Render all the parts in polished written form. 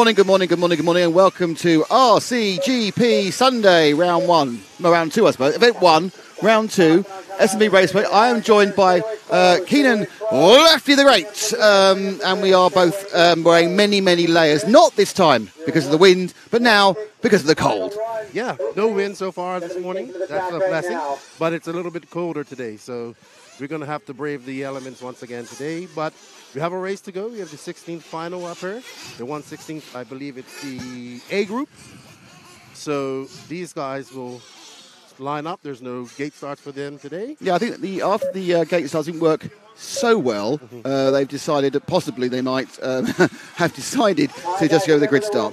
Good morning, and welcome to RCGP Sunday, round one. No, round two, I suppose. Event one, round two, S&B Raceway. I am joined by Keenan Lefty the Great, and we are both wearing many, many layers. Not this time because of the wind, but now because of the cold. Yeah, no wind so far this morning. That's a blessing, but it's a little bit colder today, so we're going to have to brave the elements once again today, but we have a race to go. We have the 16th final up here. The 116th, I believe it's the A group. So these guys will line up. There's no gate starts for them today. Yeah, I think after the gate starts didn't work so well, they've decided that possibly they might have decided to just go with the grid start.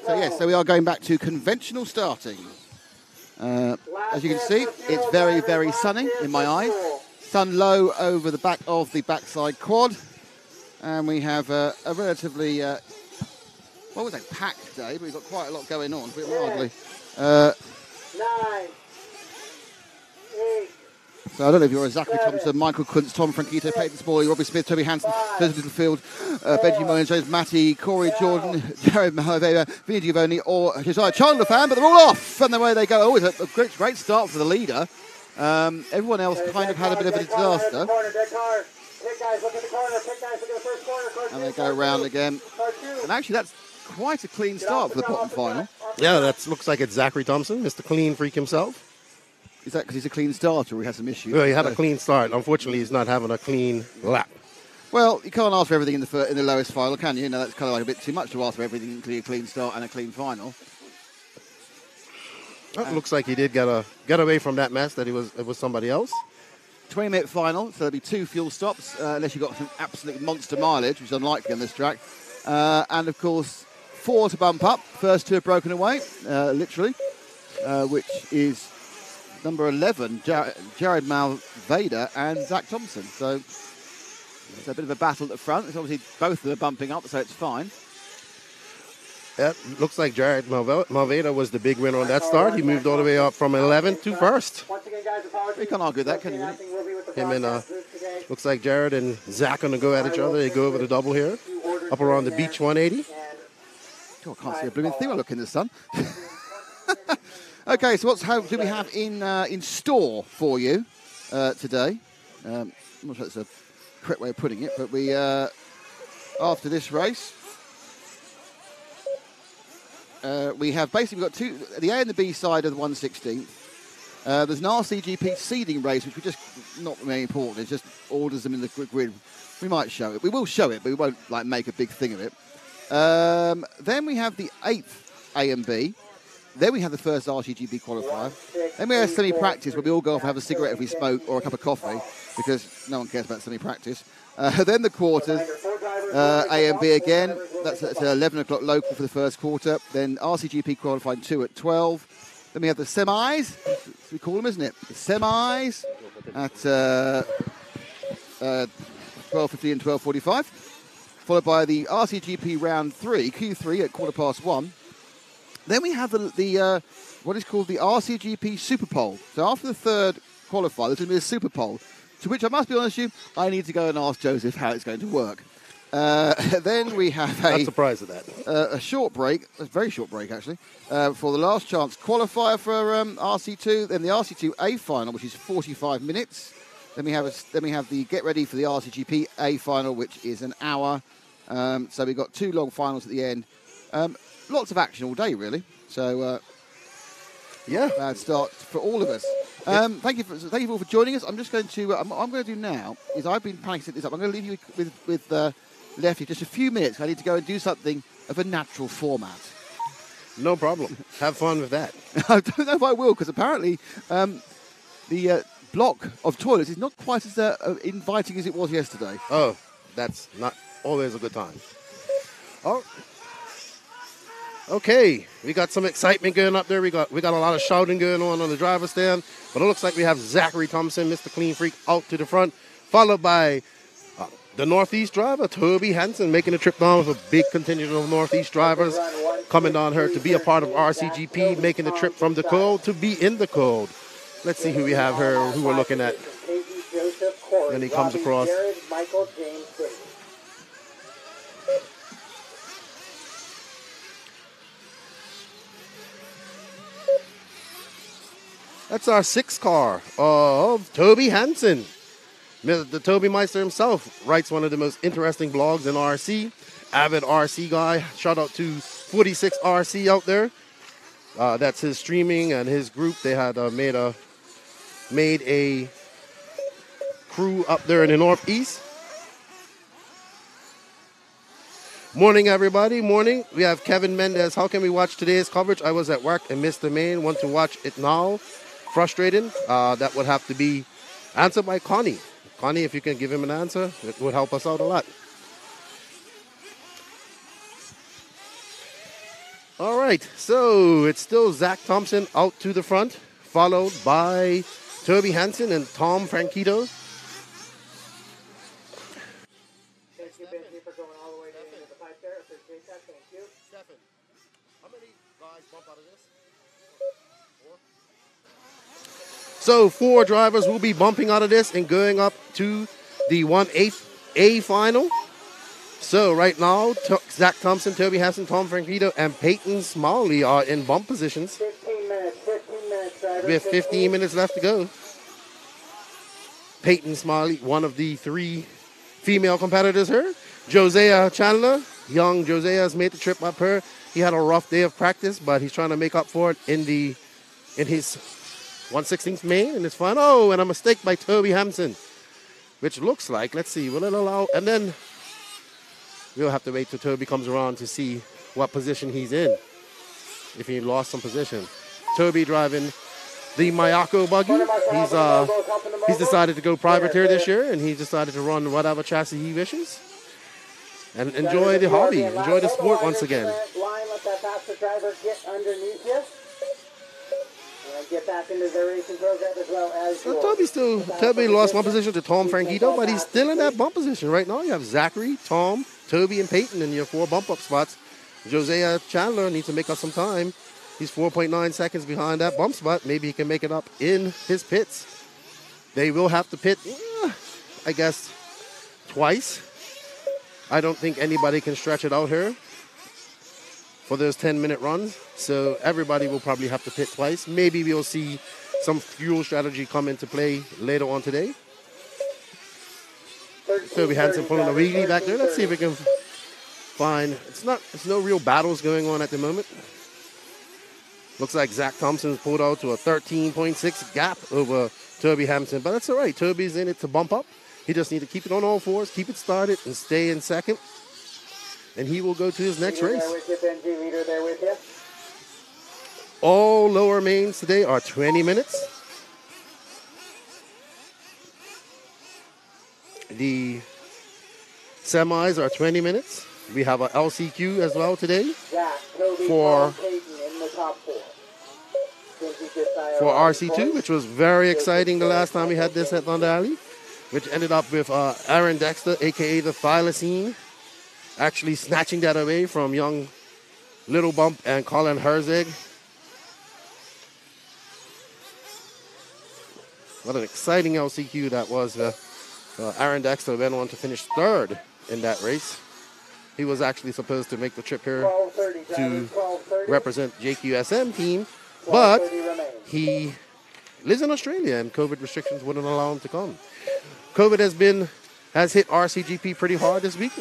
So yes, so we are going back to conventional starting. As you can see, it's very, very sunny in my eyes. Sun low over the back of the backside quad. And we have a relatively, what was that, packed day, but we've got quite a lot going on, but hardly. 9, 8. So I don't know if you're Zachary Thompson, Michael Kuntz, Tom Franquito, Peyton Smalley, Robbie Smith, Toby Hansen, Joseph Littlefield, Benji Mullins, James Matty, Corey Jordan, Jared Mahaveva, Vinny Giovanni, or Josiah Chandler fan, but they're all off, and away they go. Always a great start for the leader. Everyone else kind of had a bit of a disaster. And they go around again. And actually, that's quite a clean start for the bottom final. Yeah, that looks like it's Zachary Thompson, Mr. Clean Freak himself. Is that because he's a clean starter or he has some issues? Well, he had a clean start. Unfortunately, he's not having a clean lap. Well, you can't ask for everything in the lowest final, can you? That's kind of like a bit too much to ask for everything, including a clean start and a clean final. It looks like he did get away from that mess that it was somebody else. 20-minute final, so there'll be 2 fuel stops, unless you've got some absolute monster mileage, which is unlikely on this track. And, of course, 4 to bump up. First 2 have broken away, literally, which is number 11, Jared Malveda and Zach Thompson. So it's a bit of a battle at the front. It's obviously both of them are bumping up, so it's fine. Yeah, looks like Jared Malveda was the big winner on that start. He moved all the way up from 11th to 1st. You can't argue that, can you? Him and looks like Jared and Zach going to go at each other. They go over the double here, up around the beach 180. God, I can't see a blooming thing I look in the sun. Okay, so how do we have in store for you today? I'm not sure that's the correct way of putting it, but we after this race, we have basically got the A and the B side of the 116th. There's an RCGP seeding race, which we just not very important. It just orders them in the grid. We might show it. We will show it, but we won't make a big thing of it. Then we have the 8th A and B. Then we have the first RCGP qualifier. Then we have semi-practice, where we all go off and have a cigarette if we smoke or a cup of coffee, because no one cares about semi-practice. Then the quarters, A and B again. That's at 11 o'clock local for the first quarter. Then RCGP qualifying 2 at 12. Then we have the semis, we call them, isn't it? The semis at 12:50 and 12:45. Followed by the RCGP round 3, Q3 at 1:15. Then we have the what is called the RCGP Superpole. So after the third qualifier, there's going to be a Superpole, to which I must be honest with you, I need to go and ask Joseph how it's going to work. Then we have Not surprised at that. A short break, a very short break actually, for the last chance qualifier for RC2. Then the RC2A final, which is 45 minutes. Then we have the get ready for the RCGP A final, which is an hour. So we've got 2 long finals at the end. Lots of action all day, really. So, bad start for all of us. Thank you all for joining us. I'm just going to. What I'm going to do now is I've been planning to set this up. I'm going to leave you with Lefty just a few minutes. I need to go and do something of a natural format. No problem. Have fun with that. I don't know if I will, because apparently the block of toilets is not quite as inviting as it was yesterday. Oh, that's not always a good time. Oh, okay. We got some excitement going up there. We got a lot of shouting going on the driver's stand. But it looks like we have Zachary Thompson, Mr. Clean Freak, out to the front, followed by the Northeast driver, Toby Hansen, making a trip down with a big contingent of Northeast drivers coming down here to be a part of RCGP, making the trip from the cold to be in the cold. Let's see who we have here, who we're looking at when he comes across. That's our 6th car of Toby Hansen. The Toby Meister himself writes one of the most interesting blogs in RC. Avid RC guy. Shout out to 46 RC out there. That's his streaming and his group. They had made a crew up there in the Northeast. Morning, everybody. Morning. We have Kevin Mendez. How can we watch today's coverage? I was at work and missed the main. Want to watch it now? Frustrating. That would have to be answered by Connie. Connie, if you can give him an answer, it would help us out a lot. All right, so it's still Zach Thompson out to the front, followed by Toby Hansen and Tom Franquito. Thank you, Benji, for going all the way into the pipe there. Appreciate that. Thank you. Stephen, how many guys bump out of this? 4? So 4 drivers will be bumping out of this and going up to the 1/8A final. So right now, Zach Thompson, Toby Hansen, Tom Franquito, and Peyton Smalley are in bump positions. 15 minutes, drivers. We have 15 minutes left to go. Peyton Smalley, one of the 3 female competitors here. Josiah Chandler, young Josiah has made the trip up here. He had a rough day of practice, but he's trying to make up for it in his 1/16th main in his final. Oh, and a mistake by Toby Hansen, which looks like, let's see, will it allow, and then we'll have to wait till Toby comes around to see what position he's in, if he lost some position. Toby driving the Mayako buggy. He's decided to go privateer this year, and he decided to run whatever chassis he wishes. And enjoy the hobby, enjoy the sport once again. Let that faster driver get underneath you. And get back into the racing program as well as Toby lost one position to Tom Franquito, but he's still in that bump position right now. You have Zachary, Tom, Toby, and Peyton in your 4 bump up spots. Josiah Chandler needs to make up some time. He's 4.9 seconds behind that bump spot. Maybe he can make it up in his pits. They will have to pit, I guess, twice. I don't think anybody can stretch it out here for those 10-minute runs. So everybody will probably have to pit twice. Maybe we'll see some fuel strategy come into play later on today. Toby Hansen pulling a wheelie back there. Let's see if we can find, there's no real battles going on at the moment. Looks like Zach Thompson's pulled out to a 13.6 gap over Toby Hansen, but that's all right. Toby's in it to bump up. He just needs to keep it on all 4s, keep it started, and stay in second. And he will go to his next race. Leader there with you. All lower mains today are 20 minutes. The semis are 20 minutes. We have a LCQ as well today for RC2, which was very exciting the last time we had this at Thunder Alley, which ended up with Aaron Dexter, a.k.a. the Thylacine, actually snatching that away from young Little Bump and Colin Herzig. What an exciting LCQ that was. Aaron Dexter went on to finish 3rd in that race. He was actually supposed to make the trip here to represent JQSM team, but he lives in Australia and COVID restrictions wouldn't allow him to come. COVID has hit RCGP pretty hard this week.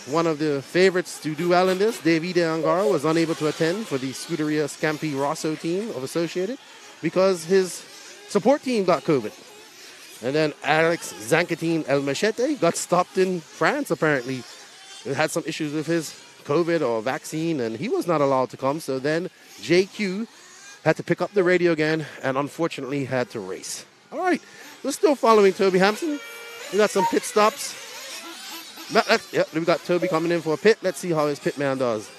One of the favorites to do well in this, Davide Angara, was unable to attend for the Scuderia Scampi Rosso team of Associated. because his support team got COVID. And then Alex Zancatin El Machete got stopped in France, apparently. He had some issues with his COVID or vaccine, and he was not allowed to come. So then JQ had to pick up the radio again and unfortunately had to race. All right, we're still following Toby Hampson. We got some pit stops. We got Toby coming in for a pit. Let's see how his pit man does.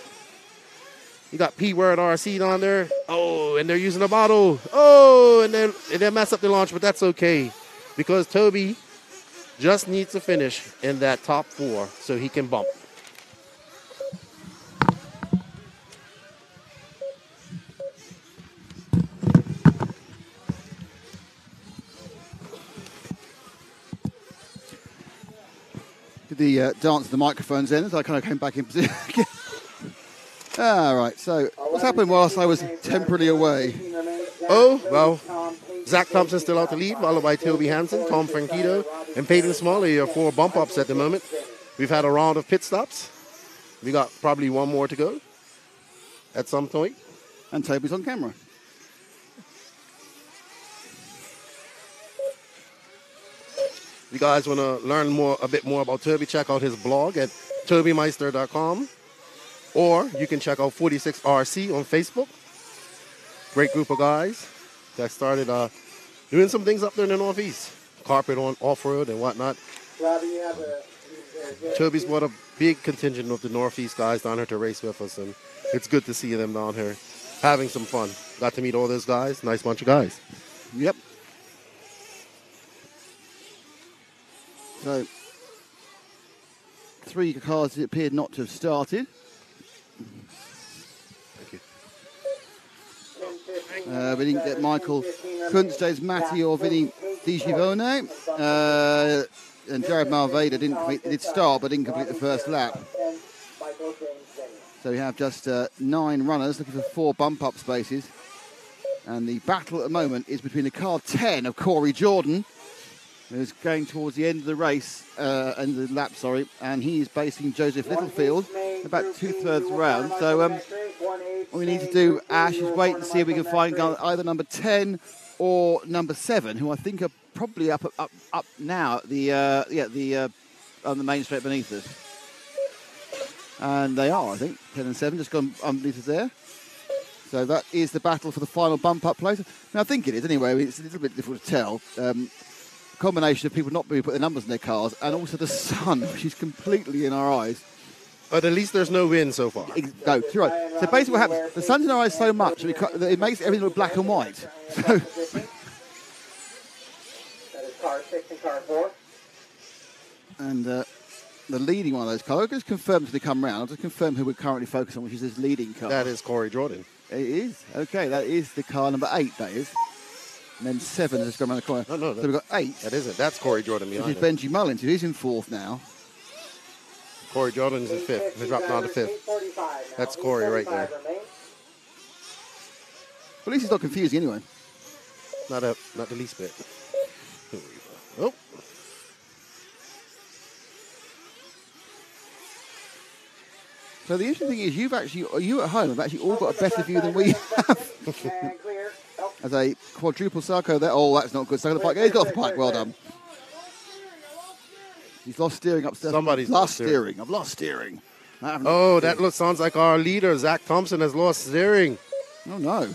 You got P-Word RC on there. Oh, and they're using a bottle. Oh, and they mess up the launch, but that's okay because Toby just needs to finish in that top 4 so he can bump. Did the dance of the microphones then, so I kind of came back in position. All right, so what's happened whilst I was temporarily away? Oh, well, Zach Thompson's still out to lead, followed by Toby Hansen, Tom Franquito, and Peyton Smalley are 4 bump ups at the moment. We've had a round of pit stops. We got probably 1 more to go at some point. And Toby's on camera. If you guys want to learn a bit more about Toby, check out his blog at tobymeister.com. Or you can check out 46RC on Facebook. Great group of guys that started doing some things up there in the Northeast. Carpet on off-road and whatnot. Toby's brought a big contingent of the Northeast guys down here to race with us, and it's good to see them down here having some fun. Got to meet all those guys. Nice bunch of guys. Yep. So, 3 cars appeared not to have started. We didn't get Michael Kunz, James Matty or Vinny Di Givone. And Jared Malveda did start but didn't complete the first lap. So we have just 9 runners looking for 4 bump-up spaces. And the battle at the moment is between the car 10 of Corey Jordan, who's going towards the end of the race, end of the lap, sorry, and he is basing Joseph Littlefield about 2/3 around. So what we need to do, Ash, is wait and see if we can find either number 10 or number 7, who I think are probably up now at the on the main straight beneath us. And they are, I think, 10 and 7, just gone underneath us there. So that is the battle for the final bump-up place. Now, I think it is anyway. It's a little bit difficult to tell. Combination of people not being able to put their numbers in their cars, and also the sun, which is completely in our eyes. But at least there's no wind so far. No, you're right. So basically what happens, the sun's in our eyes so much that it makes everything look black and white. So That is car 6 and car 4. And the leading one of those cars, I'll just confirm as they come round. I'll just confirm who we're currently focused on, which is this leading car. That is Corey Jordan. It is? Okay, that is the car number 8, that is. And then 7 has just gone around the corner. No, so we've got 8. That isn't. That's Corey Jordan behind Which is Benji Mullins, who is in 4th now. Corey Jordan's in 5th. He dropped down to 5th. That's Corey right there. Well, at least it's not confusing anyway. Not the least bit. Oh. So the interesting thing is, you at home have actually all got a better view than we have. As a quadruple Sarko there. Oh, that's not good. Sarko the pike. He's got off the pike. Well done. He's lost steering upstairs. Somebody's lost steering. I've lost steering. Oh, sounds like our leader, Zach Thompson, has lost steering. Oh, no.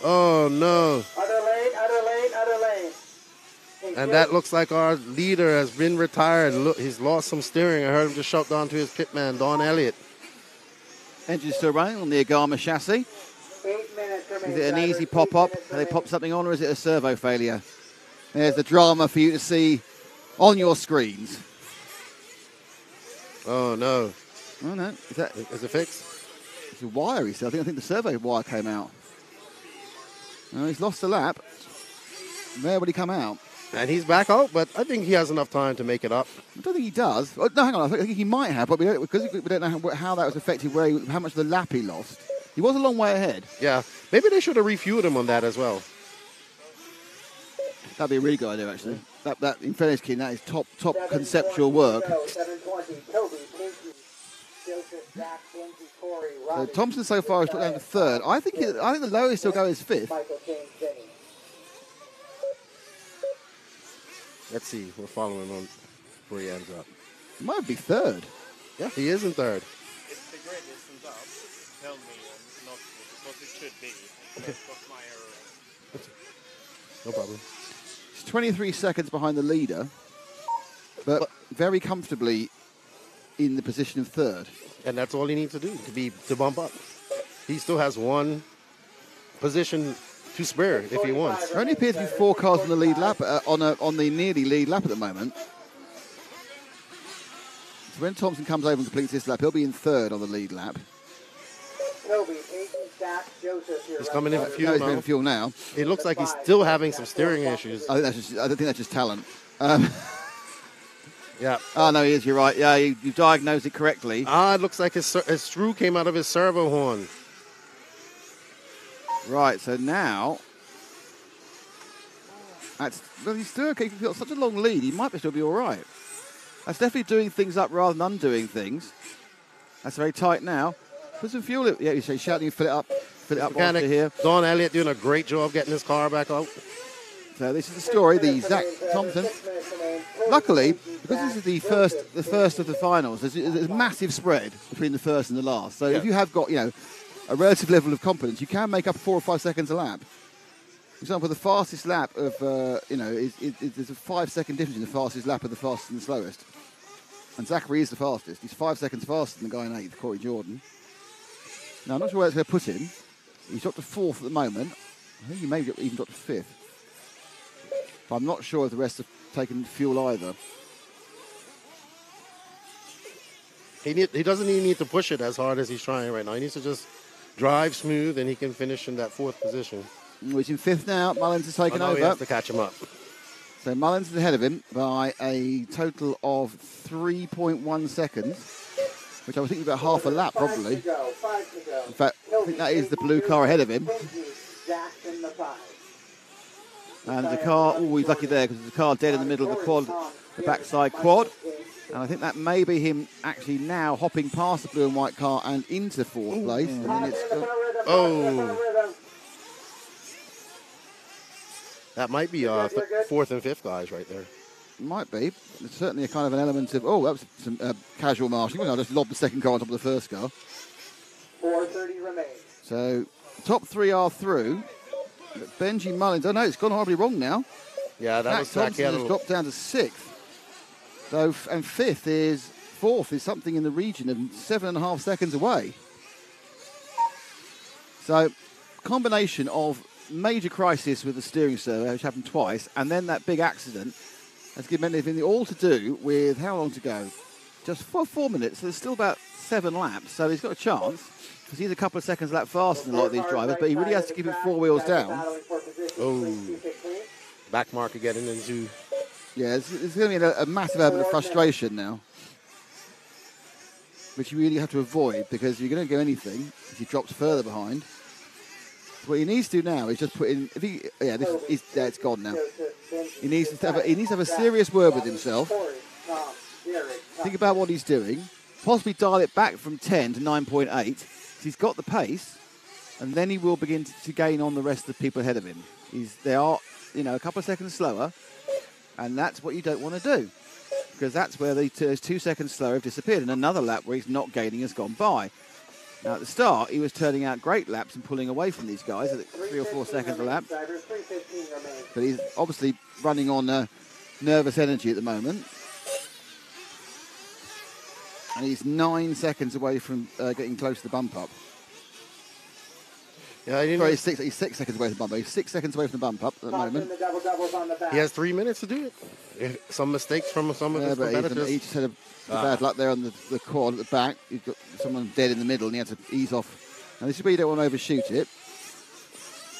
Oh, no. Other lane. And that looks like our leader has been retired. Look, he's lost some steering. I heard him just shout down to his pitman, Don Elliott. Engine's still running on the Agama chassis. 8 minutes remaining. Is it an easy pop-up? Can they pop something on, or is it a servo failure? There's the drama for you to see on your screens. Oh, no. Oh, no. Is it fixed? It's a wire, he said. I think the servo wire came out. No, he's lost the lap. Where would he come out? And he's back out, but I think he has enough time to make it up. I don't think he does. Oh, no, hang on. I think he might have, but because we don't know how that was affected, how much of the lap he lost. He was a long way ahead. Yeah. Maybe they should have refueled him on that as well. That'd be a really good idea, actually. That in fairness, King, that is top conceptual work. 720, Toby, Pinky, Joseph, Zach, Lindsay, Corey, So Robbie, Thompson so far has put down to 3rd. I think the lowest he'll go is 5th. Michael, James, Denny. Let's see. We're following on where he ends up. Might be third. Yeah, he is in third. If the grid isn't up, tell me and not what it should be. That's what my error is. No problem. He's 23 seconds behind the leader, but very comfortably in the position of third. And that's all he needs to do to bump up. He still has one position to spare if he wants. There only appears to be 4 cars on the lead lap, on the nearly lead lap at the moment. So when Thompson comes over and completes this lap, he'll be in third on the lead lap. He's coming in for fuel He's now. been in fuel now. It looks like he's still having some steering issues. I don't think that's just talent. Yeah. Oh, no, he is. You're right. Yeah, you diagnosed it correctly. It looks like his screw came out of his servo horn. Right, so now... he's still okay. He's got such a long lead, he might still be all right. That's definitely doing things up rather than undoing things. That's very tight now. Put some fuel in. Yeah, he's shouting, fill it up Mechanic here. Don Elliott doing a great job getting his car back out. So this is the story, the Zach Thompson. Luckily, because this is the first of the finals, there's a massive spread between the first and the last. So if you have got, a relative level of confidence, you can make up 4 or 5 seconds a lap. For example, the fastest lap of, there's a 5-second difference in the fastest lap of the fastest and the slowest. And Zachary is the fastest. He's 5 seconds faster than the guy in 8th, Corey Jordan. Now, I'm not sure where it's going to put him. He's dropped to 4th at the moment. I think he may have even dropped to 5th. But I'm not sure if the rest have taken fuel either. He doesn't even need to push it as hard as he's trying right now. He needs to just drive smooth and he can finish in that 4th position. He's in 5th now. Mullins has taken over. He has to catch him up. So Mullins is ahead of him by a total of 3.1 seconds, which I was thinking about half a lap probably. In fact, I think that is the blue car ahead of him. And the car, he's lucky there because there's a car dead in the middle of the quad, the backside quad. And I think that may be him actually now hopping past the blue and white car and into 4th place. And then that might be 4th and 5th guys right there. Might be. There's certainly a kind of an element of, that was some casual marshalling. I just lobbed the second car on top of the first car. 4:30 remains. So, top 3 are through. Benji Mullins, it's gone horribly wrong now. Yeah, that Matt was Thompson has dropped down to 6th. So, and 4th is something in the region of 7.5 seconds away. So, combination of major crisis with the steering servo, which happened twice, and then that big accident has given anything all to do with how long to go? Just 4 minutes. So there's still about 7 laps. So he's got a chance because he's a couple of seconds a lap faster than a lot of these drivers, but he really has to keep it 4 wheels down. Back marker getting into. Yeah, it's going to be a massive element of frustration now, which you really have to avoid because you're going to go anything if he drops further behind. So what he needs to do now is just put in. It's gone now. He needs to have a serious word with himself. Think about what he's doing. Possibly dial it back from 10 to 9.8. He's got the pace, and then he will begin to gain on the rest of the people ahead of him. They are, a couple of seconds slower, and that's what you don't want to do because that's where the 2 seconds slower have disappeared. And another lap where he's not gaining has gone by. Now, at the start, he was turning out great laps and pulling away from these guys at 3 or 4 seconds a lap. But he's obviously running on nervous energy at the moment. And he's 9 seconds away from getting close to the bump up. Yeah, he's 6 seconds away from the bump up. He's 6 seconds away from the bump up at the moment. He has 3 minutes to do it. Some mistakes from some of his competitors. He just had a bad luck there on the quad at the back. You've got someone dead in the middle and he had to ease off. Now this is where you don't want to overshoot it.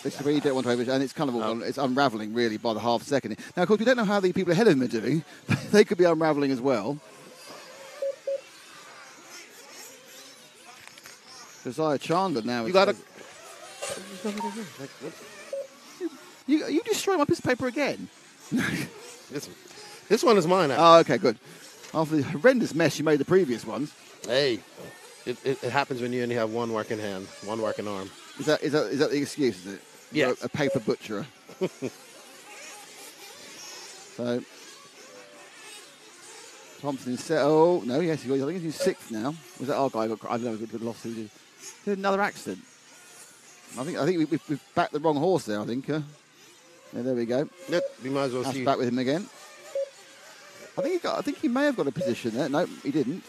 And it's kind of it's unravelling really by the half second. Now, of course, we don't know how the people ahead of him are doing. They could be unravelling as well. Josiah Chandler now. You got to. You destroy my piece of paper again. This one is mine. Oh, okay, good. After the horrendous mess you made the previous ones. Hey, it happens when you only have one working hand, one working arm. Is that the excuse? Is it? Yes. A paper butcher. So Thompson is set. Oh, no, yes, I think he's 6th now. Was that our guy? I don't know, got lost. He did another accident. I think we've backed the wrong horse there, I think. Yeah, there we go. Yep, we might as well That's see. back with him again. I think he may have got a position there. No, he didn't.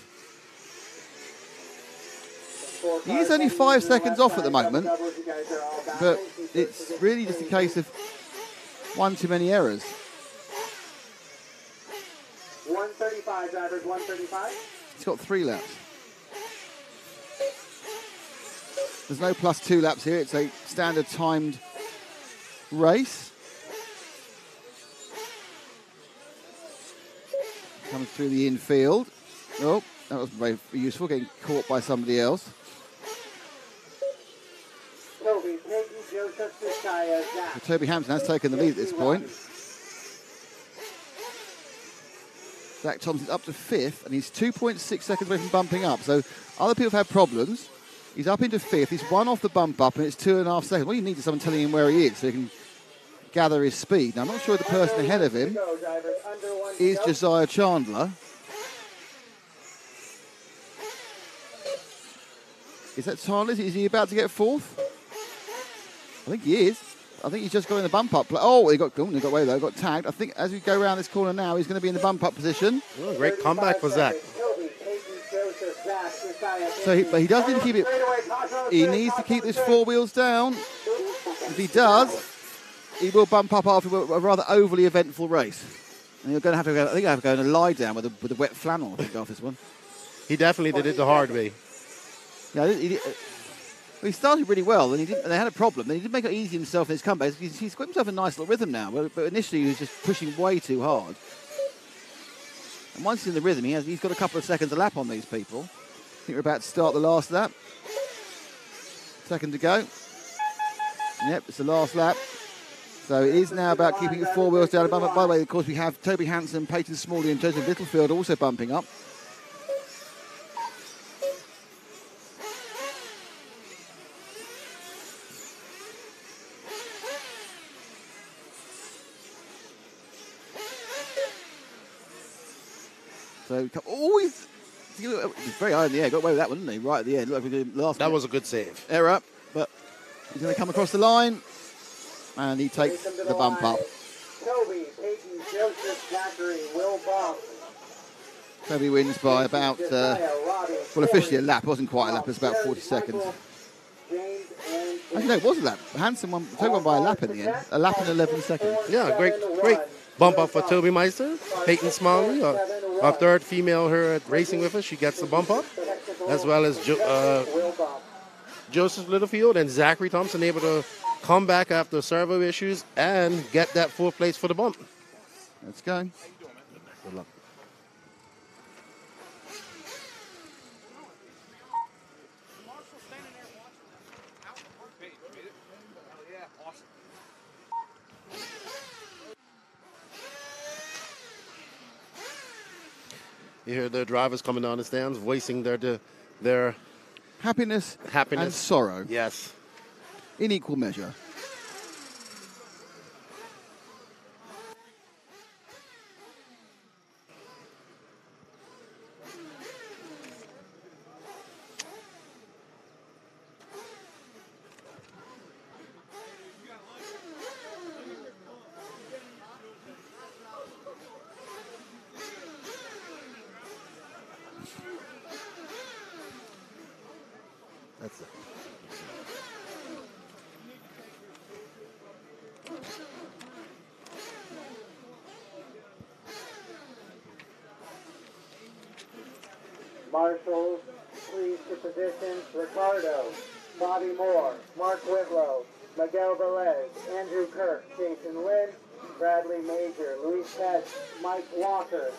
He is only 5 seconds off at the moment, but it's really just a case of one too many errors. 135, drivers, 135. He's got 3 laps. There's no +2 laps here. It's a standard timed race. Comes through the infield. Oh, that was very useful, getting caught by somebody else. Toby, Peggy, Joseph, Josiah, Zach. So Toby Hampton has taken the lead at this point. Zach Thompson's up to 5th, and he's 2.6 seconds away from bumping up. So other people have had problems. He's up into 5th. He's 1 off the bump up, and it's 2.5 seconds. What you need is someone telling him where he is so he can gather his speed. Now, I'm not sure the person ahead of him is Josiah Chandler. Is that Chandler? Is he about to get 4th? I think he is. I think he's just got in the bump up. Oh, he got away though. Got tagged. I think as we go around this corner now, he's going to be in the bump up position. Oh, great comeback for Zach. So, but he does need to keep it. He needs to keep his 4 wheels down. If he does, he will bump up after a rather overly eventful race. And you're going to have to go. I think I have to go and lie down with a wet flannel. I think after this one. He definitely did it the hard way. Yeah, he started really well, and they had a problem. Then he did make it easy himself in his comeback. He's got himself a nice little rhythm now, but initially he was just pushing way too hard. And once he's in the rhythm, he's got a couple of seconds a lap on these people. I think we're about to start the last lap. Second to go. Yep, it's the last lap. So it is now about keeping the 4 wheels down. By the way, of course, we have Toby Hansen, Peyton Smalley, and Joseph Littlefield also bumping up. So always, very high in the air. Got away with that one, didn't he? Right at the end. Look, that was a good save. Error, but he's going to come across the line, and he takes the bump up. Toby, Peyton, Joseph, Zachary, Will Boss. Toby wins by about, well, officially a lap. It wasn't quite a lap. It was about 40 seconds. Actually, no, it was a lap. Hansen won. Toby won by a lap in the end. A lap and 11 seconds. Yeah, great bump up for Toby Meister. Peyton Smalley, our 3rd female here at racing with us. She gets the bump up, as well as Joseph Littlefield and Zachary Thompson able to come back after servo issues and get that 4th place for the bump. Let's go. Good luck. You hear the drivers coming down the stands, voicing their happiness and sorrow. Yes. In equal measure. That's it. Marshals, please to positions. Ricardo, Bobby Moore, Mark Whitlow, Miguel Velez, Andrew Kirk, Jason Lynn, Bradley Major, Luis Pett, Mike Walker,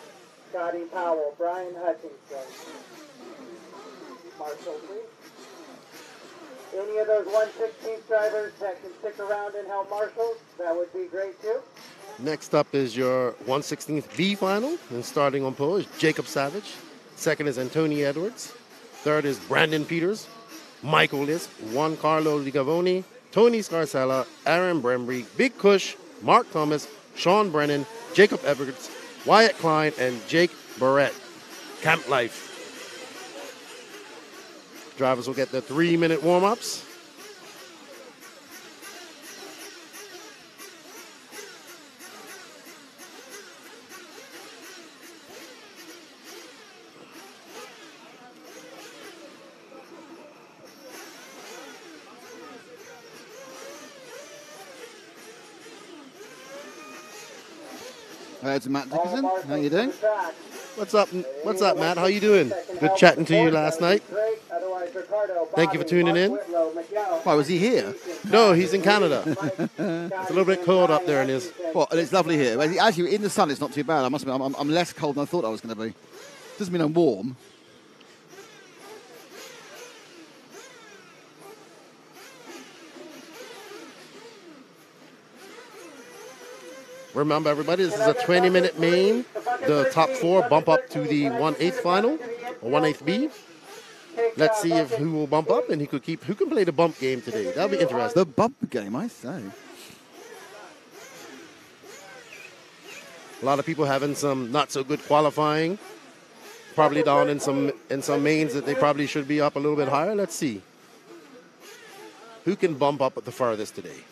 Scotty Powell, Brian Hutchinson. Marshal, please. Any of those 1/16th drivers that can stick around and help marshals, that would be great too. Next up is your 1/16th B final, and starting on pole is Jacob Savage. 2nd is Anthony Edwards. 3rd is Brandon Peters, Michael Liss, Juan Carlo Ligavoni, Tony Scarcella, Aaron Brembry, Big Cush, Mark Thomas, Sean Brennan, Jacob Edwards, Wyatt Klein, and Jake Barrett. camp life. Drivers will get their 3-minute warm-ups. There's Matt Dickinson. How you doing? What's up? What's up, Matt? How you doing? Good chatting to you last night. Thank you for tuning in. Why, was he here? No, he's in Canada. It's a little bit cold up there in his. Well, and it's lovely here. Actually, in the sun, it's not too bad. I must admit, I'm less cold than I thought I was going to be. Doesn't mean I'm warm. Remember, everybody, this is a 20-minute main. The top 4 bump up to the 1/8 final, or 1/8 B. Let's see if who will bump up and who can play the bump game today. That'll be interesting. The bump game, I say. A lot of people having some not so good qualifying. Probably down in some mains that they probably should be up a little bit higher. Let's see. Who can bump up at the farthest today?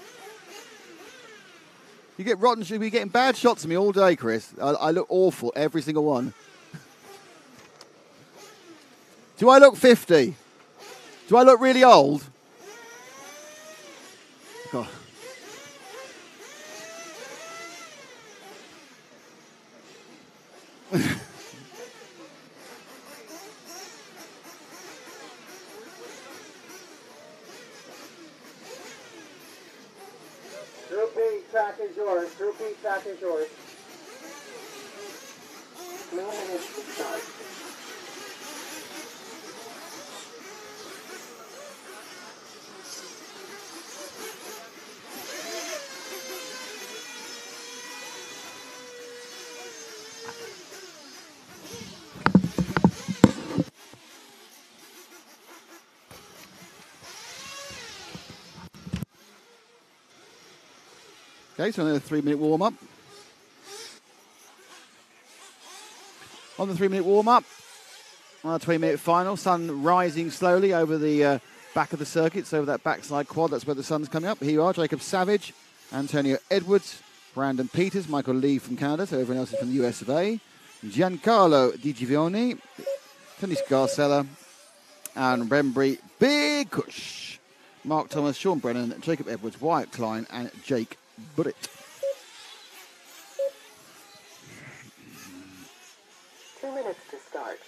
You get rotten. You'll be getting bad shots of me all day, Chris. I look awful, every single one. Do I look 50? Do I look really old? God. Group B, track is yours. Group B, track is yours. 2 minutes to start. Okay, so another 3-minute warm-up. On the 3-minute warm-up, on a 20-minute final, sun rising slowly over the back of the circuit, so over that backside quad, that's where the sun's coming up. Here you are, Jacob Savage, Antonio Edwards, Brandon Peters, Michael Lee from Canada, so everyone else is from the US of A, Giancarlo Di Giovanni, Dennis Garcella, and Rembry Big Cush, Mark Thomas, Sean Brennan, Jacob Edwards, Wyatt Klein, and Jake Bullet. 2 minutes to start.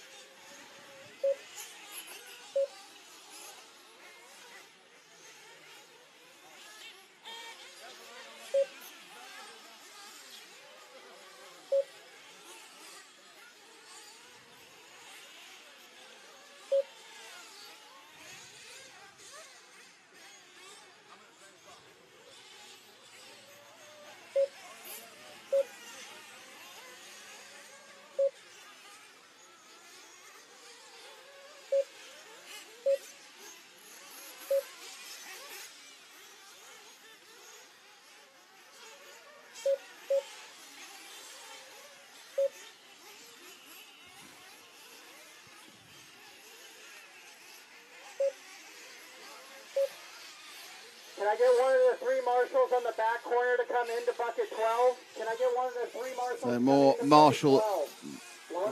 Can I get one of the 3 marshals on the back corner to come into bucket 12? Can I get one of the 3 marshals? So more marshal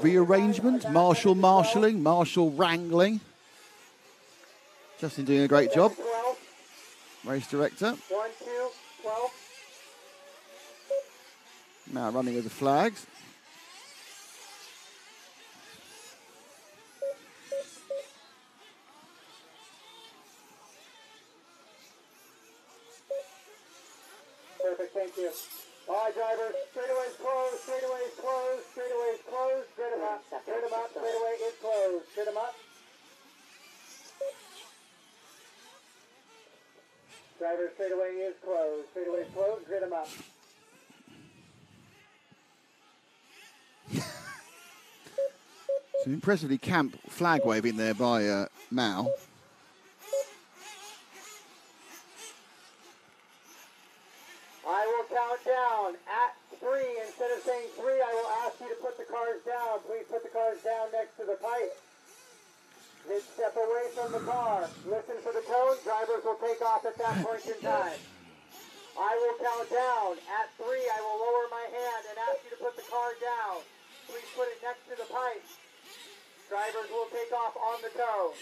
rearrangement, marshal marshalling, marshal wrangling. Justin doing a great job. Race director. 1, 2, 12. Now running with the flags. Perfect, thank you. All right, drivers, straightaway's closed, straightaway's closed, straightaway's closed, grid them up, straightaway is closed, grid them up. Driver, straightaway is closed, grid them up. Some impressively camp flag waving there by Mao. I will count down at three. Instead of saying three, I will ask you to put the cars down. Please put the cars down next to the pipe. Then step away from the car. Listen for the tone. Drivers will take off at that point in time. I will count down. At three, I will lower my hand and ask you to put the car down. Please put it next to the pipe. Drivers will take off on the toe.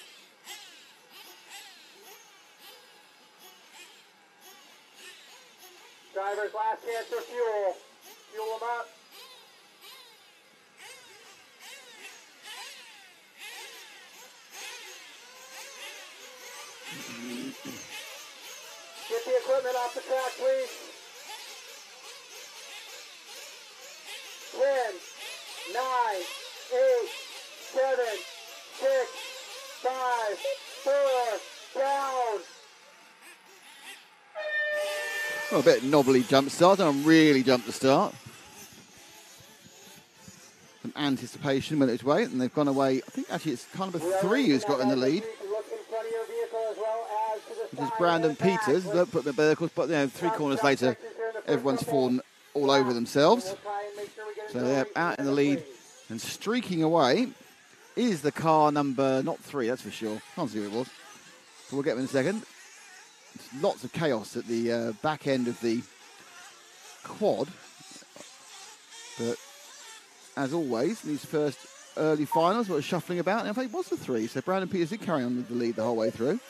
Drivers, last chance for fuel. Fuel them up. Get the equipment off the track, please. 10, 9, 8, 7, 6, 5, 4, down. Well, a bit knobbly jump start. Don't really jump the start. Some anticipation went its way, and they've gone away. I think actually it's kind of a three who's got in the lead. Which is Brandon Peters. Don't put the vehicles, but you know, 3 corners later, everyone's fallen all over themselves. So they're out in the lead and streaking away is the car number, not 3, that's for sure. Can't see who it was. But we'll get them in a second. There's lots of chaos at the back end of the quad. But as always, these first early finals were shuffling about. And in fact, it was the 3. So Brandon Peters did carry on with the lead the whole way through.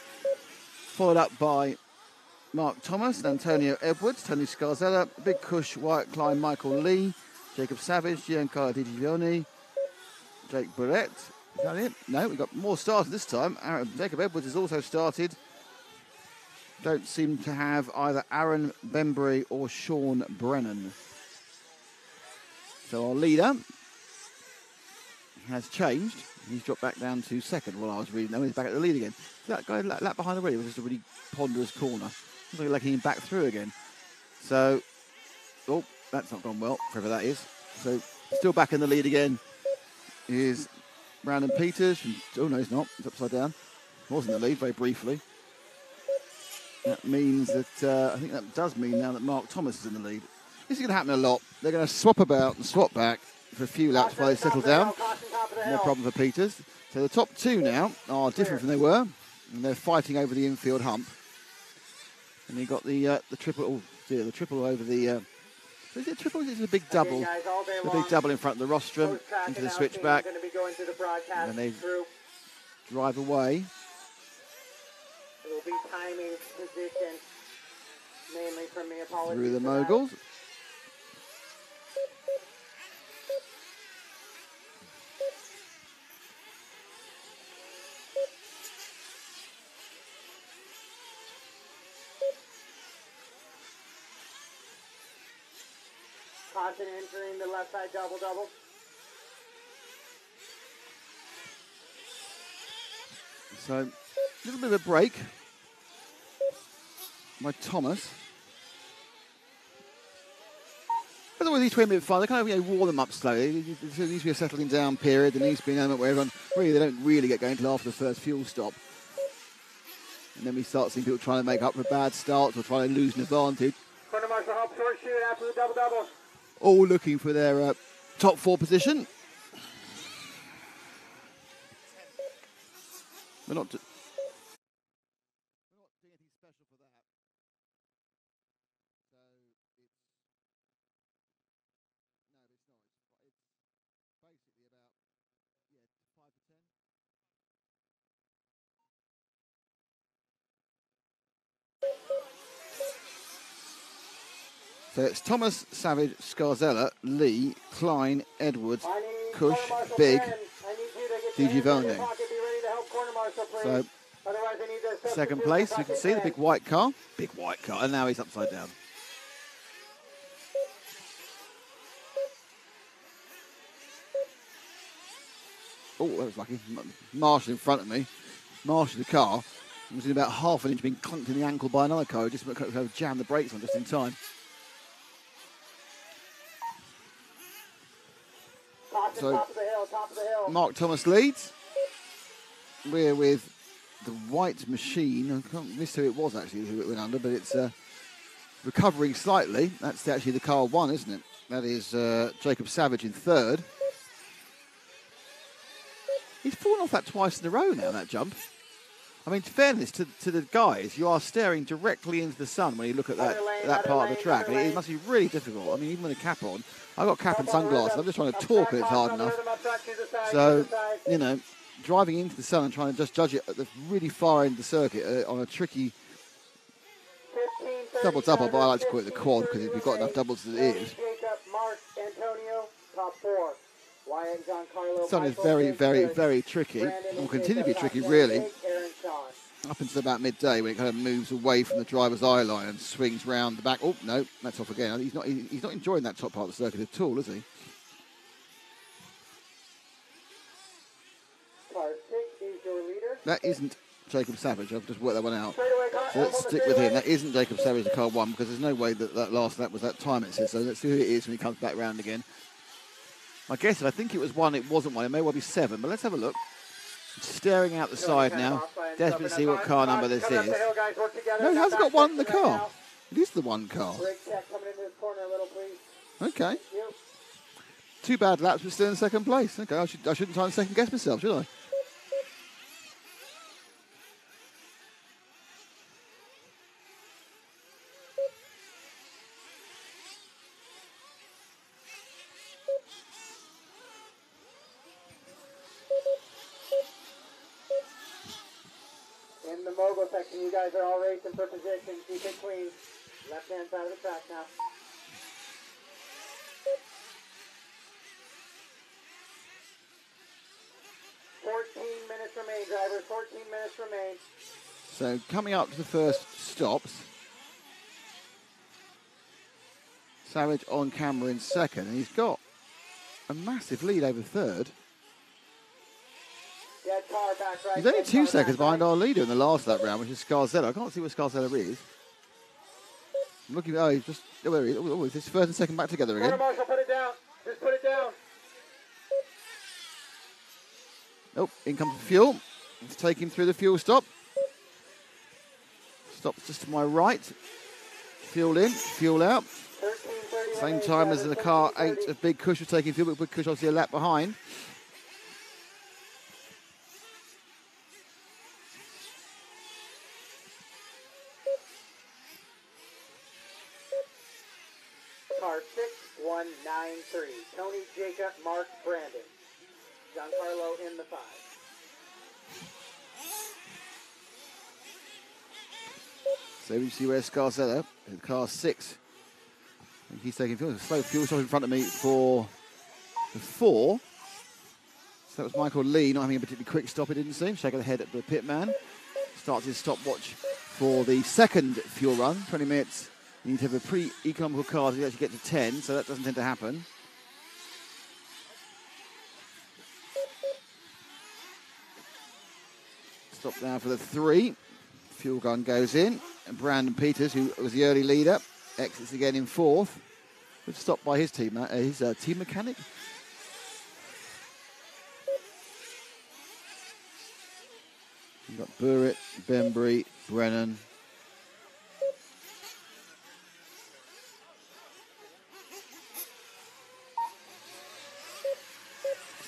Followed up by Mark Thomas and Antonio Edwards, Tony Scarzella, Big Cush, Wyatt Klein, Michael Lee, Jacob Savage, Giancarlo Di Giovanni, Jake Barrett. Is that it? No, we've got more started this time. Jacob Edwards has also started. Don't seem to have either Aaron Bembury or Sean Brennan. So our leader has changed. He's dropped back down to second. Well, I was reading. No, he's back at the lead again. That guy lap behind already was just a really ponderous corner. Looks like he's back through again. So, oh, that's not gone well, whoever that is. So, still back in the lead again is Brandon Peters. Oh, no, he's not. He's upside down. He was in the lead very briefly. That means that, I think that does mean now that Mark Thomas is in the lead. This is going to happen a lot. They're going to swap about and swap back for a few laps while they settle down. No problem for Peters. So the top 2 now are different from they were. And they're fighting over the infield hump. And you've got the triple, oh dear, the triple over the, is it a triple? Is it a big double? The big double in front of the rostrum into the switchback. And they drive away. It will be timing, position, mainly from me. Apologies through the moguls. Caution entering the left side double-double. So, a little bit of a break by Thomas. But always these 20-minute finals, they kind of warm them up slowly. There needs to be a settling down period. There needs to be an element where everyone, really, they don't really get going until after the first fuel stop. And then we start seeing people trying to make up for bad starts or trying to lose an advantage. Corner marshal help short shoot after the double-double. All looking for their top 4 position. We're not doing anything special for that. So it's basically about 5 to 10. So it's Thomas, Savage, Scarzella, Lee, Klein, Edwards, Cush, Big, Di Giovanni. So, second place, you can see the big white car, and now he's upside down. Oh, that was lucky. Marshall in front of me. Marshall, the car, was in about half an inch being clunked in the ankle by another car. Just jammed the brakes on just in time. So, top of the hill. Mark Thomas leads. We're with the white machine. I can't miss who it was actually who it went under, but it's recovering slightly. That's actually the car 1, isn't it? That is Jacob Savage in 3rd. He's fallen off that twice in a row now, that jump. I mean, in fairness to the guys, you are staring directly into the sun when you look at that part of the track. And it must be really difficult. I mean, even with a cap on. I've got cap and sunglasses. I'm just trying to talk and it's hard enough. So, you know, driving into the sun and trying to just judge it at the really far end of the circuit on a tricky double up. I like to call it the quad because we've got enough doubles as it is. The sun is very, very, very tricky. And will continue to be tricky, really, up until about midday when it kind of moves away from the driver's eye line and swings round the back. Oh, no, that's off again. He's not enjoying that top part of the circuit at all, is he? Car 6 is your leader. That isn't Jacob Savage. I've just worked that one out. So let's stick with him. That isn't Jacob Savage, the car 1, because there's no way that last lap was that time it says. So let's see who it is when he comes back round again. My guess is I think it was 1, it wasn't 1. It may well be 7, but let's have a look. Staring out the side now, desperate to see what car number this is. No, it hasn't got 1 in the car. It is the 1 car. Okay. 2 bad laps, but still in 2nd place. Okay, I shouldn't try and second guess myself, should I? In the mogul section, you guys are all racing for position. Keep it clean. Left-hand side of the track now. Minutes remain, drivers. 14 minutes remain. So coming up to the first stops. Savage on camera in 2nd, and he's got a massive lead over 3rd. Dead car back right. He's only 2 seconds behind our leader in the last lap round, which is Scarzella. I can't see where Scarzella is. I'm looking. Oh, he's just. Oh, there he is. Oh, is this 1st and 2nd back together again? Marshall, put it down. Just put it down. Nope, in comes the fuel. Let's take him through the fuel stop. Stops just to my right. Fuel in, fuel out. Same time as the car 8 of Big Cush was taking fuel, but Big Cush obviously a lap behind. Car 6193. Tony, Jacob, Mark, Brandon. Giancarlo in the 5. So we see where Scarzella, in car 6. I think he's taking fuel. Slow fuel stop in front of me for the 4. So that was Michael Lee not having a particularly quick stop, it didn't seem. Shaking the head at the pit man. Starts his stopwatch for the 2nd fuel run. 20 minutes. You need to have a pre-economical car to actually get to 10, so that doesn't tend to happen. Stop now for the 3. Fuel gun goes in. And Brandon Peters, who was the early leader, exits again in 4th. Good stop by his team mechanic. You've got Burritt, Bembry, Brennan.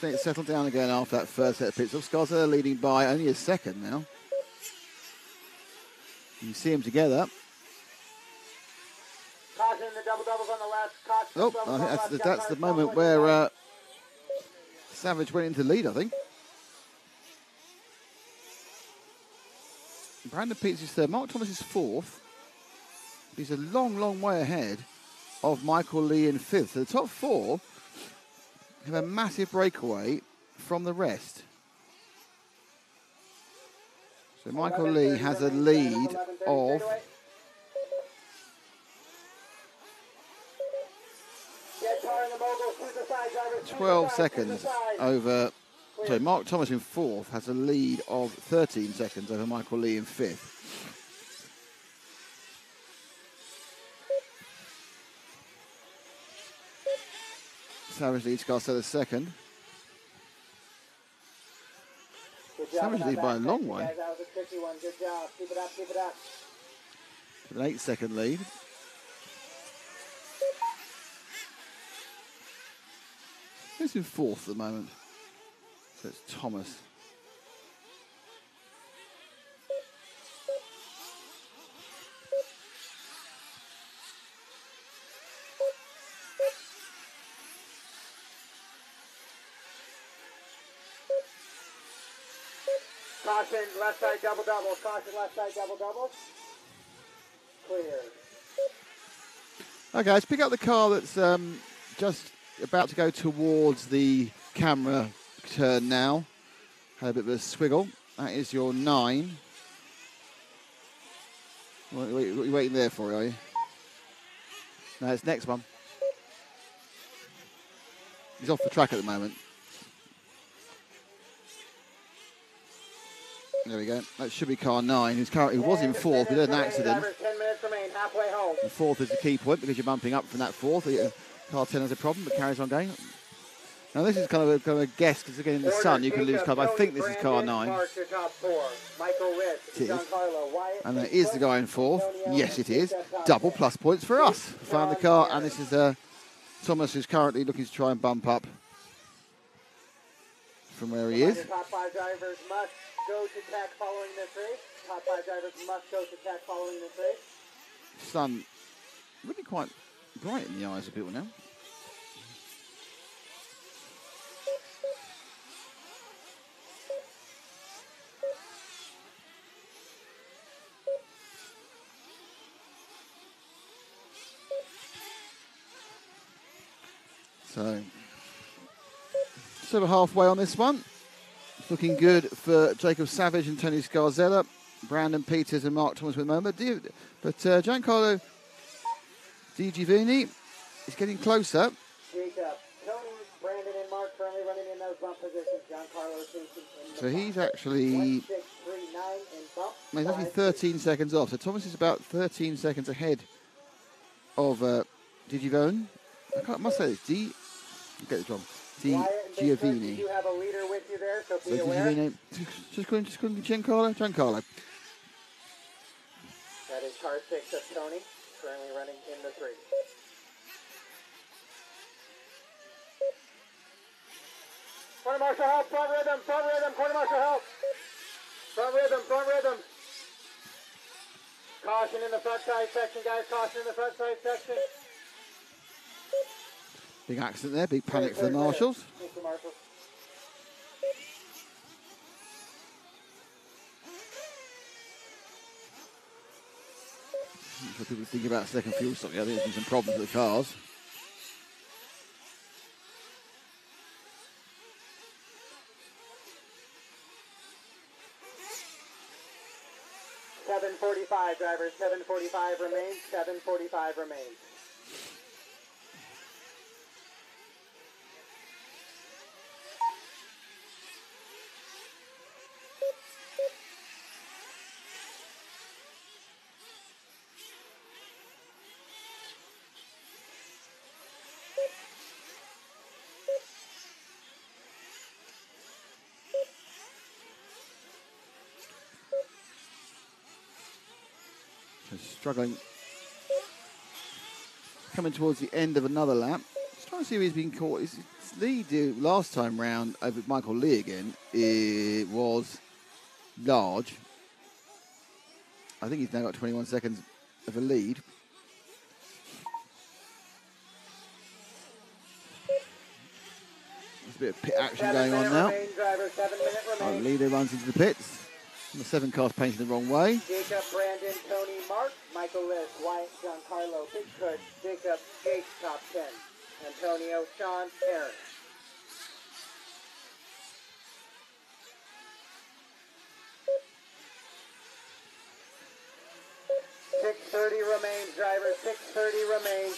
It's settled down again after that first set of pits. Scarzella leading by only a 2nd now. You see them together. Caution, the double-doubles on the left. Oh, I think that's the moment where Savage went into lead, I think. Brandon Peters is 3rd. Mark Thomas is 4th. He's a long, long way ahead of Michael Lee in 5th. So the top 4 have a massive breakaway from the rest. So Michael Lee has a lead of 12 seconds over. So Mark Thomas in 4th has a lead of 13 seconds over Michael Lee in 5th. Savage leads Scarzella 2nd. Savage lead by a long way. That was a tricky one. Good job. Keep it up, keep it up. An 8-second lead. Who's in fourth at the moment? So it's Thomas. Caution, left side double double. Caution, left side double double. Clear. Okay, let's pick up the car that's just about to go towards the camera turn now. Had a bit of a swiggle. That is your 9. What are you waiting there for, are you? No, it's next one. He's off the track at the moment. There we go. That should be car 9. He was in fourth, but he had an accident. 10 minutes remain, halfway home. And fourth is the key point because you're bumping up from that fourth. Car 10 has a problem, but carries on going. Now this is kind of a guess because again in the sun you can lose car. I think this is car 9. It is. And there is the guy in fourth. Yes, it is. Double plus points for us. Found the car, and this is Thomas, who's currently looking to try and bump up from where he is. Top 5 drivers must go to track following this race. Top 5 drivers must go to track following this race. Sun really quite bright in the eyes of people now. So, sort of halfway on this one. It's looking good for Jacob Savage and Tony Scarzella, Brandon Peters and Mark Thomas with the moment. But Giancarlo Di Giovanni is getting closer. Jacob, Tony, Brandon, and Mark currently running in those bump positions. Giancarlo is in So he's actually 1, 6, 3, 9 in bump. he's actually 13 seconds off. So Thomas is about 13 seconds ahead of Di Giovanni. I must say it's get it wrong. Di Giovanni. You have a leader with you there, so be So aware. just calling Giancarlo. That is car 6 of Tony, currently running in the 3. Corner marshal help, front rhythm, corner marshal help. Front rhythm. Caution in the front side section, guys, caution in the front side section. Big accident there, big panic for the marshals. Thank you, Marshal. So people think about second fuel stock. I think there's been some problems with the cars. .745 drivers, 745 remains, 745 remains. Struggling. Coming towards the end of another lap. Just trying to see if he's been caught. His lead last time round over Michael Lee again, it was large. I think he's now got 21 seconds of a lead. There's a bit of pit action going on now. Our leader runs into the pits. The 7 cars painted the wrong way. Jacob, Brandon, Tony, Mark, Michael Liz, Wyatt, Giancarlo, Big Cook, Jacob, Jake, top 10. Antonio, Sean, Aaron. .630 remains, driver. 630 remains.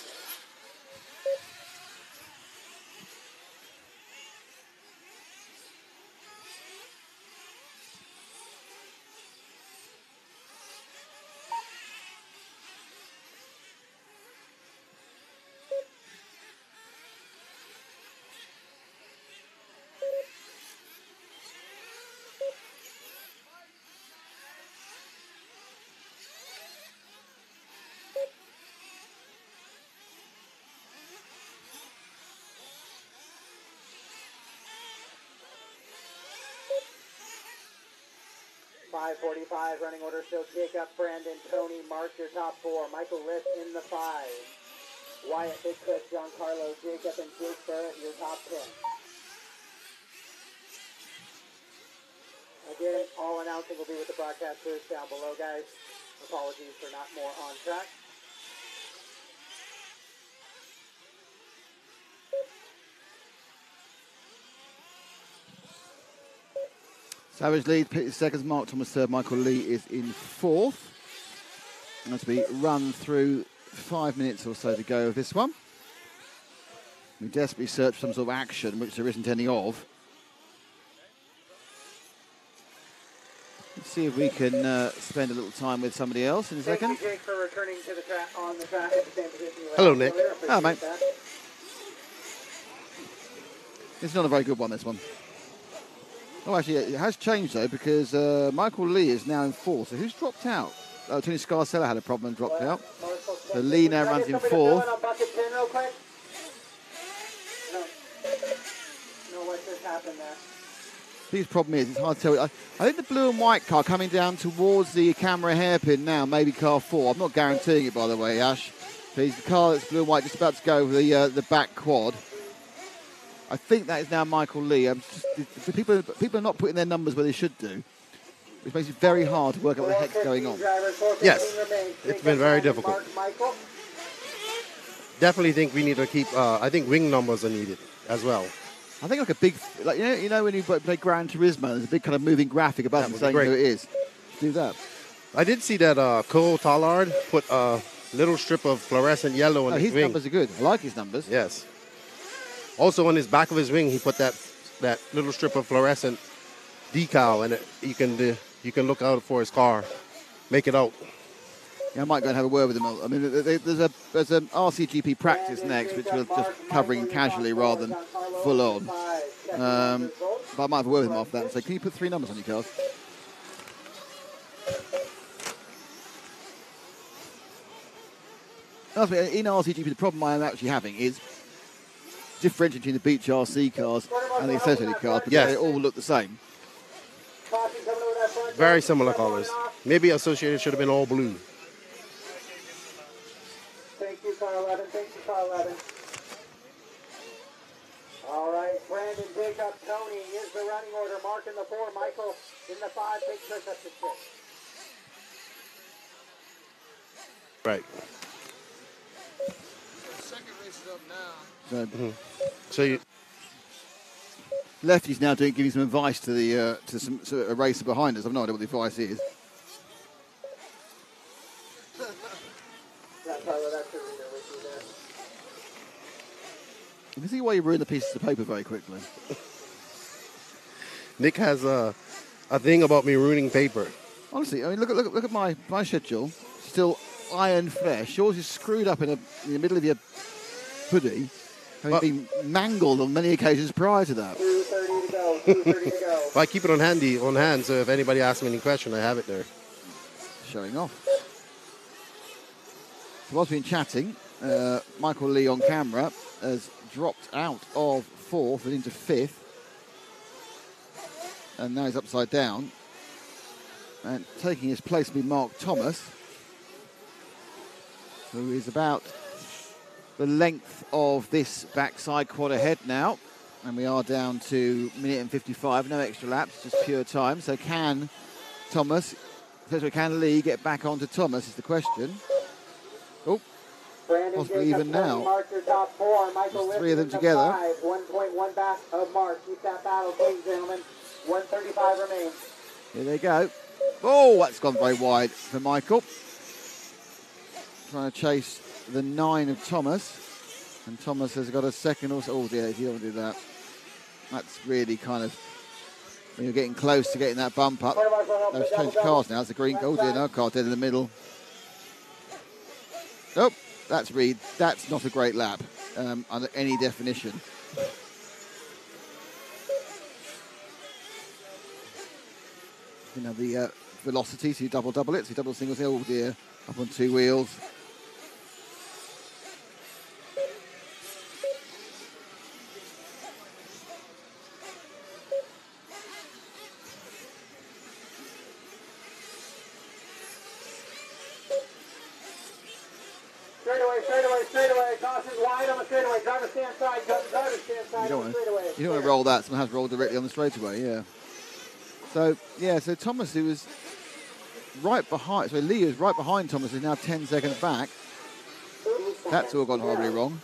5:45 running order still Jacob, Brandon, Tony, Mark, your top 4. Michael Liss in the 5. Wyatt, Big Chris, Giancarlo, Jacob, and Jake Barrett, your top 10. Again, all announcing will be with the broadcasters down below, guys. Apologies for not more on track. Savage lead, Peter seconds, Mark Thomas third, Michael Lee is in fourth. As we run through 5 minutes or so to go of this one. We desperately search for some sort of action, which there isn't any of. Let's see if we can spend a little time with somebody else in a second. Thank you, Jake, for returning to the track on the track at the same position you were Hello, at Nick. earlier. Hello, mate. Appreciate that. It's not a very good one, this one. Oh, actually, it has changed, though, because Michael Lee is now in fourth. So who's dropped out? Oh, Tony Scarcella had a problem and dropped out. So Lee now runs in fourth. On bucket 10 real quick? No. No, what just happened there? Biggest problem is it's hard to tell. I think the blue and white car coming down towards the camera hairpin now, maybe car 4. I'm not guaranteeing it, by the way, Ash. But it's the car that's blue and white just about to go over the back quad. I think that is now Michael Lee. People are not putting their numbers where they should do, which makes it very hard to work out what the heck's going on. Yes, it's been very difficult. Definitely think we need to keep, I think wing numbers are needed as well. I think like a big, like you know when you play Gran Turismo, there's a big kind of moving graphic above them saying who it is. Do that. I did see that Cole Tallard put a little strip of fluorescent yellow on his wing. His numbers are good. I like his numbers. Yes. Also on his back of his wing, he put that little strip of fluorescent decal, and you can look out for his car, make it out. Yeah, I might go and have a word with him. I mean, there's an RCGP practice next, which we're just covering casually rather than full on. But I might have a word with him after that and say, can you put 3 numbers on your cars? In RCGP, the problem I am actually having is differentiating the Beach RC cars and the associated cars, because they all look the same. Very similar colors. Maybe associated should have been all blue. Thank you, car 11. Thank you, car 11. All right, Brandon, Jacob, Tony is the running order. Mark in the 4, Michael in the 5, Big Chris up to 6. Right. Second race is up now. So you, Lefty's now giving some advice to the a racer behind us. I've no idea what the advice is. You can see why you ruin the pieces of paper very quickly. Nick has a thing about me ruining paper. Honestly, I mean, look at my schedule. Still iron fresh. Yours is screwed up in the middle of your hoodie, having been mangled on many occasions prior to that. 2:30 to go. 2:30 to go. Well, I keep it on hand, so if anybody asks me any question, I have it there. Showing off. So whilst we've been chatting, Michael Lee on camera has dropped out of 4th and into 5th. And now he's upside down. And taking his place will be Mark Thomas, who is about the length of this backside quad ahead now. And we are down to minute and 55, no extra laps, just pure time. So can Lee get back onto Thomas is the question. Oh, possibly even now. Mark your top 4. Michael There's 3 of them together. 1.1 back of Mark. Keep that battle clean, gentlemen. 1:35 remains. Here they go. Oh, that's gone very wide for Michael. Trying to chase the 9 of Thomas. And Thomas has got a second also. Oh dear, if you don't do that. That's really kind of, when you're getting close to getting that bump up. Those changed cars now. It's a green. Oh dear, no car dead in the middle. Oh, that's Reed. That's not a great lap under any definition. You know, the velocity, so you double it, so you double singles. Oh dear, up on 2 wheels. straightaway. Caution's wide on the straightaway. Driver stand side. Driver stand side on the straightaway. You don't want to roll that. Someone has to roll directly on the straightaway, yeah. So Thomas, who was right behind, so Lee is right behind Thomas, is now 10 seconds back. That's all gone horribly wrong.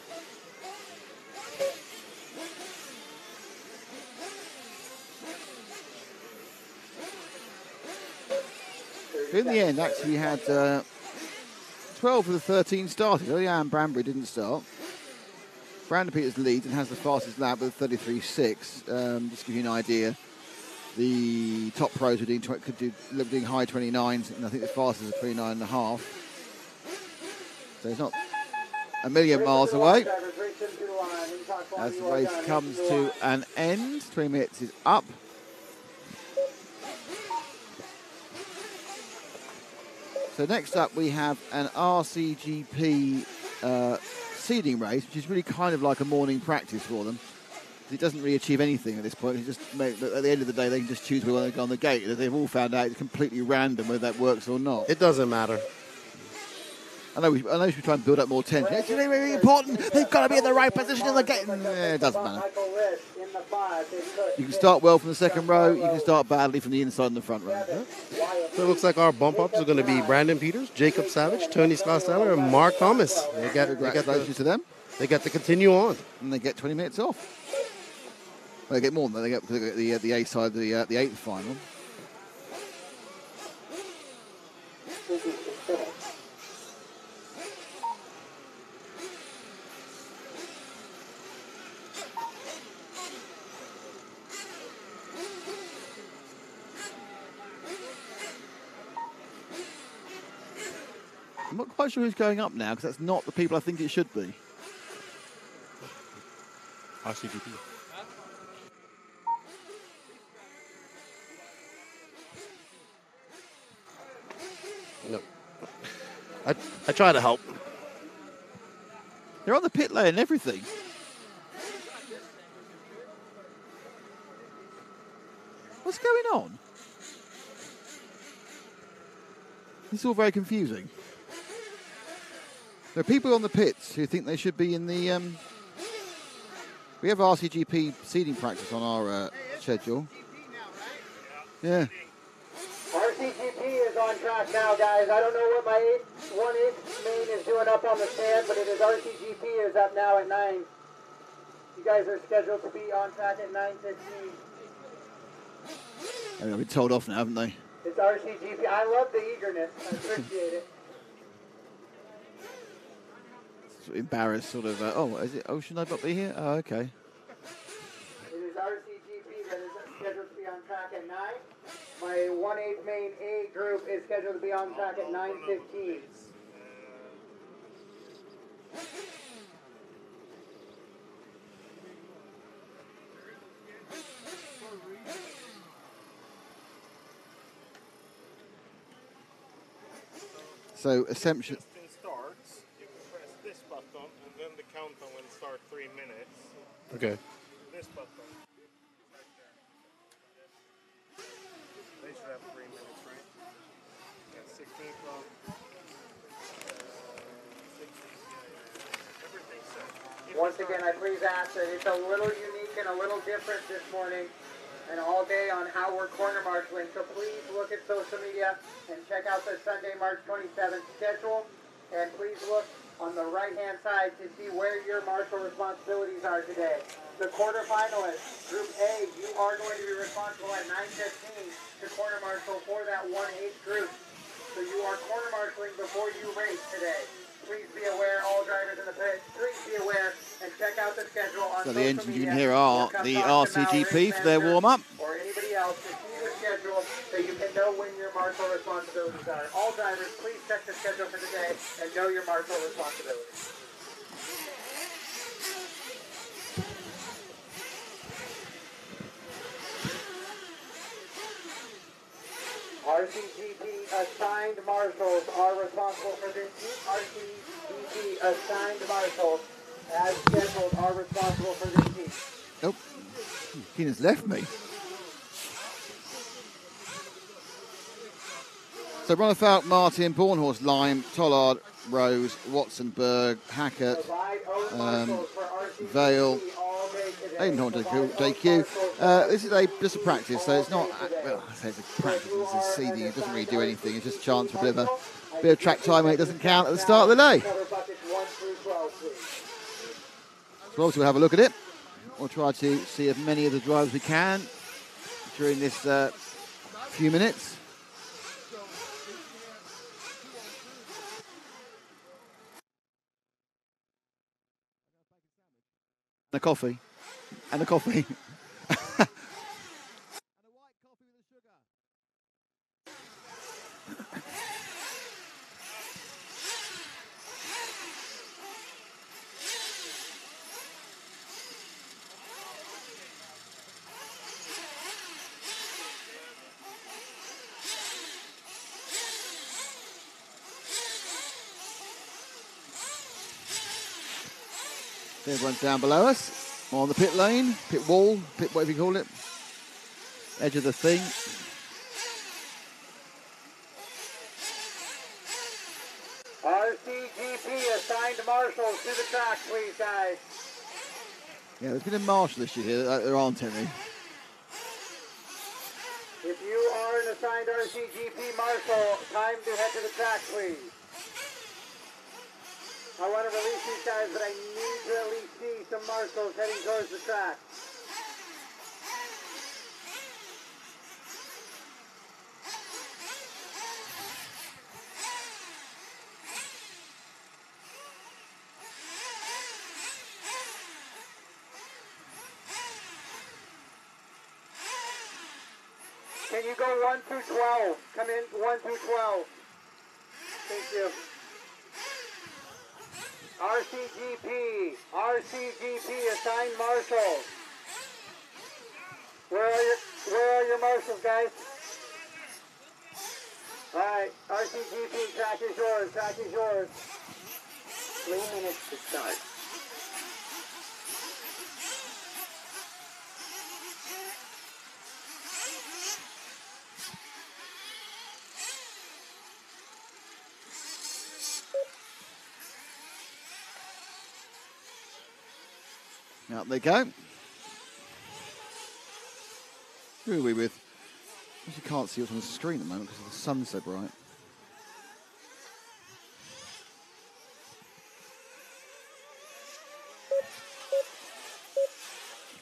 In the end, actually had 12 of the 13 started. Jan Branbury didn't start. Brandon Peters leads and has the fastest lap with 33.6. Just to give you an idea, the top pros were doing high 29s, and I think the fastest are 29.5. So it's not a million miles away. As the race comes to an end, 3 minutes is up. So next up we have an RCGP seeding race, which is really kind of like a morning practice for them. It doesn't really achieve anything at this point. It's just at the end of the day, they can just choose where they want to go on the gate. They've all found out it's completely random whether that works or not. It doesn't matter. I know we should try and build up more tension. It's really, really important. They've got to be in the right position in the gate. It doesn't matter. You can start well from the second row. You can start badly from the inside and the front row. So it looks like our bump ups are going to be Brandon Peters, Jacob Savage, Tony Scott-Steller, and Mark Thomas. Congratulations to them. They get to continue on. And they get 20 minutes off. Well, they get more than that. They get the A side, the 8th final. I'm not quite sure who's going up now, because that's not the people I think it should be. RCGP. No. I try to help. They're on the pit lane and everything. What's going on? It's all very confusing. There are people on the pits who think they should be in the... we have RCGP seeding practice on our schedule. Yeah. RCGP is on track now, guys. I don't know what my 1/8 main is doing up on the stand, but it is RCGP is up now at 9. You guys are scheduled to be on track at 9:15. They've been told off now, haven't they? It's RCGP. I love the eagerness. I appreciate it. Embarrassed, sort of. Should I not be here? Oh, okay. It is RCGP that is scheduled to be on track at 9. My 1/8 main A group is scheduled to be on track at 9:15. So, Assumption. Starts, you can press this button, and then the countdown will start 3 minutes. Okay. This button. They should have 3 minutes, right? Yeah, 16 from 16. Everything's set. Once again, I please ask that it's a little unique and a little different this morning and all day on how we're corner marshaling. So please look at social media and check out the Sunday, March 27th schedule. And please look on the right-hand side to see where your marshal responsibilities are today. The quarterfinalists, Group A, you are going to be responsible at 9:15 to corner marshal for that 1/8 group. So you are corner marshaling before you race today. Please be aware, all drivers in the pit, please be aware and check out the schedule on So social the engines you media. can hear are the RCGP for their warm-up. Or anybody else to see the schedule so you can know when your marshal responsibilities are. All drivers, please check the schedule for today and know your marshal responsibilities. RCGP assigned marshals are responsible for this team. RCGP assigned marshals, as scheduled, are responsible for this team. Nope. Keenan's left me. So Ronafalk, Martin, Bornhorst, Lime, Tollard, Rose, Watson, Berg, Hackett, Vale, Aidenhorn, JQ. This is just a practice, so it's not, well, I say it's a practice, it's a seeding, it doesn't really do anything, it's just a chance for a bit of track time when it doesn't count at the start of the day. So obviously we'll have a look at it. We'll try to see as many of the drivers we can during this few minutes. And a coffee. And a coffee. Everyone's down below us on the pit lane, pit wall, pit whatever you call it, edge of the thing. RCGP assigned marshals to the track, please, guys. Yeah, there's been a marshal issue here. There aren't any. If you are an assigned RCGP marshal, time to head to the track, please. I want to release these guys, but I need to at least see some marshals heading towards the track. Can you go 1 through 12? Come in 1 through 12. Thank you. RCGP assigned marshals. Where are your marshals, guys? All right, RCGP, track is yours. 3 minutes to start. Out they go. Who are we with? You can't see what's on the screen at the moment because the sun's so bright.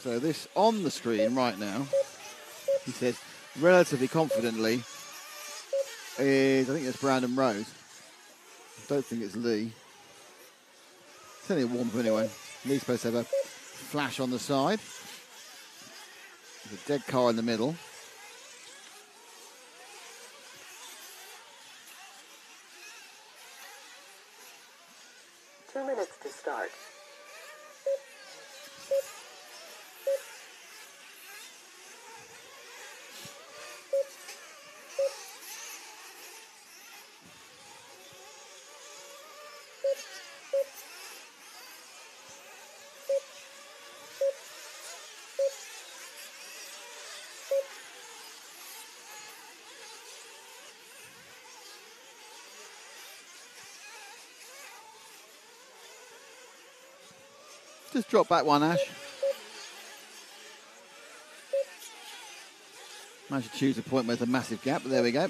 So this on the screen right now, he says relatively confidently, is I think it's Brandon Rose. I don't think it's Lee. It's only a warm-up anyway. Lee's supposed to have a flash on the side. There's a dead car in the middle. Two minutes to start. Just drop back one, Ash. Managed to choose a point where there's a massive gap, but there we go.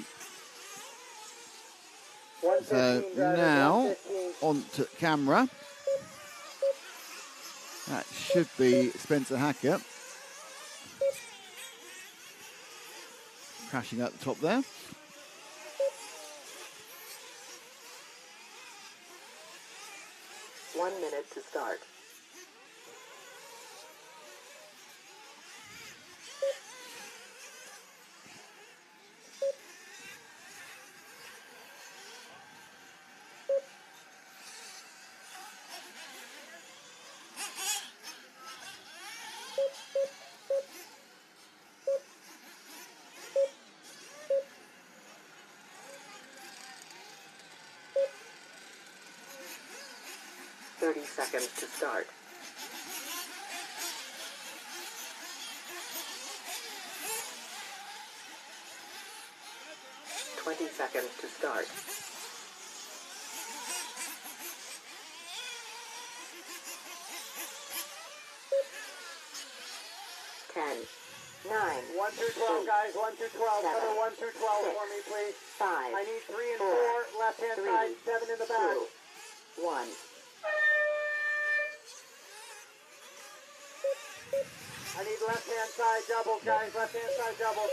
So now on to camera. That should be Spencer Hackett. Crashing out the top there. One minute to start. Seconds to start. 20 seconds to start. 10, 9, 1 through 12, guys. 1 through 12. Seven, Cover 1 through 12 six, for me, please. 5, I need 3 and 4, 4. Left hand 3, side, 7 in the back. 2, 1. I need left hand side doubles, guys. Left hand side doubles.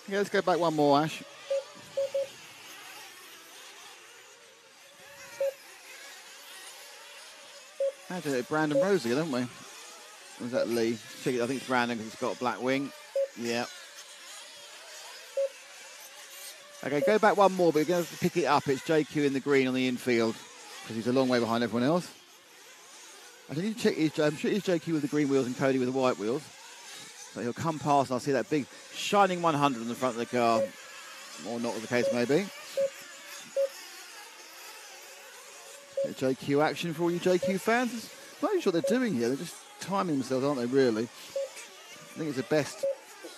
Yeah, let's go back one more, Ash. Actually, Brandon Rosie, don't we? Or was that Lee? I think it's Brandon because it's got a black wing. Yeah. Okay, go back one more, but you're going to have to pick it up. It's JQ in the green on the infield because he's a long way behind everyone else. I need to check. I'm sure it's JQ with the green wheels and Cody with the white wheels. But he'll come past and I'll see that big shining 100 on the front of the car. Or not, as the case may be. JQ action for all you JQ fans. I'm not even sure what they're doing here. They're just timing themselves, aren't they, really? I think it's a best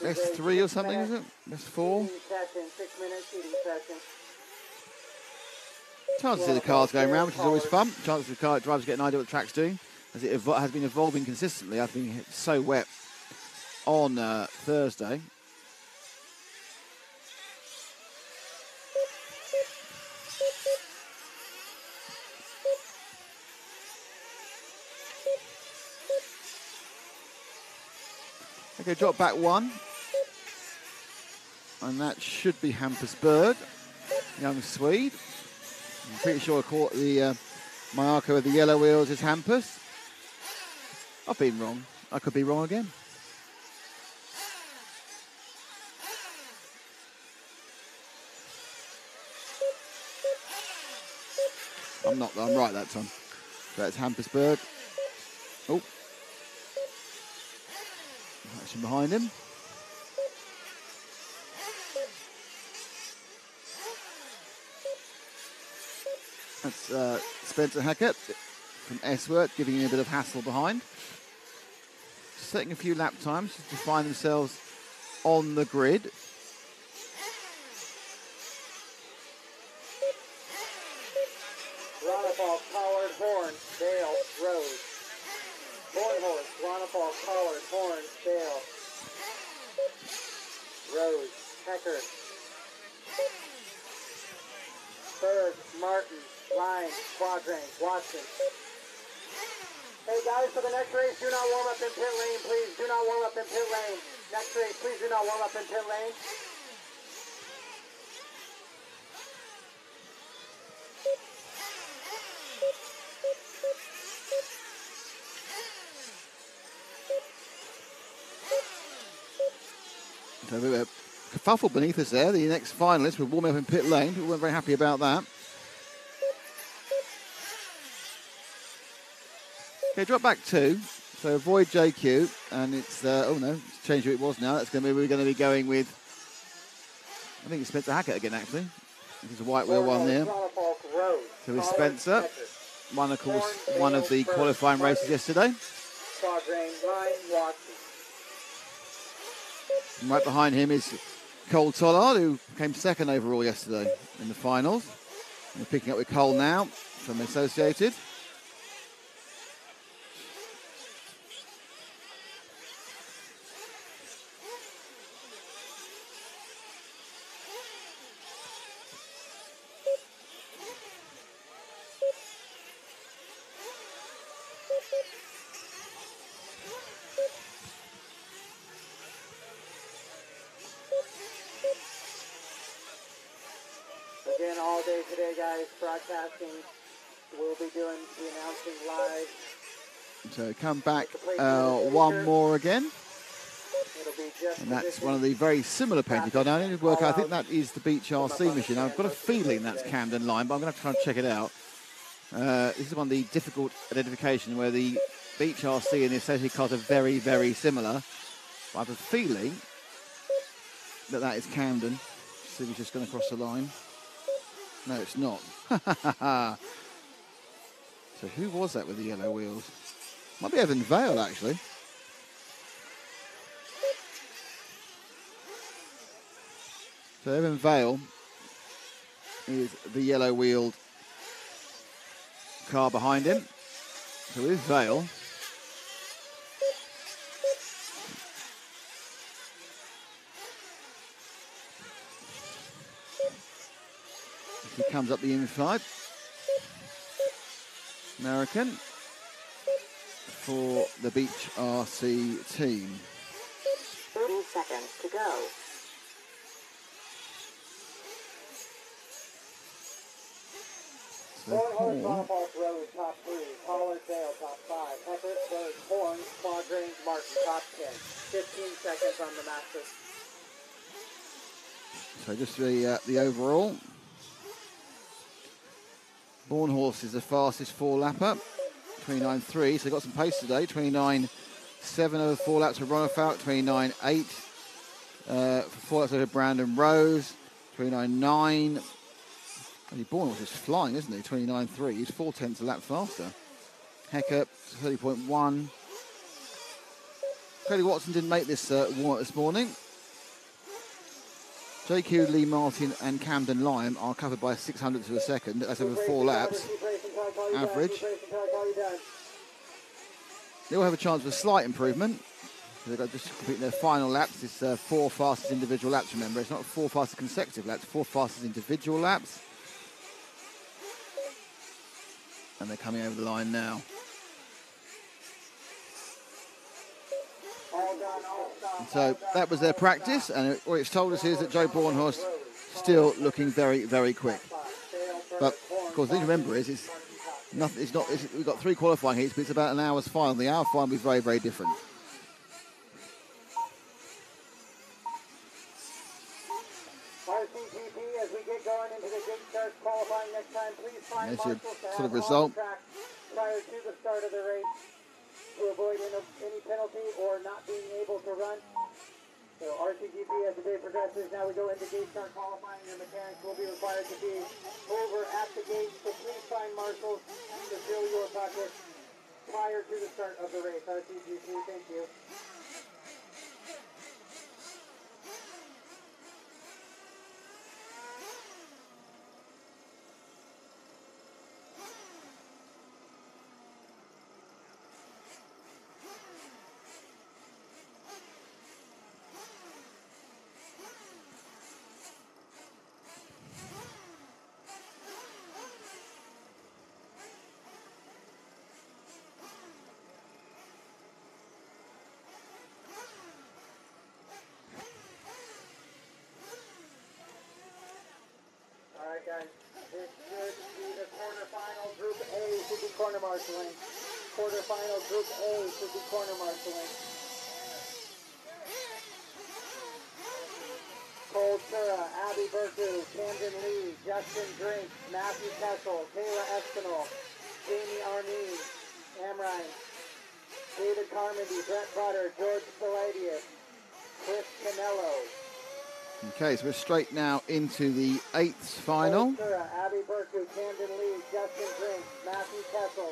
3 or something, is it? Best 4? 6 minutes eating session. Chance to see the cars going around, which is always fun. Chance for the car drivers to get an idea what the track's doing. As it has been evolving consistently. I've been so wet on Thursday. Okay, drop back one. And that should be Hampus Berg, young Swede. I'm pretty sure I caught the Mayako with the yellow wheels is Hampus. I've been wrong. I could be wrong again. I'm not, I'm right that time. That's Hampus Berg. Oh. Action behind him. That's Spencer Hackett from S-Word, giving him a bit of hassle behind. Just setting a few lap times just to find themselves on the grid. Ronafal, Collard, Horn, Dale, Rose. Hornhorse, Ronafal, Collard, Horn, Dale. Rose, Hecker. Berg, Martin, Line, Quadrant, Watson. Hey guys, for the next race, do not warm up in pit lane, please. Do not warm up in pit lane. Next race, please do not warm up in pit lane. So a kerfuffle beneath us there. The next finalist will warm up in pit lane. We weren't very happy about that. Okay, drop back 2. So avoid JQ, and it's oh no, it's changed who it was now. That's going to be we're going to be going with. I think it's Spencer Hackett again actually. There's a white wheel one there. So it's Spencer. One of course one of the qualifying races yesterday. And right behind him is Cole Tollard, who came second overall yesterday in the finals. And we're picking up with Cole now from Associated. Again, all day today, guys, broadcasting. We'll be doing the announcing live. So come back one more again. It'll be And that's one of the very similar painted cars. Now, I need to work out, I think that is the Beach RC machine. I've got a feeling that's Camden Line, but I'm going to have to try and check it out. This is one of the difficult identification where the Beach RC and the associated cars are very, very similar. But I have a feeling that that is Camden. See if he's just going to cross the line. No, it's not. So who was that with the yellow wheels? Might be Evan Vale, actually. So Evan Vale is the yellow-wheeled car behind him. So with Vale, he comes up the inside. American for the Beach RC team. 30 seconds to go. So Horn, Road, top 3. Pollard, Dale, top 5. Hecker, Bird, Horn, Quadrange, Martin, top 10. 15 seconds on the Masters. So just the overall. Bornhorse is the fastest 4-lapper, 29.3. So got some pace today. 29.7 over 4 laps for Ronafalk. 29.8 for 4 laps over Brandon Rose. 29.9. Bornhorse is flying, isn't he? 29.3. He's 4/10 a lap faster. Hecker 30.1. Cody Watson didn't make this warm-up this morning. JQ, Lee Martin and Camden Lime are covered by 600ths of a second. That's over 4 laps. Average. They all have a chance for a slight improvement. They've got just completing their final laps. It's 4 fastest individual laps, remember. It's not 4 fastest consecutive laps, 4 fastest individual laps. And they're coming over the line now. So that was their practice, and what it's told us is that Joe Bornhorst still looking very, very quick. But of course, the thing to remember is it's nothing. We've got 3 qualifying heats, but it's about an hour's final. The hour final is very, very different. RCGP, as we get going into the gate start qualifying next time, please find There's your marshals to sort of have result. on the track prior to the start of the race to avoid any penalty or not being able to run. So RCGP, as the day progresses, now we go into gate start qualifying. The mechanics will be required to be over at the gate, so please find marshals to fill your bucket prior to the start of the race. RCGP, thank you. Alright guys, this should be the quarterfinal. Group A should be corner marshalling. Quarterfinal Group A should be corner marshalling. Cole Tura, Abby Burku, Camden Lee, Justin Drink, Matthew Kessel, Kayla Espinal, Jamie Arneen, Amrine, David Carmody, Brett Butter, George Spiladius, Chris Canello. Okay, so we're straight now into the 8th final.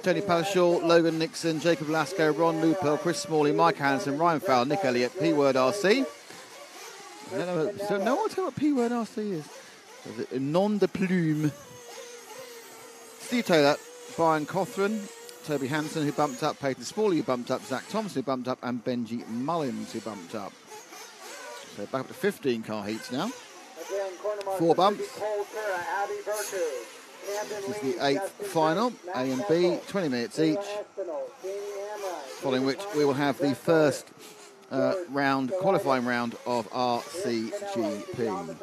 Tony Palaszczuk, Logan Nixon, Jacob Lasco, Ron Lupel, Chris Smalley, Mike Hansen, Ryan Fowler, Nick Elliott, P-Word RC. So no one tell what P-Word RC is. A nom de plume. Steve Taylor, Brian Cothran, Toby Hansen, who bumped up, Peyton Smalley, who bumped up, Zach Thompson, who bumped up, and Benji Mullins, who bumped up. So back up to 15 car heats now. 4 bumps. This is the 8th final, A and B, 20 minutes each. Following which we will have the first qualifying round of RCGP.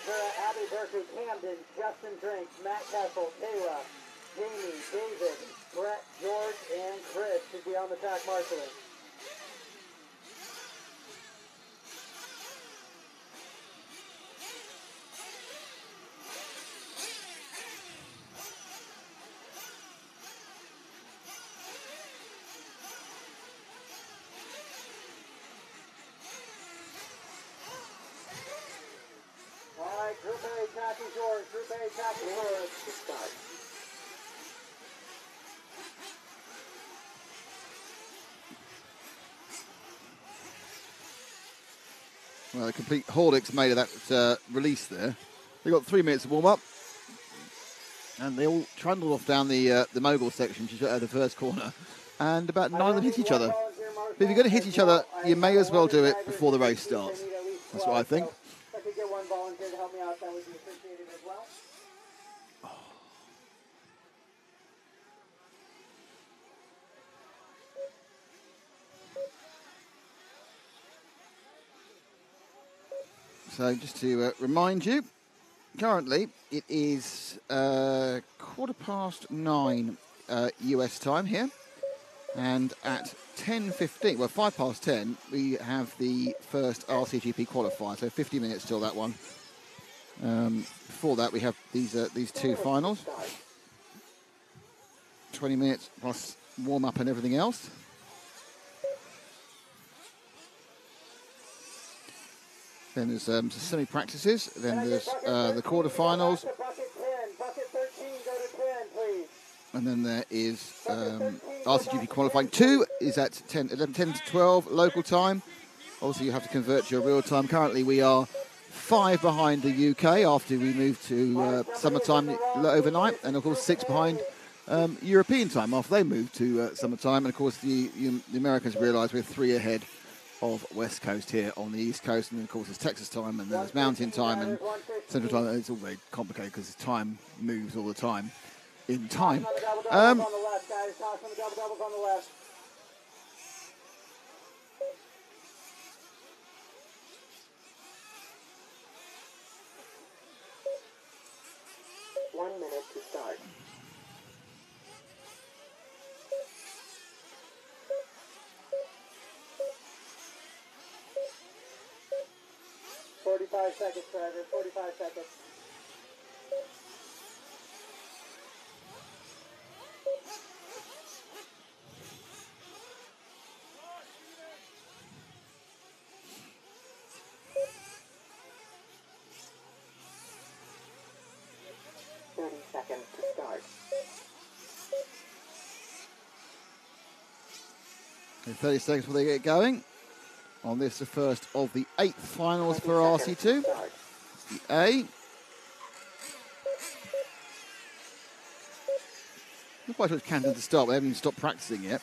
Vera, Abby Berkeley, Camden, Justin Drink, Matt Kessel, Kayla, Jamie, David, Brett, George, and Chris should be on the track marshaling. All right, Group A, track is yours. Group A, track is yours. Start. Well, a complete Horlicks made of that release there. They got 3 minutes to warm up, and they all trundled off down the mogul section, just at the first corner, and about 9 of them hit each other. But if you're going to hit each other, you may as well do it before the race starts. That's what I think. If I could get one volunteer to help me out, that would be appreciated as well. So just to remind you, currently it is 9:15 US time here, and at 10:15, well 10:05, we have the first RCGP qualifier, so 50 minutes till that one. Before that we have these two finals, 20 minutes plus warm up and everything else. Then there's some semi-practices. Then there's the quarterfinals. Bucket 13, go to 10, please. And then there is RCGP qualifying 2 is at 10 to 12 local time. Obviously, you have to convert your real time. Currently, we are 5 behind the UK after we moved to summertime overnight. And, of course, 6 behind European time after they moved to summertime. And, of course, the Americans realise we're 3 ahead of West Coast here on the East Coast, and of course there's Texas time, and then there's Mountain time and Central time. It's all very complicated because time moves all the time in time. On the left, guys. Toss on the double-doubles on the left. One minute to start. Forty-five seconds, driver. 45 seconds. Seconds to start. 30 seconds before they get going. On this, the first of the 8 finals for RC2. The A. Not quite sure it's Camden to start, but they haven't even stopped practicing yet.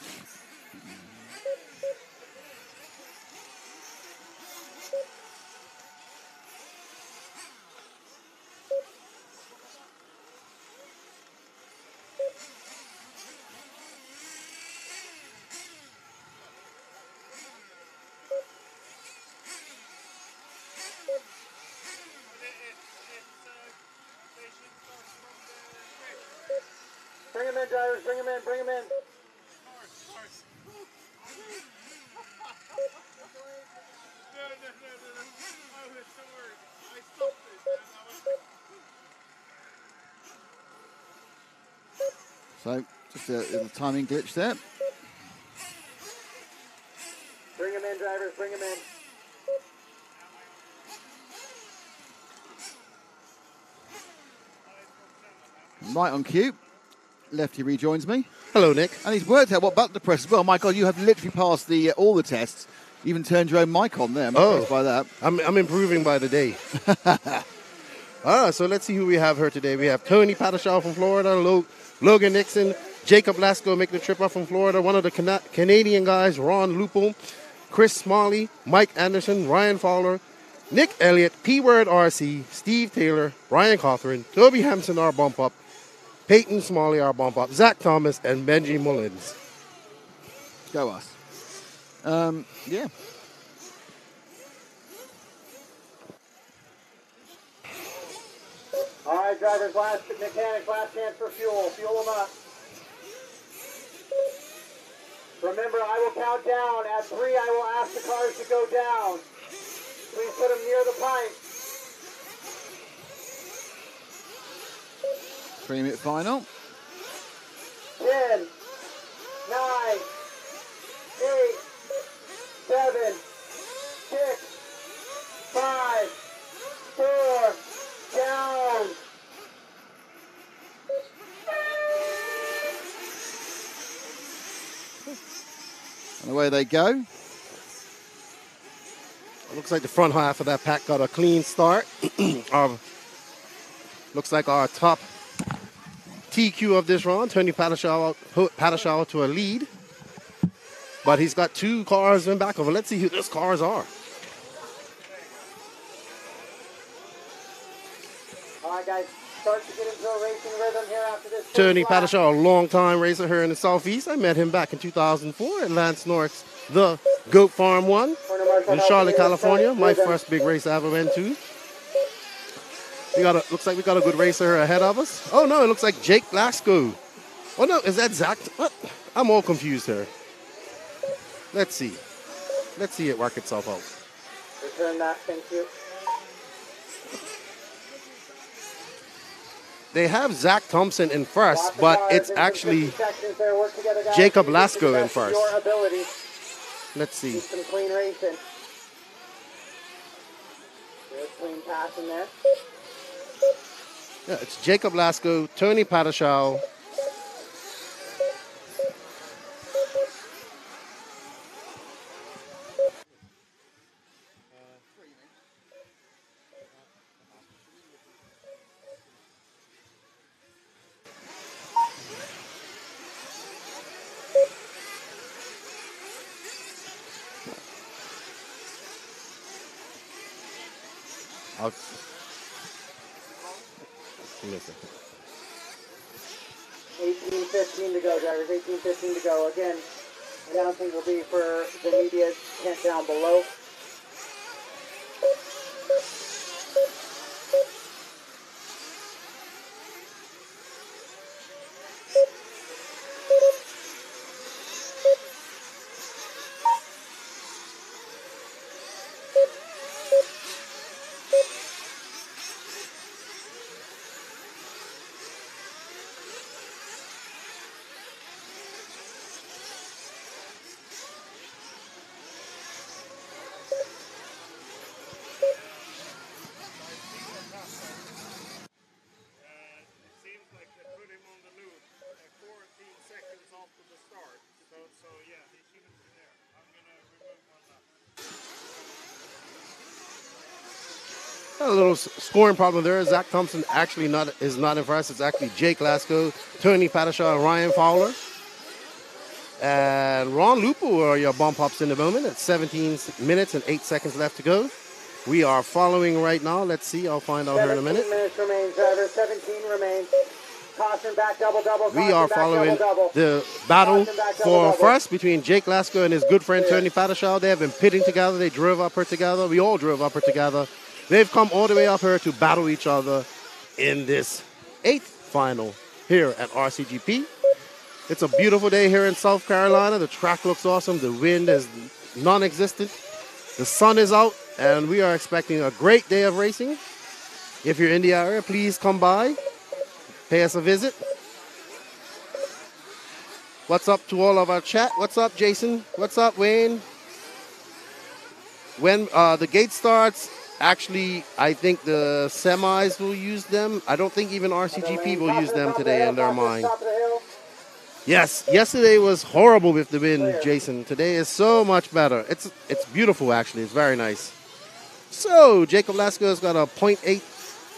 Bring him in, drivers. Bring him in. Bring him in. So, just a little timing glitch there. Bring him in, drivers. Bring him in. Right on cue. Lefty rejoins me. Hello, Nick. And he's worked out what button to press as well. My God, you have literally passed all the tests. You even turned your own mic on there. I'm impressed by that. I'm improving by the day. So let's see who we have here today. We have Tony Patashaw from Florida, Logan Nixon, Jacob Lasco making the trip up from Florida, one of the Canadian guys, Ron Lupo, Chris Smalley, Mike Anderson, Ryan Fowler, Nick Elliott, P-Word RC, Steve Taylor, Ryan Cawthorn, Toby Hampson, our bump up, Peyton Smalley, our bump up, Zach Thomas, and Benji Mullins. Go us. Yeah. right, drivers, mechanics, last chance for fuel. Fuel them up. Remember, I will count down. At 3, I will ask the cars to go down. Please put them near the pipe. 3-minute final. 10, 9, 8, 7, 6, 5, 4, down. And away they go. Looks like the front half of that pack got a clean start. Looks like our top TQ of this run, Tony Padashaw to a lead. But he's got 2 cars in back of him. Let's see who those cars are. All right, guys, start to get into a racing rhythm here after this. Tony Padashaw, a long-time racer here in the Southeast. I met him back in 2004 at Lance Norrick's The Goat Farm 1 in Charlotte, California. My first big race I ever went to. Looks like we got a good racer ahead of us. Oh, no, it looks like Jake Glasgow. Oh, no, is that Zach? What? I'm all confused here. Let's see. Let's see it work itself out. Return that, thank you. They have Zach Thompson in first, but it's actually Jacob Lasko in first. Let's see. Some clean racing. Good clean pass in there. Yeah, it's Jacob Lasko, Tony Padashaw. Give me a second. 18:15 to go, drivers. 18:15 to go. Again, announcing will be for the media tent down below. A little scoring problem there. Zach Thompson actually is not in first. It's actually Jake Lasko, Tony Padashaw, and Ryan Fowler. And Ron Lupo are your bump ups in the moment. It's 17 minutes and 8 seconds left to go. We are following right now. Let's see. I'll find out here in a minute. 17 minutes remains, driver. 17 remains. Caution back, double. We are following the battle for first between Jake Lasko and his good friend Tony Padashaw. They have been pitting together. They drove up here together. We all drove up here together. They've come all the way up here to battle each other in this 8th final here at RCGP. It's a beautiful day here in South Carolina. The track looks awesome. The wind is non-existent. The sun is out, and we are expecting a great day of racing. If you're in the area, please come by. Pay us a visit. What's up to all of our chat? What's up, Jason? What's up, Wayne? When the gate starts, actually, I think the semis will use them. I don't think even RCGP will use them today in their mind. Yes, yesterday was horrible with the wind, Jason. Today is so much better. It's beautiful, actually. It's very nice. So, Jacob Lasko has got a 0.8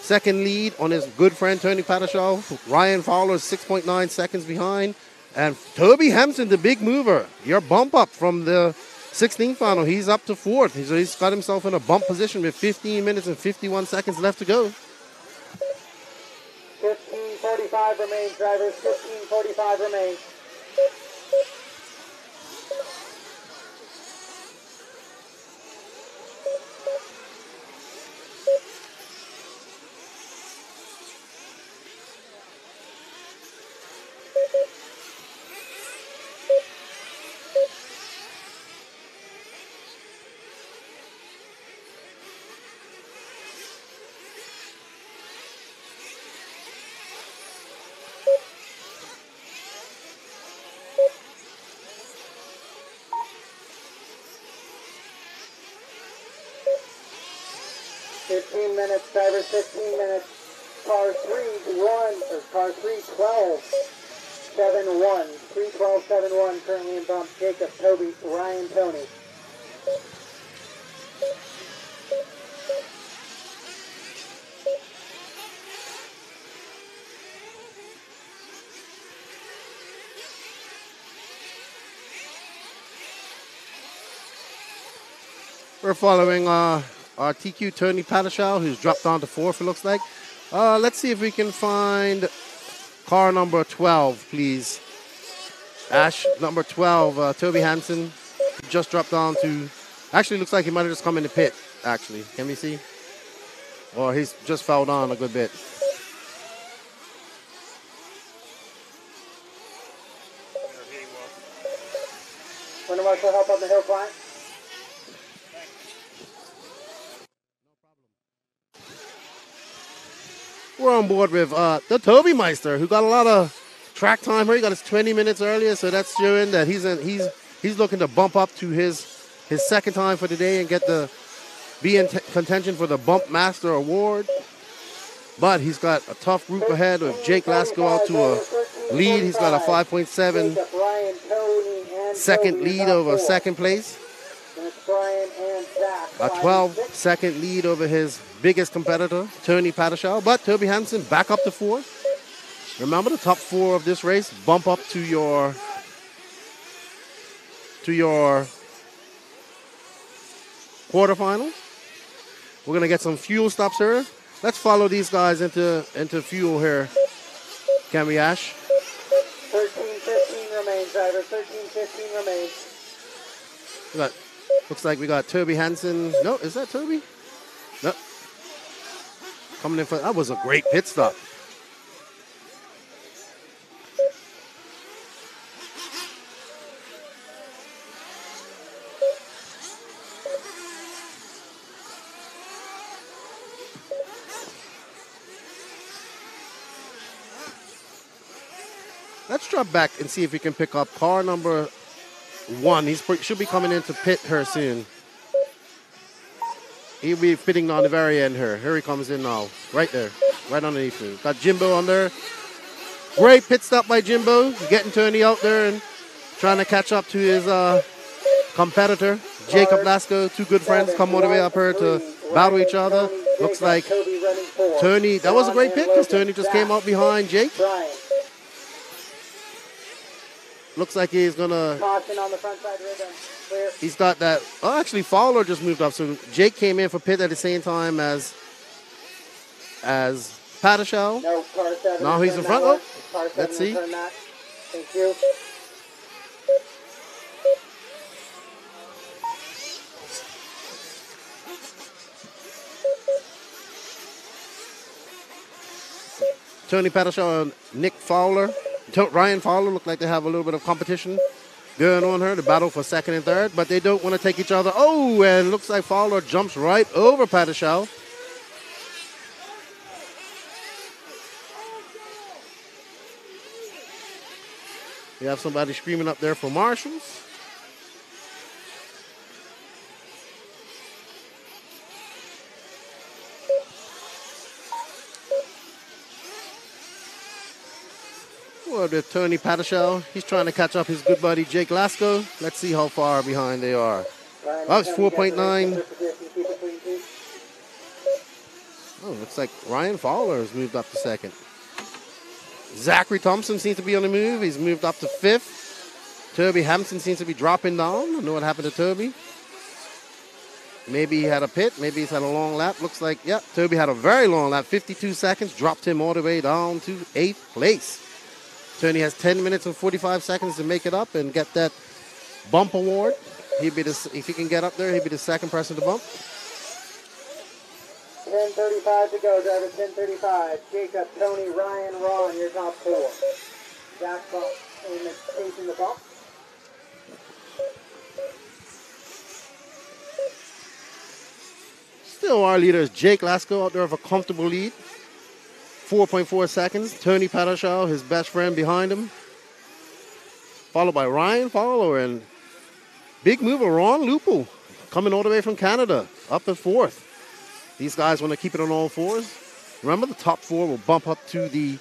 second lead on his good friend Tony Padashaw. Ryan Fowler is 6.9 seconds behind. And Toby Hampson, the big mover, your bump up from the 16th final. He's up to 4th. He's got himself in a bump position with 15 minutes and 51 seconds left to go. 15:45 remains, drivers. 15:45 remains. 15 minutes, drivers 15 minutes. Car 3-12, 7-1. 3-12, 7-1 currently in bump. Jacob, Toby, Ryan, Tony. We're following our TQ Tony Patashal, who's dropped down to 4th, it looks like. Let's see if we can find car number 12, please. Ash, number 12, Toby Hansen, just dropped down to... Actually, looks like he might have just come in the pit, actually. Can we see? Or he's just fell down a good bit. Winter Marshal, help on the hill climb. We're on board with the Toby Meister, who got a lot of track time here. He got his 20 minutes earlier, so that's showing that he's looking to bump up to his second time for the day and be in contention for the Bump Master Award. But he's got a tough group ahead with Jake Lasko out to a lead. He's got a 5.7 second lead over second place. A 12-second lead over his biggest competitor, Tony Patashal. But Toby Hansen back up to 4th. Remember, the top 4 of this race bump up to your quarterfinal. We're gonna get some fuel stops here. Let's follow these guys into fuel here. Can we, Ash? 13-15 remains, driver. 13-15 remains. Looks like we got Toby Hansen. No, is that Toby? No. Coming in for that was a great pit stop. Let's drop back and see if we can pick up car number 1. He should be coming into pit here soon. He'll be pitting on the very end here. Here he comes in now. Right there. Right underneath him. Got Jimbo on there. Great pit stop by Jimbo. Getting Tony out there and trying to catch up to his competitor, Jacob Lasko. Two good friends come all the way up here to battle each other. Looks like Tony, that was a great pit because Tony just came out behind Jake. Looks like he's gonna. Caution on the front side ribbon. Clear. He's got that. Oh, actually, Fowler just moved up. So Jake came in for pit at the same time as Patashal. No, car 7. Now he's in front. Oh, car 7, let's see. Turn that. Thank you. Tony Patashal and Nick Fowler. Ryan Fowler look like they have a little bit of competition going on here, the battle for second and third, but they don't want to take each other. Oh, and it looks like Fowler jumps right over Patashal. We have somebody screaming up there for marshals. Well, with Tony Patashal, he's trying to catch up his good buddy Jake Lasko. Let's see how far behind they are. Oh, it's 4.9. Oh, looks like Ryan Fowler has moved up to second. Zachary Thompson seems to be on the move. He's moved up to 5th. Toby Hampson seems to be dropping down. I don't know what happened to Toby. Maybe he had a pit. Maybe he's had a long lap. Looks like, yeah, Toby had a very long lap. 52 seconds. Dropped him all the way down to 8th place. Tony has 10 minutes and 45 seconds to make it up and get that bump award. He'd be if he can get up there, he'd be the second person to bump. 10:35 to go, driver. 10:35. Jacob, Tony, Ryan, Ron, your top 4. Jack chasing the bump. Still our leader is Jake Lasko out there with a comfortable lead. 4.4 seconds. Tony Patashal, his best friend, behind him. Followed by Ryan Fowler and big mover Ron Lupo coming all the way from Canada, up at 4th. These guys want to keep it on all fours. Remember, the top four will bump up to the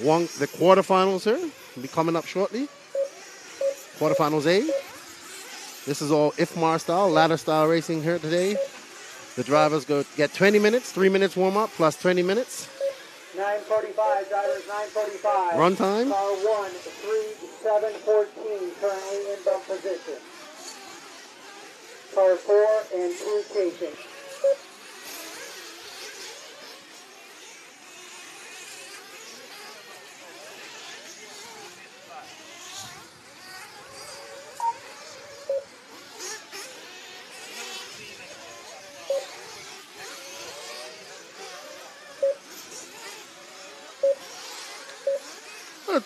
quarterfinals here. Will be coming up shortly. Quarterfinals A. This is all IFMAR style, ladder style racing here today. The drivers get 20 minutes, 3 minutes warm up plus 20 minutes. 9:45, drivers 9:45. Run time. Car 1, 3-7-14, currently in bump position. Car 4 and 2 chasing.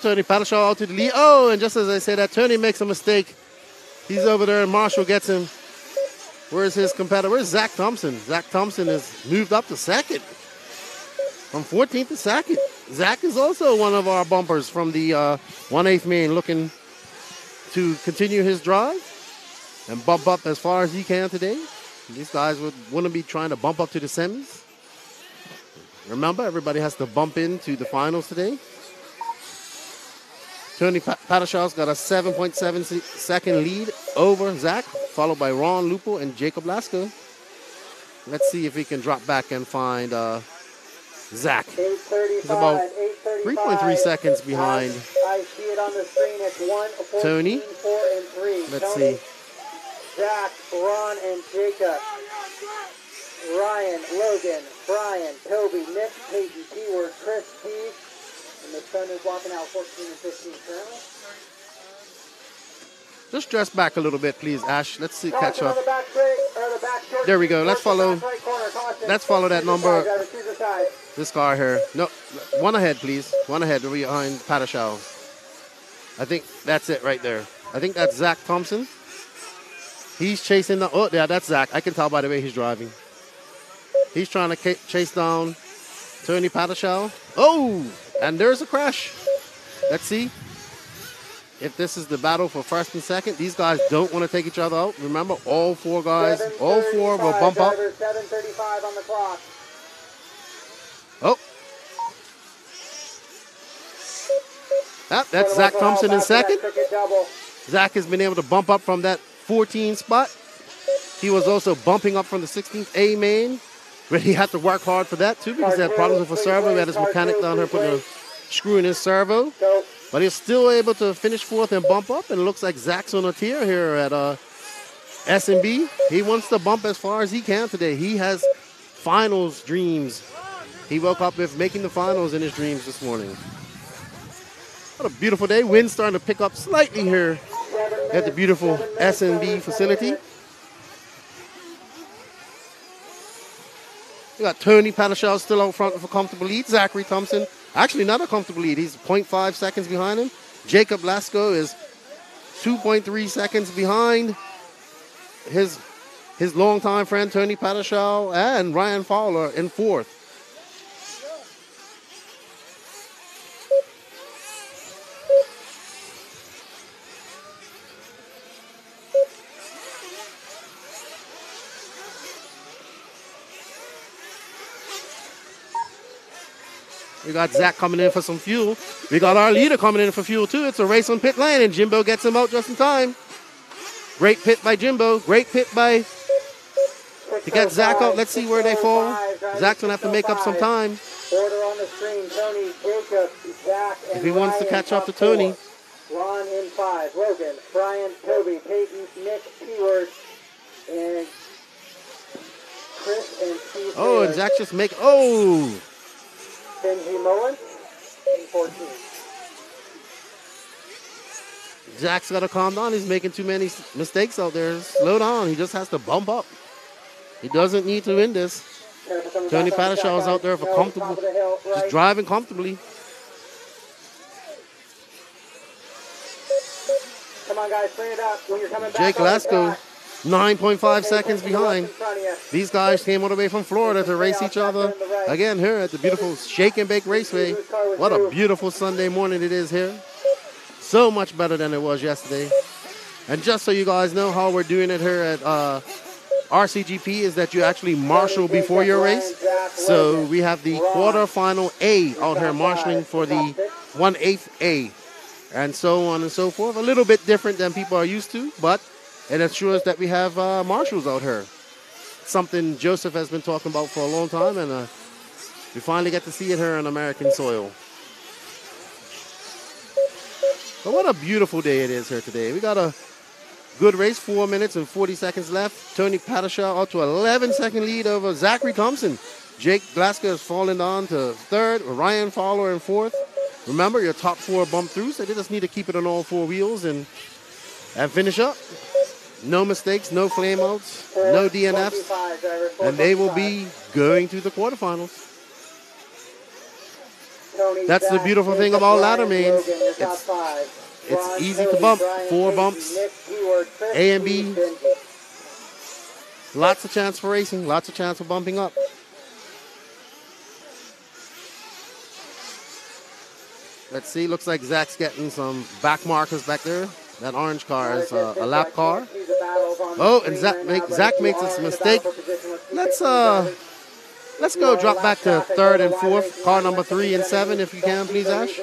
Tony Padashaw out to the lead. Oh, and just as I say that, Tony makes a mistake. He's over there, and Marshall gets him. Where's his competitor? Where's Zach Thompson? Zach Thompson has moved up to second. From 14th to second. Zach is also one of our bumpers from the 1/8 main, looking to continue his drive and bump up as far as he can today. These guys would want to be trying to bump up to the semis. Remember, everybody has to bump into the finals today. Tony Padashaw's got a 7.7 second lead over Zach, followed by Ron Lupo and Jacob Lasko. Let's see if he can drop back and find Zach. He's about 3.3 seconds behind I see it on the screen. It's 1, 14, Tony. 4, and 3. Let's Tony, see. Zach, Ron, and Jacob. Ryan, Logan, Brian, Toby, Nick, Peyton, Keyword, Chris, Steve. And the sun is walking out 14 and 15 currently. Just dress back a little bit, please, Ash. Let's see, catch Caution on up. the back straight, or the back short There we go. Let's towards the follow. back right corner. Caution. Let's follow that number. Driver, choose the side. This car here. No, one ahead, please. One ahead behind Padashaw. I think that's it right there. I think that's Zach Thompson. He's chasing the. Oh, yeah, that's Zach. I can tell by the way he's driving. He's trying to chase down Tony Padashaw. Oh, and there's a crash. Let's see if this is the battle for first and second. These guys don't want to take each other out. Remember, all four guys, all four will bump up. 7:35 on the clock. Oh. That's Zach Thompson in second. Zach has been able to bump up from that 14 spot. He was also bumping up from the 16th A main, but he had to work hard for that too because he had problems with a servo. We had his mechanic down here putting a screw in his servo. But he's still able to finish fourth and bump up, and it looks like Zach's on a tier here at S&B. He wants to bump as far as he can today. He has finals dreams. He woke up with making the finals in his dreams this morning. What a beautiful day. Wind's starting to pick up slightly here at the beautiful S&B facility. We got Tony Padashaw still out front with a comfortable lead. Zachary Thompson, actually not a comfortable lead. He's 0.5 seconds behind him. Jacob Lasko is 2.3 seconds behind his longtime friend Tony Padashaw, and Ryan Fowler in fourth. We got Zach coming in for some fuel. We got our leader coming in for fuel, too. It's a race on pit lane, and Jimbo gets him out just in time. Great pit by Jimbo. Great pit to get Zach out. Let's see where they fall. Zach's going to have to make up some time Order on the screen. Tony, Jacob, Zach, and if he wants to catch up to Tony. Ron in 5. Logan, Brian, Toby, Peyton, Nick, Keyword, and Chris and Steve. Oh, and Zach just make. Oh! Benji Mullen in 14. Zach's got to calm down. He's making too many mistakes out there. Slow down. He just has to bump up. He doesn't need to win this. Tony Padashaw is out there for comfortable, just driving comfortably. Come on, guys, bring it up when you're coming back. Jake Lasko, 9.5 seconds behind. These guys came all the way from Florida to race each other again here at the beautiful Shake and Bake Raceway. What a beautiful Sunday morning it is here. So much better than it was yesterday. And just so you guys know how we're doing it here at RCGP is that you actually marshal before your race. So we have the quarterfinal A out here marshaling for the 1/8 A. And so on and so forth. A little bit different than people are used to, but it assures that we have marshals out here. Something Joseph has been talking about for a long time, and we finally get to see it here on American soil. But what a beautiful day it is here today. We got a good race, 4 minutes and 40 seconds left. Tony Pattershaw out to 11-second lead over Zachary Thompson. Jake Glasgow has fallen on to third. Ryan Fowler in fourth. Remember, your top four bump through, so they just need to keep it on all four wheels and finish up. No mistakes, no flameouts, no DNFs, and they will be going to the quarterfinals. That's the beautiful thing about ladder mains. It's easy to bump. 4 bumps, A and B. Lots of chance for racing, lots of chance for bumping up. Let's see, looks like Zach's getting some back markers back there. That orange car is a lap car. Oh, and Zach makes a mistake. Let's go drop back to third and fourth. Car number 3 and 7, if you can, please, Ash.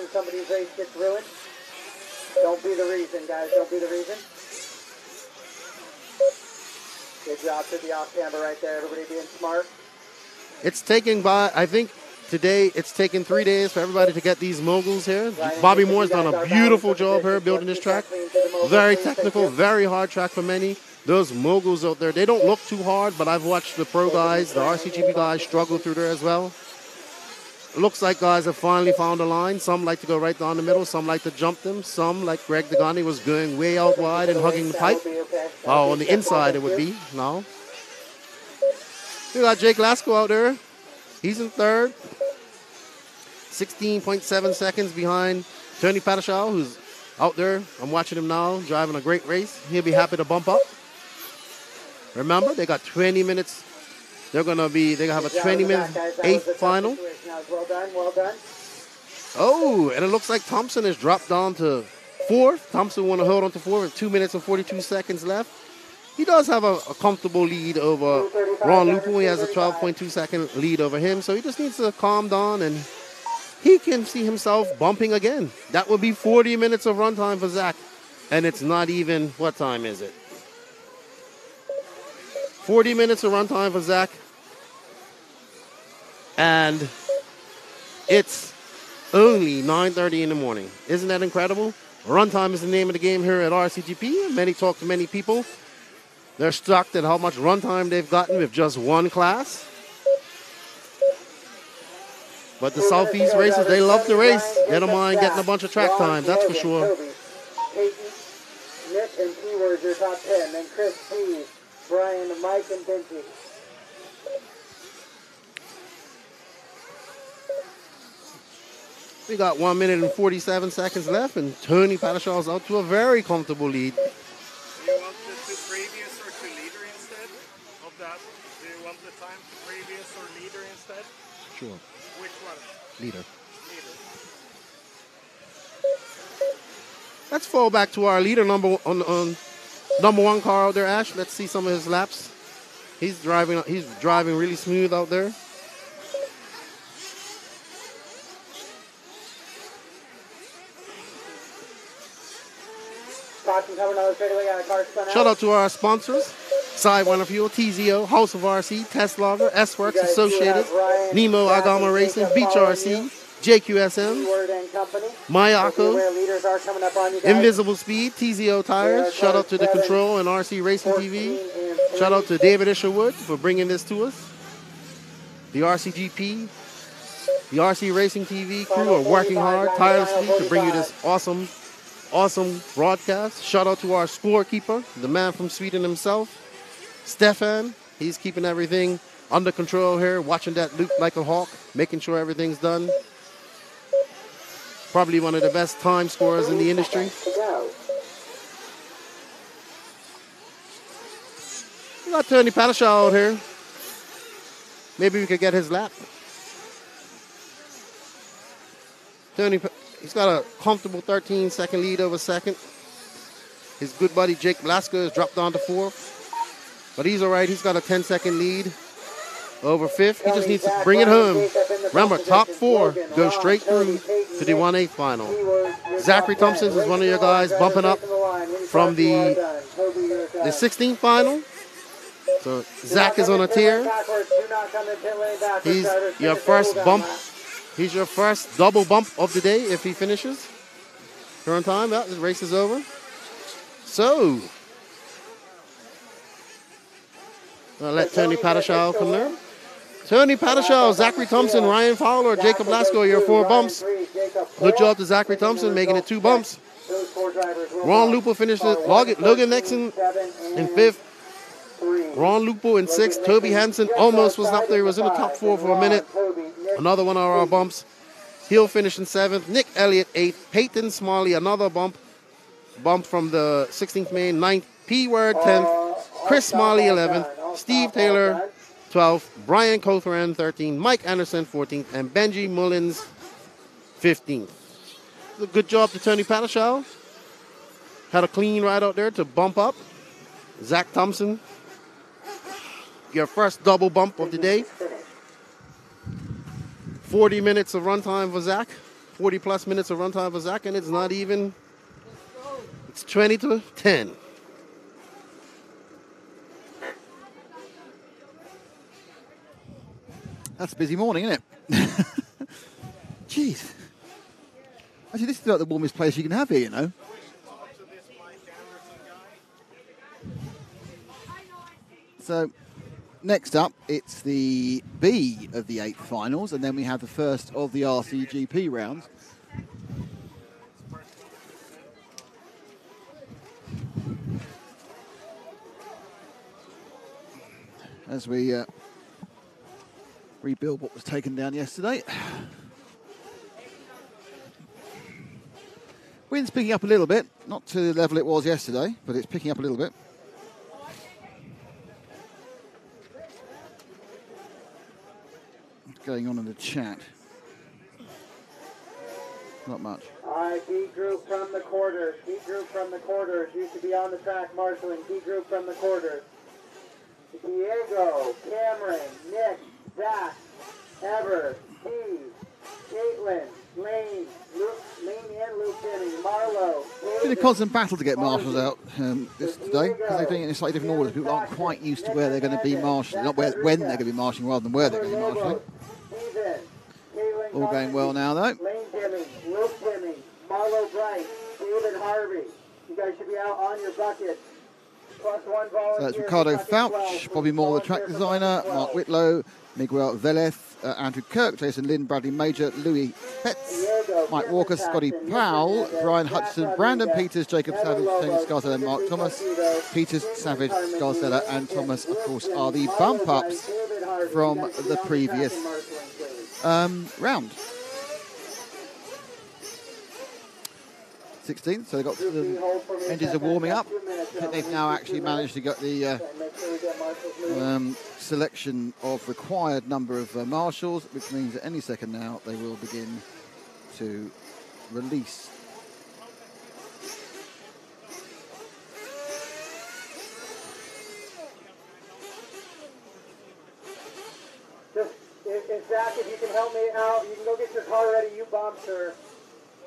Don't be the reason, guys. Don't be the reason. Good job to the off-camber right there. Everybody being smart. It's taken by, I think, today it's taken 3 days for everybody to get these moguls here. Bobby Moore's done a beautiful job here building this track. Very technical, very hard track for many. Those moguls out there, they don't look too hard, but I've watched the pro guys, the RCGP guys struggle through there as well. Looks like guys have finally found a line. Some like to go right down the middle. Some like to jump them. Some, like Greg Degani, was going way out wide and hugging the pipe. Oh, on the inside it would be. No. We got Jake Glasgow out there. He's in third. 16.7 seconds behind Tony Pattershaw, who's out there. I'm watching him now, driving a great race. He'll be happy to bump up. Remember, they got 20 minutes. They're gonna have a 20-minute 8th final. Well done, well done. Oh, and it looks like Thompson has dropped down to 4th. Thompson want to hold on to 4th with 2 minutes and 42 seconds left. He does have a comfortable lead over Ron Lupo. He has a 12.2-second lead over him, so he just needs to calm down and he can see himself bumping again. That would be 40 minutes of runtime for Zach. And it's not even, what time is it? 40 minutes of runtime for Zach. And it's only 9:30 in the morning. Isn't that incredible? Runtime is the name of the game here at RCGP. Many talk to many people. They're shocked at how much runtime they've gotten with just one class. But the Southeast racers, they love to race. They don't mind getting a bunch of track time, that's for sure. Peyton, Nick, and Keywords are top 10. Then Chris P, Brian, Mike, and Benji. We got 1 minute and 47 seconds left, and Tony Pattershaw's out to a very comfortable lead. Do you want the to previous or to leader instead of that? Do you want the time to previous or leader instead? Sure. Which one? Leader. Leader. Let's fall back to our leader number one car out there, Ash. Let's see some of his laps. He's driving really smooth out there. Shout out to our sponsors: Sidewinder Fuel, TZO, House of RC, Testlogger, S-Works Associated, Nemo Agama Racing, Beach RC, JQSM, Mayako, Invisible Speed, TZO Tires. Shout out to The Control and RC Racing TV. Shout out to David Isherwood for bringing this to us. The RCGP, the RC Racing TV crew are working hard, tirelessly to bring you this awesome broadcast. Shout out to our scorekeeper, the man from Sweden himself, Stefan. He's keeping everything under control here, watching that loop like a hawk, making sure everything's done. Probably one of the best time scorers in the industry. We got Tony Pattershaw out here. Maybe we could get his lap. He's got a comfortable 13-second lead over second. His good buddy Jake Blasker has dropped down to 4th. But he's all right. He's got a 10-second lead over fifth. He just needs to bring it home. Remember, top four go straight through to the 1/8 final. Zachary Thompson is one of your guys bumping up from the 16th final. So Zach is on a tear. He's your first bump. He's your first double bump of the day if he finishes. Current time, the race is over. So, I'll let Tony Padashaw come there. Tony Padashaw, Zachary Thompson, Ryan Fowler, Jacob Lasko, your 4 bumps. Good job to Zachary Thompson, making it 2 bumps. Ron Lupo finished it. Logan Nixon in 5th. Ron Lupo in 6th. Toby Hansen almost was up there. He was in the top 4 for a minute. Another one of our bumps. He'll finish in 7th. Nick Elliott 8th. Peyton Smalley, another bump. Bump from the 16th main. 9th. P-Word 10th. Chris Smalley 11th. Steve Taylor 12th. Brian Cothran 13th. Mike Anderson 14th. And Benji Mullins 15th. A good job to Tony Padashaw. Had a clean ride out there to bump up. Zach Thompson, your first double bump of the day. 40 minutes of runtime for Zach. 40 plus minutes of runtime for Zach, and it's not even, it's 20-10. That's a busy morning, isn't it? Jeez. Actually, this is like the warmest place you can have here, you know. So, next up, it's the B of the 8th finals, and then we have the first of the RCGP rounds. As we rebuild what was taken down yesterday. Wind's picking up a little bit, not to the level it was yesterday, but it's picking up a little bit. What's going on in the chat? Not much. All right, D group from the quarters. D group from the quarters. Used to be on the track marshaling. D group from the quarters. Diego, Cameron, Nick, Zach, Ever, Steve, Caitlin, Lane, Luke, Lane and Luke Denny, Marlo. It's been a constant battle to get marshals out this today because they're doing it in slightly different orders. People aren't quite used to where they're going to be marshalling, not when they're going to be marshalling rather than where they're going to be marshalling. All going well now, though. Lane Deming, Luke Deming, Marlo Bright, David Harvey. You guys should be out on your bucket. Plus one volunteer. So that's Ricardo Fauch, Bobby Moore, the track designer, Mark Whitlow, Miguel Velez, Andrew Kirk, Jason Lynn, Bradley Major, Louis Petz, Mike Walker, Scotty Powell, Brian Hudson, Brandon Peters, Jacob Savage, Tony Scarsella, and Mark Thomas. Peters, Savage, Scarsella, and Thomas, of course, are the bump-ups from the previous round. 16th, so they've got the engines are warming up. I think they've now actually managed to get the selection of required number of marshals, which means that any second now they will begin to release. If Zach, if you can help me out, you can go get your car ready, you bomb, sir.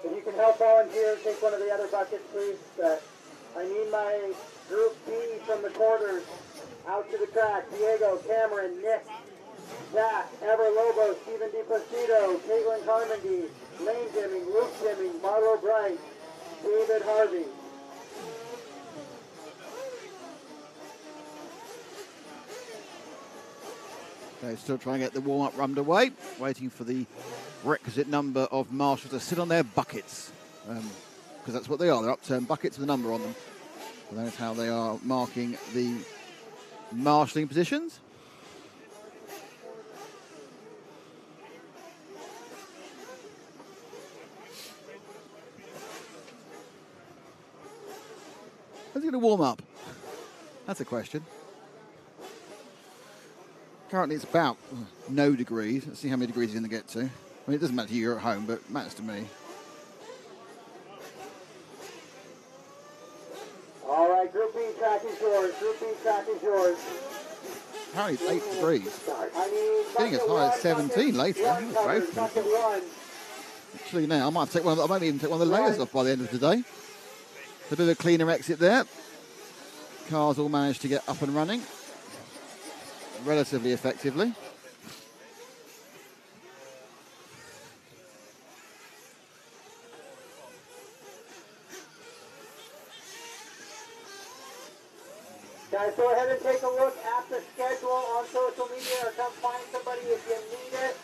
If you can help volunteer, take one of the other buckets, please. I need my group B from the quarters out to the track. Diego, Cameron, Nick, Zach, Ever Lobo, Stephen DiPacido, Caitlin Carmody, Lane Deming, Luke Deming, Marlo Bright, David Harvey. Okay, still trying to get the warm-up underway, waiting for the requisite number of marshals to sit on their buckets, because that's what they are. They're upturned buckets with a number on them. So that's how they are marking the marshalling positions. How's it going to warm up? That's a question. Currently it's about no degrees. Let's see how many degrees he's going to get to. I mean, it doesn't matter to you, you're at home, but it matters to me. All right, Group B track is yours. Group B track is yours. apparently it's 8 degrees. I need Getting as bucket high as one, 17 later. bucket That's great. one, bucket one. Actually, now I might take one. I might even take one of the layers off by the end of the day. A bit of a cleaner exit there. Cars all managed to get up and running relatively effectively. Guys, go ahead and take a look at the schedule on social media or come find somebody if you need it.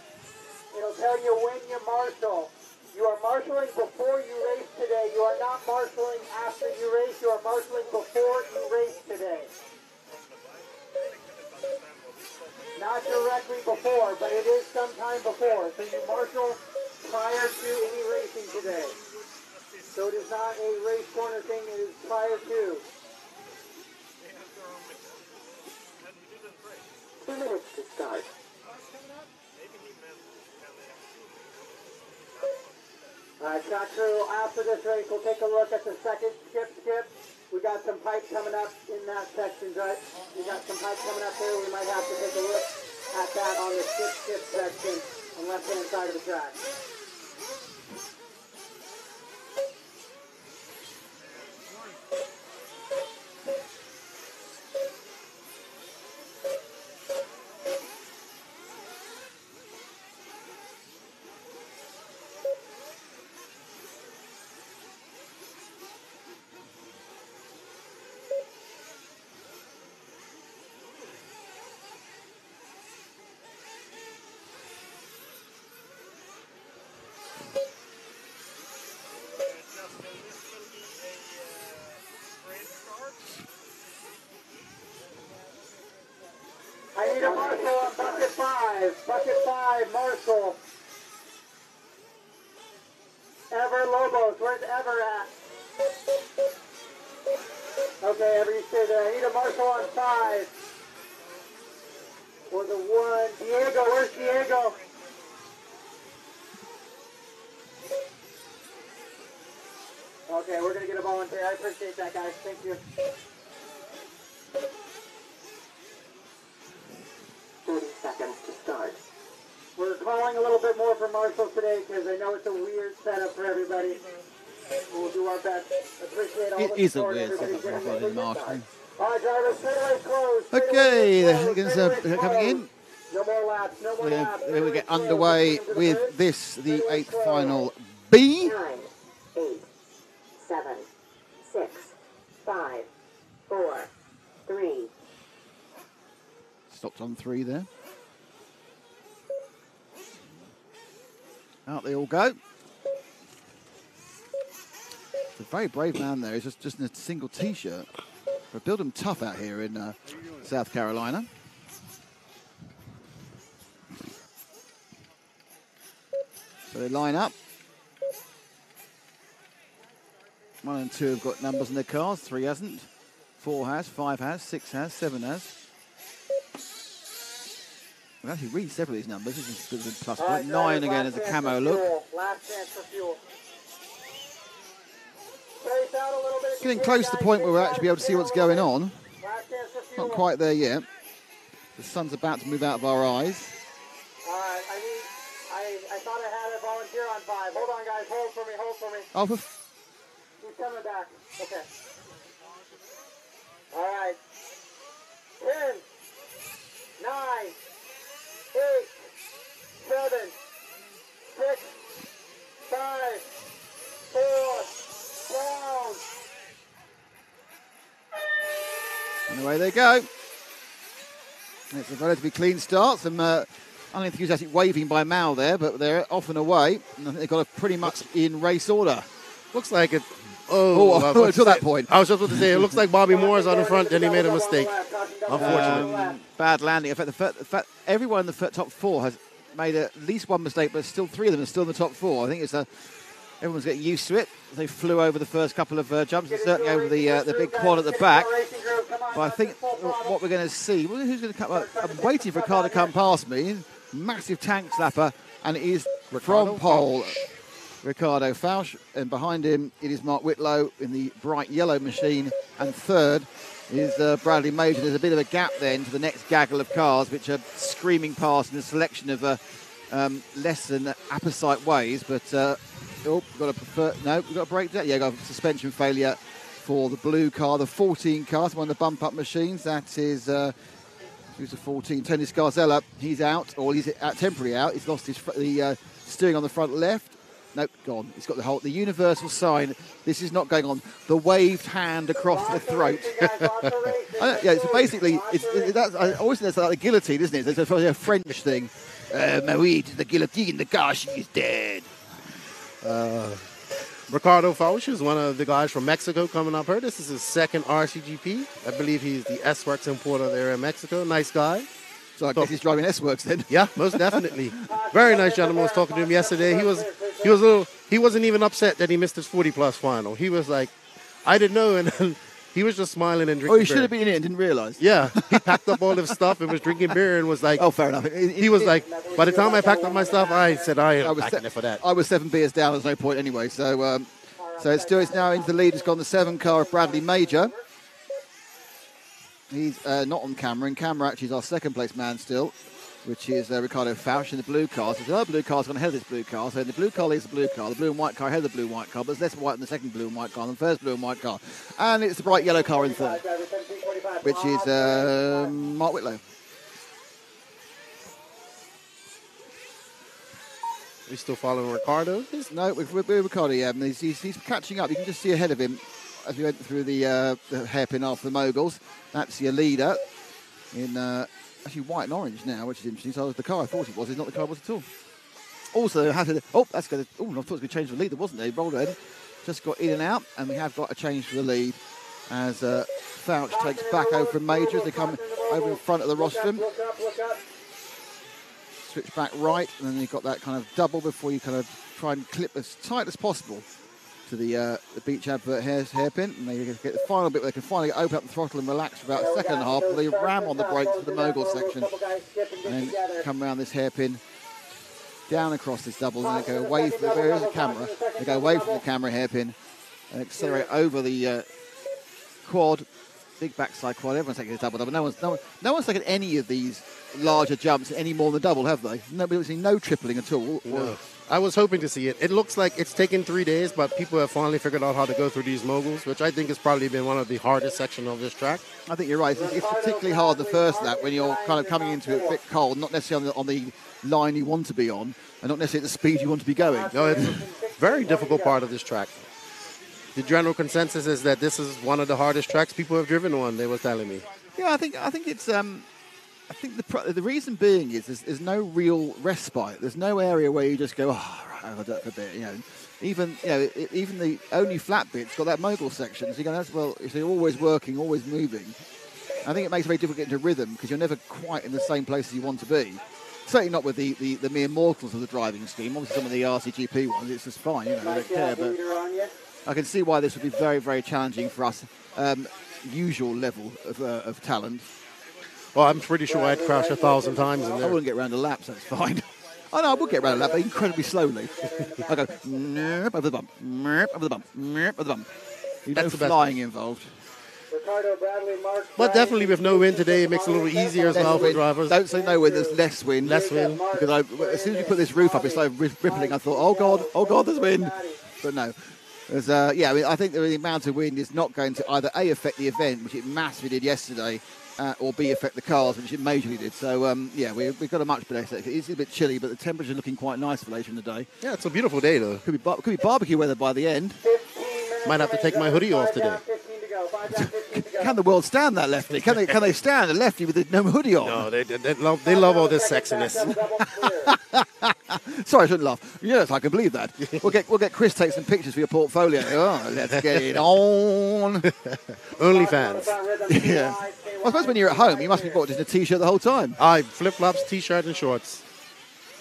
It'll tell you when you marshal. You are marshaling before you race today. You are not marshaling after you race. You are marshaling before you race today. Not directly before, but it is sometime before. So you marshal prior to any racing today. So it is not a race corner thing, it is prior to. 2 minutes to start. Alright, track crew, after this race, we'll take a look at the second skip. We got some pipe coming up in that section, right? We got some pipe coming up there. We might have to take a look at that on the skip section on the left-hand side of the track. I need a marshal on bucket 5. Bucket 5, marshal. Ever Lobos, where's Ever at? Okay, Ever, you stay there. I need a marshal on 5. For the 1. Diego, where's Diego? Okay, we're going to get a volunteer. I appreciate that, guys. Thank you. 30 seconds to start. We're calling a little bit more for marshals today because I know it's a weird setup for everybody. We'll do our best. Appreciate all It the is a support weird everybody's setup for giving everybody me. marshalling. All right, drivers, straightaway closed. Okay, Straightaway the closed, Higgins are coming in. No more laps, no more laps. Then we get Straightaway underway closed. with this, the Straightaway 8th closed. final B. 9, 8, 7, 6, 5, 4, 3. Stopped on 3 there. Out they all go. It's a very brave man there. He's just in a single T-shirt. But build them tough out here in South Carolina. So they line up. 1 and 2 have got numbers in their cars. 3 hasn't. 4 has. 5 has. 6 has. 7 has. We'll actually read several of these numbers. This is a bit of a plus point. 9 again as a camo look. Last chance for fuel. Space out a little bit. Getting close to the point where we'll actually be able to see what's going on. Last chance for fuel. Not quite there yet. The sun's about to move out of our eyes. All right, I thought I had a volunteer on 5. Hold on, guys. Hold for me. Hold for me. Oh, He's coming back. Okay. All right. 10, 9, 8, 7, 6, 5, 4, down. and away they go. It's a relatively clean start. Some unenthusiastic waving by Mal there, but they're off and away. And I think they've got a pretty much in race order. Looks like it. Until that point. I was just about to say, it looks like Bobby Moore's on the front, then he made a mistake. Unfortunately. Bad landing. In fact, everyone in the top 4 has made at least one mistake, but still 3 of them are still in the top 4. I think it's everyone's getting used to it. They flew over the first couple of jumps, and certainly over the big quad at the back. But I think what we're going to see, who's going to come? I'm waiting for a car to come past me. Massive tank slapper, and it is from pole. Ricardo Fausch, and behind him it is Mark Whitlow in the bright yellow machine, and third is Bradley Major. There's a bit of a gap then to the next gaggle of cars, which are screaming past in a selection of less than apposite ways. But we've got to break that. Yeah, got a suspension failure for the blue car, the 14 car, one of the bump-up machines. That is, who's the 14? Tony Scarzella. He's out, or he's temporarily out. He's lost the steering on the front left. Nope, gone. It's got the universal sign. This is not going on. The waved hand across the throat. So basically, I always think that's like the guillotine, isn't it? It's a French thing. Marie, the guillotine, the gosh, she's dead. Ricardo Fausch is one of the guys from Mexico coming up here. This is his second RCGP. I believe he's the S-Works importer there in Mexico. Nice guy. So I guess he's driving S-Works then. Yeah, most definitely. Very nice gentleman. I was talking to him yesterday. He wasn't even upset that he missed his 40-plus final. He was like, I didn't know, and then he was just smiling and drinking beer. He should have been in it and didn't realise. Yeah, he packed up all his stuff and was drinking beer and was like... Oh, fair enough. He was like, by the time I packed up my stuff, I said, I am packing it for that. I was 7 beers down. There's no point anyway. So it's now into the lead. It's gone the 7 car of Bradley Major. He's not on camera. In camera, actually, is our second place man still, which is Ricardo Fausch in the blue car. So the other blue car's gone ahead of this blue car. So the blue car leads the blue car. The blue and white car ahead of the blue and white car. But there's less white in the second blue and white car than the first blue and white car. And it's the bright yellow car in third, which is Mark Whitlow. We still following Ricardo? No, we're Ricardo, yeah. And he's catching up. You can just see ahead of him as we went through the hairpin after the moguls. That's your leader in actually white and orange now, which is interesting. So the car I thought it was, it's not the car it was at all. Also, that's going to. I thought it was going to change the leader, wasn't it? He rolled in, just got in and out, and we have got a change for the lead as Fausch takes back over from Major as they come over in front of the rostrum. Switch back right, and then you've got that kind of double before you kind of try and clip as tight as possible to the Beach Advert hairpin, and they get the final bit where they can finally open up the throttle and relax for about a second and a half. They ram on the brakes for the mogul section, and then come around this hairpin, down across this double, and they go away from the camera. They go away from the camera hairpin and accelerate over the quad, big backside quad. Everyone's taking a double. No one's taken any of these larger jumps any more than double, have they? Nobody's seen no tripling at all. No. I was hoping to see it. It looks like it's taken 3 days, but people have finally figured out how to go through these moguls, which I think has probably been one of the hardest sections of this track. I think you're right. It's particularly hard the first lap when you're kind of coming into it a bit cold, not necessarily on the line you want to be on, and not necessarily at the speed you want to be going. No, it's a very difficult part of this track. The general consensus is that this is one of the hardest tracks people have driven on, they were telling me. Yeah, I think it's... I think the reason being is there's no real respite. There's no area where you just go, I'll do it for a bit. Even the only flat bit's got that mogul section. So you go, so you're always working, always moving. I think it makes it very difficult to get into rhythm because you're never quite in the same place as you want to be. Certainly not with the mere mortals of the driving scheme. Obviously, some of the RCGP ones, it's just fine. They don't care. But I can see why this would be very, very challenging for us. Usual level of talent. Well, I'm pretty sure I'd crash 1,000 times in there. I wouldn't get around a lap, so it's fine. Oh, no, I would get around a lap, but incredibly slowly. I go, over the bump, over the bump, over the bump. That's no flying involved. But definitely with no wind today, it makes it a little easier as well for drivers. Don't say no wind, there's less wind. Less wind. Because as soon as you put this roof up, it started rippling. I thought, oh God, there's wind. But no. I think the amount of wind is not going to either A, affect the event, which it massively did yesterday, or B, affect the cars, which it majorly did. So, we've got a much better set. It's a bit chilly, but the temperature's looking quite nice for later in the day. Yeah, it's a beautiful day, though. Could be barbecue weather by the end. Might have to take my hoodie off today. Can the world stand that lefty? Can they stand a lefty with no hoodie on? No, they love all this sexiness. Sorry, I shouldn't laugh. Yes, I can believe that. We'll get Chris take some pictures for your portfolio. Oh, let's get it on. OnlyFans. Yeah. I suppose when you're at home, you must be just in a t-shirt the whole time. I flip-flops, t-shirt, and shorts.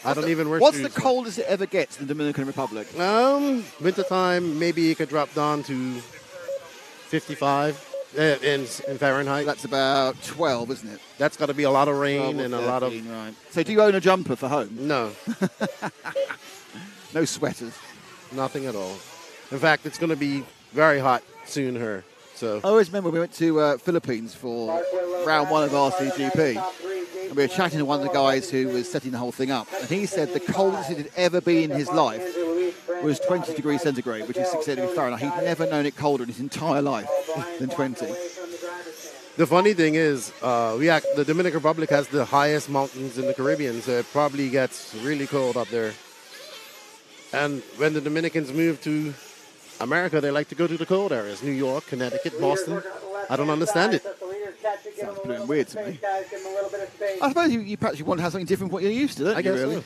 I don't even wear shoes. What's the coldest it ever gets in the Dominican Republic? Wintertime, maybe it could drop down to 55 in Fahrenheit. That's about 12, isn't it? That's got to be a lot of rain and 13, a lot of... Right. So do you own a jumper for home? No. No sweaters? Nothing at all. In fact, it's going to be very hot soon here. So I always remember we went to Philippines for round one of RCGP, and we were chatting to one of the guys who was setting the whole thing up, and he said the coldest it had ever been in his life was 20 degrees centigrade, which is 6 degrees Fahrenheit. He'd never known it colder in his entire life than 20. the funny thing is, the Dominican Republic has the highest mountains in the Caribbean, so it probably gets really cold up there. And when the Dominicans move to America, they like to go to the cold areas, New York, Connecticut, Boston. I don't understand it. Sounds pretty weird to me. I suppose you perhaps you want to have something different from what you're used to, don't I you, guess really? so.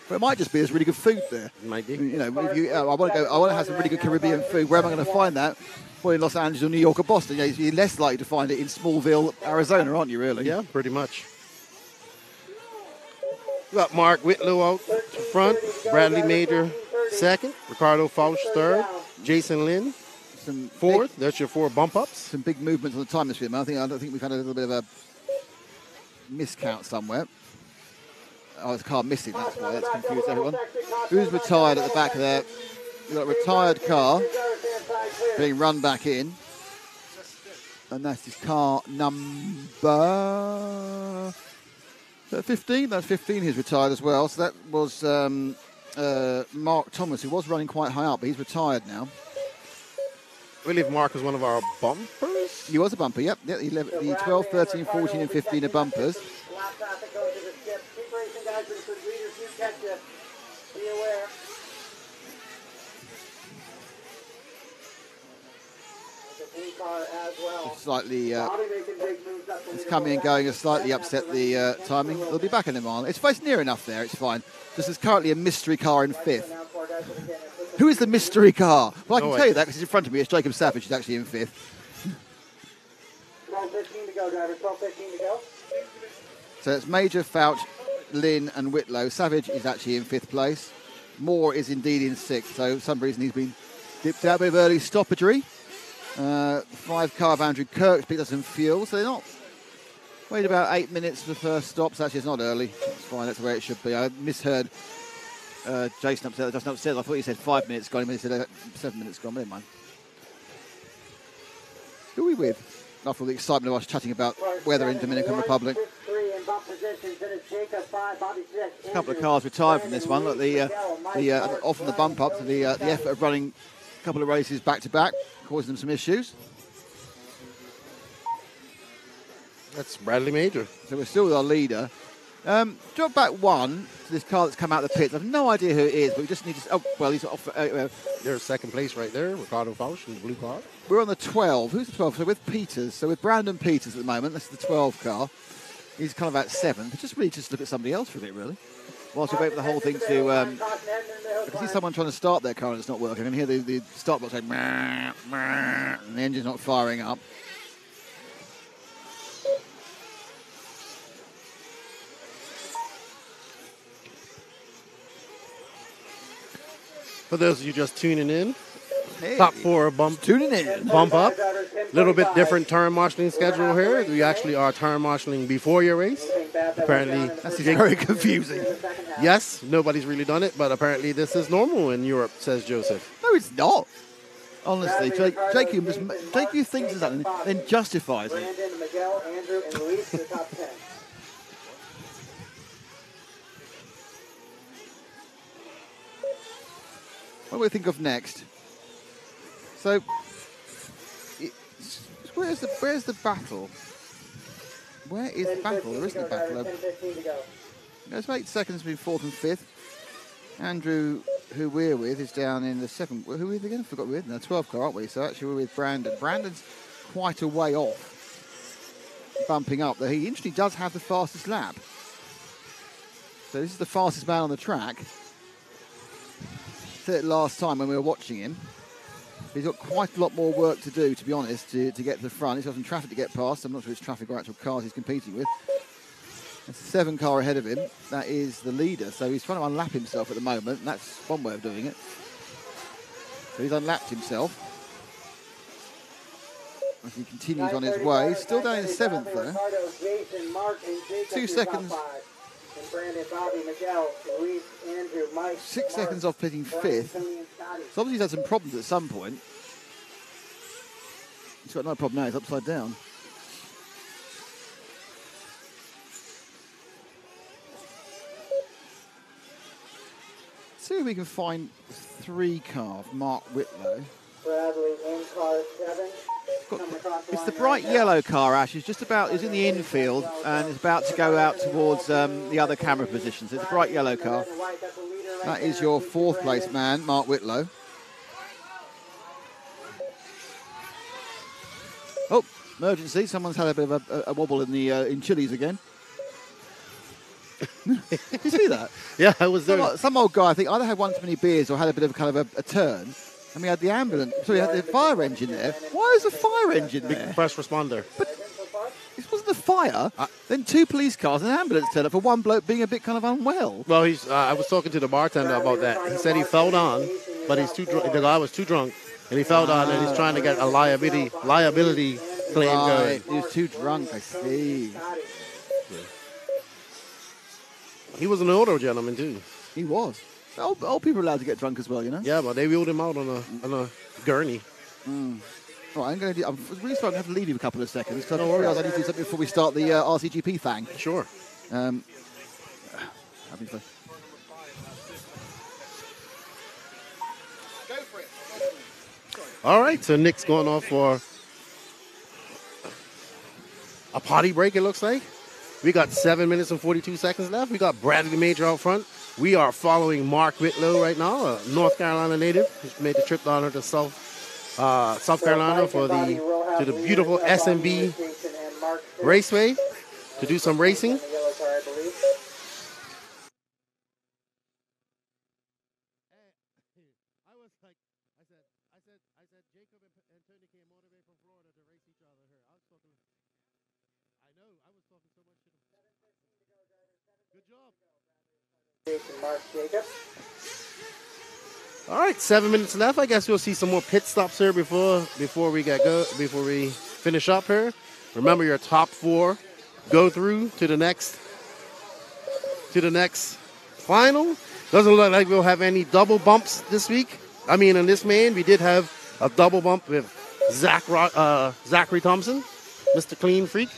But it might just be there's really good food there. It might be. You know, if you, I want to have some really good Caribbean food. Where am I going to find that? Well, in Los Angeles or New York or Boston. You know, you're less likely to find it in Smallville, Arizona, aren't you, really? Yeah, pretty much. We got Mark Whitlow out front, Bradley Major second, Ricardo Fausch third, Jason Lynn Some fourth. That's your 4 bump ups. some big movements on the time this week. I don't think we've had a little bit of a miscount somewhere. Oh, it's a car missing, that's why. That's confused everyone. Who's retired at the back of there? We've got a retired car being run back in. And that's his car number 15. That's 15 who's retired as well. So that was Mark Thomas, who was running quite high up, but he's retired now. I believe Mark was one of our bumpers. He was a bumper, yep. The 12, 13, 14 and 15 are bumpers. Slightly, it's coming and going, has slightly upset the timing. They'll be back in a mile. It's near enough there, it's fine. This is currently a mystery car in 5th. Who is the mystery car? Well, I can tell you that because it's in front of me. It's Jacob Savage, who's actually in 5th. 12:15 to go, driver. 12:15 to go. So it's Major, Fouch, Lynn and Whitlow. Savage is actually in 5th place. Moore is indeed in 6th. So for some reason he's been dipped out a bit of early stoppagery. 5 car of Andrew Kirk's picked up some fuel. So they're not... Wait about 8 minutes for the first stop. So actually it's not early. It's fine. That's where it should be. I misheard Jason upstairs. I thought he said 5 minutes gone. He said 7 minutes gone. Never mind. Who are we with? After all the excitement of us chatting about weather in Dominican Republic. A couple of cars retired from this one. Look, often the bump up to the effort of running a couple of races back to back, causing them some issues. That's Bradley Major. So we're still with our leader. Drop back one to this car that's come out of the pits. I've no idea who it is, but we just need to... Oh, well, he's off... There's second place right there, Ricardo Fausch in the blue car. We're on the 12. Who's the 12? So with Peters. So with Brandon Peters at the moment. That's the 12 car. He's kind of at 7th. But just look at somebody else for a bit, really. Whilst we wait for the whole thing to... I can see someone trying to start their car and it's not working. I can hear the start box going... And the engine's not firing up. For those of you just tuning in, Hey, top 4 bump tuning in. bump up. A little bit different turn marshalling schedule here. We actually are turn marshalling before your race. Apparently, That's very confusing. yes, nobody's really done it, but apparently this is normal in Europe, says Joseph. No, it's not. Honestly, Jake thinks it's something, then justifies it. Brandon, Miguel, Andrew, and Luis in the top 10. What do we think of next? So, where's the battle? Where is the battle? There isn't a battle. 10:15 to go. There's 8 seconds between 4th and 5th. Andrew, who we're with, is down in the 7th. Who are we with again? I forgot we're with. No, 12 car, aren't we? So actually we're with Brandon. Brandon's quite a way off, bumping up. Though he interestingly does have the fastest lap. So this is the fastest man on the track. Said it last time when we were watching him. He's got quite a lot more work to do, to be honest, to get to the front. He's got some traffic to get past. I'm not sure it's traffic or actual cars he's competing with. There's a 7 car ahead of him. That is the leader. So he's trying to unlap himself at the moment. And that's one way of doing it. So he's unlapped himself. As he continues on his way. He's still down in 7th though. 2 seconds. Brandon, Bobby, Miguel, Luis, Andrew, Mike, 6 seconds off pitting 5th. So obviously he's had some problems at some point. He's got no problem now. He's upside down. See if we can find 3 car, Mark Whitlow. Bradley in car 7. It's the bright yellow car, Ash. He's in the infield and is about to go out towards the other camera positions. It's a bright yellow car. That is your 4th place man, Mark Whitlow. Oh, emergency. Someone's had a bit of a wobble in Chili's again. Did you see that? Yeah, I was there. Some old guy, I think, either had one too many beers or had a bit of kind of a turn. And we had the ambulance. Sorry, we had the fire engine there. Why is a fire engine there? First responder. But this wasn't a fire. Then 2 police cars and an ambulance turned up for one bloke being a bit kind of unwell. Well, I was talking to the bartender about that. He said he fell down, but he's too drunk. The guy was too drunk, and he fell down, and he's trying to get a liability claim going. He was too drunk, I see. He was an older gentleman too. He was. Old people are allowed to get drunk as well, you know. Yeah, but they wheeled him out on a gurney. Right, I'm really sorry. I'm going to have to leave you a couple of seconds because I realise I need to do something before we start the RCGP thing. Sure. Having fun. Go for it. All right, so Nick's going off for a potty break, it looks like. We got 7 minutes and 42 seconds left. We got Bradley Major out front. We are following Mark Whitlow right now, a North Carolina native. He's made the trip down here to South Carolina to the beautiful S&B Raceway to do some racing. All right, 7 minutes left. I guess we'll see some more pit stops here before we finish up here. Remember, your top 4 go through to the next final. Doesn't look like we'll have any double bumps this week. I mean, in this main, we did have a double bump with Zachary Thompson, Mr. Clean Freak.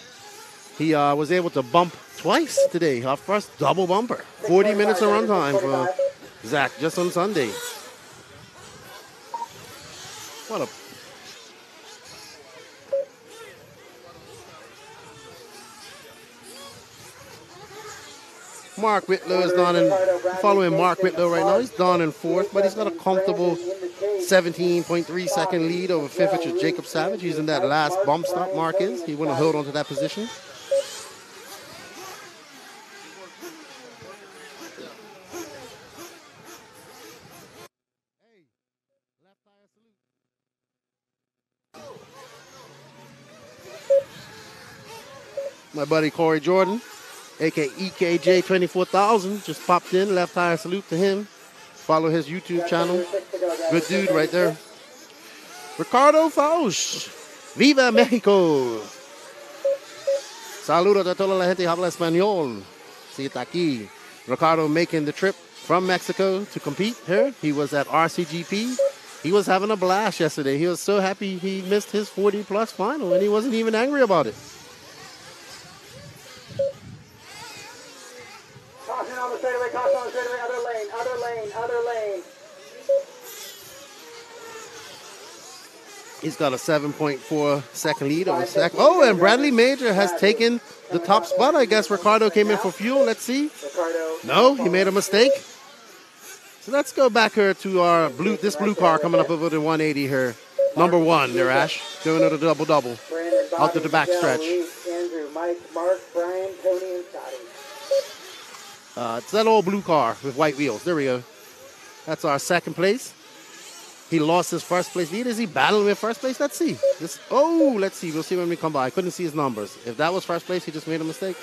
He was able to bump twice today. Our first double bumper. 40 minutes of run time for Zach just on Sunday. What a... Mark Whitlow is following Mark Whitlow right now. He's down in 4th, but he's got a comfortable 17.3 second lead over 5th, which is Jacob Savage. He's in that last bump stop, Mark is. He wouldn't have held on to that position. My buddy Corey Jordan, a.k.a. EKJ 24,000, just popped in. Left tire salute to him. Follow his YouTube channel. Good dude right there. Ricardo Fausch. Viva Mexico. Saludos a toda la gente que habla español. Sí, está aquí. Ricardo making the trip from Mexico to compete here. He was at RCGP. He was having a blast yesterday. He was so happy he missed his 40-plus final, and he wasn't even angry about it. Caution on the straightaway, other lane. He's got a 7.4 second lead over second. Oh, and Bradley Major has taken the top spot. I guess Ricardo came in for fuel. Let's see. No, he made a mistake. So let's go back here to our this blue car coming up over the 180 here. Number 1 there, Ash. Doing it a double-double. Out to the back stretch. Andrew, Mike, Mark, Brian, Tony, and Scotty. It's that old blue car with white wheels. There we go. That's our second place. He lost his first place lead. Is he battling with first place? Let's see. Let's see. We'll see when we come by. I couldn't see his numbers. If that was first place, he just made a mistake.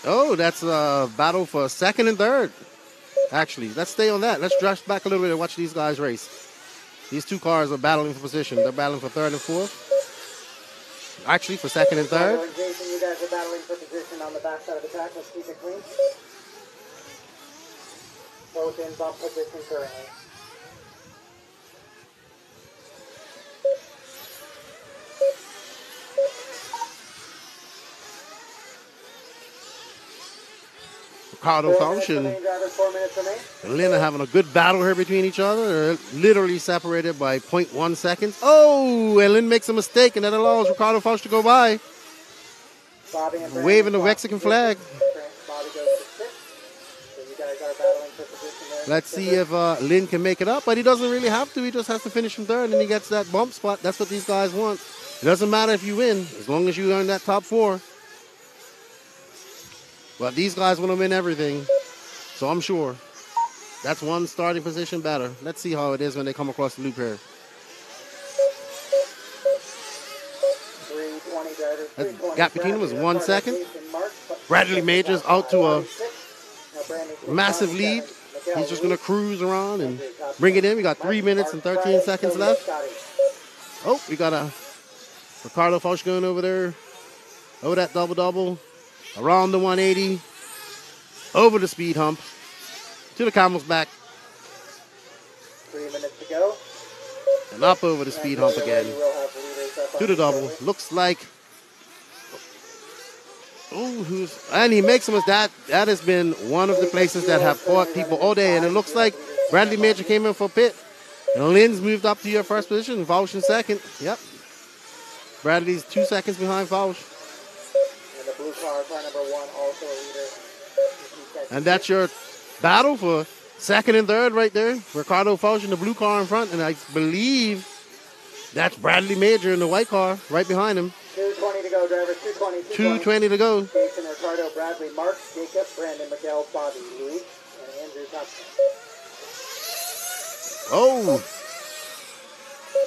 Oh, that's a battle for second and third. Actually, let's stay on that. Let's drive back a little bit and watch these guys race. These two cars are battling for position. They're battling for third and fourth. Actually, for second and third. Jason, you guys are battling for position on the back side of the track. Let's keep it clean. Both in bump position currently. Ricardo 4 Fausch minutes and remaining, drivers, 4 minutes remaining. Lynn are having a good battle here between each other. They're literally separated by 0.1 seconds. Oh, and Lynn makes a mistake, and that allows Ricardo Fausch to go by, Bobby and Brandon waving the swap Mexican flag. Bobby goes to 6. So you guys are battling for position there. Let's see if Lynn can make it up, but he doesn't really have to. He just has to finish from third, and he gets that bump spot. That's what these guys want. It doesn't matter if you win, as long as you earn that top 4. But these guys want to win everything, so I'm sure that's one starting position better. Let's see how it is when they come across the loop here. 320 drivers. That 320. gap between them was 1 second. Mark, Bradley Majors out to a now Brandon massive lead. Miguel He's just going to Luis, cruise around and Andrew Costa, bring it in. We got 3 Mike, minutes Mark, and 13 Brian, seconds Cody, left. Scotty. Oh, we got a Ricardo Fausch going over there. Over that double-double. Around the 180. Over the speed hump. To the camel's back. 3 minutes to go. And up over the speed hump again. You will have leaders up To on the double. shortly. Looks like... Oh, and he makes them. That has been one of the places that have caught people all day. And it looks like Bradley Major came in for pit. And Lynn's moved up to your first position. Fausch in second. Yep. Bradley's 2 seconds behind Fausch. And the blue car number 1, also a leader. And that's your battle for second and third right there. Ricardo Fausch in the blue car in front. And I believe that's Bradley Major in the white car right behind him. 2:20 to go, drivers. 2:20. 2:20 to go. Jason, Ricardo, Bradley, Mark, Jacob, Brandon, Miguel, Bobby, Luis, and Andrew Costa. Oh,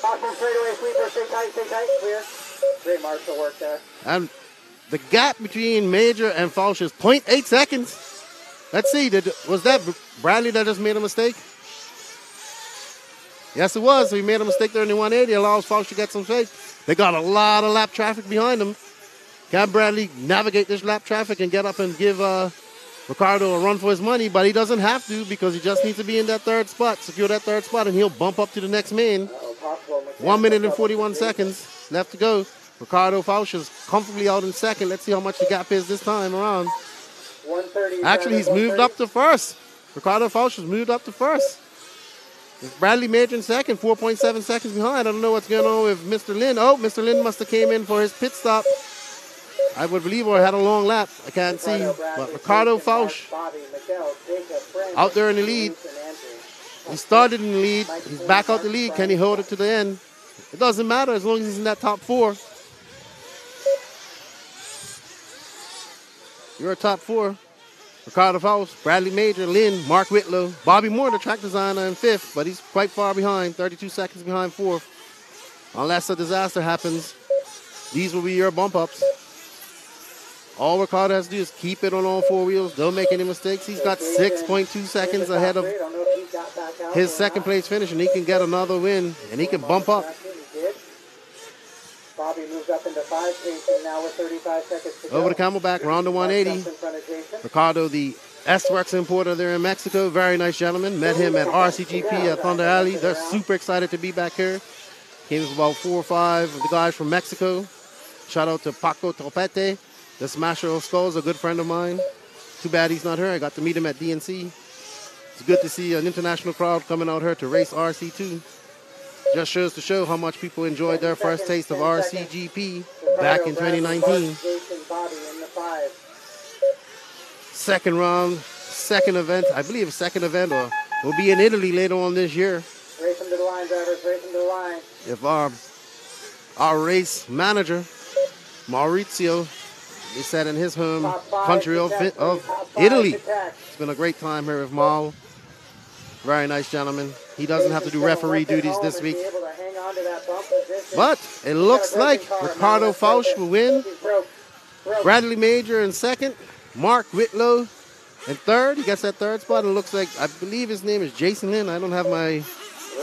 Caution straightaway sweeper. Stay tight, clear. Great marshal work there. and the gap between Major and Fausch is 0.8 seconds. Let's see, was that Bradley that just made a mistake? Yes, it was. So he made a mistake there in the 180. Allows Fausch to get some space. They got a lot of lap traffic behind them. Can Bradley navigate this lap traffic and get up and give Ricardo a run for his money? But he doesn't have to because he just needs to be in that third spot, secure that third spot, and he'll bump up to the next man. 1 minute and 41 seconds left to go. Ricardo Fausch is comfortably out in second. Let's see how much the gap is this time around. 130. Actually, he's moved up to first. Ricardo Fausch has moved up to first. It's Bradley Major in second, 4.7 seconds behind. I don't know what's going on with Mr. Lynn. Oh, Mr. Lynn must have came in for his pit stop. I would believe, or had a long lap. I can't see. But Ricardo Fausch out there in the lead. He started in the lead. He's back out the lead. Can he hold it to the end? It doesn't matter as long as he's in that top 4. You're a top 4. Ricardo Fausch, Bradley Major, Lynn, Mark Whitlow, Bobby Moore, the track designer, in 5th, but he's quite far behind, 32 seconds behind 4th. Unless a disaster happens, these will be your bump ups. All Ricardo has to do is keep it on all 4 wheels. Don't make any mistakes. He's got 6.2 seconds ahead of his second place finish, and he can get another win, and he can bump up. Bobby moves up into 5, chasing now with 35 seconds to go. Over the Camelback, round to 180. Ricardo, the S-Works importer there in Mexico. Very nice gentleman. Met him at RCGP at Thunder Alley. They're super excited to be back here. Came with about 4 or 5 of the guys from Mexico. Shout out to Paco Topete, the smasher of skulls, a good friend of mine. Too bad he's not here. I got to meet him at DNC. It's good to see an international crowd coming out here to race RC2. Just shows to show how much people enjoyed their first taste of RCGP back in 2019. Second round, second event. I believe a second event or will be in Italy later on this year. Race them to the line, drivers. Race them to the line. If our race manager, Maurizio, he said in his home country of Italy. It's been a great time here with Mau. Very nice gentleman. He doesn't have to do referee duties this week. But it looks like Ricardo Fausch will win. Bradley Major in second. Mark Whitlow in third. He gets that third spot. It looks like, I believe his name is Jason Lynn. I don't have my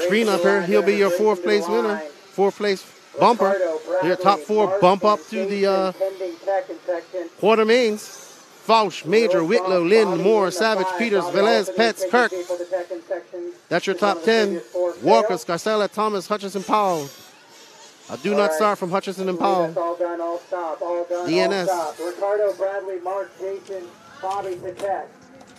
screen up here. He'll be your 4th place winner. 4th place bumper. Your top 4 bump up to the quarter mains. Fausch, Major, Whitlow, Lynn, Moore, Savage, Peters, Velez, Petts, Kirk. That's your top 10. Walker, Scarcella, Thomas, Hutchinson, Powell. I do not start from Hutchinson and Powell. All done, all stop, all done, DNS. all stop. Ricardo, Bradley, Mark, Jason, Bobby, Patek.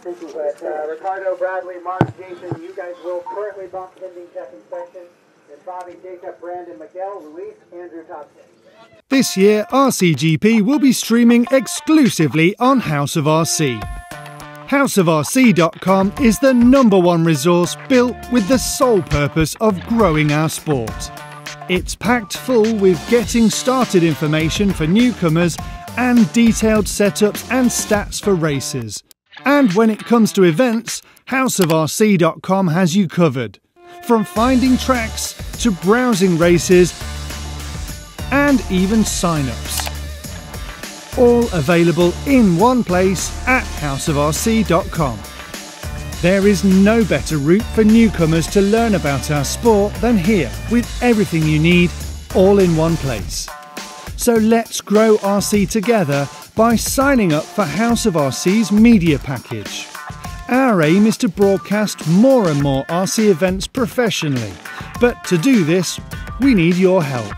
But Ricardo, Bradley, Mark, Jason, you guys will currently bump pending check inspection. And Bobby, Jacob, Brandon, Miguel, Luis, Andrew Thompson. This year, RCGP will be streaming exclusively on House of RC. HouseofRC.com is the #1 resource built with the sole purpose of growing our sport. It's packed full with getting started information for newcomers and detailed setups and stats for races. And when it comes to events, HouseofRC.com has you covered. From finding tracks to browsing races and even sign-ups. All available in one place at HouseofRC.com. There is no better route for newcomers to learn about our sport than here, with everything you need all in one place. So let's grow RC together by signing up for House of RC's media package. Our aim is to broadcast more and more RC events professionally, but to do this, we need your help.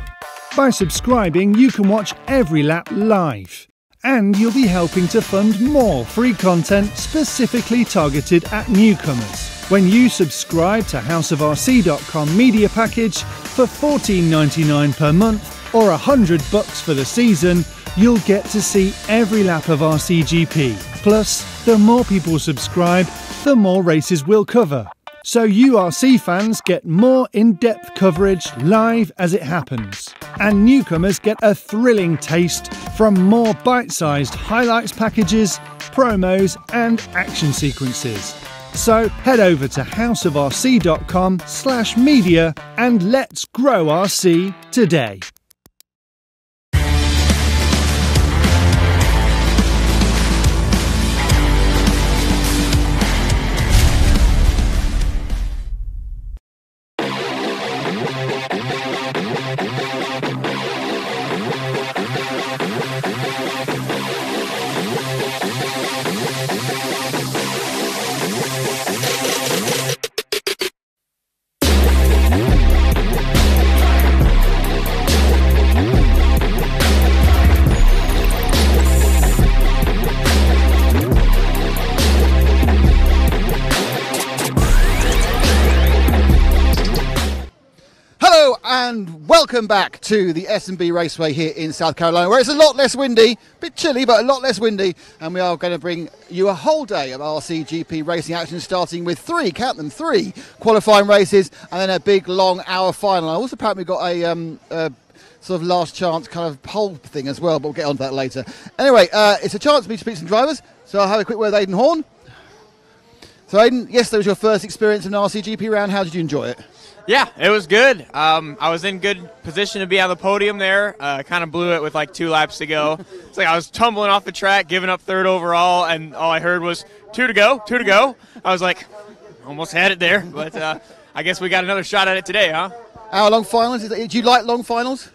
By subscribing, you can watch every lap live. And you'll be helping to fund more free content specifically targeted at newcomers. When you subscribe to HouseofRC.com media package for $14.99 per month or $100 for the season, you'll get to see every lap of RCGP. Plus, the more people subscribe, the more races we'll cover. So you RC fans get more in-depth coverage live as it happens. And newcomers get a thrilling taste from more bite-sized highlights packages, promos and action sequences. So head over to houseofrc.com/media and let's grow RC today. And welcome back to the S&B Raceway here in South Carolina, where it's a lot less windy, a bit chilly, but a lot less windy. And we are going to bring you a whole day of RCGP racing action, starting with three qualifying races, and then a big, long hour final. I also apparently got a sort of last chance kind of pole thing as well, but we'll get on to that later. Anyway, it's a chance for me to speak to some drivers, so I'll have a quick word with Aidan Horn. So Aidan, yesterday was your first experience in an RCGP round. How did you enjoy it? Yeah, it was good. I was in good position to be on the podium there. Kind of blew it with like 2 laps to go. It's like I was tumbling off the track, giving up 3rd overall, and all I heard was 2 to go, 2 to go. I was like, almost had it there, but I guess we got another shot at it today, huh? Hour long finals? Do you like long finals?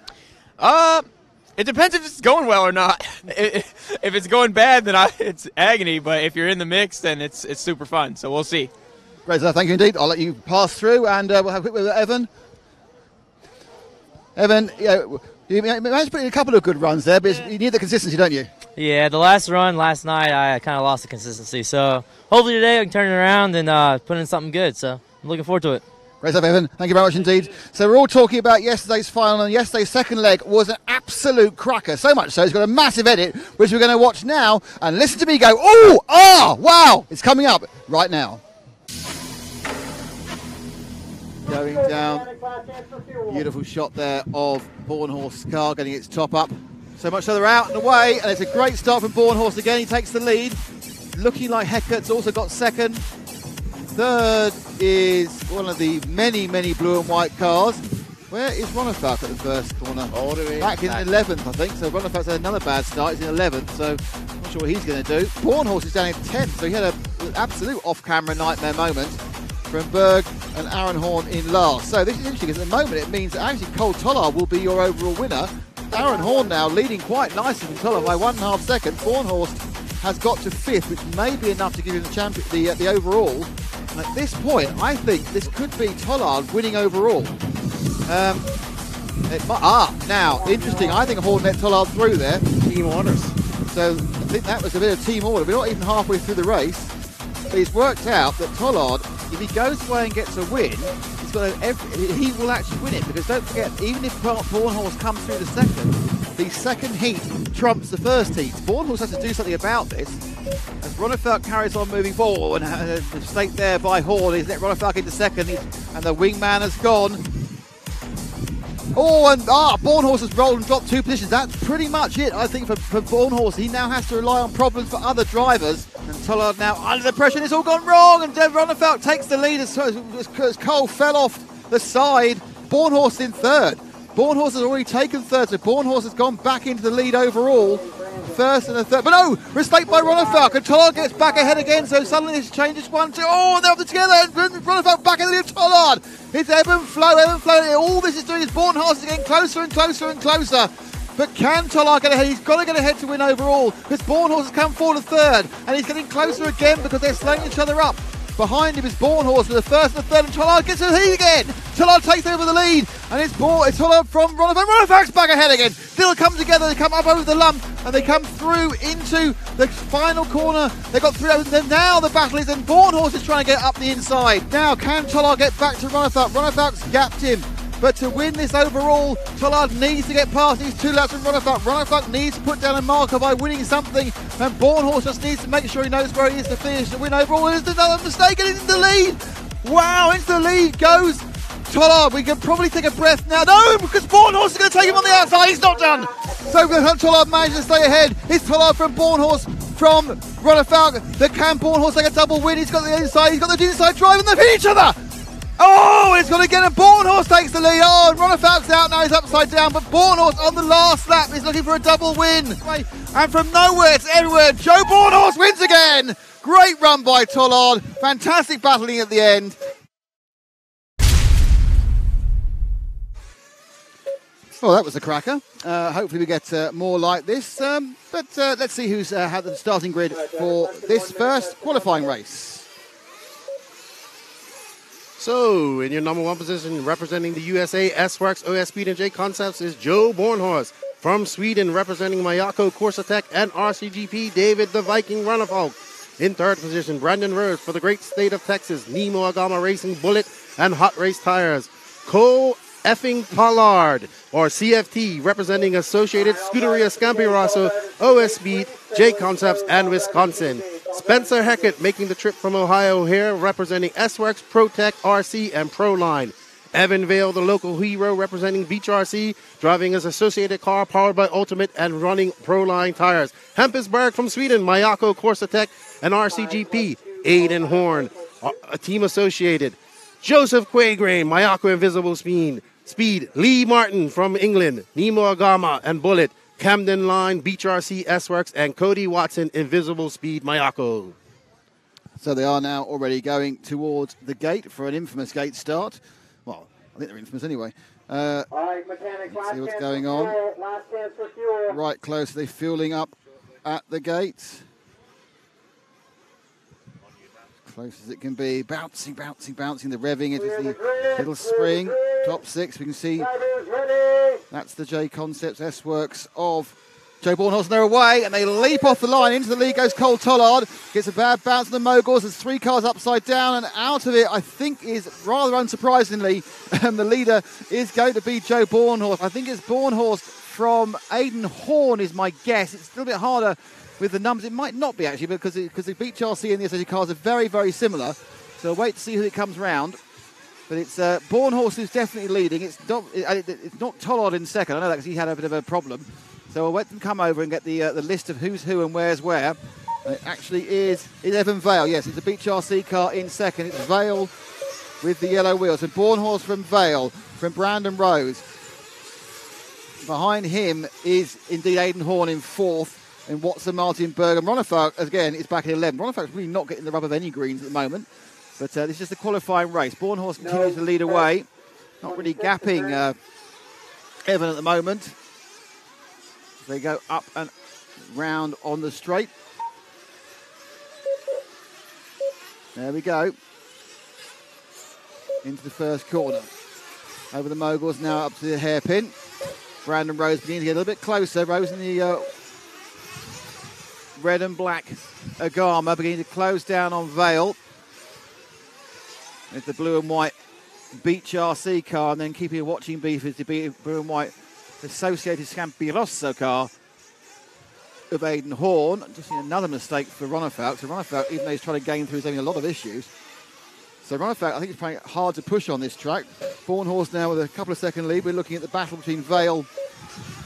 It depends if it's going well or not. If it's going bad, then it's agony, but if you're in the mix, then it's super fun, so we'll see. Great stuff, thank you indeed. I'll let you pass through, and we'll have a quick word with Evan. Evan, you managed to put in a couple of good runs there, but you need the consistency, don't you? Yeah, the last run last night, I kind of lost the consistency. So hopefully today I can turn it around and put in something good. So I'm looking forward to it. Great stuff, Evan. Thank you very much indeed. So we're all talking about yesterday's final, and yesterday's second leg was an absolute cracker. So much so, it's got a massive edit, which we're going to watch now, and listen to me go, ooh, ah, wow, it's coming up right now. Going down, beautiful shot there of Bornhorst's car getting its top up. So much so they're out and away, and it's a great start from Bornhorst again. He takes the lead, looking like Heckert's also got second. Third is one of the many, many blue and white cars. Where is Ronafalk at the first corner? All the way back in 11th, I think. So Ronafalk's had another bad start. He's in 11th, so I'm not sure what he's going to do. Bornhorst is down in 10th, so he had an absolute off-camera nightmare moment from Berg and Aaron Horn in last. So this is interesting because at the moment it means that actually Cole Tollard will be your overall winner. Aaron Horn now leading quite nicely from Tollard by 1.5 seconds. Bornhorst has got to 5th, which may be enough to give him the overall. And at this point, I think this could be Tollard winning overall. Now, interesting. I think Horn let Tollard through there. Team orders. So I think that was a bit of team order. We're not even halfway through the race. But it's worked out that Tollard, if he goes away and gets a win, he will actually win it. Because don't forget, even if Bornhorst comes through the second heat trumps the first heat. Bornhorst has to do something about this. As Ronnefalk carries on moving forward, and a mistake there by Horn. He's let Ronnefalk into second, and the wingman has gone. Bornhorst has rolled and dropped 2 positions. That's pretty much it, I think, for Bornhorst. He now has to rely on problems for other drivers. And Tollard now under the pressure, and it's all gone wrong. And Ronnefalk takes the lead as Cole fell off the side. Bornhorst in 3rd. Bornhorst has already taken 3rd, so Bornhorst has gone back into the lead overall. 1st and a 3rd. But no, mistake by Ronnefalk, and Tollard gets back ahead again, so suddenly this changes 1, 2. Oh, they're up together, and Ronnefalk back in the lead of Tollard. It's ebb and flow. All this is doing is Bornhorst is getting closer and closer and closer. But can Tollard get ahead? He's got to get ahead to win overall, because Bornhorst has come forward to 3rd, and he's getting closer again because they're slowing each other up. Behind him is Bornhorst with the 1st and the 3rd, and Tollard gets the lead again. Tollard takes over the lead, and it's Tollard from Ronnefalk. Ronnefalk's back ahead again. Still come together, they come up over the lump, and they come through into the final corner. They got through, and now the battle is, and Bornhorst is trying to get up the inside. Now, can Tollard get back to Ronnefalk? Ronnefalk's gapped him. But to win this overall, Tollard needs to get past these 2 laps from Ronnefalk. Ronnefalk needs to put down a marker by winning something, and Bornhorst just needs to make sure he knows where he is to finish to win overall. There's another mistake, and he's in the lead. Wow, into the lead goes Tollard. We can probably take a breath now. No, because Bornhorst is going to take him on the outside. He's not done. So Tollard managed to stay ahead. It's Tollard from Bornhorst from Ronnefalk. Can Bornhorst take a double win? He's got the inside. He's got the inside drive, and they've hit each other. Oh, it's going to get a Bornhorst takes the lead. Oh, and Ronnefalk's out now. He's upside down. But Bornhorst on the last lap is looking for a double win. And from nowhere to everywhere, Joe Bornhorst wins again. Great run by Tollard. Fantastic battling at the end. Well, that was a cracker. Hopefully we get more like this. But let's see who's had the starting grid for this first qualifying race. So, in your number 1 position, representing the USA, S-Works, OS Speed, and J Concepts is Joe Bornhorst. From Sweden, representing Mayako, Corsa-Tech, and RCGP, David the Viking Ronnefalk. In 3rd position, Brandon Rose for the great state of Texas, Nemo Agama Racing, Bullet, and Hot Race Tires. Cole effing Tollard, or CFT, representing Associated Scuderia Scampi Rosso, OS Speed, J Concepts, and Wisconsin. Spencer Heckett making the trip from Ohio here, representing S-Works, ProTech, RC, and ProLine. Evan Vale, the local hero, representing Beach RC, driving his associated car powered by Ultimate and running ProLine tires. Hampusberg from Sweden, Mayako, Corsa-Tech, and RCGP. Aiden Horn, a team associated. Joseph Quagrain, Mayako Invisible Speed. Lee Martin from England, Nemo Agama, and Bullet. Camden Line, Beach RC, S-Works, and Cody Watson, Invisible Speed, Mayako. So they are now already going towards the gate for an infamous gate start. Well, I think they're infamous anyway. All right, mechanics, Let's see what's going on. Last chance for fuel. Right close, they're fueling up at the gate. Close as it can be. Bouncing, bouncing, bouncing. The revving. It is the little spring. Top 6, we can see that's the J Concepts S-Works of Joe Bornhorst. They're away, and they leap off the line. Into the lead goes Cole Tollard. Gets a bad bounce on the moguls. There's 3 cars upside down, and out of it, I think, is rather unsurprisingly, the leader is going to be Joe Bornhorst. I think it's Bornhorst from Aiden Horn is my guess. It's still a bit harder with the numbers. It might not be, actually, because the Beach RC and the SAG cars are very, very similar. So we'll wait to see who it comes round. But it's Bornhorst who's definitely leading. It's not Tollard in second. I know that because he had a bit of a problem. So we'll let them come over and get the list of who's who and where's where. It actually is Evan Vale. Yes, it's a Beach RC car in second. It's Vale with the yellow wheels. And Bornhorst from Vale, from Brandon Rose. Behind him is indeed Aiden Horn in 4th. And Watson, Martin Berg. And Ronnefalk, again, is back in 11th. Ronnefalk's really not getting the rub of any greens at the moment. But this is just a qualifying race. Bornhorst continues to lead away. Not really gapping Evan at the moment. They go up and round on the straight. There we go. Into the first corner. Over the moguls, now up to the hairpin. Brandon Rose beginning to get a little bit closer. Rose in the red and black Agama beginning to close down on Vale. It's the blue and white Beach RC car, and then keeping a watching beef is the blue and white Associated Scampi Rosso car of Aidan Horn. Just seen another mistake for Ronafalk. So Ronafalk, even though he's trying to gain through, he's having a lot of issues. So Ronafalk, I think, is finding it hard to push on this track. Bornhorst now with a couple of second lead. We're looking at the battle between Vale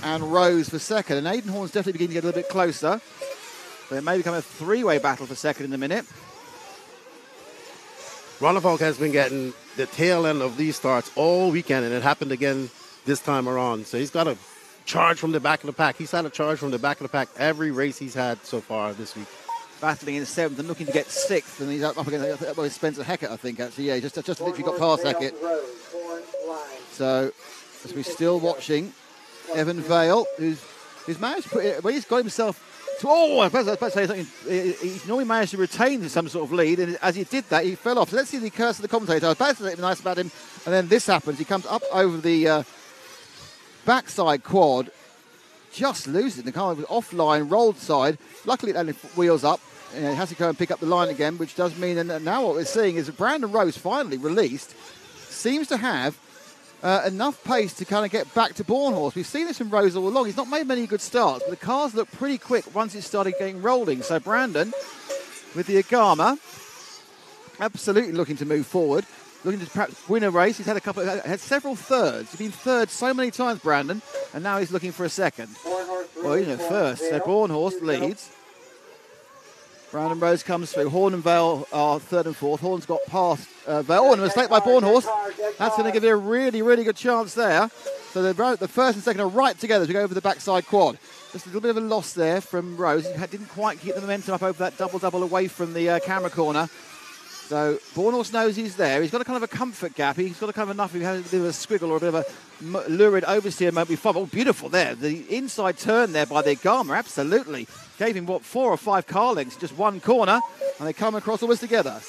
and Rose for second. And Aidan Horn's definitely beginning to get a little bit closer. But it may become a three-way battle for second in a minute. Ronafalk has been getting the tail end of these starts all weekend, and it happened again this time around. So he's got a charge from the back of the pack. He's had a charge from the back of the pack every race he's had so far this week. Battling in seventh and looking to get sixth, and he's up against Spencer Heckett, I think, actually. Yeah, just literally got past Heckett. So, as we're still watching, Evan Vale, who's managed to put it, well, he's got himself to, I was about to say something. He's normally managed to retain some sort of lead, and as he did that, he fell off. So let's see the curse of the commentator. I was about to say something nice about him, and then this happens. He comes up over the backside quad, just losing the car. Was offline, rolled side. Luckily, it only wheels up. He has to go and pick up the line again, which does mean, and now what we're seeing is that Brandon Rose, finally released, seems to have enough pace to kind of get back to Bornhorst. We've seen this from Rose all along. He's not made many good starts, but the cars look pretty quick once it started getting rolling. So Brandon, with the Agama, absolutely looking to move forward, looking to perhaps win a race. He's had had several thirds. He's been third so many times, Brandon, and now he's looking for a second. Well, you know, first. So Bornhorst leads. Brandon Rose comes through. Horn and Vale are third and fourth. Horn's got past Vale. And a mistake by Bornhorst. That's going to give you a really, really good chance there. So the first and second are right together as we go over the backside quad. Just a little bit of a loss there from Rose. He didn't quite keep the momentum up over that double-double away from the camera corner. So Bornhorst knows he's there. He's got a kind of a comfort gap. He's got a kind of enough. He has a bit of a squiggle or a bit of a lurid oversteer moment before. Oh, beautiful there. The inside turn there by the Agama, absolutely. Gave him, 4 or 5 car lengths, just one corner, and they come across almost together.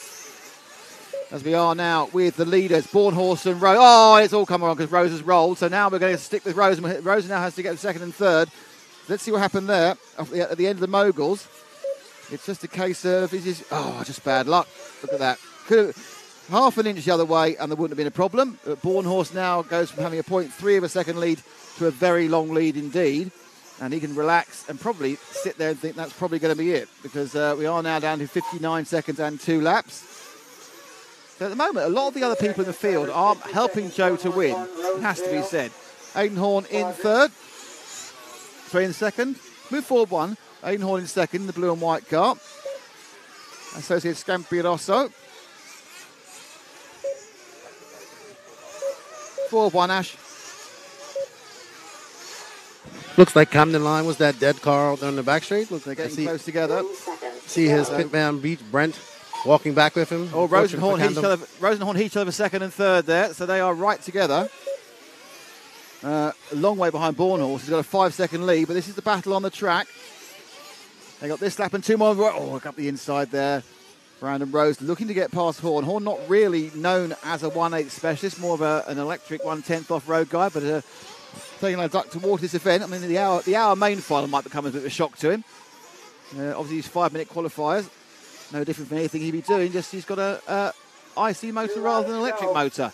As we are now with the leaders, Bornhorst and Rose. Oh, it's all come wrong because Rose has rolled. So now we're going to stick with Rose. Rose now has to get second and third. Let's see what happened there at the end of the moguls. It's just a case of, just bad luck. Look at that. Could have half an inch the other way and there wouldn't have been a problem. But Bornhorst now goes from having a 0.3 of a second lead to a very long lead indeed. And he can relax and probably sit there and think that's probably going to be it. Because we are now down to 59 seconds and 2 laps. So at the moment, a lot of the other people in the field are helping Joe to win. It has to be said. Aidan Horn in third. 3 in second. Move forward 1. Aidan Horn in second, the blue and white car. Associated Scampi Rosso. 4-1 Ash. Looks like Camden Line was that dead car out there on the back straight. Looks like getting close together. See his pitman beat Brent walking back with him. Oh, Rose and Horn hit each other for second and third there, so they are right together. A long way behind Bornhorst. He's got a 5-second lead, but this is the battle on the track. They got this lap and 2 more. Oh, up the inside there. Brandon Rose looking to get past Horn. Horn not really known as a 1/8 specialist, more of an electric 1/10 off-road guy, but taking a duck towards this event. I mean, the hour main final might become a bit of a shock to him. Obviously, these 5-minute qualifiers, no different from anything he'd be doing, just he's got a IC motor rather than an electric motor.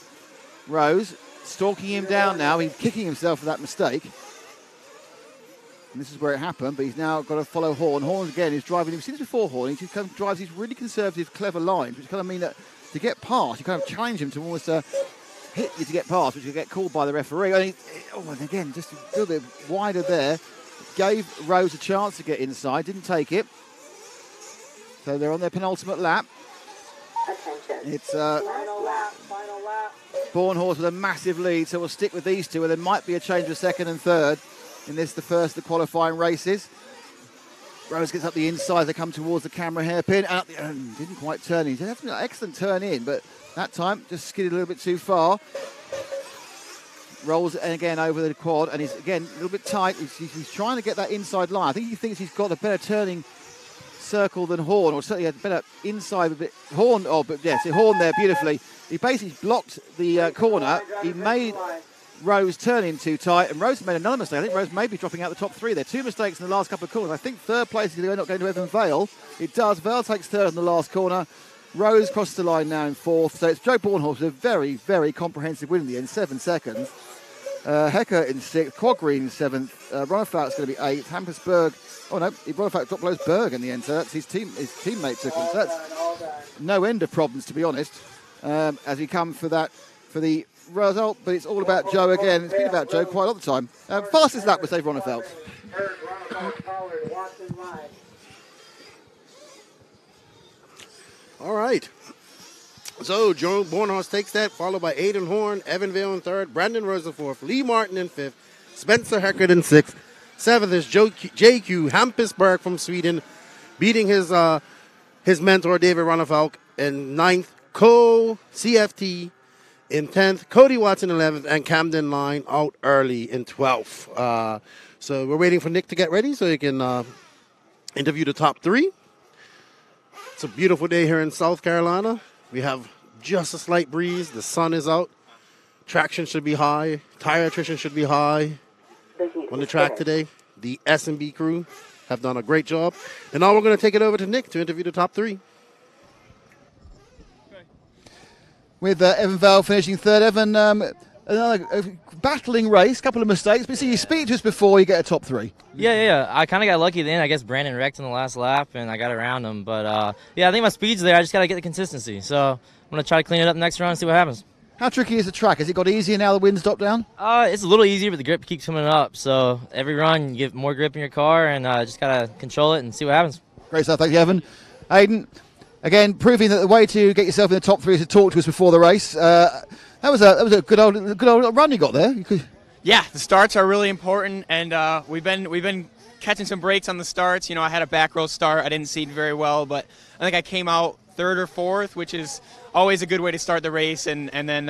Rose stalking him down now. He's kicking himself for that mistake. And this is where it happened, but he's now got to follow Horn. Horn, again, is driving. We've seen this before, Horn. He just kind of drives these really conservative, clever lines, which kind of mean that to get past, you kind of challenge him to almost hit you to get past, which will get called by the referee. And again, just a little bit wider there. Gave Rose a chance to get inside, didn't take it. So they're on their penultimate lap. It's Final lap. Bornhorst with a massive lead, so we'll stick with these two, and there might be a change of second and third in this, the first of the qualifying races. Rose gets up the inside, they come towards the camera hairpin, and didn't quite turn in. He had an excellent turn in, but that time just skidded a little bit too far. Rolls again over the quad, and he's again a little bit tight. He's trying to get that inside line. I think he thinks he's got a better turning circle than Horn, or certainly had better inside a bit. Horn, but yes, Horn there beautifully. He basically blocked the corner. He made Rose turn in too tight, and Rose made another mistake. I think Rose may be dropping out the top 3 there. 2 mistakes in the last couple of corners. I think third place is going to go to Evan Vale. It does. Vale takes third in the last corner. Rose crosses the line now in 4th. So it's Joe Bornhorst with a very, very comprehensive win in the end, 7 seconds. Hecker in 6th, Quaggreen in 7th, Ronnefeldt's going to be 8th, Hampersberg, Ronnefeldt dropped below Berg in the end, so that's his teammate took him. So that's no end of problems, to be honest, as we come for the result, but it's all about Joe again. It's been about Joe quite a lot of the time. Fastest lap was Dave Ronnefeldt. All right. So Joe Bornhorst takes that, followed by Aiden Horn, Evan Vale in 3rd, Brandon Rose in 4th, Lee Martin in 5th, Spencer Heckert in 6th, 7th is JQ Hampersberg from Sweden, beating his mentor David Ronnefeldt in 9th, Cole CFT in 10th, Cody Watson in 11th, and Camden Line out early in 12th. So we're waiting for Nick to get ready so he can interview the top 3. It's a beautiful day here in South Carolina. We have just a slight breeze. The sun is out. Traction should be high. Tire attrition should be high on the track today. The S&B crew have done a great job. And now we're going to take it over to Nick to interview the top 3. With Evan Vale finishing 3rd. Evan, another battling race, couple of mistakes. But see, you speak to us before you get a top 3. Yeah. I kind of got lucky then. I guess Brandon wrecked in the last lap, and I got around him. But, yeah, I think my speed's there. I just got to get the consistency. So I'm going to try to clean it up next round and see what happens. How tricky is the track? Has it got easier now the wind's dropped down? It's a little easier, but the grip keeps coming up. So every run, you get more grip in your car, and just got to control it and see what happens. Great stuff. Thank you, Evan. Aiden, again, proving that the way to get yourself in the top 3 is to talk to us before the race. That was a good old run you got there. Yeah, the starts are really important, and we've been catching some breaks on the starts. You know, I had a back row start. I didn't seed very well, but I think I came out 3rd or 4th, which is always a good way to start the race. And then,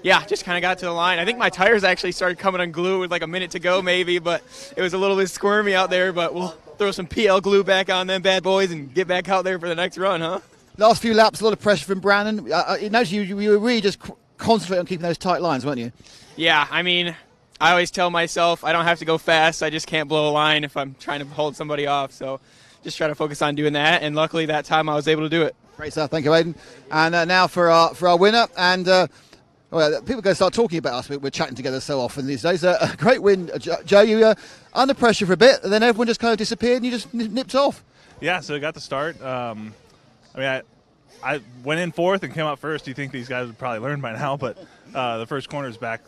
just kind of got to the line. I think my tires actually started coming unglued with like a minute to go maybe, but it was a little bit squirmy out there. But we'll throw some PL glue back on them bad boys and get back out there for the next run, huh? Last few laps, a lot of pressure from Brandon. Notice you were really just concentrate on keeping those tight lines, weren't you? Yeah, I mean, I always tell myself I don't have to go fast. I just can't blow a line if I'm trying to hold somebody off. So just try to focus on doing that. And luckily that time I was able to do it. Great stuff. Thank you, Aiden. And now for our winner. And people are going to start talking about us. We're chatting together so often these days. A great win, Joe. You under pressure for a bit, and then everyone just kind of disappeared and you just nipped off. Yeah, so I got the start. I went in 4th and came out 1st. You think these guys would probably learn by now, but the first corner is back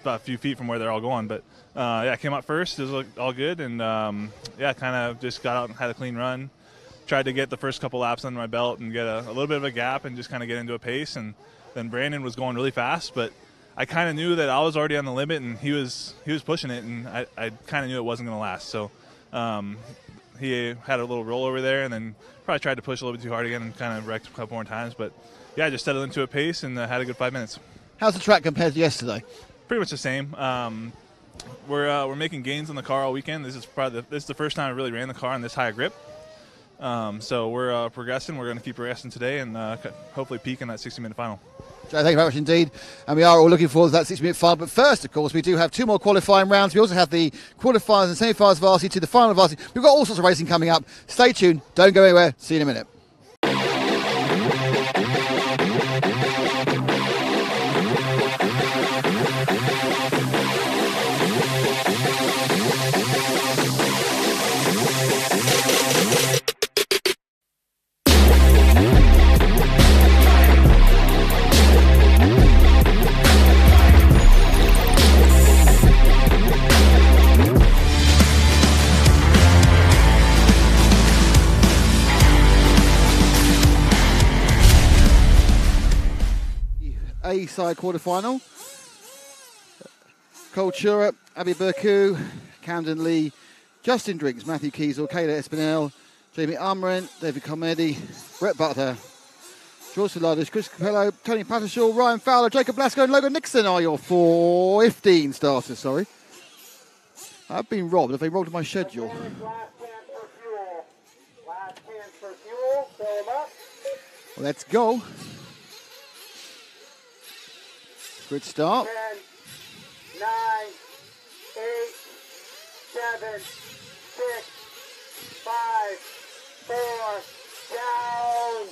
about a few feet from where they're all going. But, I came out 1st. It was all good. And, kind of just got out and had a clean run. Tried to get the first couple laps under my belt and get a little bit of a gap and just kind of get into a pace. And then Brandon was going really fast, but I kind of knew that I was already on the limit and he was pushing it, and I kind of knew it wasn't going to last. So he had a little roll over there and then probably tried to push a little bit too hard again and kind of wrecked a couple more times. But, yeah, I just settled into a pace and had a good 5 minutes. How's the track compared to yesterday? Pretty much the same. We're making gains on the car all weekend. This is the first time I really ran the car on this high grip. So we're progressing. We're going to keep progressing today and hopefully peak in that 60-minute final. Joe, thank you very much indeed. And we are all looking forward to that 60-minute final. But first, of course, we do have 2 more qualifying rounds. We also have the quarterfinals and semi-finals varsity to the final varsity. We've got all sorts of racing coming up. Stay tuned. Don't go anywhere. See you in a minute. A-side quarterfinal. Cole Chura, Abby Burku, Camden Lee, Justin Drinks, Matthew Kiesel, Kayla Espinel, Jamie Amren, David Comedy, Brett Butler, George Saladas, Chris Capello, Tony Pattershaw, Ryan Fowler, Jacob Blasco and Logan Nixon are your 15 starters, sorry. I've been robbed. Have they robbed my schedule? Last chance for fuel. Last chance Let's go. Good start. 10, 9, 8, 7, 6, 5, 4, down.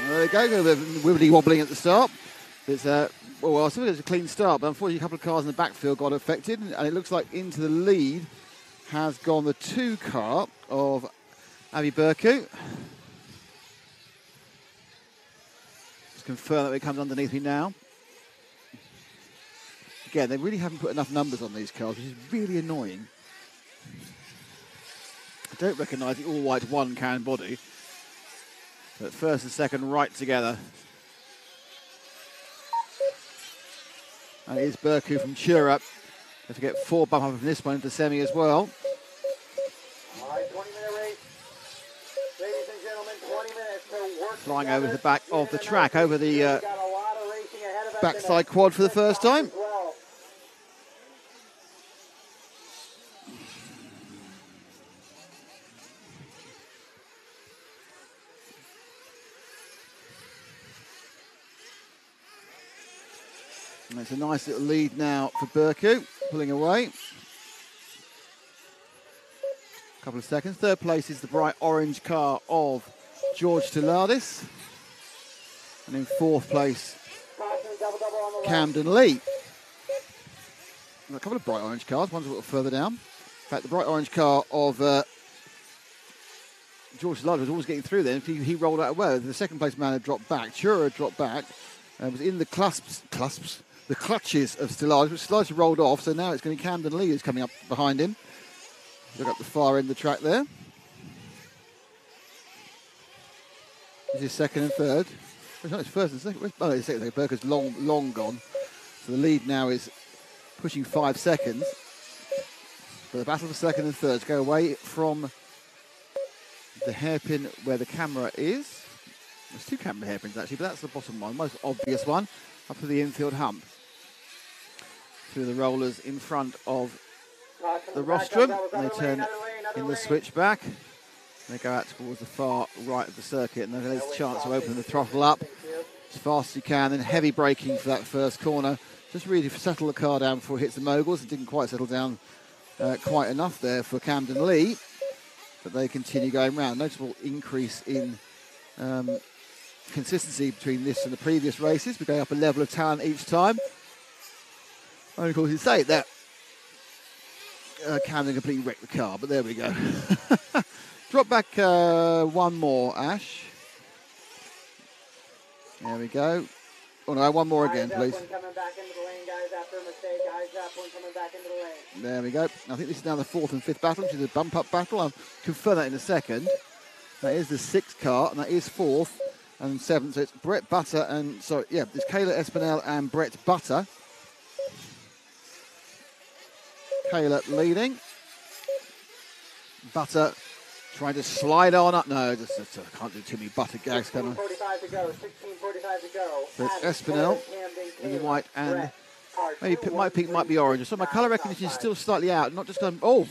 There we go. A bit wibbly wobbling at the start. It's well, I suppose it's a clean start, but unfortunately a couple of cars in the backfield got affected, and it looks like into the lead has gone the 2 car of Avi Burku. Just confirm that it comes underneath me now. Again, they really haven't put enough numbers on these cars, which is really annoying. I don't recognise the all-white 1 can body, but first and second right together. And it is Burku from Chura. Don't forget 4 bump up from this one into semi as well. All right, 20-minute race. Ladies and gentlemen, 20 minutes to work. Flying over the back of the track, over the backside quad for the first time. And it's a nice little lead now for Burku, pulling away. A couple of seconds. Third place is the bright orange car of George Tiladis. And in fourth place, Camden Lee. A couple of bright orange cars, one's a little further down. In fact, the bright orange car of George Tiladis was always getting through there. He rolled out well. The second place man had dropped back. Chura had dropped back. Was in the the clutches of Stiladis, which Stiladis rolled off, so now it's going to be Camden Lee who's coming up behind him. Look up the far end of the track there. This is second and third. Oh, no, it's first and second. Oh, it's second. Burker's long gone. So the lead now is pushing 5 seconds. But the battle for second and third to go away from the hairpin where the camera is. There's 2 camera hairpins actually, but that's the bottom one, most obvious one, up to the infield hump. Through the rollers in front of the rostrum. And they turn in the switchback. They go out towards the far right of the circuit, and there's a chance to open the throttle up as fast as you can. Then heavy braking for that first corner. Just really to settle the car down before it hits the moguls. It didn't quite settle down quite enough there for Camden Lee, but they continue going round. Noticeable increase in consistency between this and the previous races. We're going up a level of talent each time. And of course, you say that Camden completely wrecked the car, but there we go. Drop back one more, Ash. There we go. Oh no, one more again, please. Coming back into the lane, guys, after a mistake. Guys, coming back into the lane. There we go. I think this is now the 4th and 5th battle, which is a bump-up battle. I'll confirm that in a second. That is the 6th car, and that is 4th and 7th. So it's Brett Butter and, sorry, yeah, it's Kayla Espinel and Brett Butter. Kayla leading. Butter trying to slide on up. No, just I can't do too many butter gags, can I? 16:45 to go. 16:45 to go. So it's Espinel in the white and maybe might be orange. So my colour recognition is still slightly out. Not just going, oh,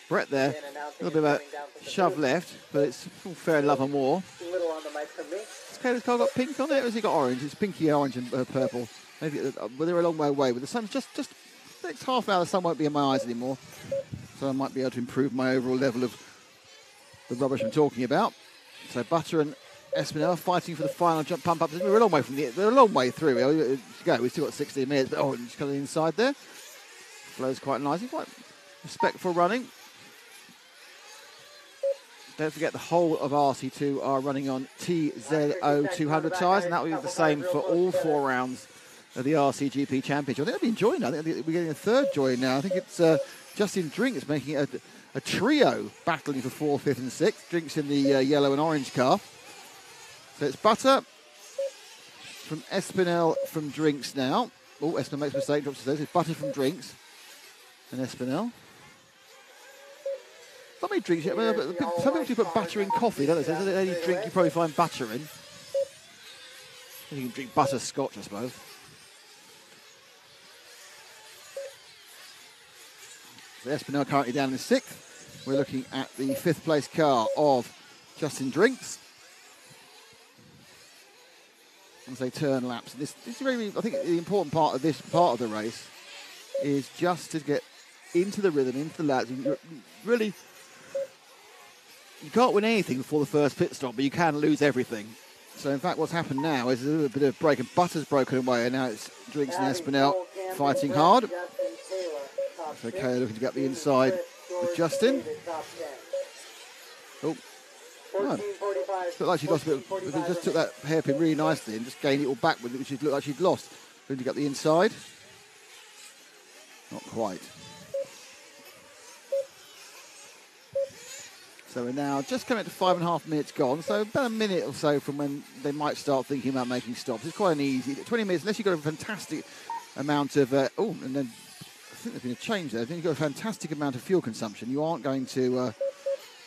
Brett there. A little bit of a shove left, but it's all fair love and war. Little on the mic from me. Has Kayla's car got pink on it, or has he got orange? It's pinky orange and purple. Maybe they're a long way away. But the sun's just next half hour, the sun won't be in my eyes anymore. So I might be able to improve my overall level of the rubbish I'm talking about. So Butter and Espinel fighting for the final jump pump up. We're a long way from they're a long way through. We've still got 16 minutes, but just coming inside there. Flows quite nicely, quite respectful running. Don't forget the whole of RC2 are running on TZO 200 tyres, and that will be the same for all 4 rounds of the RCGP Championship. I think I'll be enjoying it. I think we're getting a third joy now. I think it's Justin Drinks making it a trio battling for 4th, 5th and 6th. Drinks in the yellow and orange car. So it's Butter from Espinel from Drinks now. Oh, Espinel makes a mistake, drops his nose. It's Butter from Drinks and Espinel. Not many drinks yet. Some people do put butter in coffee, don't they? So any drink you probably find butter in. You can drink butterscotch, I suppose. So Espinel currently down in 6th. We're looking at the 5th place car of Justin Drinks. As they turn laps. This is really, I think the important part of this part of the race is just to get into the rhythm, into the laps. Really, you can't win anything before the first pit stop, but you can lose everything. So in fact, what's happened now is a little bit of break, and Butter's broken away, and now it's Drinks and Espinel fighting hard. So Kay looking to get the inside with Justin. Oh, no. Looked like she lost a bit. She just took that hairpin really nicely and just gained it all back with it, which looked like she'd lost. Looking to get the inside. Not quite. So we're now just coming to 5.5 minutes gone. So about a minute or so from when they might start thinking about making stops. It's quite an easy 20 minutes, unless you've got a fantastic amount of. And then I think there's been a change there. I think you've got a fantastic amount of fuel consumption. You aren't going to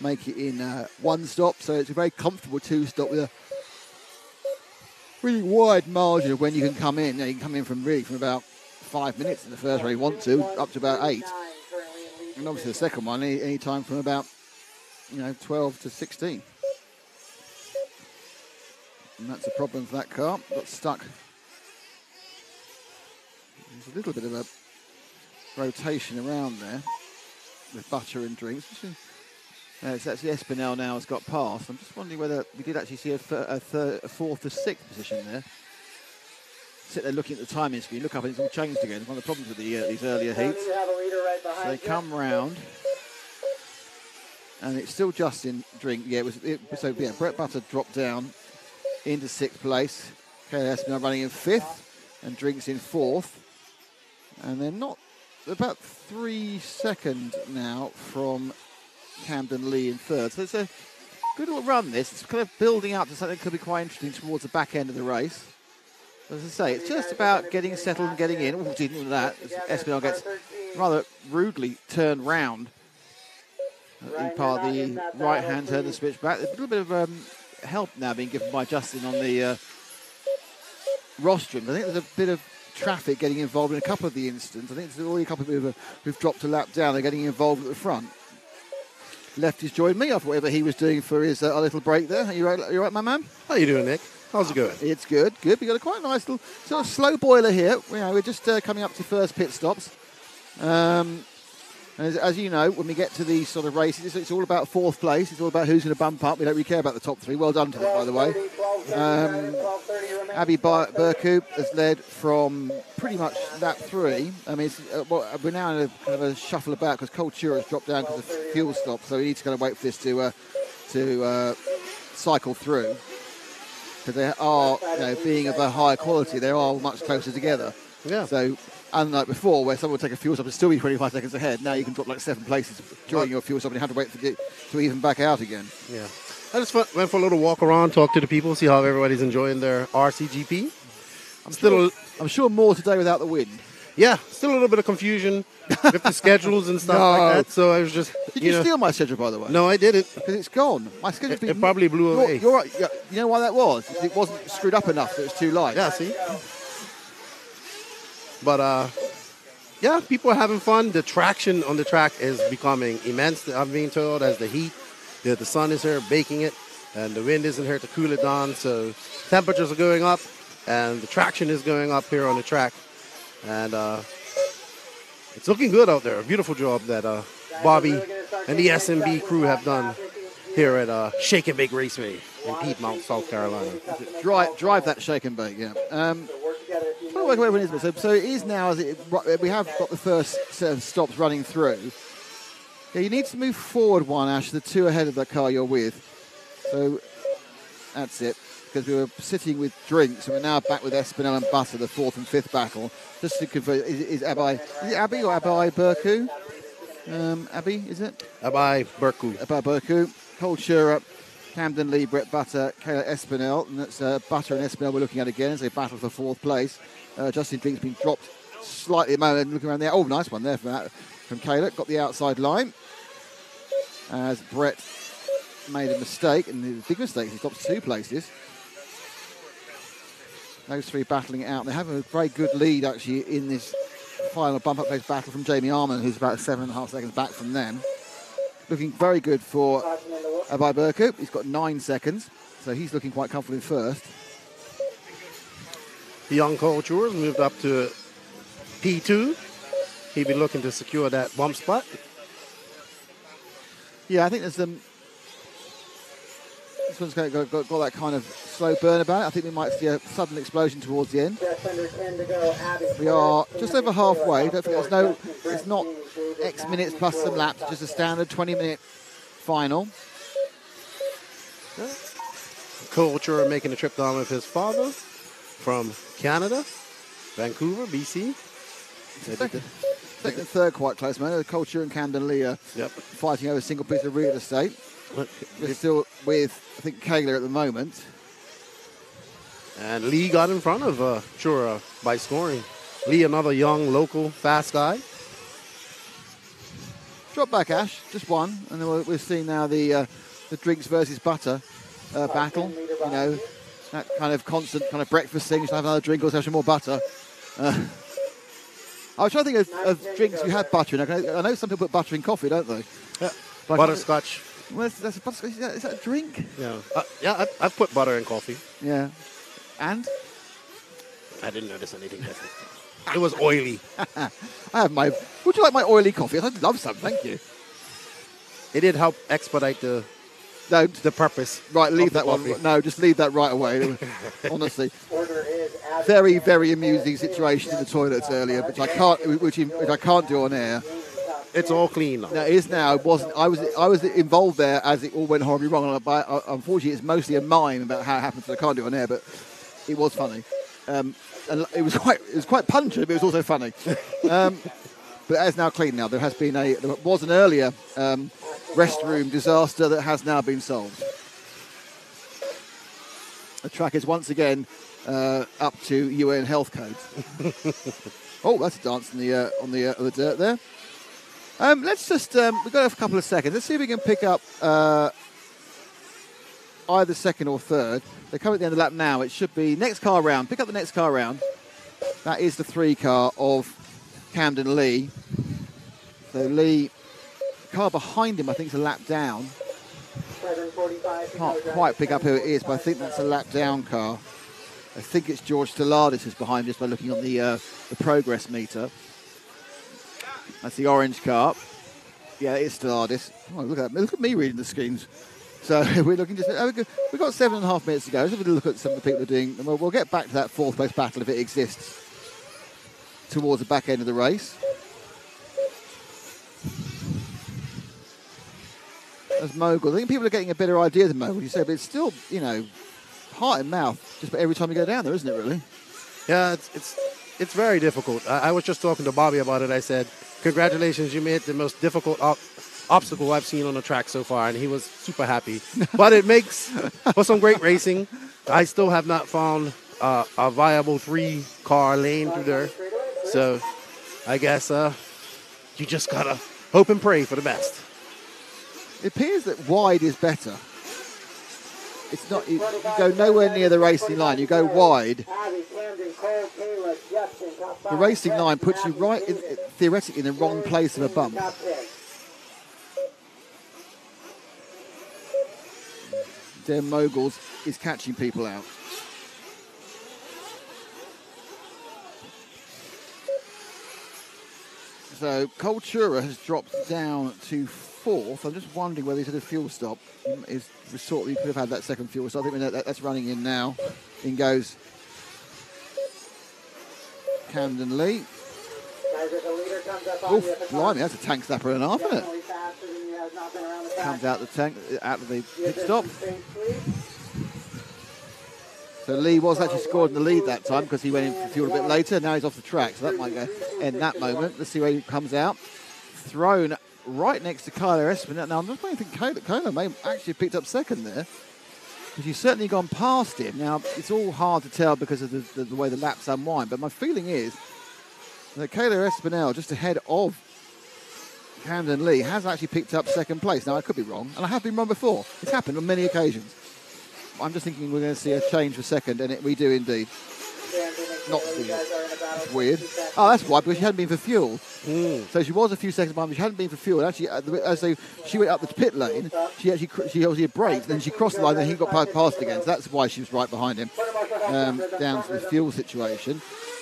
make it in one stop. So it's a very comfortable 2-stop with a really wide margin of when you can come in. You can come in from about 5 minutes in the first one you want to, up to about 8. And obviously the second one, any time from about 12 to 16. And that's a problem for that car. Got stuck. There's a little bit of a rotation around there with Butter and Drinks. It's actually Espinel now has got past. I'm just wondering whether we did actually see a fourth to sixth position there. Sit there looking at the timing screen, look up and it's all changed again. It's one of the problems with these earlier heats. So they come round. And it's still Justin Drink. Yeah, Brett Butter dropped down into 6th place. Kayla Espinel running in 5th and Drinks in 4th. And they're not about 3 seconds now from Camden Lee in 3rd. So it's a good little run, this. It's kind of building up to something that could be quite interesting towards the back end of the race. As I say, it's just about getting settled and getting in. Oh, didn't do that. Espinel gets rather rudely turned round. In part of the right-hand turn and switch back. There's a little bit of help now being given by Justin on the rostrum. I think there's a bit of traffic getting involved in a couple of the incidents. I think there's already a couple of people who've dropped a lap down. They're getting involved at the front. Lefty's joined me after whatever he was doing for his a little break there. Are you right, my man? How you doing, Nick? How's it going? It's good. We've got a quite nice little sort of slow boiler here. We're just coming up to first pit stops. And as you know, when we get to these sort of races, it's all about 4th place. It's all about who's going to bump up. We don't really care about the top 3. Well done to them, by the way. Abby Burku has led from pretty much lap 3. I mean, we're now in a kind of a shuffle about because Cole Tura has dropped down because of fuel stop. So we need to kind of wait for this to cycle through. Because they are, being of a higher quality, they are much closer together. Yeah. So, unlike before, where someone would take a fuel stop and still be 25 seconds ahead, now you can drop like 7 places during your fuel stop and you have to wait for it to even back out again. Yeah. I just went for a little walk around, talk to the people, see how everybody's enjoying their RCGP. I'm sure more today without the wind. Yeah, still a little bit of confusion with the schedules and stuff like that. So I was just. Did you steal my schedule, by the way? No, I didn't. Because it's gone. My schedule's been. It probably blew away. You're right. You know why that was? It wasn't screwed up enough. So it was too light. Yeah, see? But, yeah, people are having fun. The traction on the track is becoming immense, I'm being told, as the heat, the sun is here baking it, and the wind isn't here to cool it down. So temperatures are going up, and the traction is going up here on the track. And it's looking good out there. A beautiful job that Bobby and the S&B crew have done here at Shake and Bake Raceway in Piedmont, South Carolina. Drive that Shake and Bake, yeah. So it is now, we have got the first set of stops running through. Yeah, you need to move forward one, Ash, the 2 ahead of the car you're with. So that's it. Because we were sitting with Drinks, and we're now back with Espinel and Butter, the 4th and 5th battle. Just to confirm, is it Abby or Abby Burku? Abby, is it? Abby Burku. Abby Burku. Cole Tura, Camden Lee, Brett Butter, Kayla Espinel. And that's Butter and Espinel we're looking at again as they battle for 4th place. Justin Drinks been dropped slightly at the moment. Looking around there. Oh, nice one there from Kayla. Got the outside line. As Brett made a mistake, and the big mistake, he drops 2 places. Those 3 battling it out. They have a very good lead, actually, in this final bump-up place battle from Jamie Arman, who's about 7.5 seconds back from them. looking very good for Abai Burku. He's got 9 seconds, so he's looking quite comfortable in first. The young culture has moved up to P2. He'll be looking to secure that bump spot. Yeah, I think there's this one's got that kind of slow burn about it. I think we might see a sudden explosion towards the end. Just under 10 to go. We are just over halfway. Don't forget, it's not X minutes plus some laps, just a standard 20-minute final. Culture making a trip down with his father from Canada, Vancouver, BC. Second and third quite close, man. The Culture and Camden Lee are fighting over a single piece of real estate. We're still with, I think, Kayla at the moment. And Lee got in front of Chura by scoring. Lee, another young, local, fast guy. Drop back, Ash. Just one. And then we're seeing now the drinks versus butter battle. You know, that kind of constant kind of breakfast thing. Should I have another drink or have some more butter? I was trying to think of drinks you had butter in. I know some people put butter in coffee, don't they? Yeah. Butterscotch. Well, is that a drink? Yeah. I've put butter in coffee. Yeah. And? I didn't notice anything different. It was oily. Would you like my oily coffee? I'd love some, thank you. It did help expedite the purpose. Right, leave that one. No, just leave that right away. Honestly. Very, very amusing situation in the toilets earlier, which I can't do on air. It's all clean now. No, it is now. It wasn't. I was involved there as it all went horribly wrong. Unfortunately, it's mostly a mime about how it happened, so I can't do it on air. But it was funny. And it was quite punchy, but it was also funny. But it's now clean now. There was an earlier restroom disaster that has now been solved. The track is once again up to UN health codes. Oh, that's a dance on the dirt there. Let's just we've got a couple of seconds. Let's see if we can pick up either second or third. They're coming at the end of the lap now. It should be next car round. Pick up the next car round. That is the 3 car of Camden Lee. So Lee, car behind him, I think is a lap down. Can't quite pick up who it is, but I think that's a lap down car. I think it's George Stiladis who's behind just by looking on the progress meter. That's the orange car. Yeah, it's Stiladis. Oh, look at that. Look at me reading the screens. So we're looking we've got 7.5 minutes to go. Let's have a look at some of the people who are doing. And we'll get back to that 4th place battle if it exists towards the back end of the race. As Mogul, I think people are getting a better idea than Mogul, you say, but it's still, heart and mouth just about every time you go down there, isn't it, really? Yeah, it's very difficult. I was just talking to Bobby about it. I said, congratulations, you made the most difficult obstacle I've seen on the track so far, and he was super happy. But it makes for some great racing. I still have not found a viable 3-car lane through there. So I guess you just got to hope and pray for the best. It appears that wide is better. It's not. You go nowhere near the racing line. You go wide. The racing line puts you right in, theoretically, in the wrong place of a bump. Their Moguls is catching people out. So Cultura has dropped down to 4th. I'm just wondering whether he's at a fuel stop. We could have had that second fuel stop. I think that's running in now. In goes Camden Lee. Oh, blimey, that's a tank snapper and a half, isn't it? Comes out the tank, out of the pit stop. So Lee was actually scored in the lead that time because he went in for fuel a bit later. Now he's off the track, so that might end that moment. Let's see where he comes out. Thrown right next to Kyler Espin. Now I'm just wondering if Kyler may actually have picked up second there, because he's certainly gone past him. Now it's all hard to tell because of the way the laps unwind, but my feeling is that Kyler Espinel, just ahead of Camden Lee, has actually picked up second place. Now I could be wrong, and I have been wrong before. It's happened on many occasions. I'm just thinking we're going to see a change for second, and we do indeed. not seen it. That's weird. Oh, that's why, because she hadn't been for fuel. So she was a few seconds behind, but she hadn't been for fuel. And actually, she went up the pit lane. She obviously had braked, then she crossed the line, then he got past again. So that's why she was right behind him, down to the fuel situation.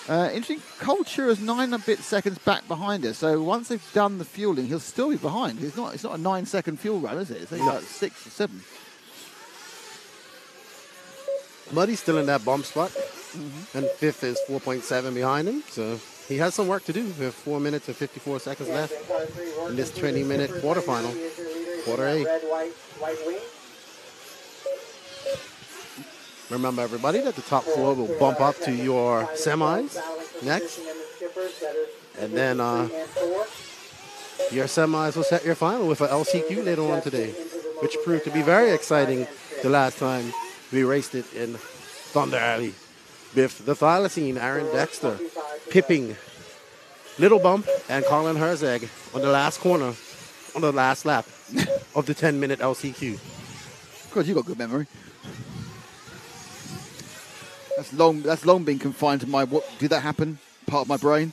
Interesting, Cultura's 9 seconds back behind her. So once they've done the fueling, he'll still be behind. It's not a 9-second fuel run, is it? It's only like 6 or 7. Muddy's still in that bump spot, and fifth is 4.7 behind him. So he has some work to do. We have 4 minutes and 54 seconds left in this 20-minute quarterfinal, quarter A. Remember, everybody, that the top 4 will bump up to your semis next, and then your semis will set your final with an LCQ later on today, which proved to be very exciting the last time we raced it in Thunder Alley. With the thylacine, Aaron Dexter, pipping Little Bump and Colin Herzeg on the last corner on the last lap of the 10-minute LCQ. Of course, you got good memory. That's long been confined to my what did that happen part of my brain.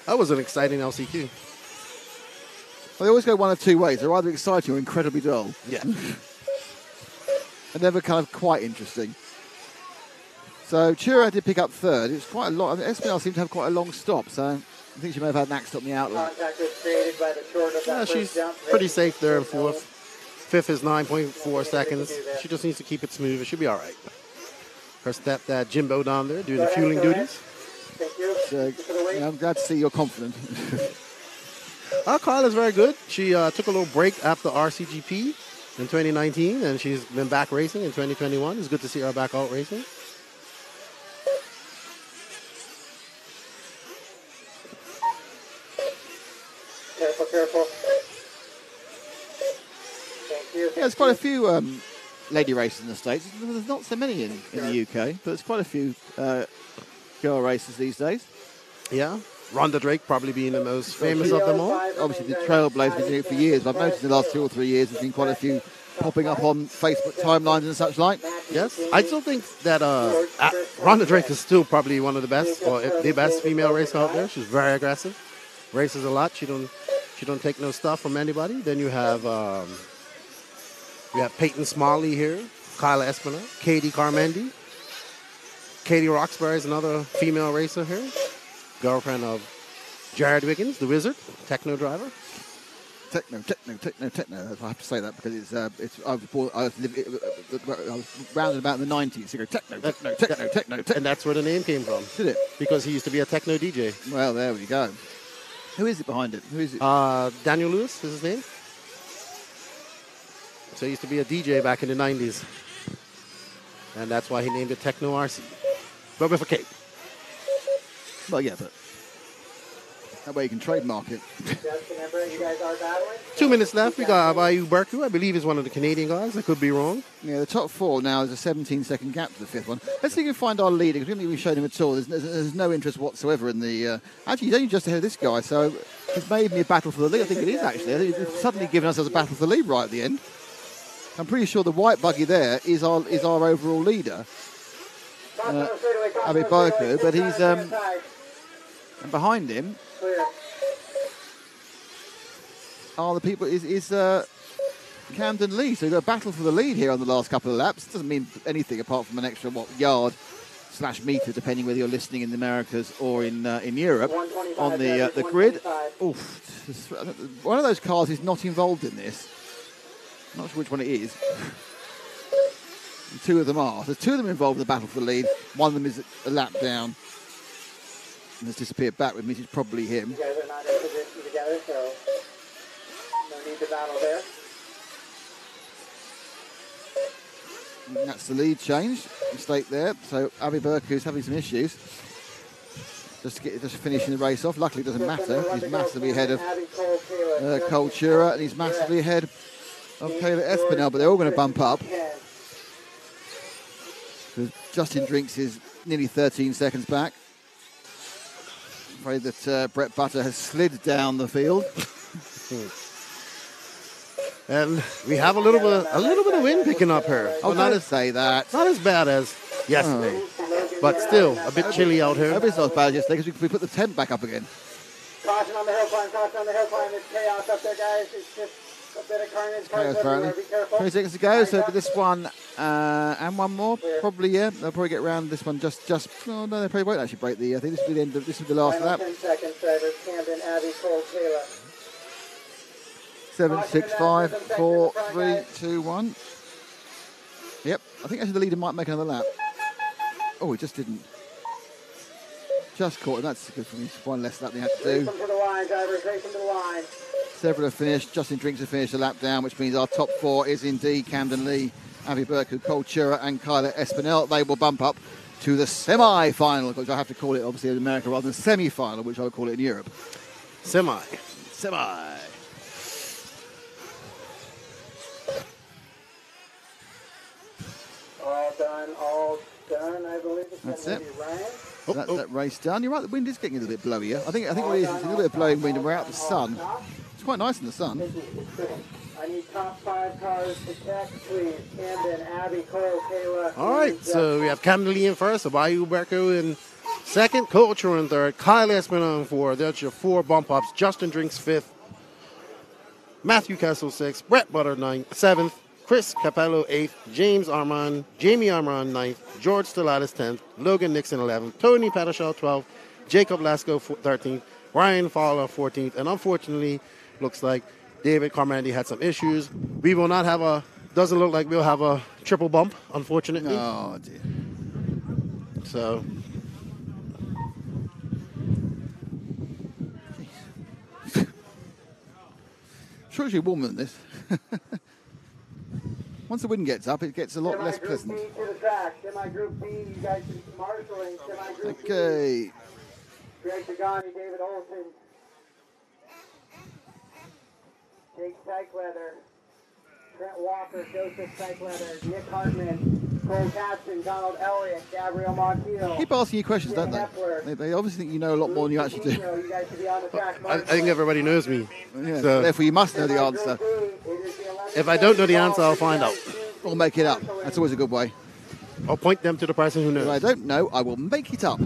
That was an exciting LCQ. Well, they always go one of two ways. They're either exciting or incredibly dull. Yeah. And never kind of quite interesting. So Chura did pick up third. It was quite a lot. I mean, Espinal seemed to have quite a long stop, so I think she may have had an accident on the outlet. Yeah, she's pretty safe there in fourth. Fifth is 9.4 seconds. She just needs to keep it smooth. It should be all right. Her stepdad Jimbo down there doing the fueling duties. So, yeah, I'm glad to see you're confident. Carla's very good. She took a little break after RCGP in 2019, and she's been back racing in 2021. It's good to see her back out racing. Careful. Thank you. Yeah, there's quite a few lady races in the States. There's not so many in the UK, but there's quite a few girl races these days. Yeah. Rhonda Drake probably being the most famous of them all. Obviously, the Trailblaze has been doing it for years, but I've noticed in the last 2 or 3 years there's been quite a few popping up on Facebook timelines and such like. Yes. I still think that Rhonda Drake is still probably one of the best, or the best female racer out there. She's very aggressive, races a lot. She don't take no stuff from anybody. Then you have Peyton Smalley here, Kyla Espinal, Katie Carmendi. Katie Roxbury is another female racer here, girlfriend of Jared Wiggins, the Wizard, techno driver. Techno. I have to say that because I was round about in the 90s. You go techno. And that's where the name came from. Did it? Because he used to be a techno DJ. Well, there we go. Who is it behind it? Who is it? Daniel Lewis is his name. So he used to be a DJ back in the 90s. And that's why he named it Techno RC. But with a K. Well, yeah, but that way you can trademark it. 2 minutes left. We got Abayu Berku. I believe is one of the Canadian guys. I could be wrong. Yeah, the top 4 now is a 17-second gap to the 5th one. Let's see if we can find our leader, because we haven't even shown him at all. There's no interest whatsoever in the... actually, he's only just ahead of this guy, so it's made me a battle for the lead. I think it is, actually. I think it's suddenly given us a battle for the lead right at the end. I'm pretty sure the white buggy there is our overall leader. Abi Boku, but he's... and behind him are the people... is Camden Lee. So we've got a battle for the lead here on the last couple of laps. Doesn't mean anything apart from an extra, yard/meter, depending whether you're listening in the Americas or in Europe, on the grid. Oof. One of those cars is not involved in this. I'm not sure which one it is. And 2 of them are. There's 2 of them involved in the battle for the lead. One of them is a lap down and has disappeared back with me. It's probably him. You guys are not in position together, so no need to battle there. And that's the lead change. Mistake there. So Abi Berku's having some issues. Just finishing the race off. Luckily, it doesn't matter. He's massively ahead of Cole Chura, and he's massively ahead of Kayla Espinal, but they're all going to bump up. Justin Drinks is nearly 13 seconds back. I'm afraid that Brett Butter has slid down the field. And we have a little bit of wind picking up here. Oh, not to say that. Not as bad as yesterday. but still a bit chilly out here. Hope it's not as bad yesterday because we put the tent back up again. Caution on the hill climb, caution on the hill climb. It's chaos up there, guys. It's just a bit of carnage. Cars everywhere. Be careful. 20 seconds to go, so this one and one more, probably, yeah. They'll probably get around this one just, oh no, they probably won't actually break the, I think this will be the end of, this will be the last Final lap. 10 seconds, drivers. Camden, Abby, Cole, Kayla. 7, 6, 5, 4, 3, 2, 1. Yep, I think actually the leader might make another lap. Oh, he just didn't. Just caught him. That's good for me. One less lap they had to do. Race them to the line, drivers. Race them to the line. Several have finished. Justin Drinks have finished the lap down, which means our top 4 is indeed Camden Lee, Avi Burke, Cole Chura, and Kyla Espinel. They will bump up to the semi-final, which I have to call it obviously in America rather than semi-final, which I would call it in Europe. Semi. All done, I believe. That's it. Ryan. That's that race done. You're right, the wind is getting a little bit blowier. I think what it is, it's a little bit of blowing wind and we're out in the sun. It's quite nice in the sun. I need top 5 cars to check, please. Camden, Abby, Cole, Kayla. All right, so we have Camden Lee in first, Abayu Berko in second, Culture in third, Kyle Espinal in fourth. That's your 4 bump ups. Justin Drinks fifth, Matthew Kessel sixth, Brett Butter seventh, Chris Capello 8th, Jamie Armand 9th, George Stellatis 10th, Logan Nixon 11th, Tony Pattershaw 12th, Jacob Lasco 13th, Ryan Fowler 14th, and unfortunately, looks like David Carmandi had some issues. We will not have doesn't look like we'll have a triple bump, unfortunately. Oh, dear. So. Sure, it's warmer than this. Once the wind gets up, it gets a lot less pleasant. Semi-Group B to the track. Semi-Group B, you guys should be marshalling. Semi-Group B. Okay. Greg Pagani, David Olson. Jake Sykelether. Trent Walker, Joseph Sykelether. Nick Hartman. Cole Katzen, Donald Elliott, Gabriel Montiel. Keep asking you questions, don't they? They obviously think you know a lot more than you actually do. You guys should be on the track. I think everybody knows me. Yeah, So therefore, you must know the answer. if I don't know the answer, I'll find out. Or make it up. That's always a good way. I'll point them to the person who knows. If I don't know, I will make it up.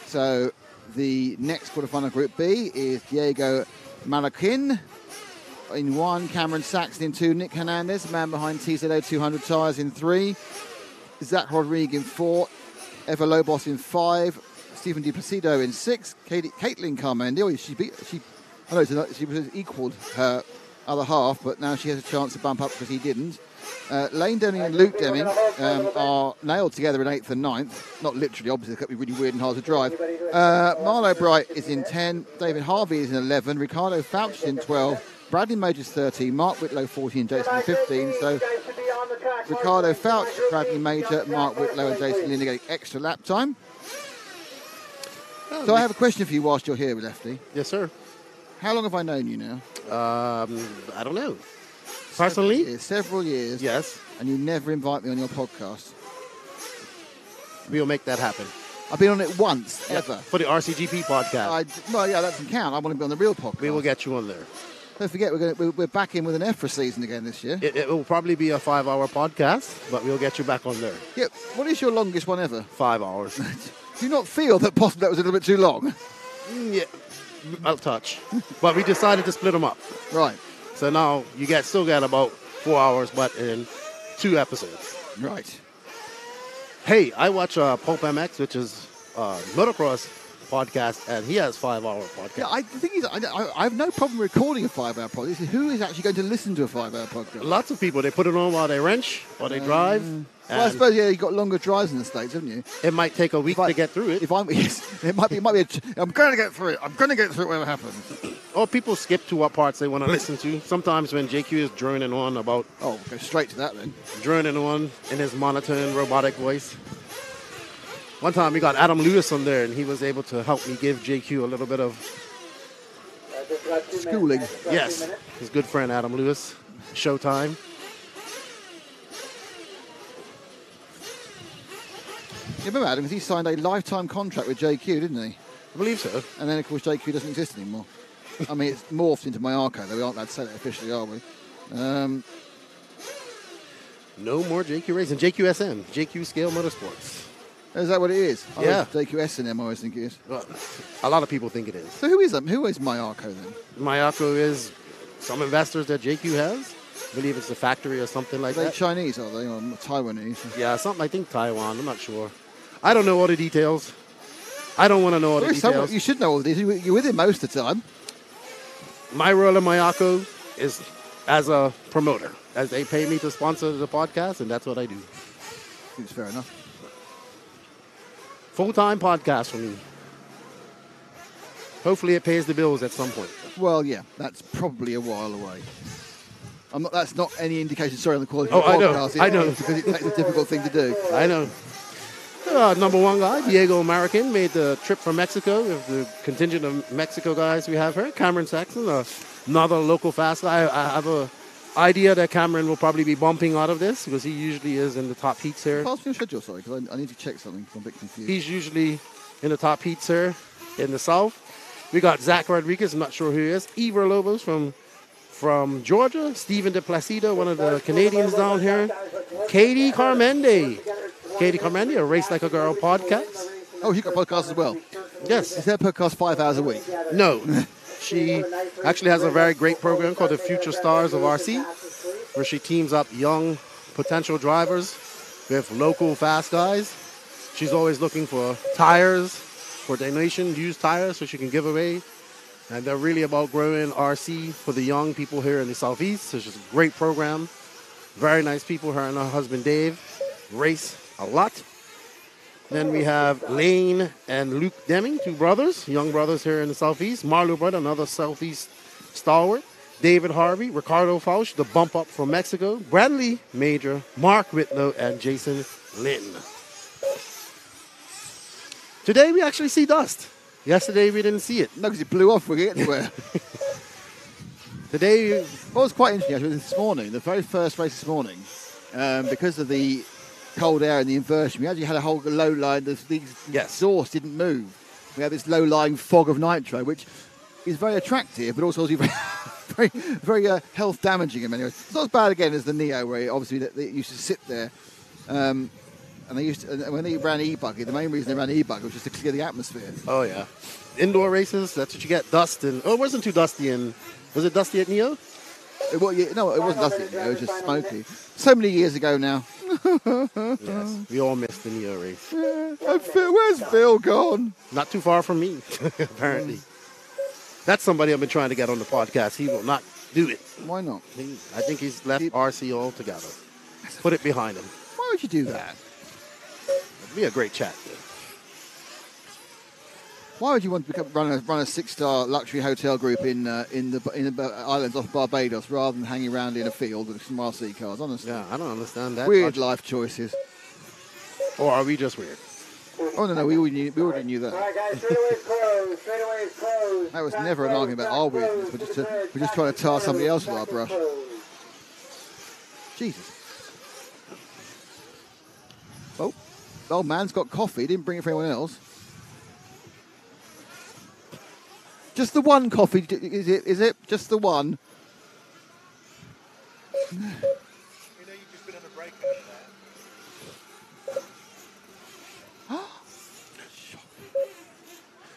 So the next quarterfinal Group B is Diego Malakin in 1, Cameron Saxon in 2, Nick Hernandez, the man behind TZO 200 tyres in 3, Zach Rodriguez in 4, Eva Lobos in 5, Stephen Di Placido in 6, Caitlin Carmendi. She was equalled her other half, but now she has a chance to bump up because he didn't. Lane Deming and Luke Deming are nailed together in 8th and 9th. Not literally, obviously, it could be really weird and hard to drive. Marlo Bright is in 10, David Harvey is in 11, Ricardo Fauch is in 12, Bradley Majors 13, Mark Whitlow 14, Jason 15. So Ricardo Fauch, Bradley Major, Mark Whitlow and Jason Linder getting extra lap time. So I have a question for you whilst you're here, Lefty. Yes, sir. How long have I known you now? I don't know. Personally? Several years. Yes. And you never invite me on your podcast. We'll make that happen. I've been on it once, ever. For the RCGP podcast. Well, yeah, that doesn't count. I want to be on the real podcast. We will get you on there. Don't forget, we're back in with an EFRA season again this year. It will probably be a 5-hour podcast, but we'll get you back on there. Yeah. What is your longest one ever? 5 hours. Do you not feel that possibly that was a little bit too long? Yeah, I'll touch. But we decided to split them up. Right. So now you still get about 4 hours, but in 2 episodes. Right. Hey, I watch Pope MX, which is motocross podcast, and he has 5-hour podcast. Yeah, the thing is, I have no problem recording a 5-hour podcast. Who is actually going to listen to a 5-hour podcast? Lots of people. They put it on while they wrench, while they drive. Well, I suppose, yeah, you've got longer drives in the States, haven't you? It might take a week to get through it. It might be I'm going to get through it. I'm going to get through it whatever happens. Or people skip to what parts they want to listen to. Sometimes when JQ is droning on about... Oh, go straight to that then. Droning on in his monotone robotic voice. One time we got Adam Lewis on there, and he was able to help me give JQ a little bit of... schooling. Yes, his good friend Adam Lewis. Showtime. You remember Adam, he signed a lifetime contract with JQ, didn't he? I believe so. And then, of course, JQ doesn't exist anymore. I mean, it's morphed into my Arco, though we aren't allowed to say that officially, are we? No more JQ Racing. JQSM, JQ Scale Motorsports. Is that what it is? Yeah. JQS&M, I always think it is. Well, a lot of people think it is. So who is Mayako then? Mayako is some investors that JQ has. I believe it's the factory or something like Are they that. Chinese, are they? Or Taiwanese? Yeah, something, I think Taiwan. I'm not sure. I don't know all the details. I don't want to know all the details. You should know all these. You're with him most of the time. My role in Mayako is as a promoter, as they pay me to sponsor the podcast, and that's what I do. Seems fair enough. Full-time podcast for me. Hopefully it pays the bills at some point. Well, yeah, that's probably a while away. That's not any indication, sorry, on the quality Oh, of the podcast. I know. Because it's a difficult thing to do. I know. Number one guy, Diego American, made the trip from Mexico with the contingent of Mexico guys we have here. Cameron Saxon, another local fast guy. I have an idea that Cameron will probably be bumping out of this because he usually is in the top heats here. Pass me your schedule, sorry, because I need to check something. I'm a bit confused. He's usually in the top heats here in the south. We got Zach Rodriguez, I'm not sure who he is. Ivor Lobos from Georgia. Steven De Placido, one of the Canadians down here. Katie Carmende. Katie Carmende, a Race Like a Girl podcast. Oh, you got podcasts as well? Yes. Is that podcast 5 hours a week? No. She actually has a very great program called The Future Stars of RC, where she teams up young potential drivers with local fast guys. She's always looking for tires, for donation, used tires, so she can give away. And they're really about growing RC for the young people here in the Southeast. So it's just a great program. Very nice people. Her and her husband Dave race a lot. Then we have Lane and Luke Deming, two brothers, young brothers here in the Southeast. Marlo brother, another Southeast stalwart. David Harvey, Ricardo Fausch, the bump up from Mexico. Bradley Major, Mark Whitlow, and Jason Lynn. Today we actually see dust. Yesterday we didn't see it. No, because it blew off. We get anywhere. Today, what was quite interesting actually this morning, the very first race this morning, because of the cold air and the inversion, we actually had a whole low line. The exhaust didn't move. We had this low-lying fog of nitro, which is very attractive, but also very health damaging in many ways. It's not as bad again as the Neo, where obviously they used to sit there. And they used to, when they ran e-buggy, the main reason they ran e-buggy was just to clear the atmosphere. Oh yeah, indoor races. That's what you get. Dust and it wasn't too dusty. And was it dusty at Neo? No, it wasn't dusty at Neo. It was just smoky. So many years ago now. Yes, we all missed the Neo race. Yeah. Where's Phil gone? Not too far from me, apparently. That's somebody I've been trying to get on the podcast. He will not do it. Why not? I think he's left RC altogether. Put it behind him. Why would you do that? It'd be a great chat. Why would you want to run a 6-star luxury hotel group in the islands off Barbados rather than hanging around in a field with some RC cars? Honestly, yeah, I don't understand that. Weird life choices. Or are we just weird? Oh no, we already knew that. All right, guys, straightaways closed. Straightaways closed. That was never an argument about our weirdness. We're just trying to tar somebody else with our brush. Jesus. Oh, old man's got coffee. Didn't bring it for anyone else. Just the one coffee, is it? Just the one? You know you've just been on a break like that.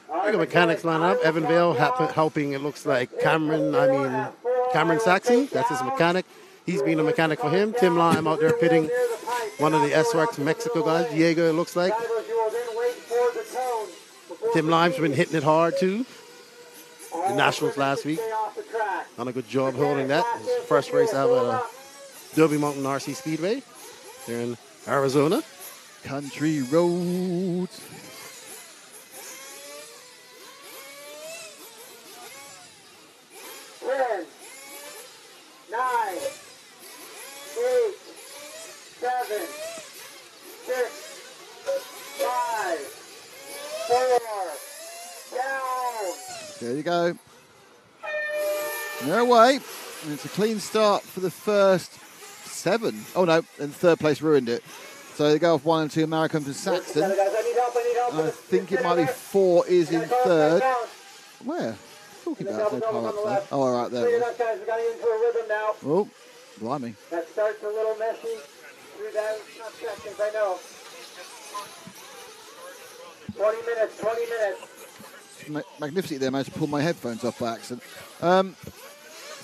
Look at mechanics line up. Evan Vale helping, it looks like Cameron Saxon. That's his mechanic. He's been a mechanic for him. Tim Lime out there pitting one of the S-Works Mexico guys. Diego, it looks like. Tim Lime's been hitting it hard, too. The Nationals last week. Done a good job holding that. His first race out at Derby Mountain RC Speedway here in Arizona. Country roads. Ten, 9, 8, 7, 6, 5, 4, down. There you go. They're away. And it's a clean start for the first 7. Oh no, and third place ruined it. So they go off 1 and 2 American for Saxon. I think it might be 4 is in third. Where? Talking about no car up there. Oh, all right, there it is. Guys, we got into a rhythm now. Oh, blimey. That starts a little messy. through that. Not seconds, I know. 20 minutes, 20 minutes. Magnificently there, managed to pull my headphones off by accident. So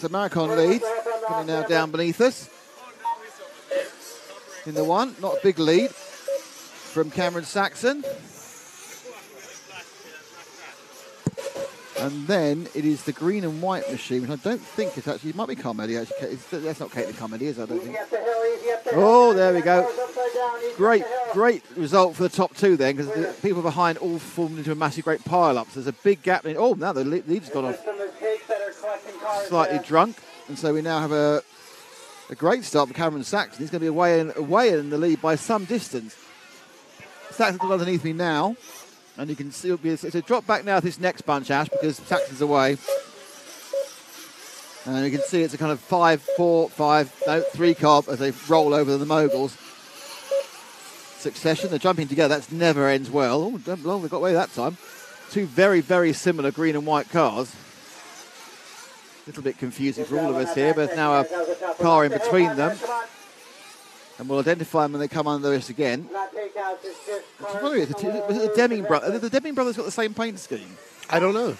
Maricon leads, coming now down beneath us. In the one, not a big lead from Cameron Saxon. And then it is the green and white machine, which I don't think it's actually, it might be Carmody actually. That's not Caitlin Carmody, is it? I don't think. Oh, there we go. Great result for the top two then, because the people behind all formed into a massive great pile-up. So there's a big gap. Oh, now the lead's gone off slightly drunk. And so we now have a great start for Cameron Saxon. He's going to be away in the lead by some distance. Saxon's underneath me now. And you can see it's a drop back now to this next bunch, Ash, because Saxon's away. And you can see it's a kind of 3 car as they roll over the moguls. Succession, they're jumping together. That never ends well. Oh, don't belong, they got away that time. Two very, very similar green and white cars. A little bit confusing for all of us here, but there's now a car in between them. And we'll identify them when they come under us again. The Deming brothers. The Deming brothers got the same paint scheme. I don't know.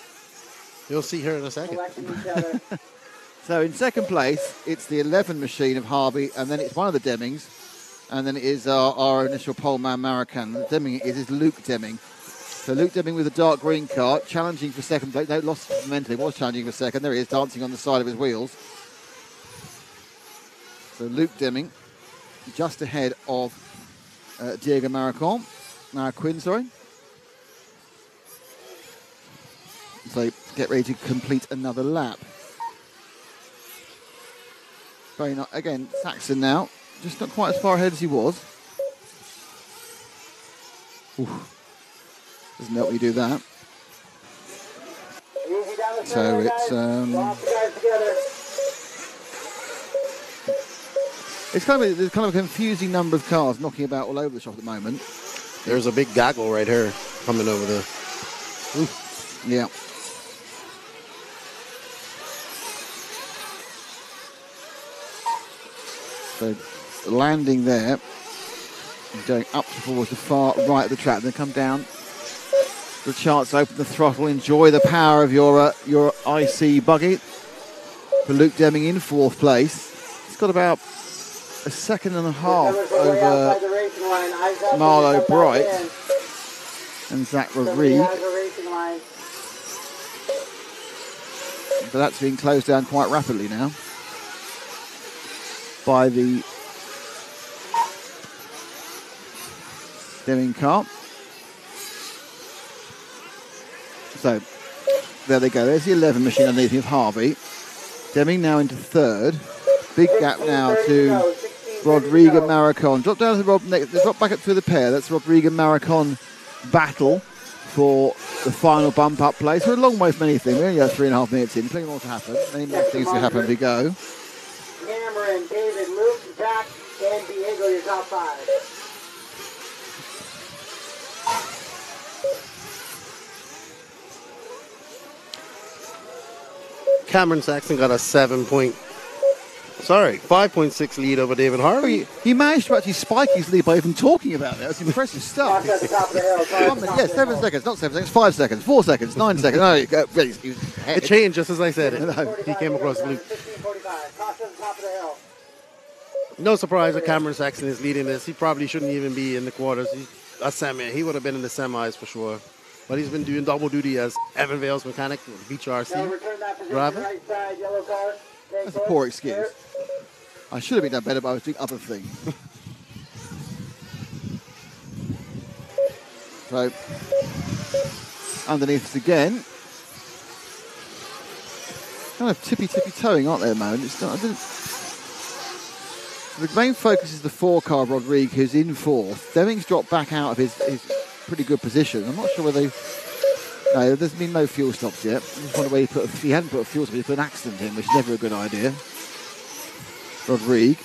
You'll see her in a second. So in second place, it's the 11 machine of Harvey, and then it's one of the Demings, and then it is our initial pole man, Marican. The Deming is Luke Deming. So Luke Deming with a dark green car, challenging for second place. No, lost momentum. He was challenging for second. There he is, dancing on the side of his wheels. So Luke Deming, just ahead of Diego Marquin, sorry. So get ready to complete another lap. Very nice. Again, Saxon now, just not quite as far ahead as he was. Oof. Doesn't help me do that. So it's there's kind of a confusing number of cars knocking about all over the shop at the moment. There's a big gaggle right here coming over there. Ooh. Yeah. So landing there, going up towards the far right of the track, then come down. The chance to open the throttle, enjoy the power of your IC buggy. For Luke Deming in fourth place. He's got about a second and a half over Marlo Bright and Zach Rodriguez. But that's being closed down quite rapidly now by the Deming car. So there they go. There's the 11 machine underneath of Harvey. Deming now into third. Big gap now to Rodriguez Maricon. Drop down to drop back up to the pair. That's Rodriguez Maricon battle for the final bump up place. We're a long way from anything. We only have 3.5 minutes in. Plenty more to happen. Many more things to happen as we go. Cameron, David, Luke, Zach, and Diego, your top 5. Cameron Saxon got a 5.6 lead over David Harvey. He managed to actually spike his lead by even talking about it. That's impressive stuff. At the top of the hill. Yes, 7 seconds, not 7 seconds, 5 seconds, 4 seconds, 9 seconds. No, it changed just as I said it. He came across Luke. No surprise that Cameron Saxon is leading this. He probably shouldn't even be in the quarters. He would have been in the semis for sure. But he's been doing double duty as Evan Vale's mechanic, Beach RC driver. That's a poor excuse. I should have been done better, but I was doing other things. So, underneath us again. Kind of tippy-toeing, aren't they, at the moment? The main focus is the 4-car Rodriguez, who's in fourth. Deming's dropped back out of his pretty good position. I'm not sure whether no, there's been no fuel stops yet. I just wonder where if he hadn't put a fuel stop, he put an accident in, which is never a good idea. Rodriguez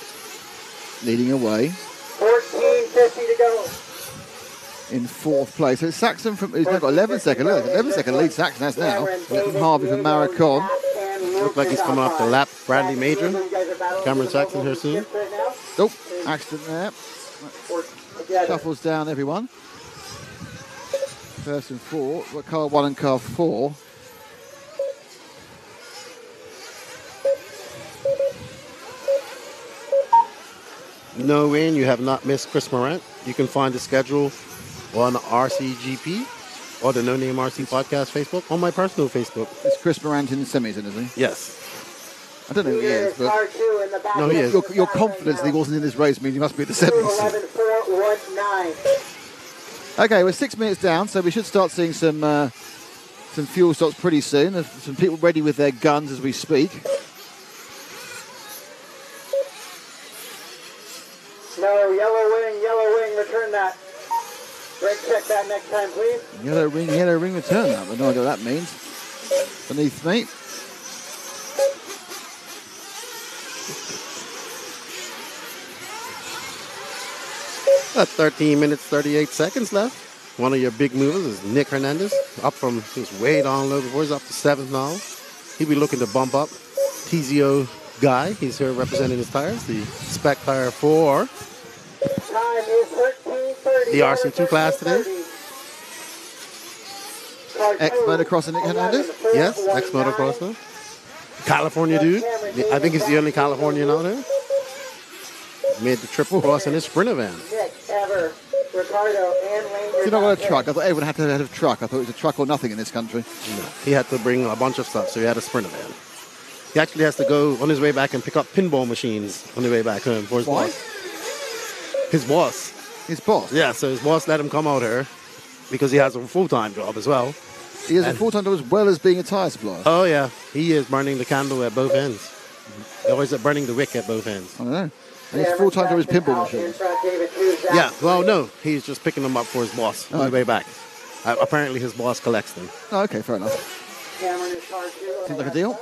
leading away. 14:50 to go. In fourth place. So it's Saxon who's now got 11 seconds. Look, 11 second lead Saxon has now. From Harvey from Maricon. Looks like he's coming off the lap. Bradley Major. Cameron Saxon here soon. Nope. accident there. Work together. Shuffles down everyone. First and 4. We're car 1 and car 4. No, Wayne, you have not missed Chris Morant. You can find the schedule on RCGP or the No Name RC Podcast Facebook on my personal Facebook. It's Chris Morant in the semis, isn't he? Yes. I don't know who he is, but no, he is. Your confidence that he wasn't in this race means he must be in the semis. 11.419. Okay, we're 6 minutes down, so we should start seeing some fuel stops pretty soon. There's some people ready with their guns as we speak. No, yellow wing, return that. Brake check that next time, please. Yellow ring, return that. I have no idea what that means. Beneath me. About 13 minutes, 38 seconds left. One of your big movers is Nick Hernandez, up from, he was way down low before, he's up to 7th now. He'll be looking to bump up. TZO guy, he's here representing his tires, the spec tire for Time is 13:30. the RC2 class today. Ex-motocrosser Nick Hernandez? Yes, ex-motocrosser. California dude. I think he's the only Californian out there. Made the trip across in his Sprinter van. Nick, Ever, Ricardo, and Lane. You're not going to truck. I thought everyone had to have a truck. I thought it was a truck or nothing in this country. No, he had to bring a bunch of stuff, so he had a Sprinter van. He actually has to go on his way back and pick up pinball machines on the way back home for his boss. His boss. His boss? Yeah, so his boss let him come out here because he has a full-time job as well. He has a full-time job as well as being a tire supplier? Oh, yeah. He is burning the candle at both ends. Or is it burning the wick at both ends? I don't know. And his full-time job is pinball machines. Yeah, well, no. He's just picking them up for his boss on the way back. Apparently his boss collects them. Oh, okay, fair enough. Seems like a deal.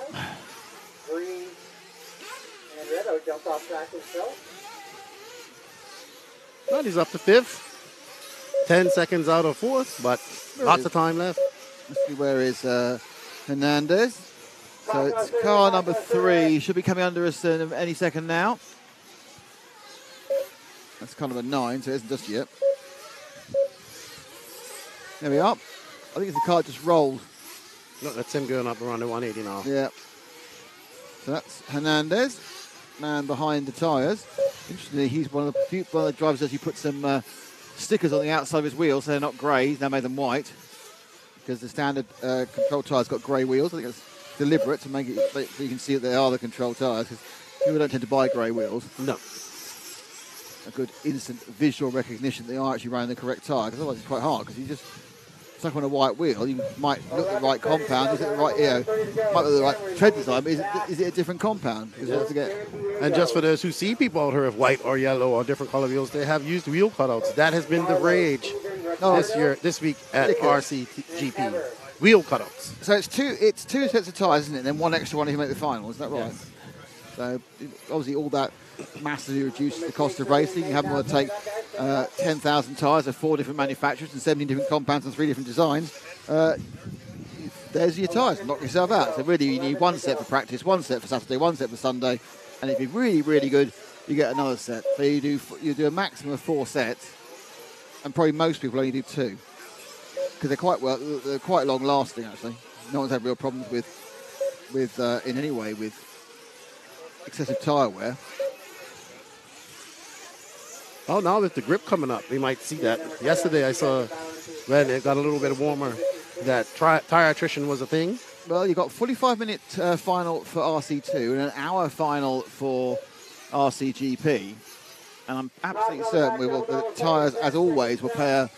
Green and red. Jumped off track himself. Well, he's up to 5th. 10 seconds out of 4th, but lots of time left. Let's see, where is Hernandez? So it's car number 3. Should be coming under us any second now. That's kind of a 9, so it isn't just yet. There we are. I think it's the car that just rolled. Look, that's him going up around the 180 now. Yeah. So that's Hernandez, man behind the tyres. Interestingly, he's one of the drivers that actually put some stickers on the outside of his wheels, so they're not grey. He's now made them white because the standard control tyres got grey wheels. I think it's deliberate to make it so you can see that they are the control tyres, because people don't tend to buy grey wheels. No. A good instant visual recognition that they are actually running the correct tyre, because otherwise it's quite hard, because you just stuck on a white wheel, you might look at the right compound, is it the right, might look at the right tread design, but is it a different compound? And just for those who see people out here with white or yellow or different color wheels, they have used wheel cutouts. That has been the rage this week at RCGP. Wheel cutouts. So it's two sets of tyres, isn't it? And then one extra one if you make the final, is that right? Yes. So obviously all that massively reduces the cost of racing. You haven't got to take 10,000 tyres of 4 different manufacturers and 17 different compounds and 3 different designs. There's your tyres. Knock yourself out. So really you need one set for practice, one set for Saturday, one set for Sunday. And if you're really, really good, you get another set. So you do a maximum of 4 sets, and probably most people only do 2. Because they're quite long lasting actually. No one's had real problems with in any way with excessive tyre wear. Oh, now with the grip coming up, we might see that. Yesterday I saw when it got a little bit warmer that tire attrition was a thing. Well, you've got a 45-minute final for RC2 and an hour final for RCGP. And I'm absolutely certain the tyres, as always, will play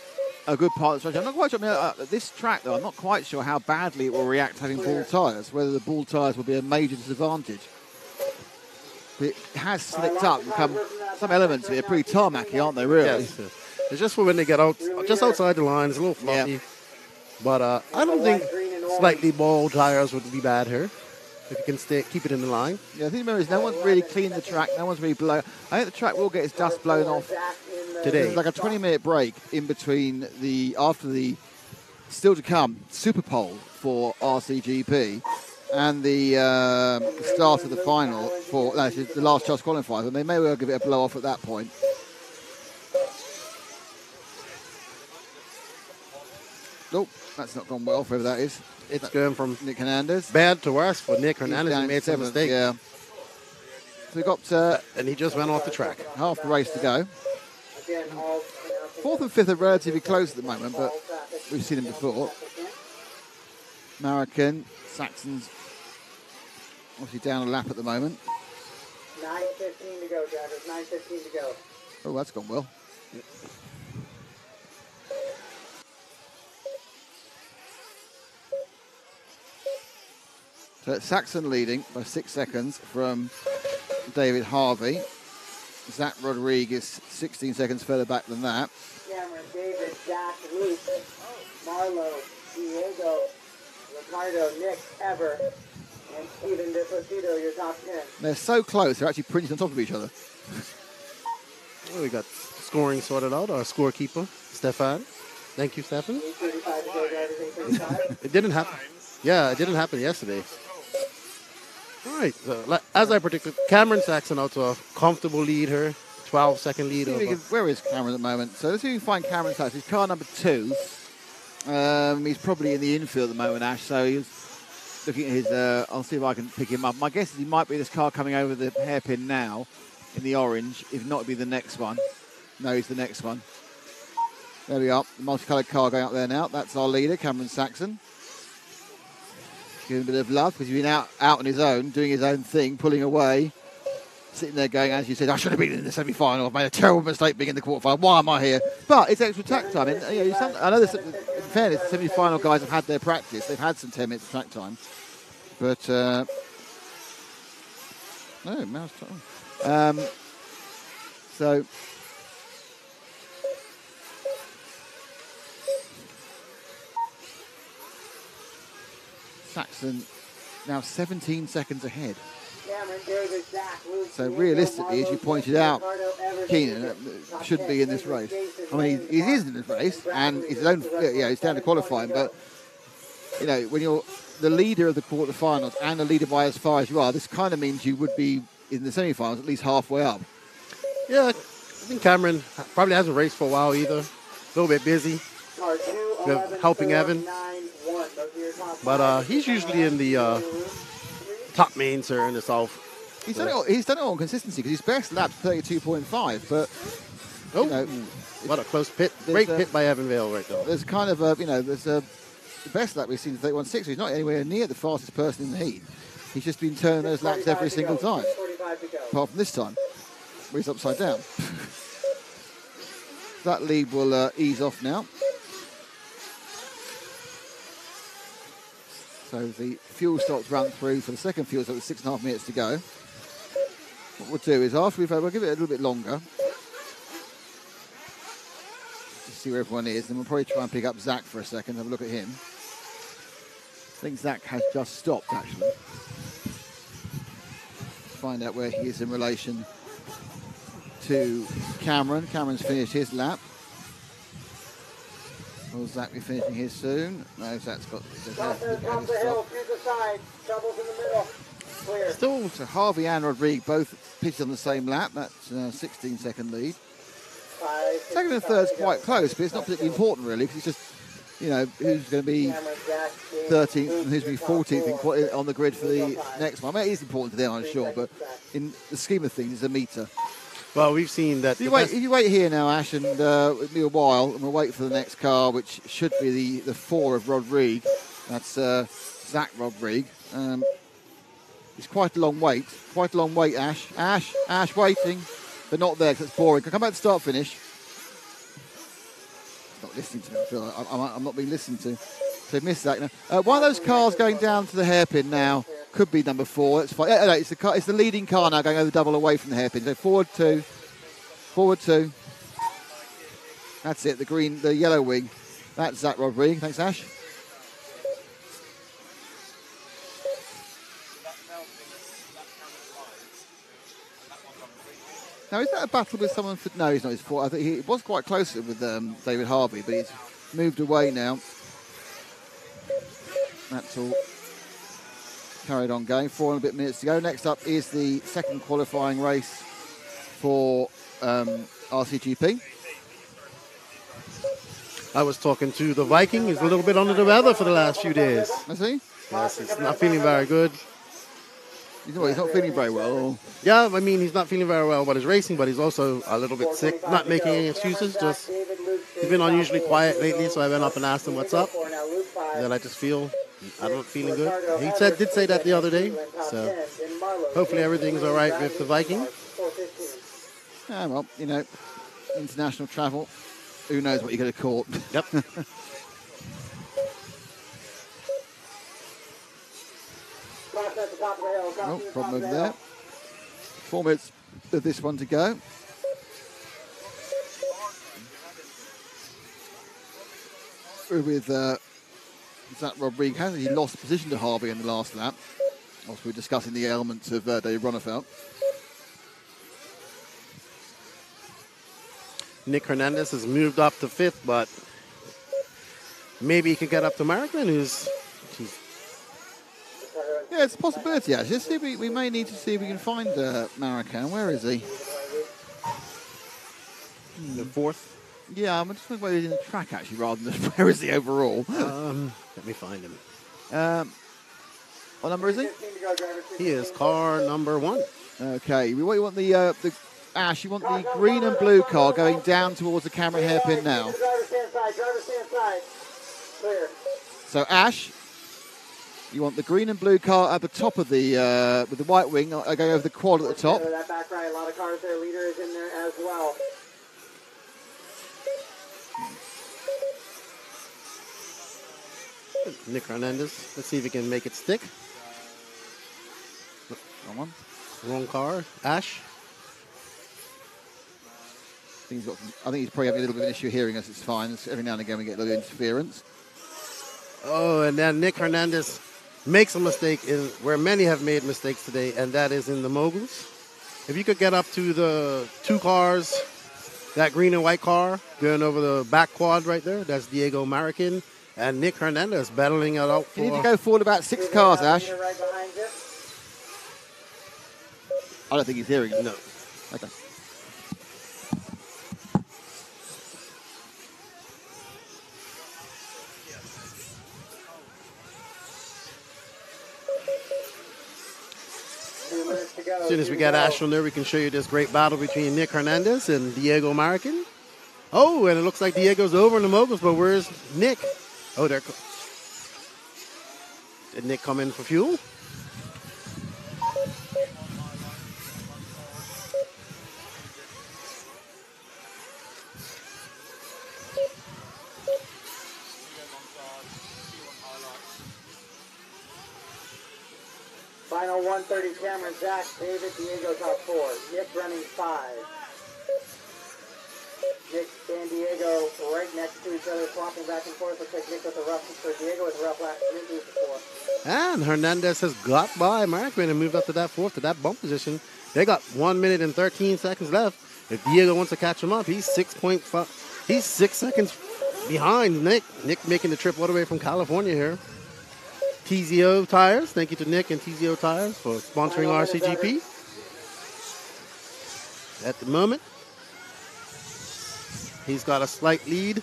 a good part of the strategy. I'm not quite sure. This track, though, I'm not quite sure how badly it will react having ball tyres, whether the ball tyres will be a major disadvantage. But it has slicked up and become, some elements of it are pretty tarmacky, aren't they, really? Yes. It's just for when they get out, just outside the line. It's a little fluffy. Yeah. But I don't think slightly ball tyres would be bad here. If you can keep it in the line. Yeah, the thing is, no one's really cleaned the track. No one's really blown. I think the track will get its dust blown off today. There's like a 20-minute break in between after the still to come Superpole for RCGP. and the start of the final for the last chance qualifiers, and they may well give it a blow off at that point. Nope, that's not gone well, whoever that is. It's going from Nick Hernandez. Bad to worse for Nick Hernandez. He made some mistakes. Yeah. So we got and he just went off the track. Half the race to go. Fourth and fifth are relatively close at the moment, but we've seen him before. American, Saxon's obviously down a lap at the moment. 9:15 to go, drivers. 9:15 to go. Oh, that's gone well. So it's Saxon leading by 6 seconds from David Harvey. Zach Rodriguez 16 seconds further back than that. Cameron, David, Zach, Luke, Marlo, Diego, Ricardo, Nick, Ever, and Steven DePlacido, your top 10. They're so close, they're actually printing on top of each other. Well, we got scoring sorted out. Our scorekeeper, Stefan. Thank you, Stefan. It didn't happen. Yeah, it didn't happen yesterday. All right, so, as I predicted, Cameron Saxon out to a comfortable lead here, 12-second lead. Where is Cameron at the moment? So let's see if we can find Cameron Saxon. He's car number 2. He's probably in the infield at the moment, Ash, so he's looking at his... I'll see if I can pick him up. My guess is he might be this car coming over the hairpin now in the orange. If not, it'll be the next one. No, he's the next one. There we are, the multicoloured car going up there now. That's our leader, Cameron Saxon. Give him a bit of love because he's been out on his own, doing his own thing, pulling away, sitting there going, as you said, I should have been in the semi-final. I've made a terrible mistake being in the quarterfinal. Why am I here? But it's extra track time. And, I know this, in fairness, the semi-final guys have had their practice. They've had some 10 minutes of track time. But, no, mouse time. So... Saxon now 17 seconds ahead. So realistically, as you pointed out, Keenan shouldn't be in this race. I mean, he is in this race, and he's down to qualifying. But when you're the leader of the quarterfinals and the leader by as far as you are, this kind of means you would be in the semi-finals at least halfway up. Yeah, I think Cameron probably hasn't raced for a while either. A little bit busy, helping Evan. But he's usually in the top mains here in the south. He's done it on consistency because his best lap's 32.5. But what a close pit! Great pit by Evan Vale right there. There's kind of the best lap we've seen is 31.6. He's not anywhere near the fastest person in the heat. He's just been turning those laps every single time, apart from this time, where he's upside down. That lead will ease off now. So the fuel stops run through for the second fuel stop with 6.5 minutes to go. What we'll do is after we'll give it a little bit longer to see where everyone is, and we'll probably try and pick up Zach for a second, have a look at him. I think Zach has just stopped actually. Find out where he is in relation to Cameron. Cameron's finished his lap. Will Zach be finishing his soon? No, Zach's got... Top the hill, to the side, doubles in the middle, clear. Still, so Harvey and Rodriguez both pitched on the same lap. That's a 16-second lead. Second and third's quite close, but it's not particularly important, really, because it's just, who's going to be 13th and who's going to be 14th on the grid for the next one. I mean, it is important to them, I'm sure, but in the scheme of things, it's a metre. Well, we've seen that. If you wait here now, Ash, and with me a while, and we'll wait for the next car, which should be the 4 of Rodrigue. That's Zach Rodrigue. It's quite a long wait. Ash. Ash, waiting. They're not there because it's boring. Can I come back to start finish? Not listening to me. I feel like I'm not being listened to. So missed that. One of those cars going down to the hairpin now. Could be number 4. That's fine. No, it's the leading car now going over the double away from the hairpin. So forward 2. That's it. The yellow wing. That's Zach Rodriguez. Thanks, Ash. Now, is that a battle with someone for... No, he's not his fault. I think he was quite close with David Harvey, but he's moved away now. That's all. carried on going. 4 and a bit minutes to go. Next up is the second qualifying race for RCGP. I was talking to the Viking. He's a little bit under the weather for the last few days. Is he? Yes, he's not feeling very good. He's not feeling very well. Yeah, I mean, he's not feeling very well about his racing, but he's also a little bit sick. Not making any excuses, just he's been unusually quiet lately, so I went up and asked him what's up. And then I just feel I'm not feeling good. He did say that the other day, so hopefully everything's all right with the Viking. Yeah, well, you know, international travel, who knows what you're going to call it. Yep. No problem over there. 4 minutes of this one to go. With Zach Rodriguez, he lost position to Harvey in the last lap. Also, we were discussing the elements of Dave Ronnefeld. Nick Hernandez has moved up to 5th, but maybe he can get up to Markman, who's yeah, it's a possibility actually. Let's see if we may need to see if we can find Marracan. Where is he? The 4th. Yeah, I'm just wondering whether he's in the track actually, rather than where is he overall. Let me find him. What number is he? He is car number 1. Okay, you want the Ash, you want the green and blue car going down towards the camera hairpin now. Driver stand side. Clear. So Ash, you want the green and blue car at the top of the with the white wing going over the quad at the top. That back right, a lot of cars there. Leader is in there as well. Nick Hernandez. Let's see if he can make it stick. Wrong one. Wrong car. Ash. I think he's probably having a little bit of an issue hearing us. It's fine. Every now and again we get a little interference. Oh, and then Nick Hernandez makes a mistake in where many have made mistakes today, and that is in the moguls. If you could get up to the 2 cars, that green and white car going over the back quad right there, that's Diego Marroquin and Nick Hernandez battling it out for... You need to go forward about 6 cars, Ash. I don't think he's hearing it. No. Okay. As soon as we get Ash on there, we can show you this great battle between Nick Hernandez and Diego Marroquin. Oh, and it looks like Diego's over in the moguls, but where's Nick? Oh, there. Did Nick come in for fuel? Final 130 Cameron, Zach, David, Diego top 4. Nick running 5. Nick and Diego right next to each other, swapping back and forth. Looks like Nick with a rough, or Diego with a rough lap. And Hernandez has got by Markman and moved up to that 4th, to that bump position. They got 1 minute and 13 seconds left. If Diego wants to catch him up, he's 6.5. He's 6 seconds behind Nick. Nick making the trip all the way from California here. TZO Tires, thank you to Nick and TZO Tires for sponsoring RCGP. At the moment, he's got a slight lead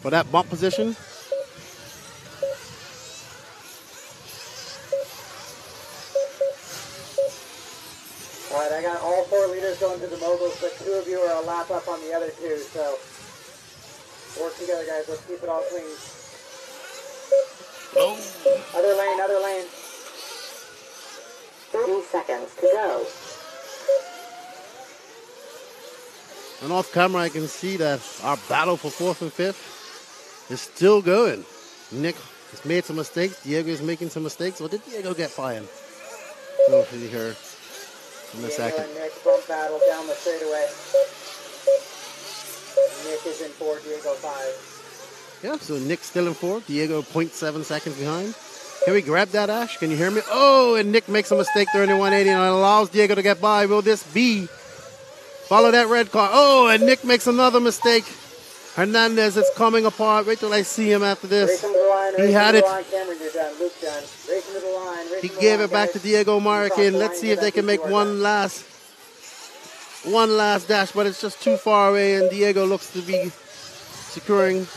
for that bump position. All right, I got all 4 leaders going to the moguls, but 2 of you are a lap up on the other 2, so work together, guys. Let's keep it all clean. Oh. Other lane. 30 seconds to go. And off camera, I can see that our battle for 4th and 5th is still going. Nick has made some mistakes. Diego is making some mistakes. What did Diego get fined? We'll see here in a second. And Nick bump battle down the straightaway. Nick is in 4, Diego 5. Yeah, so Nick's still in 4. Diego 0.7 seconds behind. Can we grab that, Ash? Can you hear me? Oh, and Nick makes a mistake during the 180 and allows Diego to get by. Will this be? Follow that red car. Oh, and Nick makes another mistake. Hernandez is coming apart. Wait till I see him after this. Racing to the line, He had it. Cameron, you're done. Luke done. Racing to the line. He gave it back to Diego Marroquin. Let's see if they can make one last dash, but it's just too far away, and Diego looks to be securing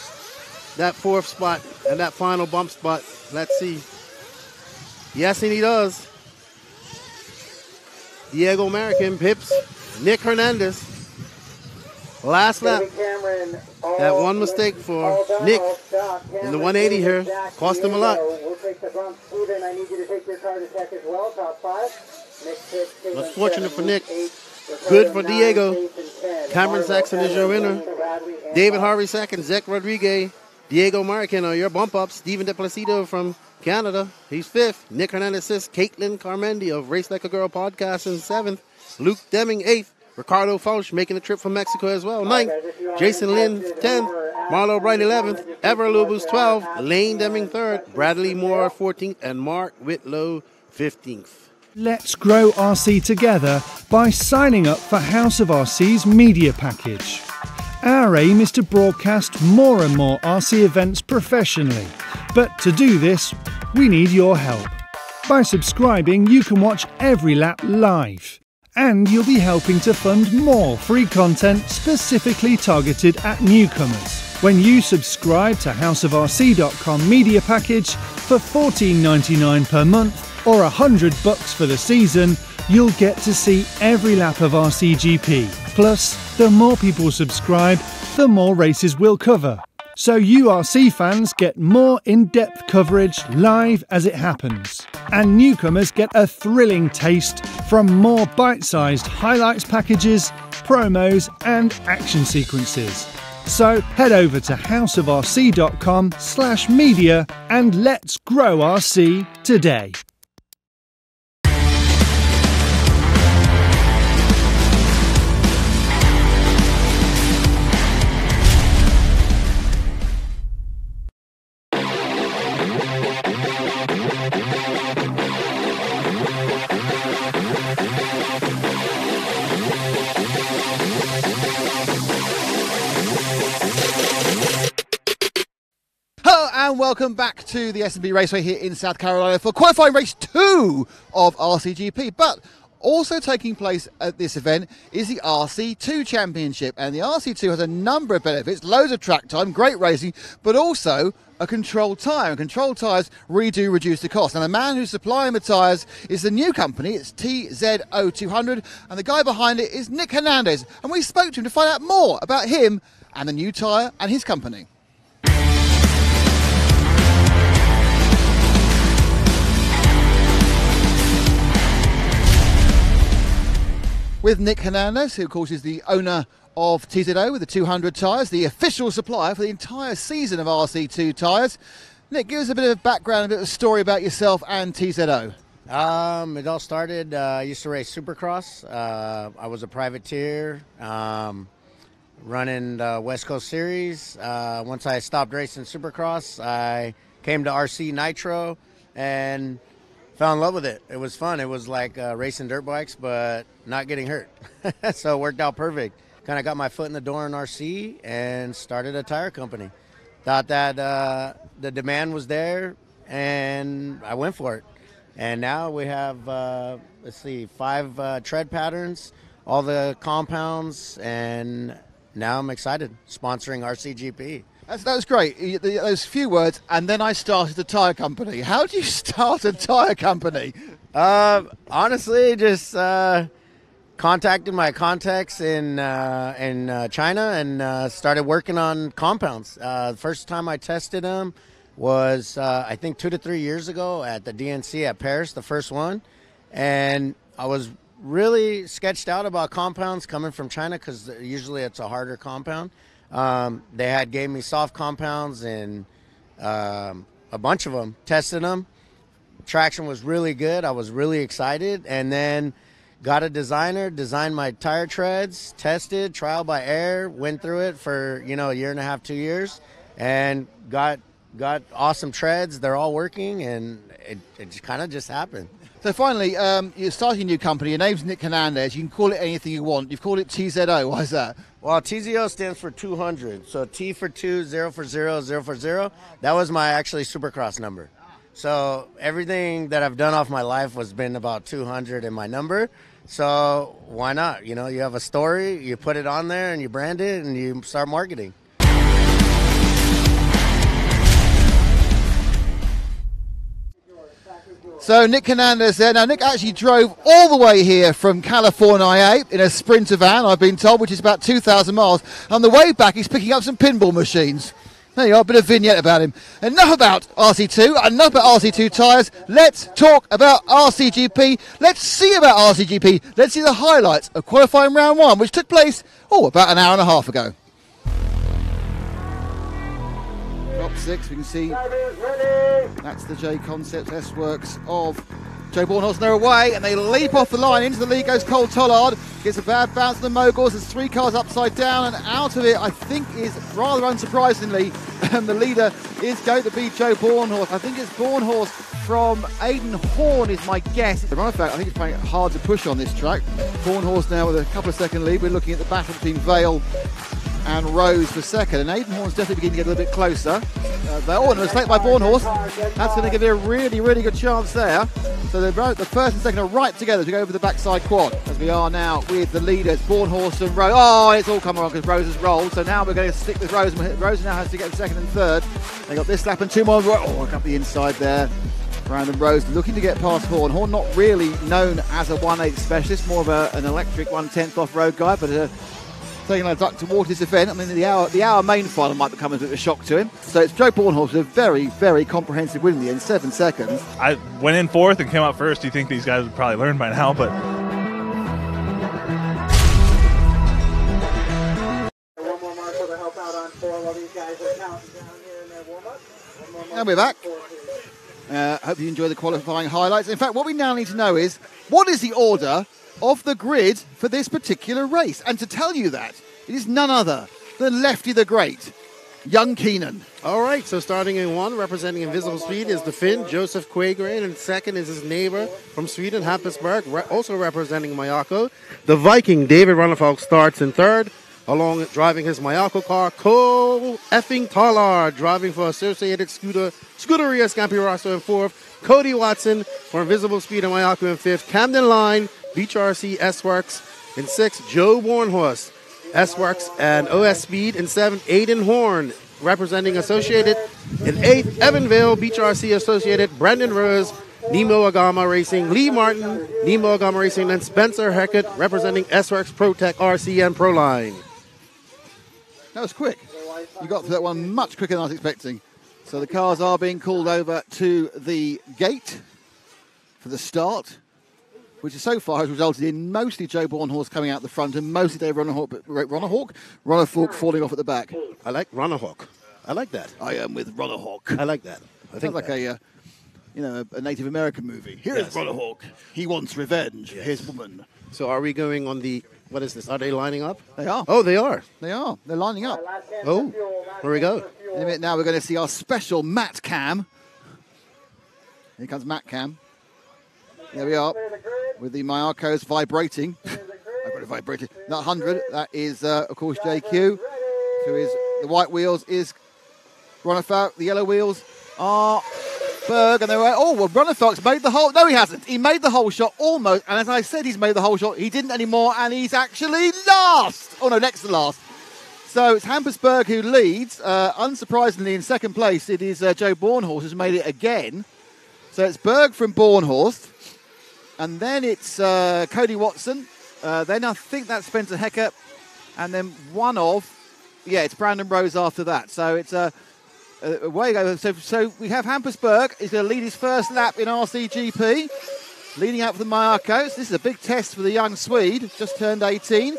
that 4th spot and that final bump spot. Let's see. Yes, and he does. Diego Marroquin pips Nick Hernandez. Last lap. That one mistake for Nick in the 180 here cost him a lot. We'll take the bump. Steven, I need you to take your car to check as well. Top 5. Nick 6, That's fortunate for Nick. Good for Diego. Cameron Saxon is your winner. David Harvey second. Zach Rodriguez. Diego Marroquin are your bump ups. Steven DePlacido from Canada. He's 5th. Nick Hernandez 6th. Caitlin Carmendi of Race Like a Girl podcast in 7th. Luke Deming 8th. Ricardo Fausch making the trip from Mexico as well. 9th. Jason Lynn 10th. Marlo Bright 11th. Ever Lubus 12th. Lane Deming 3rd. Bradley Moore 14th. And Mark Whitlow 15th. Let's grow RC together by signing up for House of RC's media package. Our aim is to broadcast more and more RC events professionally, but to do this, we need your help. By subscribing, you can watch every lap live, and you'll be helping to fund more free content specifically targeted at newcomers. When you subscribe to houseofrc.com media package for $14.99 per month or $100 for the season, you'll get to see every lap of RCGP. Plus, the more people subscribe, the more races we'll cover. So you RC fans get more in-depth coverage live as it happens. And newcomers get a thrilling taste from more bite-sized highlights packages, promos and action sequences. So head over to houseofrc.com/media and let's grow RC today. And welcome back to the S&B Raceway here in South Carolina for qualifying race 2 of RCGP. But also taking place at this event is the RC2 Championship. And the RC2 has a number of benefits, loads of track time, great racing, but also a controlled tyre. And controlled tyres really do reduce the cost. And the man who's supplying the tyres is the new company. It's TZO200. And the guy behind it is Nick Hernandez. And we spoke to him to find out more about him and the new tyre and his company. With Nick Hernandez, who of course is the owner of TZO with the 200 tyres, the official supplier for the entire season of RC2 tyres. Nick, give us a bit of background, a bit of a story about yourself and TZO. It all started, I used to race Supercross. I was a privateer, running the West Coast Series. Once I stopped racing Supercross, I came to RC Nitro and fell in love with it. It was fun. It was like racing dirt bikes, but not getting hurt. So it worked out perfect. Kind of got my foot in the door in RC and started a tire company. Thought that the demand was there, and I went for it. And now we have, 5 tread patterns, all the compounds, and now I'm excited, sponsoring RCGP. That was great. Those few words, and then I started a tyre company. How do you start a tyre company? Honestly, just contacted my contacts in China and started working on compounds. The first time I tested them was, I think, 2 to 3 years ago at the DNC at Paris, the first one. And I was really sketched out about compounds coming from China because usually it's a harder compound. They gave me soft compounds and a bunch of them, tested them. Traction was really good. I was really excited. And then got a designer, designed my tire treads, tested, trial by error, went through it for, a year and a half, 2 years, and got awesome treads. They're all working, and it kind of just happened. So finally, you're starting a new company. Your name's Nick Hernandez. You can call it anything you want. You've called it TZO. Why is that? Well, TZO stands for 200. So T for 2, 0 for 0, 0 for 0. That was my actually Supercross number. So everything that I've done off my life was been about 200 in my number. So why not? You know, you have a story, you put it on there and you brand it and you start marketing. So Nick Hernandez there. Now Nick actually drove all the way here from California in a Sprinter van, I've been told, which is about 2,000 miles. On the way back, he's picking up some pinball machines. There you are, a bit of vignette about him. Enough about RC2, enough about RC2 tyres. Let's talk about RCGP. Let's see about RCGP. Let's see the highlights of qualifying round 1, which took place, about an hour and a half ago. Top 6, we can see that's the J Concepts S-Works of Joe Bornhorst. They're away and they leap off the line. Into the lead goes Cole Tollard. Gets a bad bounce to the moguls. There's 3 cars upside down, and out of it, I think, is rather unsurprisingly, the leader is going to be Joe Bornhorst. I think it's Bornhorst from Aidan Horn is my guess. As a matter of fact, I think it's playing hard to push on this track. Bornhorst now with a couple of second lead. We're looking at the battle between Vale and Rose for second, and Aidan Horn's definitely beginning to get a little bit closer. And a mistake by Bornhorst. That's going to give it a really, really good chance there. So the first and second are right together as we go over the backside quad, as we are now with the leaders, Bornhorst and Rose. Oh, it's all come wrong because Rose has rolled, so now we're going to stick with Rose. Rose now has to get the second and third. They got this lap and 2 more. Oh, up the inside there. Brandon Rose looking to get past Horn. Horn not really known as a 1/8 specialist, more of an electric 1/10 off-road guy, but taking a duck towards this event. I mean, the hour main final might become a bit of a shock to him. So it's Joe Bornhorst with a very, very comprehensive win in the end, 7 seconds. I went in 4th and came out 1st. You think these guys would probably learn by now, but... One more marshal to help out on 4 while these guys are counting down here in their warm-up. And we're back. Hope you enjoy the qualifying highlights. In fact, what we now need to know is, what is the order of the grid for this particular race? And to tell you that, it is none other than Lefty the Great, young Keenan. All right, so starting in 1, representing Invisible Speed, is the Finn, Joseph Quagrain, and second is his neighbor from Sweden, Hampusberg, also representing Mayako. The Viking, David Runnefalk, starts in 3rd, along driving his Mayako car, Cole effing Tollard, driving for Associated Scuderia Scampi Rosso in 4th, Cody Watson for Invisible Speed and Mayako in 5th, Camden Line, Beach RC S-Works in 6th, Joe Bornhorst, S-Works and OS Speed in 7th, Aidan Horn, representing Associated in 8th, Evanville, Beach RC Associated, Brandon Rose, Nemo Agama Racing, Lee Martin, Nemo Agama Racing, and Spencer Heckett, representing S-Works ProTech RC and Proline. That was quick. You got through that one much quicker than I was expecting. So the cars are being called over to the gate for the start, which so far has resulted in mostly Joe Bornhorst coming out the front and mostly Dave Runnefalk falling off at the back. I like Runnehawk. I like that. I am with Runnehawk. I like that. I think like a Native American movie. Here is Runnehawk. He wants revenge. Yes. His woman. So are we going on the, what is this? Are they lining up? They are. Oh, they are. They are. They're lining up. Oh, here we go. In a minute now we're going to see our special Matt Cam. Here comes Matt Cam. There we are, with the Mayakos vibrating. I've got it vibrating. That 100, that is, of course, JQ. So the white wheels is Runnefalk. The yellow wheels are Berg. And they were, Runnefalk's made the whole... No, he hasn't. He made the whole shot almost. And as I said, he's made the whole shot. He didn't anymore, and he's actually last. Oh, no, next to last. So it's Hampusberg who leads. Unsurprisingly, in second place, it is Joe Bornhorst who's made it again. So it's Berg from Bornhorst. And then it's Cody Watson. Then I think that's Spencer Heckett. And then it's Brandon Rose after that. So it's away you go. So we have Hampusberg. He's going to lead his first lap in RCGP. Leading out for the Mayakos. This is a big test for the young Swede. Just turned 18.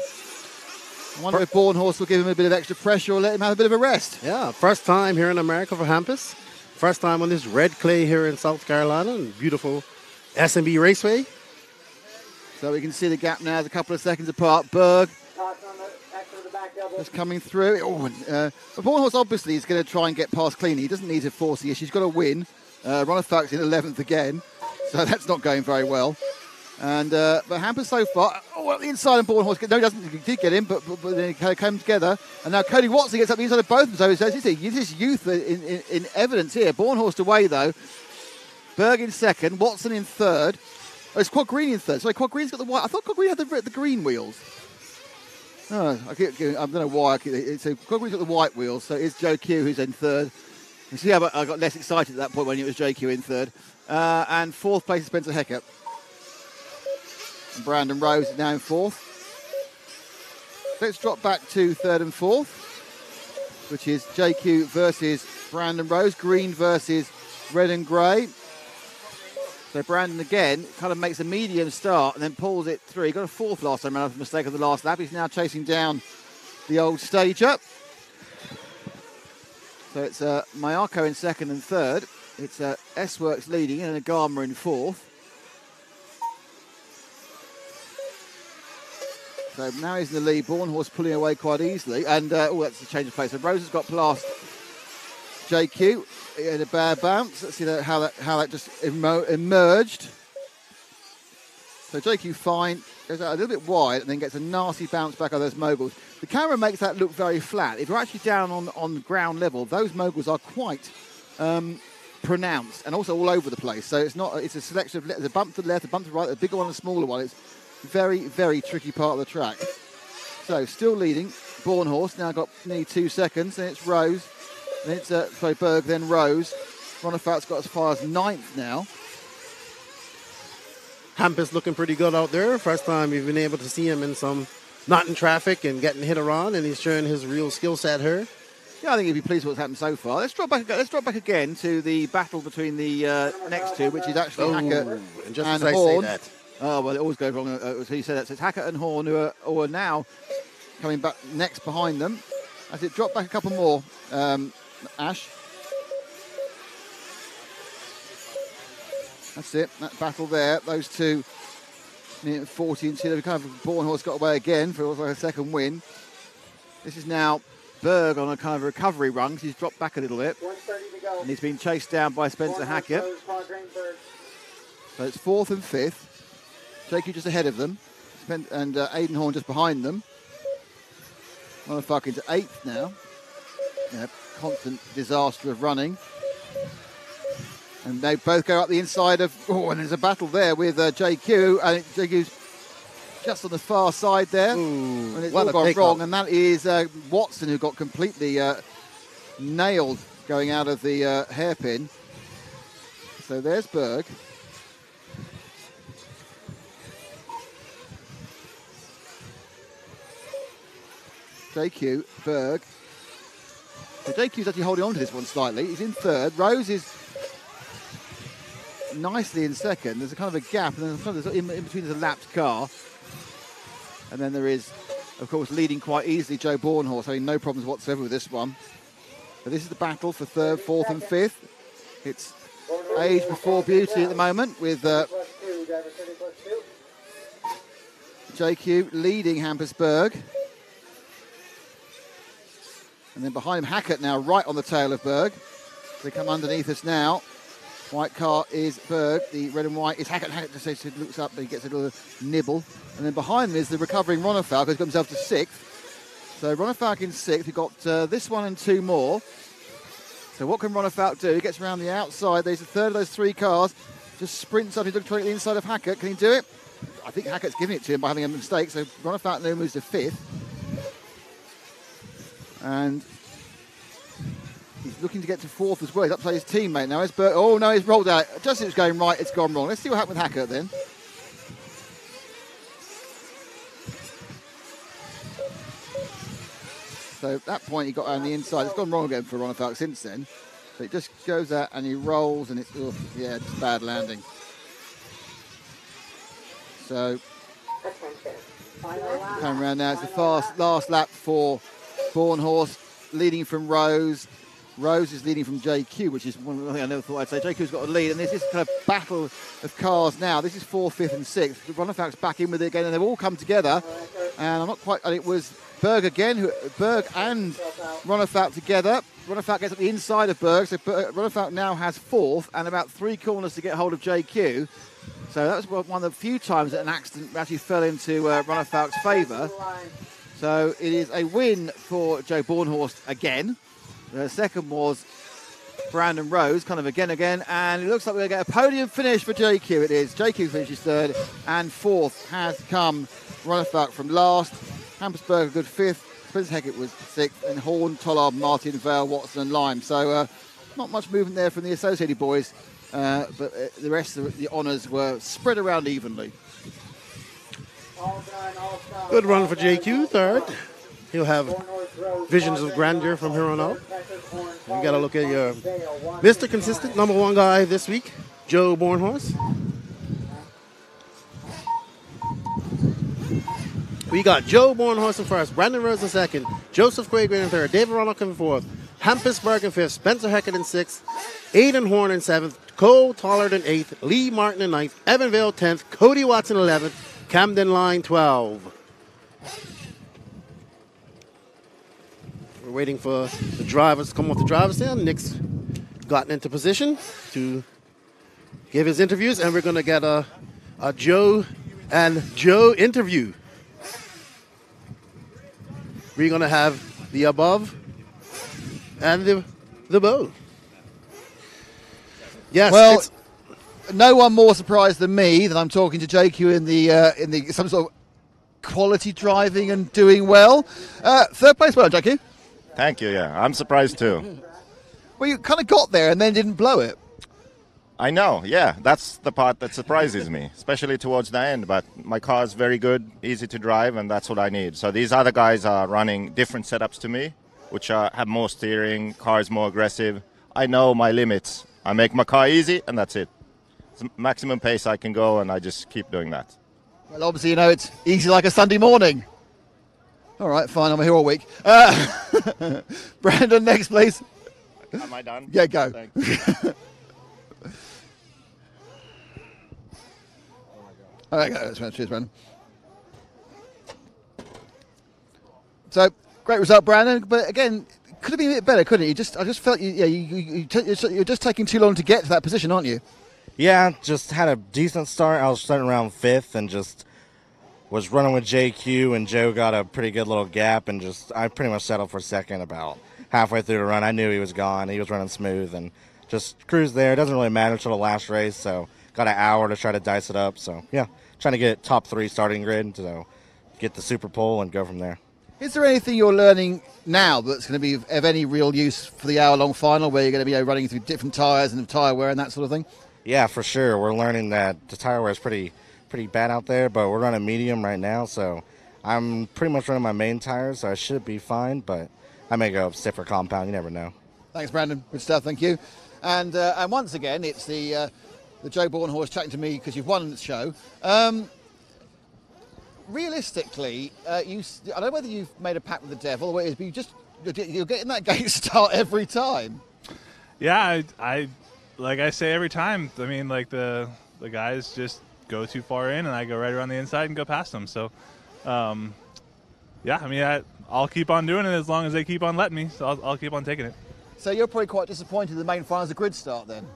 I wonder if Bornhorst will give him a bit of extra pressure or let him have a bit of a rest. Yeah, first time here in America for Hampus. First time on this red clay here in South Carolina. And beautiful S&B Raceway. So we can see the gap now is a couple of seconds apart. Berg just coming through. But Bornhorst obviously is going to try and get past cleanly. He doesn't need to force the issue. He's got to win. Runnefalk's in 11th again. So that's not going very well. And but Hampers so far, at the inside of Born Horse. No, he did get in, but then he came together. And now Cody Watson gets up the inside of both of them. So it's this youth in evidence here. Born Horse away, though. Berg in second, Watson in third. Oh, it's Quad Green in third. Sorry, Quad Green's got the white. I thought Quad Green had the green wheels. Oh, I don't know why. So Quad Green's got the white wheels. So it's Joe Q who's in third. You see how I got less excited at that point when it was JQ in third. And fourth place is Spencer Heckert. And Brandon Rose is now in fourth. Let's drop back to third and fourth, which is JQ versus Brandon Rose. Green versus red and grey. So Brandon again kind of makes a medium start and then pulls it through. He got a fourth last time around, mistake of the last lap. He's now chasing down the old stager. So it's Mayako in second and third. It's S-Works leading and Agama in fourth. So now he's in the lead. Born Horse pulling away quite easily. And, that's a change of place. So Rose has got past JQ. He had a bad bounce. Let's see how that just emerged. So JQ fine, goes out a little bit wide and then gets a nasty bounce back on those moguls. The camera makes that look very flat. If you're actually down on ground level, those moguls are quite pronounced and also all over the place. So it's a selection of there's a bump to the left, a bump to the right, a bigger one, a smaller one. It's very, very tricky part of the track. So still leading, Born Horse now got nearly 2 seconds. Then it's Rose. Then it's Berg, then Rose. Ronafat's got as far as ninth now. Hampus looking pretty good out there. First time you've been able to see him not in traffic and getting hit around, and he's showing his real skill set here. Yeah, I think he'd be pleased with what's happened so far. Let's drop back again to the battle between the next two, which is actually Hackett and just and as I Horn. say that. Oh, well, it always goes wrong. So you said that. So it's Hackett and Horn who are now coming back next behind them. As it dropped back a couple more, Ash. That's it, that battle there. Those two, 40 and 2. Kind of Born Horse got away again for also a second win. This is now Berg on a kind of recovery run because he's dropped back a little bit. And he's been chased down by Spencer Hackett. So it's fourth and fifth. JQ just ahead of them. And Aidan Horn just behind them. Motherfucking to eighth now. Yeah, constant disaster of running. And they both go up the inside of... Oh, and there's a battle there with JQ. And JQ's just on the far side there. Ooh, and it's all gone wrong. And that is Watson, who got completely nailed going out of the hairpin. So there's Berg. JQ, Berg. So JQ's actually holding on to this one slightly. He's in third. Rose is nicely in second. There's a kind of a gap, and then in between there's a lapped car. And then there is, of course, leading quite easily Joe Born Horse, having no problems whatsoever with this one. But this is the battle for third, fourth and fifth. It's age before beauty at the moment with JQ leading Hampersburg. And then behind him, Hackett now right on the tail of Berg. They come underneath us now. White car is Berg. The red and white is Hackett. Hackett just looks up, but he gets a little nibble. And then behind them is the recovering Ronafalk, who's got himself to sixth. So Ronafalk in sixth. We've got this one and two more. So what can Ronafalk do? He gets around the outside. There's a third of those three cars. Just sprints up. He's looking toward the inside of Hackett. Can he do it? I think Hackett's giving it to him by having a mistake. So Ronafalk now moves to fifth. And he's looking to get to fourth as well. He's up to his teammate now. Oh, no, he's rolled out. Just as it's going right, it's gone wrong. Let's see what happened with Hackett then. So at that point, he got on the inside. It's gone wrong again for Ronafalk since then. So it just goes out and he rolls, and it's, just bad landing. So, coming around now, it's the last lap for Born Horse, leading from Rose. Rose is leading from JQ, which is one thing I never thought I'd say. JQ's got a lead, and there's this kind of battle of cars now. This is 4th, 5th, and 6th. Ronafalk's back in with it again, and they've all come together. And I'm not quite. And it was Berg again, Berg and Ronafalk together. Ronafalk gets at the inside of Berg, so Ronafalk now has 4th and about 3 corners to get hold of JQ. So that was one of the few times that an accident actually fell into Ronafalk's favour. So it is a win for Joe Bornhorst again. The second was Brandon Rose, kind of again, and it looks like we're going to get a podium finish for JQ. It is. JQ finishes 3rd, and 4th has come Ronafalk from last. Hampersberg a good 5th. Spencer Heckett was 6th, and Horn, Tollard, Martin, Vale, Watson, and Lime. So not much movement there from the Associated boys, but the rest of the honours were spread around evenly. Good run for JQ, 3rd. He'll have visions of grandeur from here on out. You got to look at your Mr. Consistent, number 1 guy this week, Joe Bornhorst. We got Joe Bornhorst in 1st, Brandon Rose in 2nd, Joseph Quaigren in 3rd, David Ronald in 4th, Hampusberg in 5th, Spencer Heckett in 6th, Aidan Horn in 7th, Cole Tollard in 8th, Lee Martin in 9th, Evan Vale 10th, Cody Watson 11th, Camden Line 12. We're waiting for the drivers to come off the driver's stand. Nick's gotten into position to give his interviews, and we're going to get a Joe and Joe interview. We're going to have the above and the below. Yes. Well, no one more surprised than me that I'm talking to JQ in the some sort of quality driving and doing well. 3rd place, well, JQ. Thank you. Yeah, I'm surprised too. Well, you kind of got there and then didn't blow it. I know. Yeah, that's the part that surprises me, especially towards the end. But my car is very good, easy to drive, and that's what I need. So these other guys are running different setups to me, which have more steering, car is more aggressive. I know my limits. I make my car easy, and that's it. It's maximum pace I can go, and I just keep doing that. Well, obviously, you know, it's easy like a Sunday morning. All right, fine, I'm here all week. Brandon, next, please. Am I done? Yeah, go. Thanks. All right, go. Cheers, Brandon. So, great result, Brandon. But again, could have been a bit better, couldn't it? I just felt you're just taking too long to get to that position, aren't you? Yeah, just had a decent start. I was starting around 5th and just was running with JQ, and Joe got a pretty good little gap, and I pretty much settled for 2nd about halfway through the run. I knew he was gone. He was running smooth and just cruised there. It doesn't really matter until the last race, so got an hour to try to dice it up. So, yeah, trying to get top 3 starting grid to get the Superpole and go from there. Is there anything you're learning now that's going to be of any real use for the hour-long final, where you're going to be running through different tyres and tyre wear and that sort of thing? Yeah, for sure. We're learning that the tire wear is pretty bad out there, but we're running medium right now, so I'm pretty much running my main tires, so I should be fine, but I may go stiffer compound. You never know. Thanks, Brandon. Good stuff. Thank you. And once again, it's the Joe Bornhorst chatting to me because you've won the show. Realistically, I don't know whether you've made a pact with the devil or what it is, but you're getting that gate start every time. Yeah, I like I say every time. I mean, like the guys just go too far in, and I go right around the inside and go past them. So, yeah, I mean, I'll keep on doing it as long as they keep on letting me. So I'll keep on taking it. So you're probably quite disappointed the main final's a grid start then?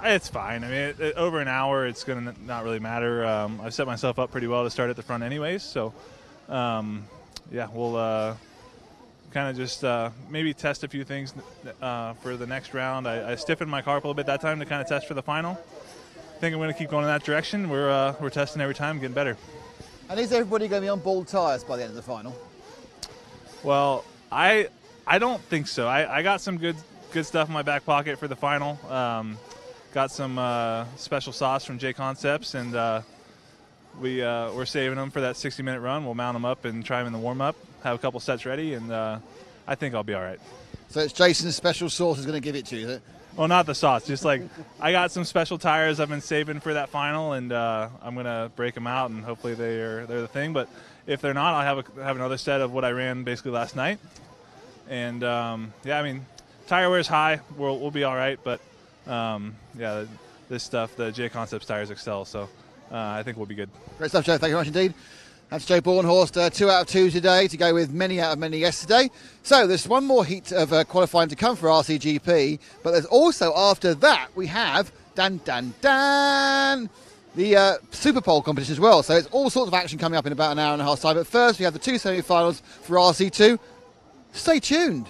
It's fine. I mean, over an hour, it's going to not really matter. I've set myself up pretty well to start at the front anyways. So, yeah, we'll kind of just maybe test a few things for the next round. I stiffened my car up a little bit that time to kind of test for the final. I think I'm going to keep going in that direction. We're testing every time, getting better. And is everybody going to be on bald tyres by the end of the final? Well, I don't think so. I got some good stuff in my back pocket for the final. Got some special sauce from J Concepts, and we're saving them for that 60-minute run. We'll mount them up and try them in the warm-up, have a couple sets ready, and I think I'll be all right. So it's Jason's special sauce is going to give it to you, is it? Well, not the sauce. Just like I got some special tires I've been saving for that final, and I'm going to break them out, and hopefully they're the thing. But if they're not, I'll have another set of what I ran basically last night. And, yeah, I mean, tire wear's high. We'll be all right. But yeah, this stuff, the J Concepts tires excel. So I think we'll be good. Great stuff, Joe. Thank you very much indeed. That's Joe Bornhorst, 2 out of 2 today to go with many out of many yesterday. So there's one more heat of qualifying to come for RCGP, but there's also after that we have the Superpole competition as well. So it's all sorts of action coming up in about an hour and a half time. But first we have the 2 semi-finals for RC2. Stay tuned.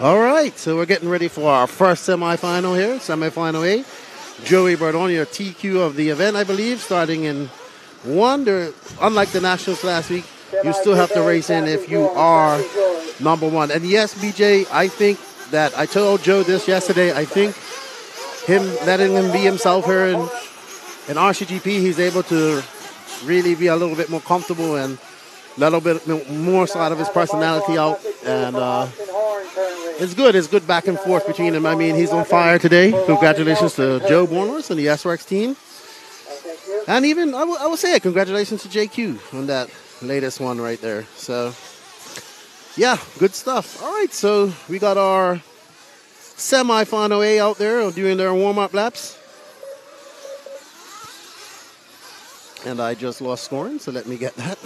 All right, so we're getting ready for our first semifinal here, semifinal A. Joey Bardon, your TQ of the event, I believe, starting in 1. Unlike the Nationals last week, you still have to race in if you are number 1. And yes, BJ, I think that I told Joe this yesterday. I think him letting him be himself here in RCGP, he's able to really be a little bit more comfortable and let a little bit more side of his personality out. And it's good. It's good back and forth between them. I mean, he's on fire today. Congratulations to Joe Bornhorst and the SRX team. And even, I will say it, congratulations to JQ on that latest one right there. So, yeah, good stuff. All right, so we got our semi-final A out there doing their warm-up laps. And I just lost scoring, so let me get that.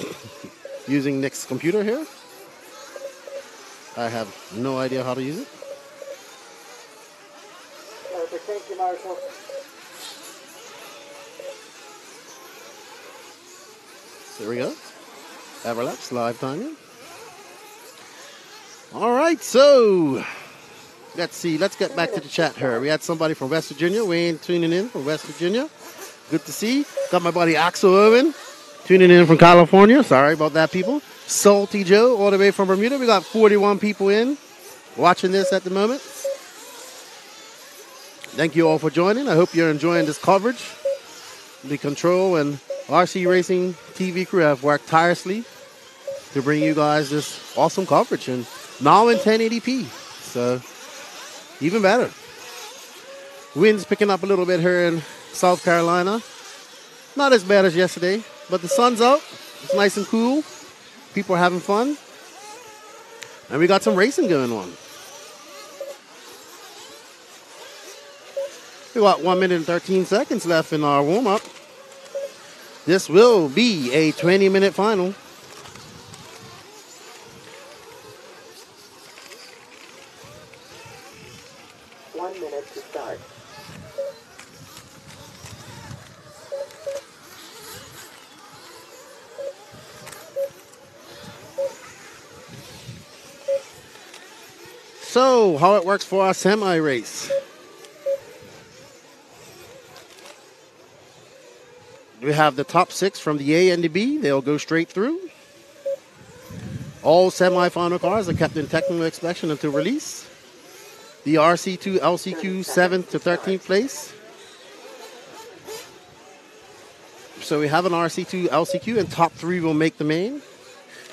Using Nick's computer here. I have no idea how to use it. Thank you, Marshall. There we go. Everlaps, live timing. All right, so let's see. Let's get back to the chat here. We had somebody from West Virginia, Wayne, tuning in from West Virginia. Good to see. Got my buddy Axel Irwin tuning in from California. Sorry about that, people. Salty Joe all the way from Bermuda. We got 41 people in watching this at the moment. Thank you all for joining. I hope you're enjoying this coverage. The Control and RC Racing TV crew have worked tirelessly to bring you guys this awesome coverage, and now in 1080p. So even better. Wind's picking up a little bit here in South Carolina. Not as bad as yesterday, but the sun's out. It's nice and cool. People are having fun. And we got some racing going on. We got 1 minute and 13 seconds left in our warm-up. This will be a 20-minute final. To start. So, how it works for our semi-race. We have the top 6 from the A and the B. They'll go straight through. All semi-final cars are kept in technical inspection until release. The RC2 LCQ 7th to 13th place. So we have an RC2 LCQ, and top 3 will make the main.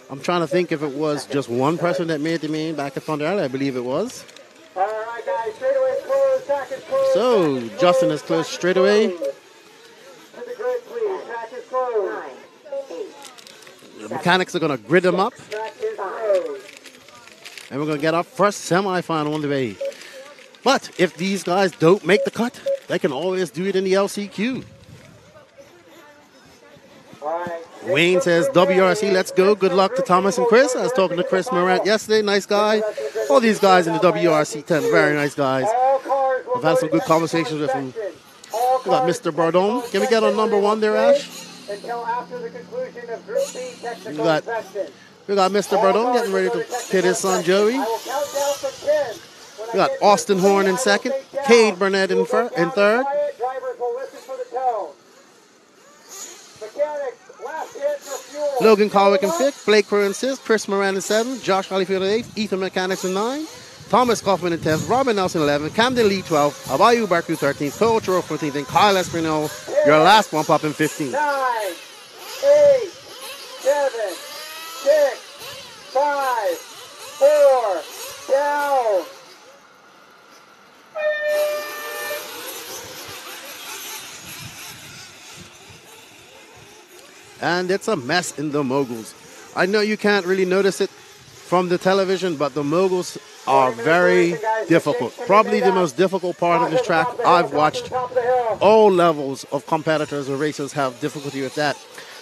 I'm trying to think if it was just one person that made the main back at Thunder Alley. I believe it was. All right, guys, straightaway closed, track is closed. So Justin is close straight away. To the grid, please. Track is closed. 9, 8, The mechanics are going to grid them up. Track is closed. And we're going to get our first semifinal on the way. But if these guys don't make the cut, they can always do it in the LCQ. All right. Wayne says, WRC, let's go. Good luck to Thomas and Chris. I was talking to Chris Morant yesterday. Nice guy. All these guys in the WRC 10, very nice guys. I've had some good conversations with them. We got Mr. Bardon. Can we get on number 1 there, Ash? Until after the conclusion of Group B technical inspection. We got Mr. Bardon getting ready to pit his son, Joey. I will count down from 10 when We got Austin Horn in second, Cade Burnett in third. Drivers will listen for the tone. Mechanics, last hit for fuel. Logan Colwick in fifth, Blake Crow in sixth, Chris Moran in seventh, Josh Holyfield in eighth, Ethan Mechanics in ninth, Thomas Kaufman in 10th, Robin Nelson 11th, Camden Lee 12th, Abayu Barku 13th, Cole Choro 14th, and Kyle Espinal, your last bump up in 15th. 9, 8, 7, 6, 5, 4, down. And it's a mess in the moguls. I know you can't really notice it from the television, but the moguls are very difficult. Probably the most difficult part of this track I've watched. All levels of competitors or racers have difficulty with that.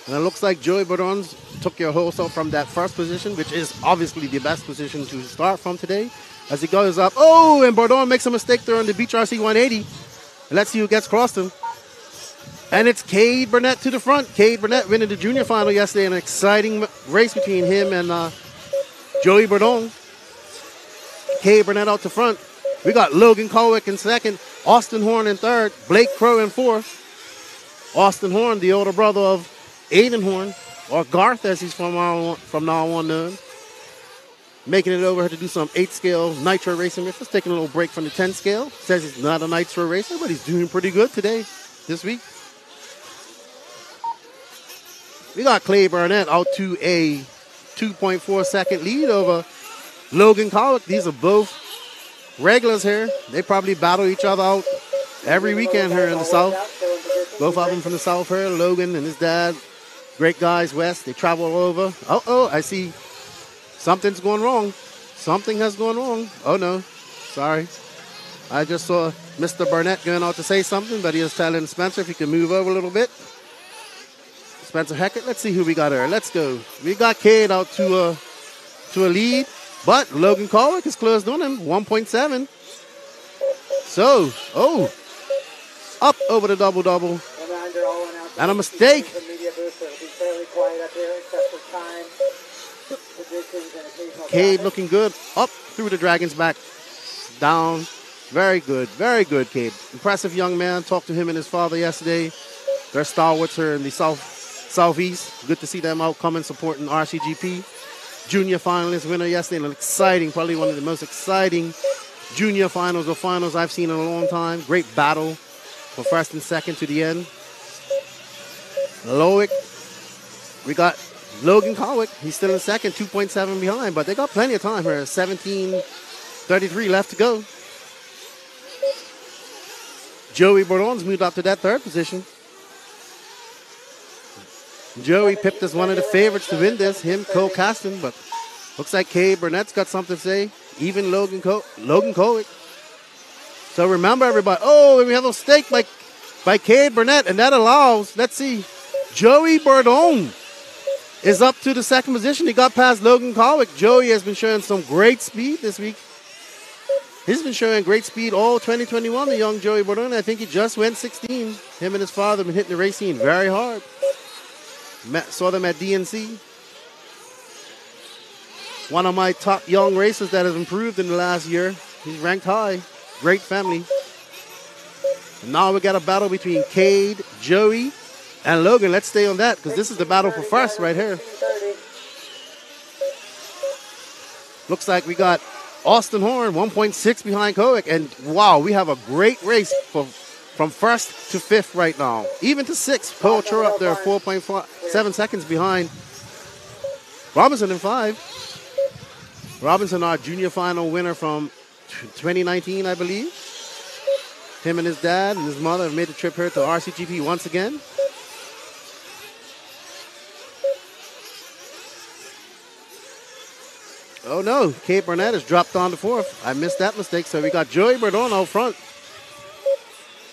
And it looks like Joey Bourdons took your whole self from that first position, which is obviously the best position to start from today. As he goes up, oh, and Bourdon makes a mistake there on the Beach RC 180. And let's see who gets crossed him. And it's Cade Burnett to the front. Cade Burnett winning the junior final yesterday. An exciting race between him and Joey Bourdon. Cade Burnett out to front. We got Logan Colwick in second. Austin Horn in third. Blake Crow in fourth. Austin Horn, the older brother of Aiden Horn, or Garth as he's from now on known. Making it over to do some 8-scale nitro racing. We're just taking a little break from the 10 scale. Says he's not a nitro racer, but he's doing pretty good today, this week. We got Clay Burnett out to a 2.4 second lead over Logan Colwick. These are both regulars here. They probably battle each other out every weekend here in the South. Both of them from the South here. Logan and his dad, great guys west. They travel all over. Oh, I see something's going wrong. Something has gone wrong. Oh, no. Sorry. I just saw Mr. Burnett going out to say something, but he was telling Spencer if he could move over a little bit. Spencer Hackett, let's see who we got here. Let's go. We got Cade out to a lead, but Logan Colwick is closed on him, 1.7. So, up over the double-double. And a mistake. Cade looking good. Up through the Dragon's back. Down. Very good, Cade. Impressive young man. Talked to him and his father yesterday. They're stalwarts here in the Southeast. Good to see them out coming, supporting RCGP. Junior finalist winner yesterday. An exciting, probably one of the most exciting junior finals or finals I've seen in a long time. Great battle for first and second to the end. Loic. We got Logan Colwick. He's still in second, 2.7 behind, but they got plenty of time here. 17:33 left to go. Joey Bourdon's moved up to that third position. Joey pipped as one of the favorites to win this, him, Cole Caston, but looks like Cade Burnett's got something to say, even Logan Colwick. So remember, everybody, we have a mistake by Cade Burnett, and that allows, let's see, Joey Bourdon is up to the second position. He got past Logan Colwick. Joey has been showing some great speed this week. He's been showing great speed all 2021, the young Joey Bourdon. I think he just went 16. Him and his father have been hitting the race scene very hard. Saw them at DNC. One of my top young racers that has improved in the last year. He's ranked high. Great family. And now we got a battle between Cade, Joey, and Logan. Let's stay on that because this is the battle for first right here. Looks like we got Austin Horn, 1.6 behind Colwick. And wow, we have a great race from first to fifth right now. Even to sixth. Cole Chur up there, 4.7 seconds behind Robinson in 5. Robinson, our junior final winner from 2019, I believe. Him and his dad and his mother have made the trip here to RCGP once again. Oh no, Cade Burnett has dropped on to fourth. I missed that mistake, so we got Joey Bourdon out front.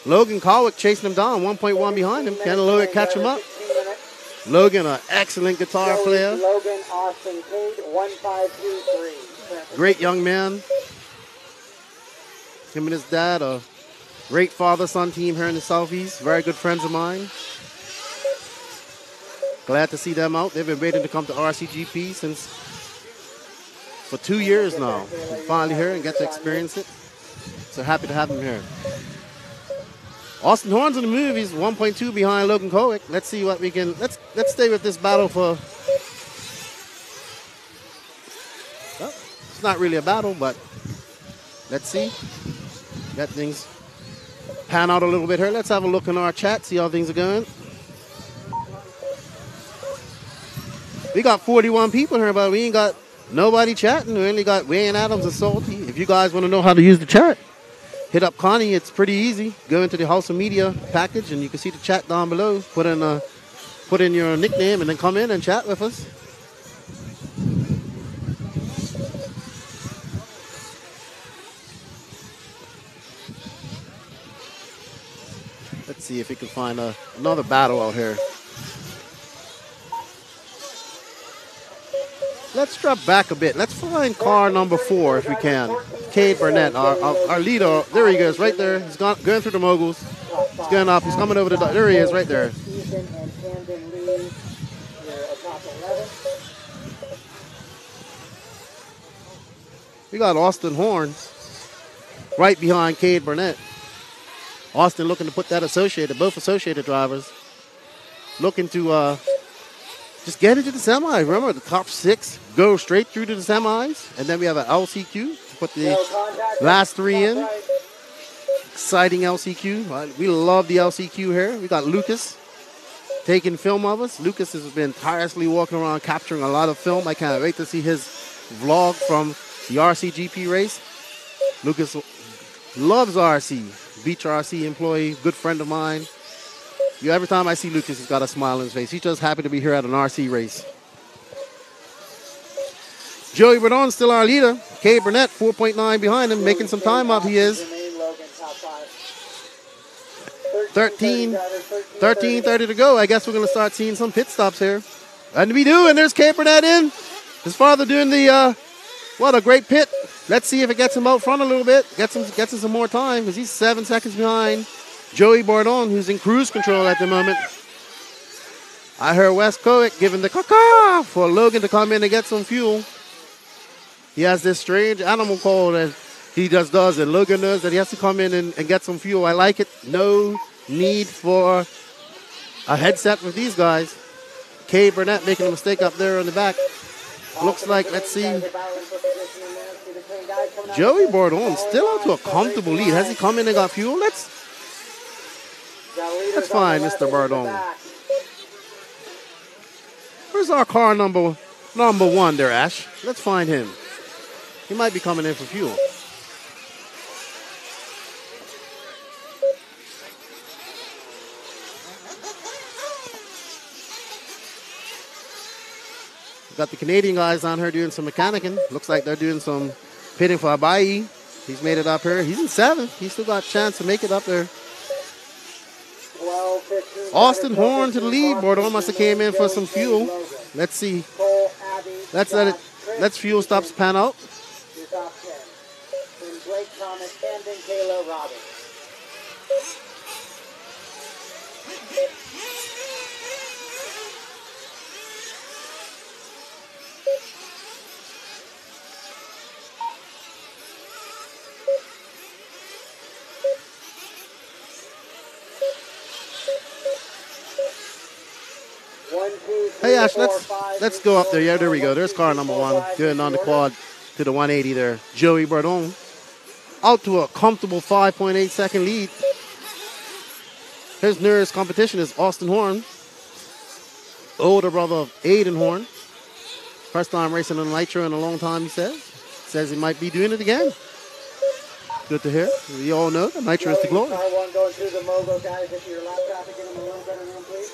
Logan Colwick chasing him down, 1.1 behind him. Can Logan catch him up? Logan, an excellent guitar player. Logan, Austin, Cade, 1-5-2-3. Great young man. Him and his dad, a great father-son team here in the Southeast. Very good friends of mine. Glad to see them out. They've been waiting to come to RCGP for 2 years now. Finally here and get to experience it. So happy to have him here. Austin Horn's in the move. He's 1.2 behind Logan Kowick. Let's see what we can. Let's stay with this battle for. Well, it's not really a battle, but let's see. That things pan out a little bit here. Let's have a look in our chat, see how things are going. We got 41 people here, but we ain't got nobody chatting. We only got Wayne Adams and Salty. If you guys want to know how to use the chat, hit up Connie. It's pretty easy. Go into the House of Media package, and you can see the chat down below. Put in your nickname, and then come in and chat with us. Let's see if we can find another battle out here. Let's drop back a bit. Let's find car number 4 if we can. Cade Burnett, our leader. There he goes, right there. He's going through the moguls. He's going up. He's coming over the. There he is, right there. We got Austin Horn right behind Cade Burnett. Austin looking to put that both associated drivers, looking to just get into the semis. Remember, the top 6 go straight through to the semis, and then we have an LCQ to put the last 3 in. Exciting LCQ. We love the LCQ here. We got Lucas taking film of us. Lucas has been tirelessly walking around capturing a lot of film. I can't wait to see his vlog from the RCGP race. Lucas loves RC. Beach RC employee, good friend of mine. Every time I see Lucas, he's got a smile on his face. He's just happy to be here at an RC race. Joey Bernard's still our leader. Cade Burnett, 4.9 behind him, making some time up. He is 13:30 to go. I guess we're going to start seeing some pit stops here. And we do, and there's Cade Burnett in. His father doing the, what a great pit. Let's see if it gets him out front a little bit. Gets him some more time because he's 7 seconds behind Joey Bordon, who's in cruise control at the moment. I heard Wes Kowick giving the caca for Logan to come in and get some fuel. He has this strange animal call that he just does, and Logan knows that he has to come in and get some fuel. I like it. No need for a headset with these guys. Cade Burnett making a mistake up there in the back. Looks like, let's see. Joey Bordon still out to a comfortable lead. Has he come in and got fuel? Let's find Mr. Bordon. Where's our car number 1 there, Ash? Let's find him. He might be coming in for fuel. Got the Canadian guys on here doing some mechanicking. Looks like they're doing some pitting for Abayi. He's made it up here. He's in 7th. He's still got a chance to make it up there. Austin Horn to the lead. Bordon must have came in for some fuel. Let's see. Let's fuel stops pan out. Hey Ash, let's go up there. Yeah, there we go. There's car number 1 doing on the quad to the 180 there. Joey Bordon out to a comfortable 5.8 second lead. His nearest competition is Austin Horn, older brother of Aiden Horn. First time racing on Nitro in a long time, he says. Says he might be doing it again. Good to hear. We all know that Nitro is the glory. Going through the mogul, guys. If your lap traffic, get them a little better room, please.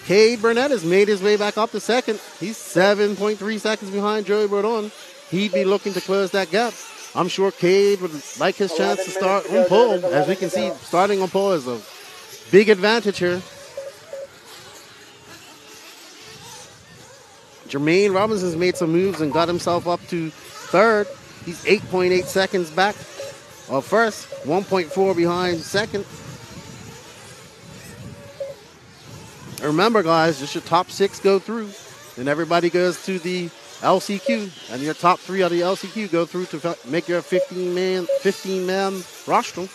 Cade Burnett has made his way back up to 2nd. He's 7.3 seconds behind Joey Bordon. He'd be looking to close that gap. I'm sure Cade would like his chance to start on pole. As we can see, starting on pole is a big advantage here. Jermaine Robinson's made some moves and got himself up to 3rd. He's 8.8 seconds back of 1st, 1.4 behind 2nd. Remember, guys, just your top 6 go through. Then everybody goes to the LCQ, and your top 3 out of the LCQ go through to make your 15-man roster.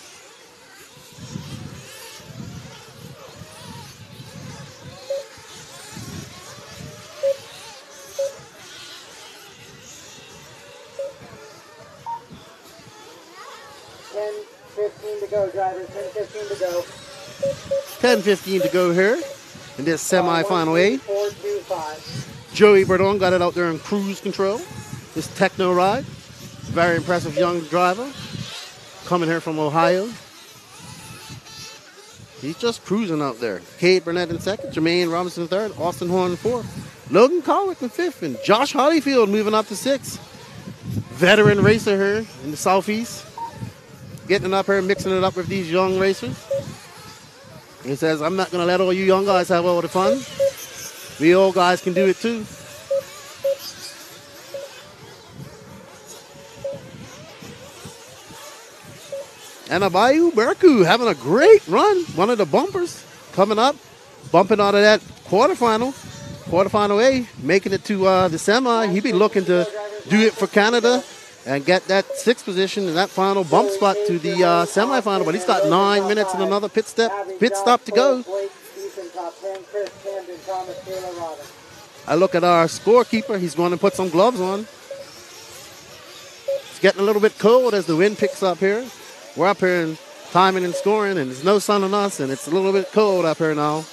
$10:15 to go, drivers. 10:15 to go. 10:15 to go here in this semifinal A. 425. Joey Berdon got it out there in cruise control. This techno ride. Very impressive young driver. Coming here from Ohio. He's just cruising out there. Cade Burnett in second. Jermaine Robinson in third. Austin Horn in fourth. Logan Colwick in fifth. And Josh Hollyfield moving up to sixth. Veteran racer here in the southeast. Getting up here, mixing it up with these young racers. He says, I'm not going to let all you young guys have all the fun. We old guys can do it too. And Abayu Berku having a great run. One of the bumpers coming up. Bumping out of that quarterfinal. Quarterfinal A. Making it to the semi. He'd be looking to do it for Canada and get that 6th position in that final bump spot to the semifinal. But he's got 9 minutes and another pit stop to go. I look at our scorekeeper. He's going to put some gloves on. It's getting a little bit cold as the wind picks up here. We're up here in timing and scoring, and there's no sun on us, and it's a little bit cold up here now.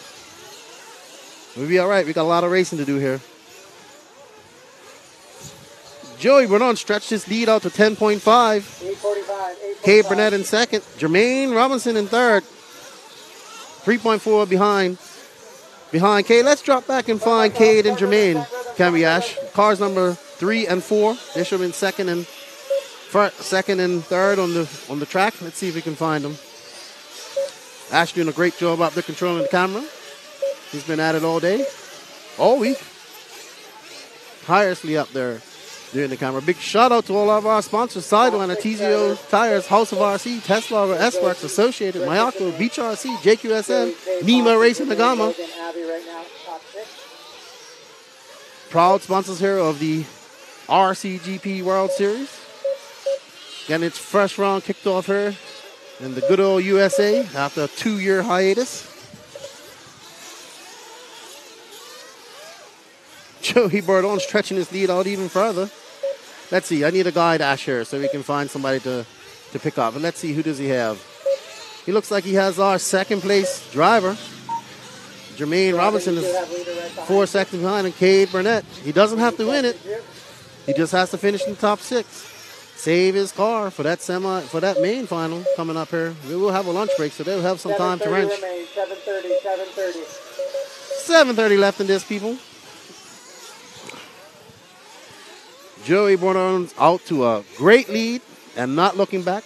We'll be all right. We got a lot of racing to do here. Joey Bernard stretched his lead out to 10.5. 8:45. Cade Burnett in second. Jermaine Robinson in third. 3.4 behind Cade. Let's drop back and find Cade and Jermaine, can we, Ash? Cars number 3 and 4. They should have been second and third on the track. Let's see if we can find them. Ash doing a great job up there controlling the camera. He's been at it all day, all week. Tirelessly up there doing the camera. Big shout out to all of our sponsors: Sideline, Artesio Tires, House of RC, Tesla, S-Works, Associated, Mayako, Beach RC, JQSM, Nima Racing Nagama. Proud sponsors here of the RCGP World Series. Getting its first round kicked off here in the good old USA after a 2-year hiatus. Joey Bordon stretching his lead out even further. Let's see. I need a guide, Ash, here so we can find somebody to pick up. And let's see, who does he have? He looks like he has our second place driver. Jermaine Robinson is 4 seconds behind, and Cade Burnett. He doesn't have to win it. He just has to finish in the top 6. Save his car for that main final coming up here. We will have a lunch break, so they'll have some time to wrench. 7:30 left in this, people. Joey Bordon's out to a great lead and not looking back.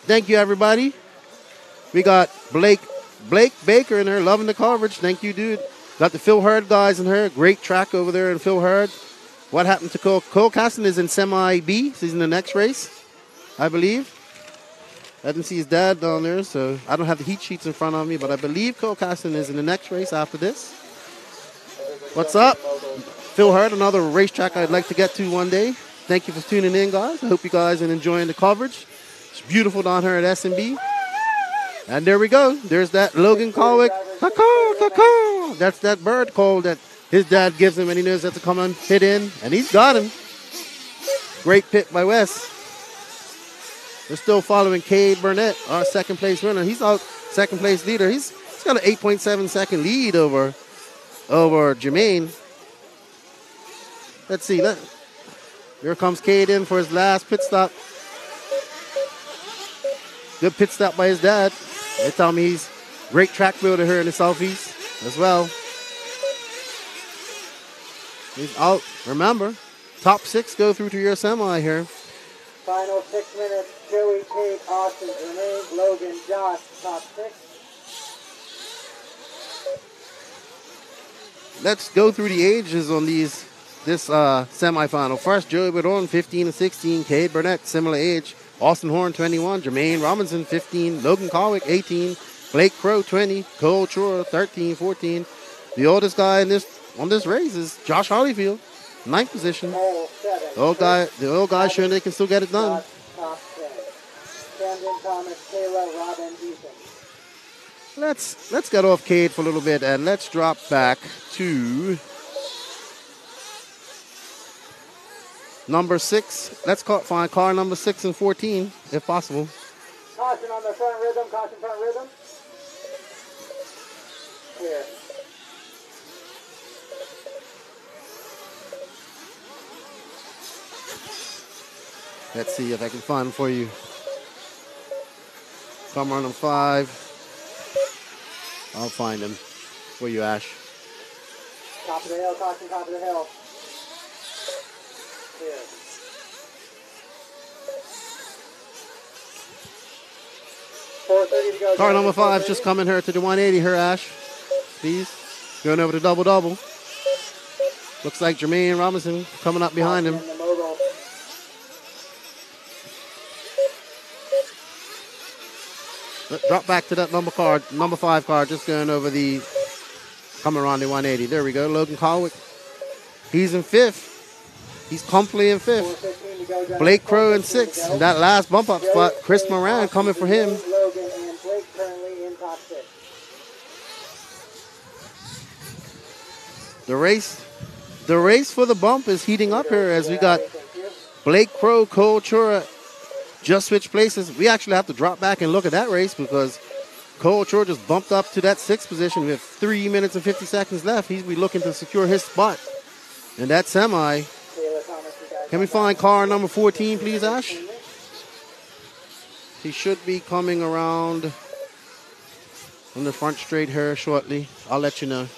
Thank you, everybody. We got Blake Baker in there, loving the coverage. Thank you, dude. Got the Phil Hurd guys in here. Great track over there in Phil Hurd. What happened to Cole? Cole Caston is in semi B. So he's in the next race, I believe. I didn't see his dad down there, so I don't have the heat sheets in front of me, but I believe Cole Caston is in the next race after this. What's up? Phil Hurd, another racetrack I'd like to get to one day. Thank you for tuning in, guys. I hope you guys are enjoying the coverage. It's beautiful down here at S&B. And there we go. There's that Logan Colwick. Caw-caw, caw-caw. That's that bird call that his dad gives him, and he knows that to come and hit in. And he's got him. Great pit by Wes. We're still following Cade Burnett, our second place winner. He's out second place leader. He's got an 8.7 second lead over Jermaine. Let's see. Here comes Cade in for his last pit stop. Good pit stop by his dad. They tell me he's a great track builder here in the Southeast as well. He's out. Remember, top 6 go through to your semi here. Final 6 minutes. Joey, Cade, Austin, Jermaine, Logan, Josh, top 6. Let's go through the ages on this semifinal. First, Joey Berdon, 15 and 16. Cade Burnett, similar age. Austin Horn, 21. Jermaine Robinson, 15. Logan Colwick, 18. Blake Crow, 20. Cole Truer, 13, 14. The oldest guy in this on this race is Josh Harleyfield, 9th position. Pole 7. The old guy showing they can still get it done. Top 10. Camden, Thomas, Kayla, Robin, Ethan. Let's get off Cade for a little bit and let's drop back to number 6. Let's find car number 6 and 14, if possible. Caution on the front rhythm. Caution front rhythm. Here. Let's see if I can find him for you. Come on 5. I'll find him for you, Ash. Top of the hill. Caution, top of the hill. Here. .430 to go. Car number 5 just coming here to the 180 here, Ash. Please. Going over the double-double. Looks like Jermaine Robinson coming up behind him. Drop back to that number 5 car, just going over coming around the 180. There we go, Logan Colwick. He's in 5th. He's comfortably in 5th. Blake Crow in 6th. And that last bump up spot, Chris Moran coming for him. Logan and Blake currently in top 6. The race for the bump is heating up here as we got Blake Crow, Cole Chura just switched places. We actually have to drop back and look at that race because Cole Chura just bumped up to that 6th position with 3 minutes and 50 seconds left. He's looking to secure his spot in that semi. Can we find car number 14, please, Ash? He should be coming around on the front straight here shortly. I'll let you know.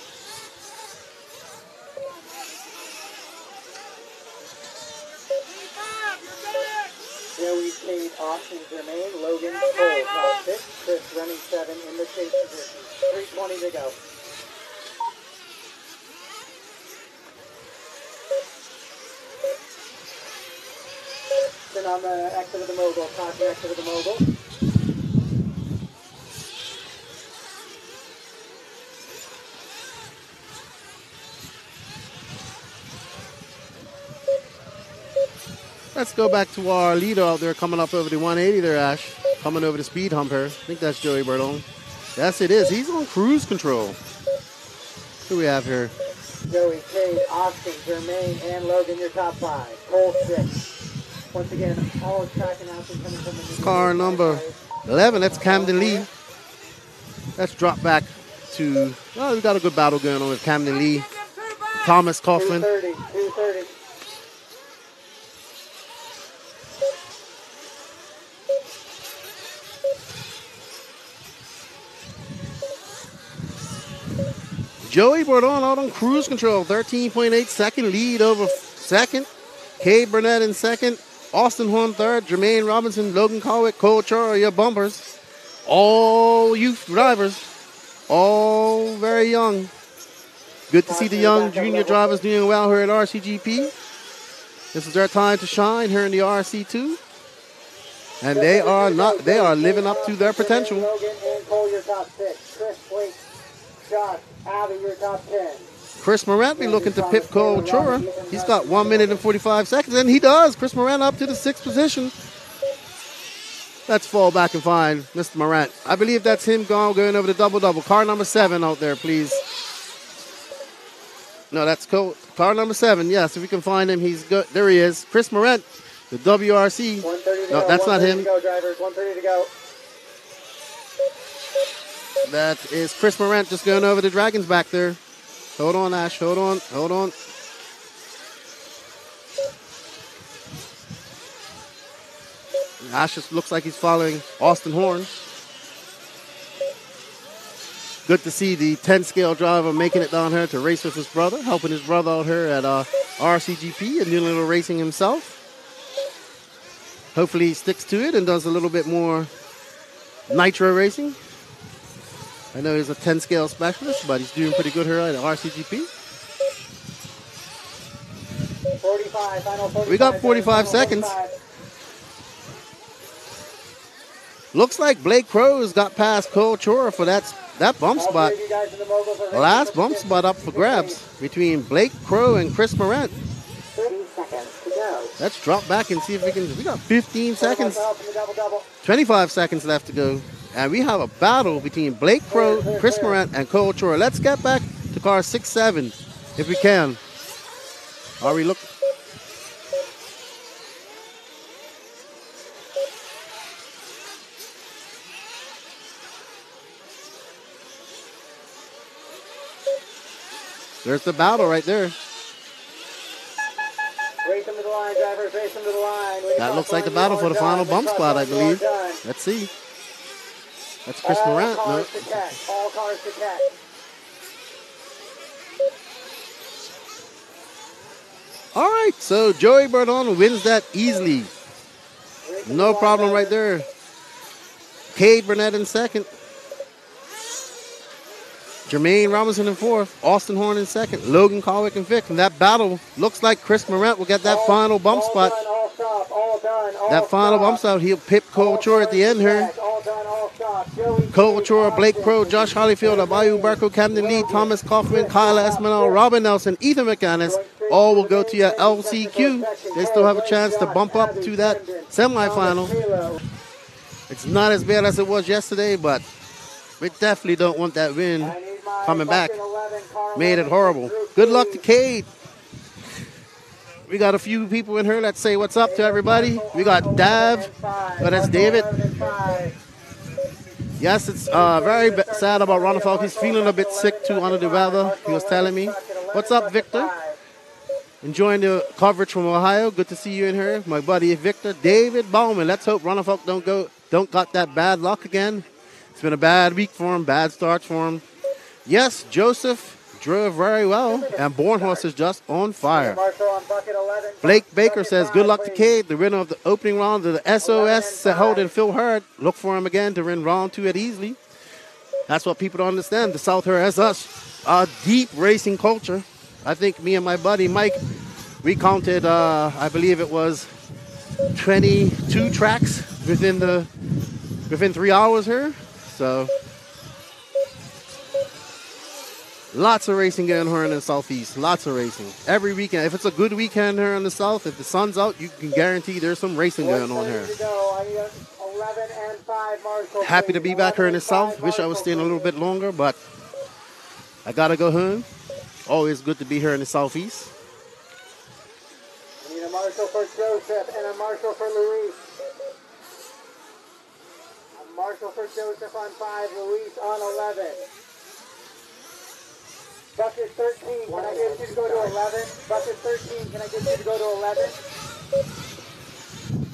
Joey, Cade, Austin, Jermaine, Logan, Cole, top 6. Chris running 7 in the chase position. 3:20 to go. Then on the exit of the mogul, caution exit of the mogul. Let's go back to our leader out there coming up over the 180 there, Ash. Coming over the speed humper. I think that's Joey Burdon. Yes, it is. He's on cruise control. Who do we have here? Joey, Cade, Austin, Jermaine, and Logan, your top 5. Cole 6. Once again, all track announcements coming from the Car number 11, that's Camden Lee. Let's drop back to, well, we got a good battle going on with Camden Lee. Thomas Kaufman. 230. Joey Bordon out on cruise control, 13.8 second lead over second. Cade Burnett in second. Austin Horn third. Jermaine Robinson, Logan Colwick, Cole Chura, your bumpers. All youth drivers. All very young. Good to see the young junior drivers doing well here at RCGP. This is their time to shine here in the RC2. And they are living up to their potential. Logan and Cole, your top 6. Chris, Blake, Josh, Abby, your top 10. Chris Moran be looking to pip Cole Chura. He's got 1 minute and 45 seconds, and he does. Chris Moran up to the 6th position. Let's fall back and find Mr. Moran. I believe that's him going over the double-double. Car number 7 out there, please. No, that's Cole. Car number 7, yes, if we can find him, he's good. There he is. Chris Moran, the WRC. No, that's not him. 130 to go. That is Chris Moran just going over the Dragons back there. Hold on, Ash. Hold on. Ash just looks like he's following Austin Horn. Good to see the 10-scale driver making it down here to race with his brother, helping his brother out here at RCGP and doing a little racing himself. Hopefully he sticks to it and does a little bit more nitro racing. I know he's a 10-scale specialist, but he's doing pretty good here at RCGP. 45, final 45. We got 45 seconds. Looks like Blake Crow has got past Cole Chura for that that bump spot, last bump spot up for grabs between Blake Crow and Chris Morant. 30 seconds to go. Let's drop back and see if we got 15 seconds, 25 seconds left to go. And we have a battle between Blake Crow, Chris Morant, and Cole Troy. Let's get back to car 6-7 if we can. Are we looking? There's the battle right there. Race them to the line, drivers, race them to the line. That looks like the battle for the final bump spot, I believe. Let's see. That's Chris Morant. No. All cars to catch. All right, so Joey Bardon wins that easily. No problem right there. Cade Burnett in second. Jermaine Robinson in fourth. Austin Horn in second. Logan Colwick in fifth. And that battle looks like Chris Morant will get that final bump spot. That final bump spot, he'll pip Cole Troy at the end here. Cole Troy, Blake Crow, Josh Hollyfield, Abayu Barco, Camden Lee, Thomas Kaufman, Kyle Esmanol, Robin Nelson, Ethan McAnnis, all will go to your LCQ. They still have a chance to bump up to that semifinal. It's not as bad as it was yesterday, but we definitely don't want that win coming back. Made it horrible. Good luck to Cade. We got a few people in here. Let's say what's up to everybody. We got Dav, but that's David. Yes, it's very sad about Ronald Falk. He's feeling a bit sick too under the weather. He was telling me. What's up, Victor? Enjoying the coverage from Ohio. Good to see you in here. My buddy Victor. David Bowman. Let's hope Ronald Falk don't got that bad luck again. It's been a bad week for him, bad start for him. Yes, Joseph drove very well, and Bornhorst is just on fire. Blake Baker says, good luck to Cade, the winner of the opening round of the SOS holding Phil Hurd. Look for him again to win round 2 at Easley. That's what people don't understand. The South here has us a deep racing culture. I think me and my buddy Mike, we counted, I believe it was 22 tracks within 3 hours here. So lots of racing going on here in the Southeast. Lots of racing. Every weekend. If it's a good weekend here in the South, if the sun's out, you can guarantee there's some racing going on here. Happy to be back here in the South. Wish I was staying a little bit longer, but I got to go home. Always good to be here in the Southeast. I need a marshal for Joseph and a marshal for Luis. A marshal for Joseph on 5, Luis on 11. Bucket 13, can I get you to go to 11? Bucket 13, can I get you to go to 11?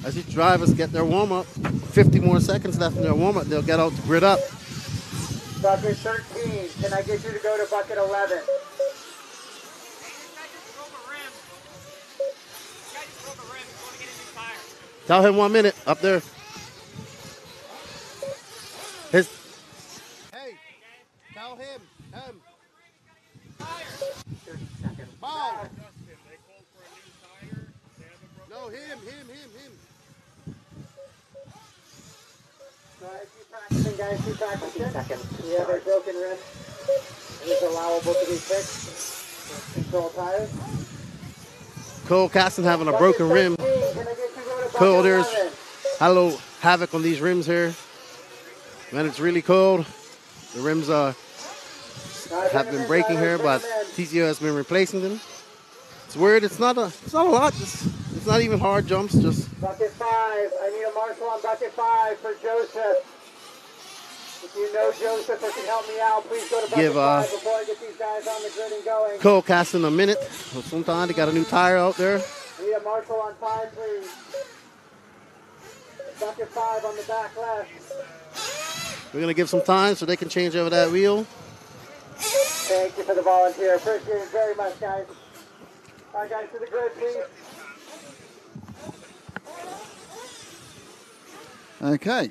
As these drivers get their warm-up, 50 more seconds left in their warm-up, they'll get out to grid up. Bucket 13, can I get you to go to bucket 11? Tell him 1 minute up there. Hey, tell him. Ball. No, him. All right, keep practicing, guys. Keep practicing. We have a broken rim. It is allowable to be fixed. Control tires. Cole Caston having a broken rim. Cole, there's a little havoc on these rims here. When it's really cold, the rims have been breaking here, but TCO has been replacing them. It's weird. It's not a lot. It's not even hard jumps. Just bucket 5. I need a marshal on bucket 5 for Joseph. If you know Joseph or can help me out, please go to bucket 5 before I get these guys on the grid and going. Cole Caston a minute. Sometimes they got a new tire out there. I need a marshal on 5, please. Bucket 5 on the back left. We're gonna give some time so they can change over that wheel. Thank you for the volunteer. Appreciate it very much, guys. All right, guys, to the grid, please. Okay.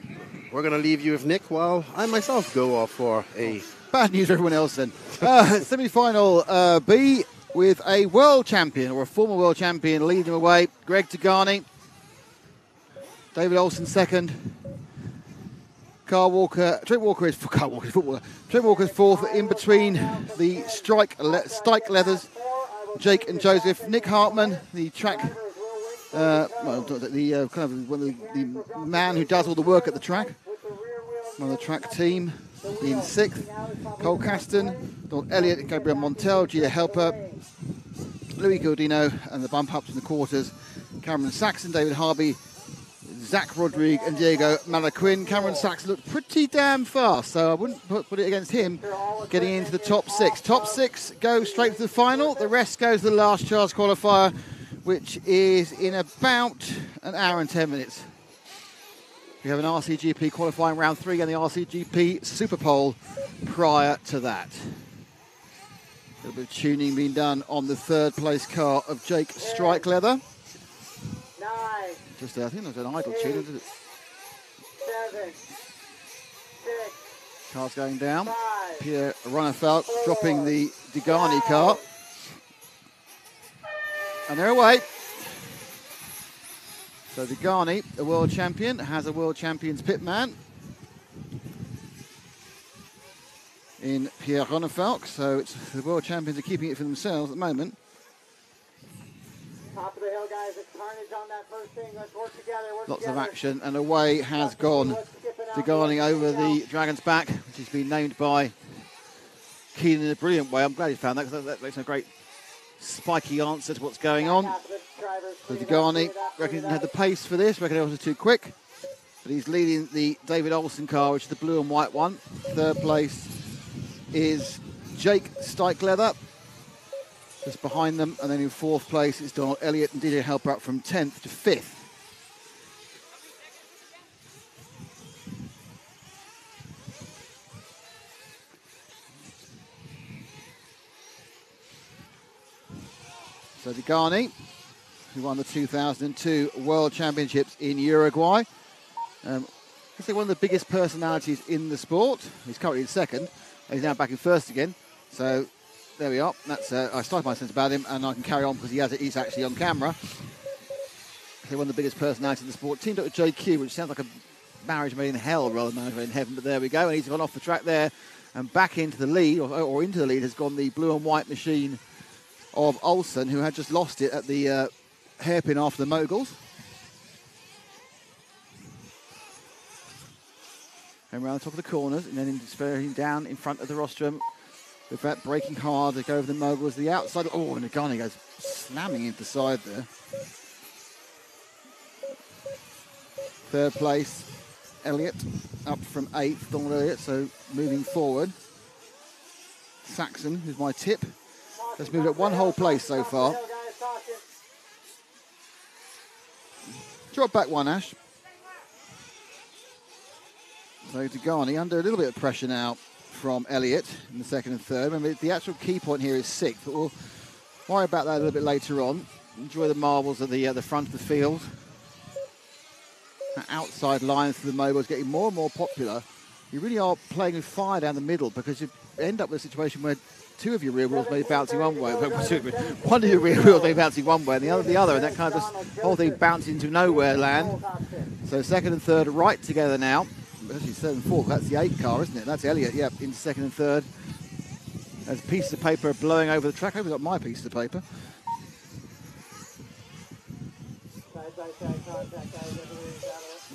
We're going to leave you with Nick while I myself go off for a... Bad news for everyone else then. Semi-final B with a world champion or a former world champion leading the way. Greg Tagani. David Olsen second. Trent Walker is footballer. Trent Walker's fourth in between the Stike Leathers, Jake and Joseph. Nick Hartman, the track, the man who does all the work at the track, on the track team, in sixth. Cole Caston, Don Elliott, Gabriel Montel, Gina Helper, Louis Gildino, and the bump ups in the quarters, Cameron Saxon, David Harvey, Zach Rodrigue and Diego Malaquin. Cameron Saxon looked pretty damn fast, so I wouldn't put it against him getting into the top six. Top six go straight to the final. The rest goes to the last chance qualifier, which is in about an hour and 10 minutes. We have an RCGP qualifying round 3 and the RCGP Superpole prior to that. A little bit of tuning being done on the third place car of Jake Strike Leather. Just I think there's an idle tune, isn't it? 7, 6, car's going down. Pierre Runnerfelt dropping the Degani car. And they're away. So Degani, the world champion, has a world champion's pitman in Pierre Runnerfelt. So it's the world champions are keeping it for themselves at the moment. Top of the hill, guys. It's carnage on that first thing. Let's work together. Lots of action, and away has gone Degani over the Dragon's Back, which has been named by Keenan in a brilliant way. I'm glad he found that, because that makes a great spiky answer to what's going on. So Degani reckon he didn't have the pace for this, reckon it was too quick, but he's leading the David Olsen car, which is the blue and white one. Third place is Jake Stike Leather, just behind them, and then in fourth place it's Donald Elliott and DJ Helper up from 10th to 5th. So Degani, who won the 2002 World Championships in Uruguay, I'd say one of the biggest personalities in the sport. He's currently in second, and he's now back in first again. So there we are. That's I started my sense about him, and I can carry on because he's actually on camera. So one of the biggest personalities in the sport. Teamed up with JQ, which sounds like a marriage made in hell rather than marriage made in heaven. But there we go, and he's gone off the track there, and back into the lead, or into the lead has gone the blue and white machine of Olsen, who had just lost it at the hairpin after the moguls. And around the top of the corners, and then he's down in front of the rostrum. With that braking hard to go over the moguls, the outside. Oh, and Nagani goes slamming into the side there. Third place, Elliott, up from 8th, Donald Elliott, so moving forward. Saxon, who's my tip, has moved up one whole place so far. Drop back one, Ash. So Degani under a little bit of pressure now from Elliott in the second and third. Remember, the actual key point here is 6th, but we'll worry about that a little bit later on. Enjoy the marbles at the front of the field. That outside line through the moguls getting more and more popular. You really are playing with fire down the middle, because you end up with a situation where two of your rear wheels may be bouncing one way, one of your rear wheels may be bouncing one way and the other, and that kind of just whole thing bounces into nowhere land. So second and third right together now. Actually, third and fourth, that's the 8 car, isn't it? That's Elliott, yeah, into second and third. As pieces of paper are blowing over the track. I hope we've got my piece of paper.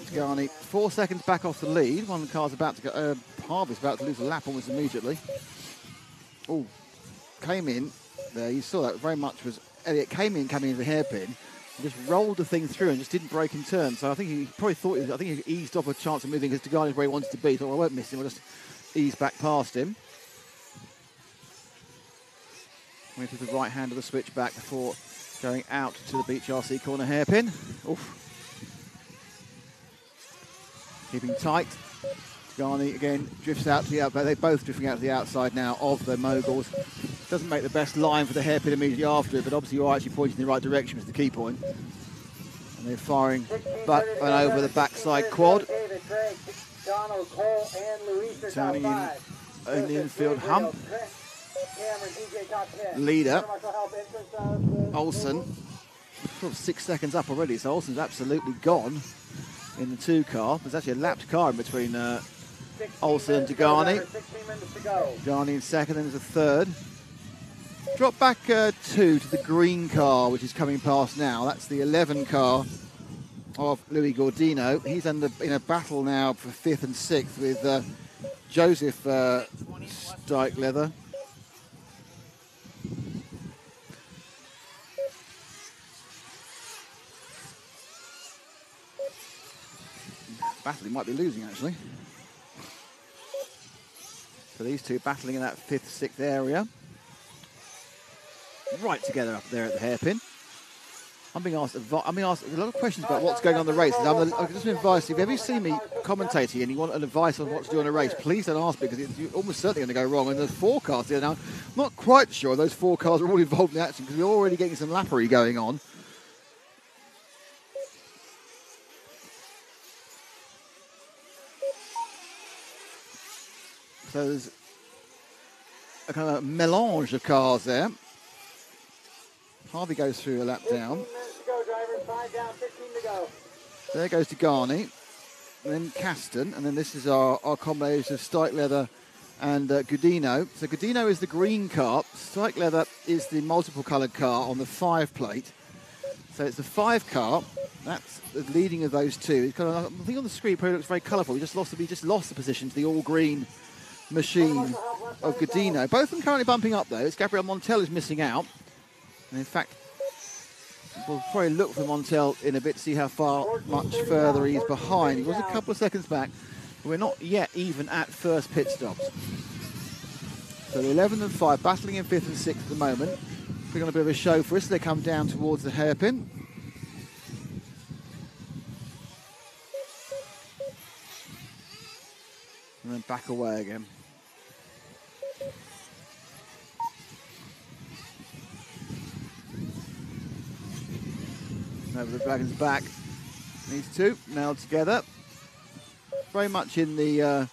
Degani 4 seconds back off the lead. One of the cars about to go, Harvey's about to lose a lap almost immediately. Oh, came in there. You saw that very much was Elliott coming into the hairpin. Just rolled the thing through and just didn't break in turn. So I think he probably thought, I think he eased off a chance of moving, because Degani is where he wanted to be. So I won't miss him, I'll just ease back past him. Went to the right hand of the switchback before going out to the Beach RC corner hairpin. Oof. Keeping tight. Degani again drifts out to the outside. They're both drifting out to the outside now of the moguls. Doesn't make the best line for the hairpin immediately after it, but obviously you're actually pointing in the right direction was the key point. And they're firing back and over the backside quad. Turning in the infield hump. Leader, Olsen, 6 seconds up already, so Olsen's absolutely gone in the 2 car. There's actually a lapped car in between Olsen and Degani. 16 minutes to go. Degani in second, then there's a third. Drop back 2 to the green car, which is coming past now. That's the 11 car of Louis Gordino. He's in a battle now for 5th and 6th with Joseph Steichleather. Battle, he might be losing actually. So these two battling in that 5th, 6th area. Right together up there at the hairpin. I'm being asked a lot of questions about what's going on in the race. I'm just advice. If you ever see me commentating and you want an advice on what to do on a race, please don't ask me because you're almost certainly going to go wrong. And the forecast here now, I'm not quite sure those 4 cars are all involved in the action because we're already getting some lappery going on. So there's a kind of melange of cars there. Harvey goes through a lap down. 15 minutes to go, drivers. 5 down, 15 to go. There goes Degani, and then Caston, and then this is our combination of Steichleather and Gudino. So Gudino is the green car, Steichleather is the multiple coloured car on the 5 plate. So it's the 5 car. That's the leading of those two. It's kind of, I think on the screen it probably looks very colourful. We just lost the position to the all green machine of Gudino. Both of them currently bumping up though. It's Gabriel Montel is missing out. And in fact, we'll probably look for Montel in a bit to see how much further he's behind. He was a couple of seconds back, but we're not yet even at first pit stops. So the 11 and 5 battling in 5th and 6th at the moment. Putting on a bit of a show for us. They come down towards the hairpin. And then back away again. Over the Dragon's back. These two nailed together. Very much in the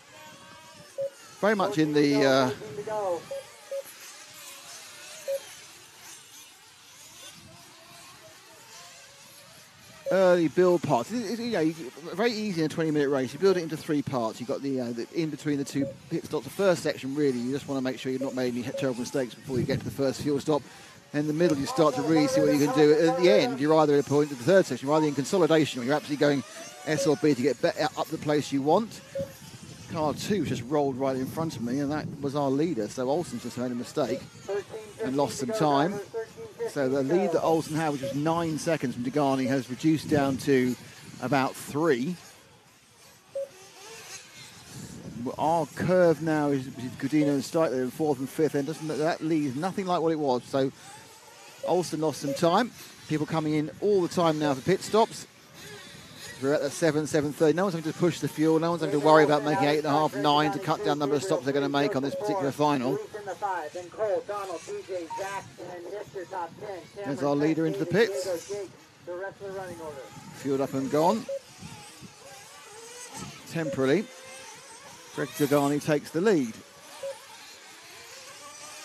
early build parts. Very easy in a 20-minute race. You build it into 3 parts. You've got the in between the 2 pit stops. The first section, really, you just want to make sure you've not made any terrible mistakes before you get to the first fuel stop. In the middle, you start to really see what you can do. At the end, you're either at a point at the 3rd section, you're either in consolidation, or you're absolutely going S or B to get up the place you want. Car 2 just rolled right in front of me, and that was our leader. So Olsen's just made a mistake and lost some time. So the lead that Olsen had, which was 9 seconds from Degani, has reduced down to about 3. Our curve now is Gudino and Steichleather in 4th and 5th, and that lead is nothing like what it was. So Olsen lost some time. People coming in all the time now for pit stops. We're at the 7:30. No one's having to push the fuel. No one's having to worry about making 8.5, 9 to cut down the number of stops they're going to make on this particular final. There's our leader into the pits. Fueled up and gone. Temporarily. Greg Degani takes the lead.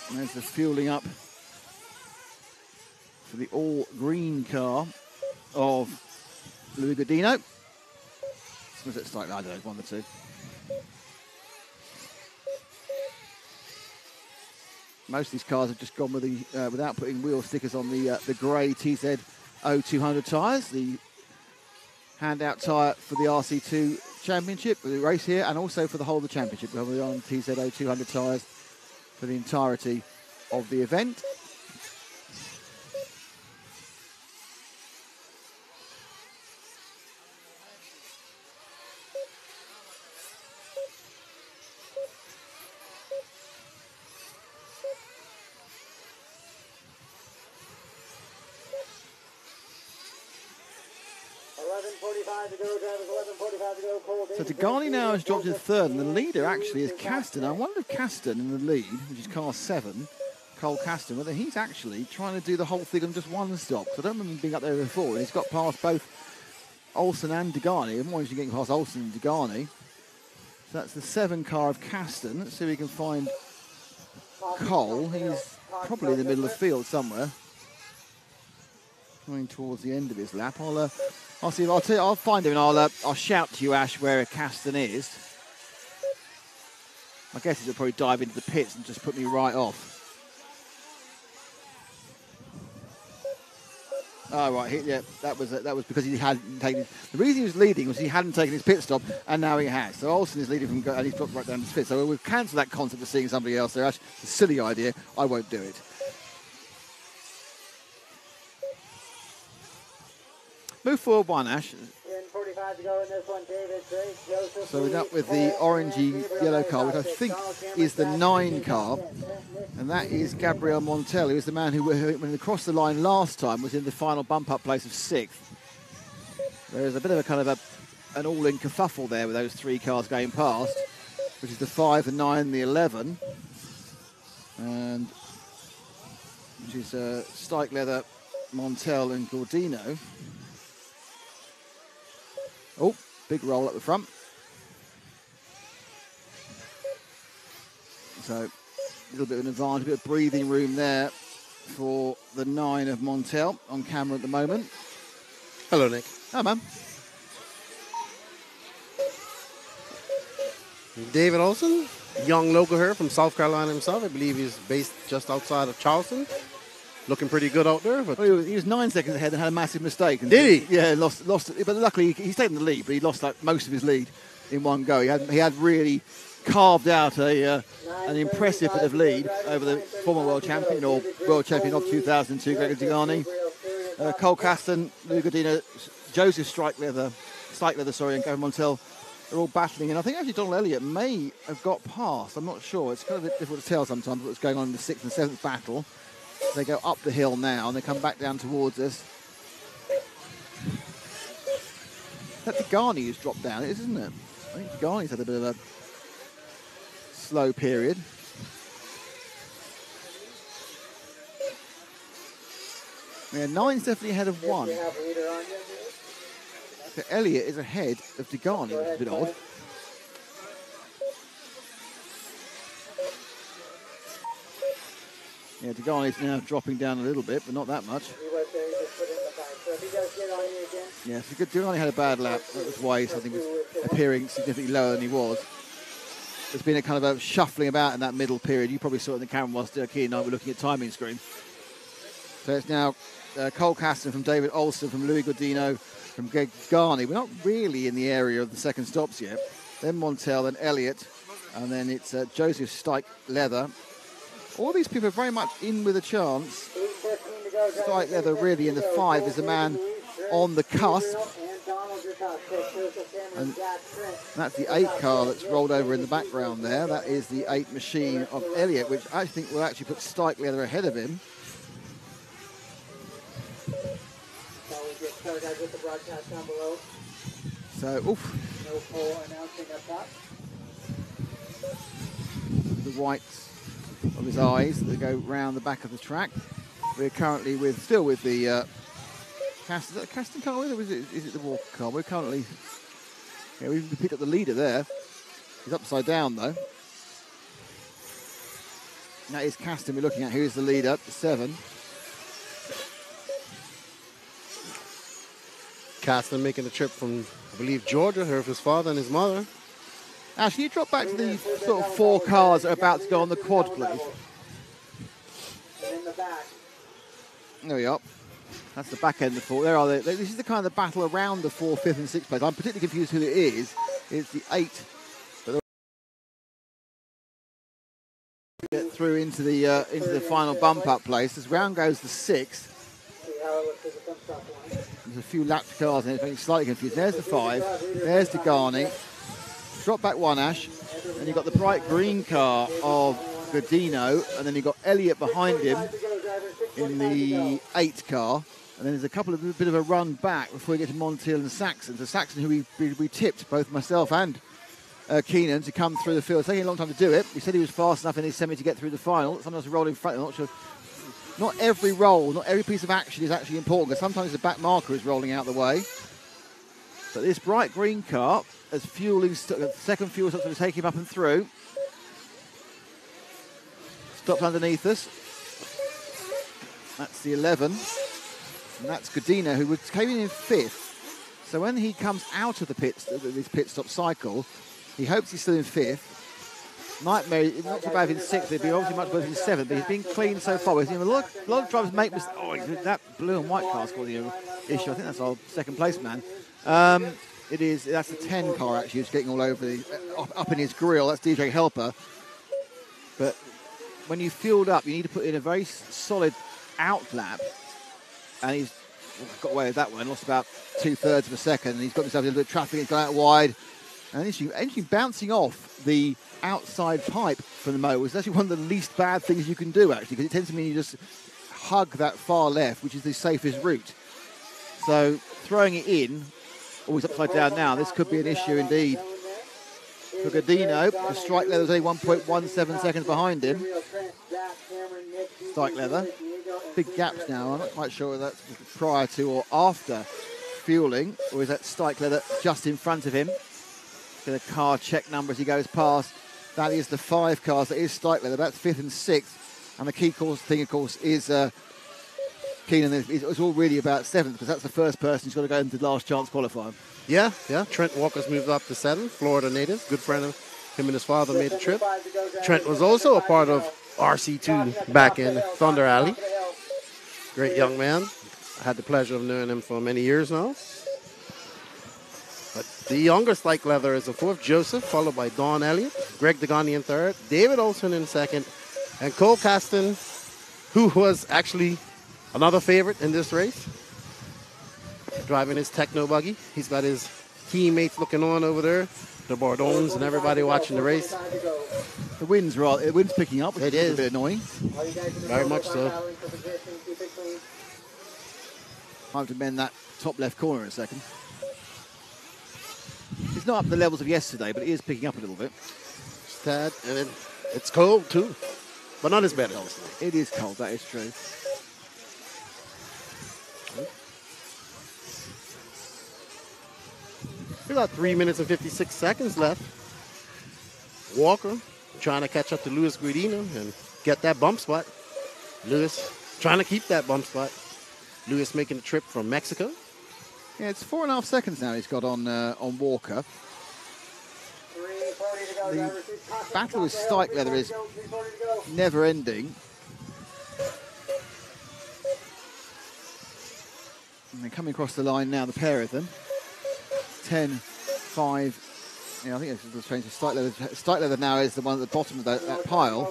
And there's the fueling up for the all-green car of Louis Gordino. Was it like, I don't know, 1 or 2. Most of these cars have just gone with the without putting wheel stickers on the grey TZ 0200 tyres, the handout tyre for the RC2 Championship, for the race here, and also for the whole of the championship. We're on TZ 0200 tyres for the entirety of the event. So Degani now has dropped to 3rd, and the leader actually is Caston. I wonder if Caston in the lead, which is car 7, Cole Caston, whether he's actually trying to do the whole thing on just 1 stop. So I don't remember him being up there before, and he's got past both Olsen and Degani. I'm always getting past Olsen and Degani. So that's the 7 car of Caston. Let's see if we can find Cole. He's probably in the middle of the field somewhere, coming towards the end of his lap. I'll see if I'll find him, and I'll shout to you, Ash, where Caston is. My guess is he'll probably dive into the pits and just put me right off. Oh, right. That was because he hadn't taken the reason he was leading was he hadn't taken his pit stop, and now he has. So Olsen is leading from, and he's dropped right down to his fifth. So we've cancelled that concept of seeing somebody else there. Actually, it's a silly idea. I won't do it. Move forward one, Ash. 10:45 to go in this one, David Drake, Joseph. So we're up with the orangey yellow car, which I think is the 9 car. And that is Gabriel Montel, who is the man who, when he crossed the line last time, was in the final bump-up place of 6th. There's a bit of a kind of an all-in kerfuffle there with those 3 cars going past, which is the 5, the 9, the 11. And which is Stike Leather, Montel and Gordino. Oh, big roll up the front. So a little bit of an advantage, a bit of breathing room there for the 9 of Montel on camera at the moment. Hello, Nick. Hi, man. David Olsen, young local here from South Carolina himself. I believe he's based just outside of Charleston. Looking pretty good out there. But well, he was 9 seconds ahead and had a massive mistake. And did he? Yeah, lost it. But luckily, he stayed in the lead, but he lost like most of his lead in one go. He had really carved out an impressive bit of lead over the former world champion or world champion of 2002, Gregor Degani. Cole Caston, Lou Godino, Joseph Stike Leather, and Gavin Montel are all battling. And I think actually Donald Elliott may have got past. I'm not sure. It's kind of a bit difficult to tell sometimes what's going on in the 6th and 7th battle. They go up the hill now and they come back down towards us. That Degani has dropped down, isn't it? I think Degani's had a bit of a slow period. Yeah, 9's definitely ahead of 1. So Elliott is ahead of Degani, which is a bit odd. Yeah, Degani's now dropping down a little bit, but not that much. Yeah, so Degani had a bad lap. That was why I think he was appearing significantly lower than he was. There's been a kind of a shuffling about in that middle period. You probably saw it in the camera whilst Keane and I were looking at timing screen. So it's now Cole Caston from David Olsen, from Louis Godino, from Greg Garney. We're not really in the area of the second stops yet. Then Montel, then Elliott, and then it's Joseph Stike Leather. All these people are very much in with a chance. Stike Leather really in the 5 is a man on the cusp. And that's the 8 car that's rolled over in the background there. That is the 8 machine of Elliott, which I think will actually put Stike Leather ahead of him. So, oof. The whites of his eyes that go round the back of the track. We're currently still with the Caston car with, or is it the Walker car? We're currently, yeah, we picked up the leader there. He's upside down though. That is Caston we're looking at. Who is the leader? 7. Caston making the trip from, I believe, Georgia, here with his father and his mother. Ash, can you drop back to the sort of 4 cars that are about to go on the quad, please? There we are. That's the back end of the 4. There are this is the kind of battle around the 4th, 5th and 6th place. I'm particularly confused who it is. It's the 8. But get through into the final bump-up place. As round goes the 6th. There's a few lapped cars in it, making slightly confused. There's the 5. There's Degani. Drop back 1, Ash. And you've got the bright green car of Godino, and then you've got Elliott behind him in the 8 car. And then there's a bit of a run back before we get to Montiel and Saxon. So Saxon, who we tipped, both myself and Keenan, to come through the field. It's taking a long time to do it. We said he was fast enough in his semi to get through the final. Sometimes a roll in front. I'm not sure. Not every roll, not every piece of action is actually important, because sometimes the back marker is rolling out the way. But this bright green car, as second fuel stops to take him up and through. Stops underneath us. That's the 11. And that's Godino, who came in 5th. So when he comes out of this pit stop cycle, he hopes he's still in 5th. Nightmare, not so bad in 6th, he'd be obviously much worse in 7th, but he's been clean so far. A lot of drivers make mistakes. Oh, that blue and white car's causing an issue. I think that's our second place man. That's the 10 car actually, who's getting all over up in his grill. That's DJ Helper. But when you fueled up, you need to put in a very solid out lap. And he's got away with that one, lost about 2/3 of a second. And he's got himself into the traffic, he's gone out wide. And actually bouncing off the outside pipe from the mower is actually one of the least bad things you can do, actually, because it tends to mean you just hug that far left, which is the safest route. So throwing it in, always upside down now, this could be an issue indeed. For Godino, the strike leather is only 1.17 seconds behind him. Strike leather. Big gaps now. I'm not quite sure whether that's prior to or after fueling, or is that strike leather just in front of him. Get a car check number as he goes past. That is the 5 cars. That is strike leather. That's 5th and 6th. And the key thing, of course, is Keenan. It's all really about 7th, because that's the first person who's got to go into the last chance qualifying. Yeah. Trent Walker's moved up to 7th. Florida native. Good friend of him and his father made the trip. Trent was also a part of RC2 back in Thunder Alley. Great young man. I had the pleasure of knowing him for many years now. But the younger strike leather is the 4th, Joseph, followed by Don Elliott, Greg Degani in 3rd, David Olson in 2nd, and Cole Caston, who was actually another favorite in this race, driving his techno buggy. He's got his teammates looking on over there, the Bordons and everybody watching the race. The wind's picking up, which it is is a bit annoying. Very much so. I have to mend that top left corner in a second. It's not up to the levels of yesterday, but it is picking up a little bit. Sad, and it's cold too, but not as bad as yesterday. It is cold, that is true. We've got 3 minutes and 56 seconds left. Walker trying to catch up to Luis Guidino and get that bump spot. Luis trying to keep that bump spot. Luis making the trip from Mexico. Yeah, it's 4.5 seconds now he's got on Walker. The battle with strike leather is never ending. And they're coming across the line now, the pair of them. 10, 5. Yeah, I think it's strange. Strike leather now is the one at the bottom of that pile,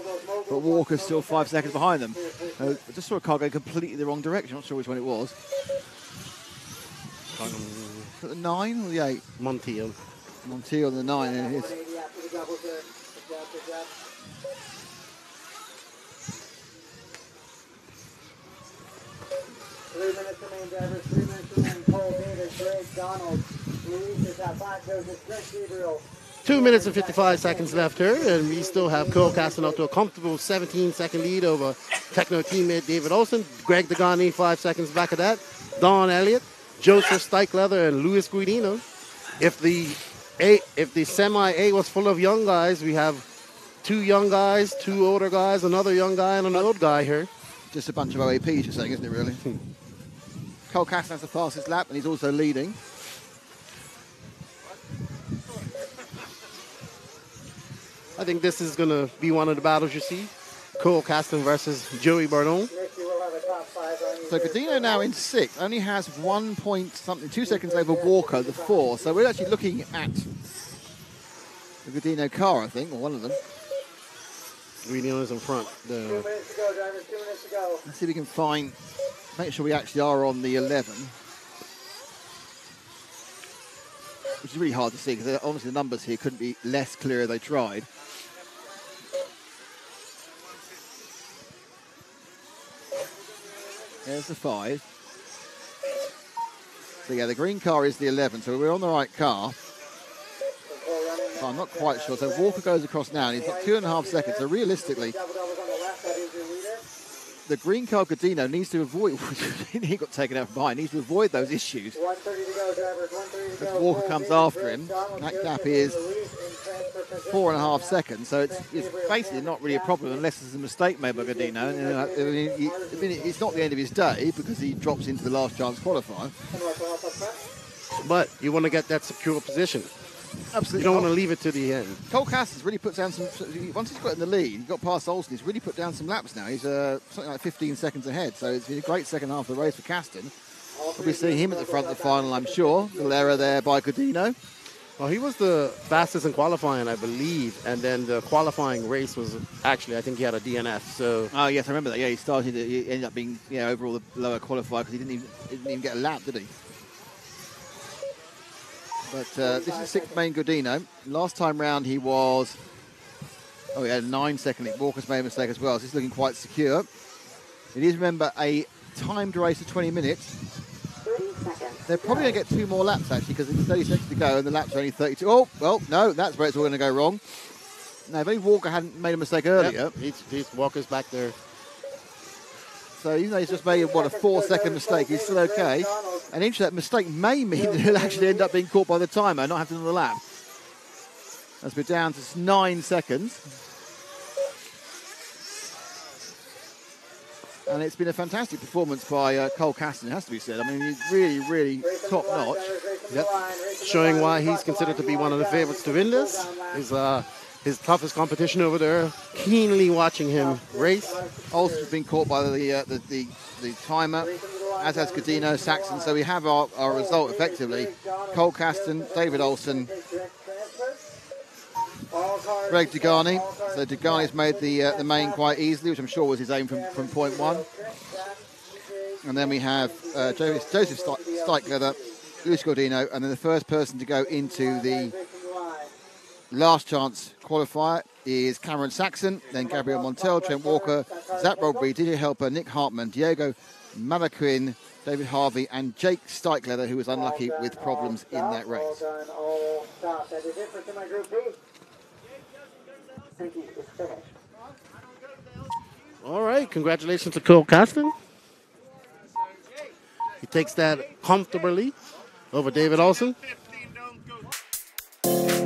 but Walker's still 5 seconds behind them. I just saw a car go completely the wrong direction. Not sure which one it was. The 9 or the 8? Montiel. Montiel, the 9. And it is. 3 minutes remain, drivers. 3 minutes remain. Cole Davis, Greg Donald, Luis is at 5, Joseph, Trent Gabriel. 2 minutes and 55 seconds left here, and we still have Cole casting up to a comfortable 17-second lead over Techno teammate David Olson. Greg Degani 5 seconds back of that. Don Elliott, Joseph Strike Leather, and Luis Guidino. If the semi-A was full of young guys, we have 2 young guys, 2 older guys, another young guy, and an old guy here. Just a bunch of OAPs, you're saying, isn't it, really? Cole Caston has the fastest lap, and he's also leading. I think this is going to be one of the battles you see. Cole Caston versus Joey Bardone. So Godino now in 6th, only has 1 point something, 2 seconds over Walker, the 4. So we're actually looking at the Godino car, I think, or one of them. Godino's in front. 2 minutes to go, drivers, 2 minutes to go. Let's see if we can make sure we actually are on the 11. Which is really hard to see, because honestly the numbers here couldn't be less clear if they tried. There's the 5. So yeah, the green car is the 11, so we're on the right car. But I'm not quite sure. So Walker goes across now, and he's got 2.5 seconds. So realistically, the green car Godino needs to avoid. He got taken out from behind. Needs to avoid those issues. 1:30 to go, drivers. 1:30 to go. As Walker comes after him, that gap is 4.5 seconds. So it's basically not really a problem unless there's a mistake made by Godino. It's not the end of his day because he drops into the last chance qualifier. But you want to get that secure position. Absolutely. You don't want to leave it to the end. Cole Caston's really put down some. Once he's got in the lead, he got past Olsen. He's really put down some laps now. He's something like 15 seconds ahead. So it's been a great second half of the race for Caston. We'll be seeing him at the front of the final, I'm sure. Little error there by Godino. Well, he was the fastest in qualifying, I believe, and then the qualifying race was actually, I think he had a DNF. So. Oh yes, I remember that. Yeah, he ended up being overall the lower qualifier because he didn't even get a lap, did he? But this is sixth main Godino. Last time round he was. Oh, he had a 9-second lead. Walker's made a mistake as well. So he's looking quite secure. It is, remember, a timed race of 20 minutes. They're probably going to get 2 more laps, actually, because it's 30 seconds to go and the laps are only 32. Oh, well, no, that's where it's all going to go wrong. Now, if only Walker hadn't made a mistake earlier. Yep, he's Walker's back there. So even though he's just made, a 4-second mistake, he's still okay. And interesting, that mistake may mean that he'll actually end up being caught by the timer and not have to do the lap. As we're down to 9 seconds. And it's been a fantastic performance by Cole Caston, it has to be said. I mean, he's really, really top-notch. Yep. Showing why he's considered to be one of the favorites to win this. His toughest competition over there, keenly watching him race. Olsen's been caught by the timer, as has Godino, Saxon. So we have our result effectively. Cole Caston, David Olsen, Greg Degani. So Degani's made the main quite easily, which I'm sure was his aim from point 1. And then we have Joseph Steichleather, Luis Godino, and then the first person to go into the last chance qualifier is Cameron Saxon, then Gabriel Montel, Trent Walker, Zach Rodbury, DJ Helper, Nick Hartman, Diego Malaquin, David Harvey, and Jake Steichleather, who was unlucky with problems in that race. All right, congratulations to Cole Caston. He takes that comfortably over David Olsen.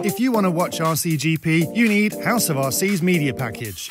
If you want to watch RCGP, you need House of RC's media package.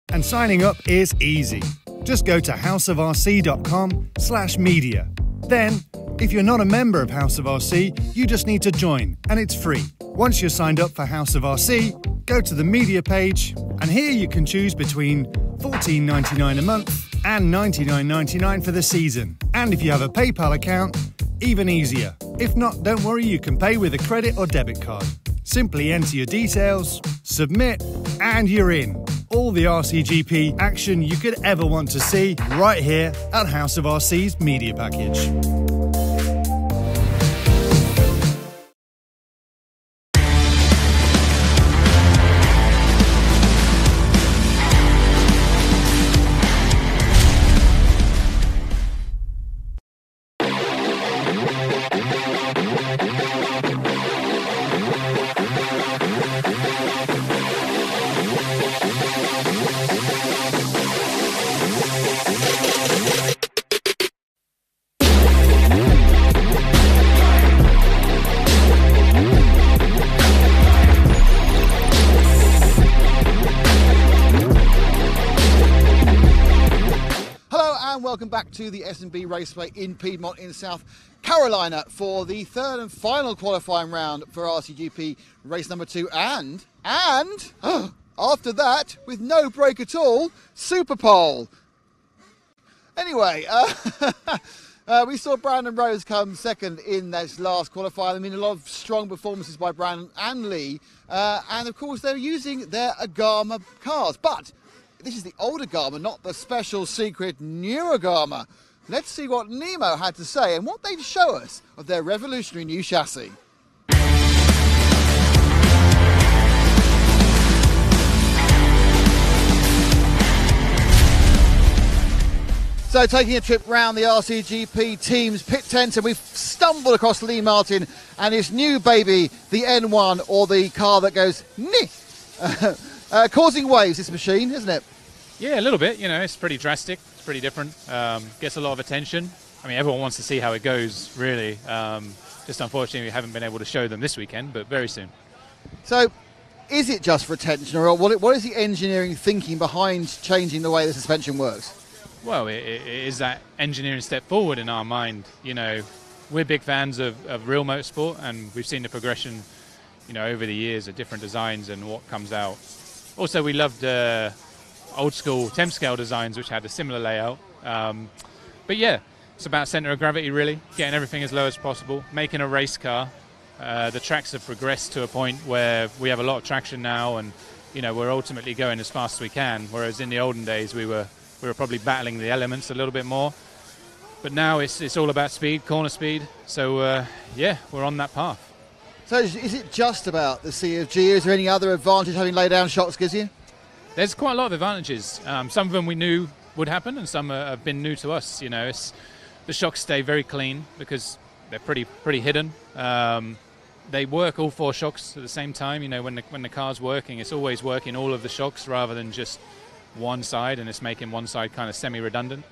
And signing up is easy. Just go to houseofrc.com/media. Then, if you're not a member of House of RC, you just need to join, and it's free. Once you're signed up for House of RC, go to the media page, and here you can choose between $14.99 a month and $99.99 for the season. And if you have a PayPal account, even easier. If not, don't worry, you can pay with a credit or debit card. Simply enter your details, submit, and you're in. All the RCGP action you could ever want to see right here at House of RC's media package. Welcome back to the S&B Raceway in Piedmont in South Carolina for the third and final qualifying round for RCGP race number 2 and after that, with no break at all, Superpole. Anyway, we saw Brandon Rose come second in this last qualifier. I mean, a lot of strong performances by Brandon and Lee, and of course they're using their Agama cars, but this is the older Agama, not the special secret new Agama. Let's see what Nemo had to say and what they'd show us of their revolutionary new chassis. So taking a trip round the RCGP team's pit tent, and we've stumbled across Lee Martin and his new baby, the N1, or the car that goes nee. Causing waves, this machine, isn't it? Yeah, a little bit. You know, it's pretty drastic. It's pretty different. Gets a lot of attention. I mean, everyone wants to see how it goes, really. Just unfortunately, we haven't been able to show them this weekend, but very soon. So, is it just for attention, or what is the engineering thinking behind changing the way the suspension works? Well, it is that engineering step forward in our mind. You know, we're big fans of real motorsport, and we've seen the progression, over the years of different designs and what comes out. Also, we loved old school 10 scale designs, which had a similar layout. But yeah, it's about center of gravity, really, getting everything as low as possible, making a race car. The tracks have progressed to a point where we have a lot of traction now, and we're ultimately going as fast as we can. Whereas in the olden days, we were probably battling the elements a little bit more. But now it's all about speed, corner speed. So yeah, we're on that path. So is it just about the CFG? Is there any other advantage having laid down shocks gives you? There's quite a lot of advantages. Some of them we knew would happen, and some have been new to us. The shocks stay very clean because they're pretty hidden. They work all 4 shocks at the same time. When the car's working, it's always working all of the shocks rather than just one side, and it's making one side kind of semi-redundant.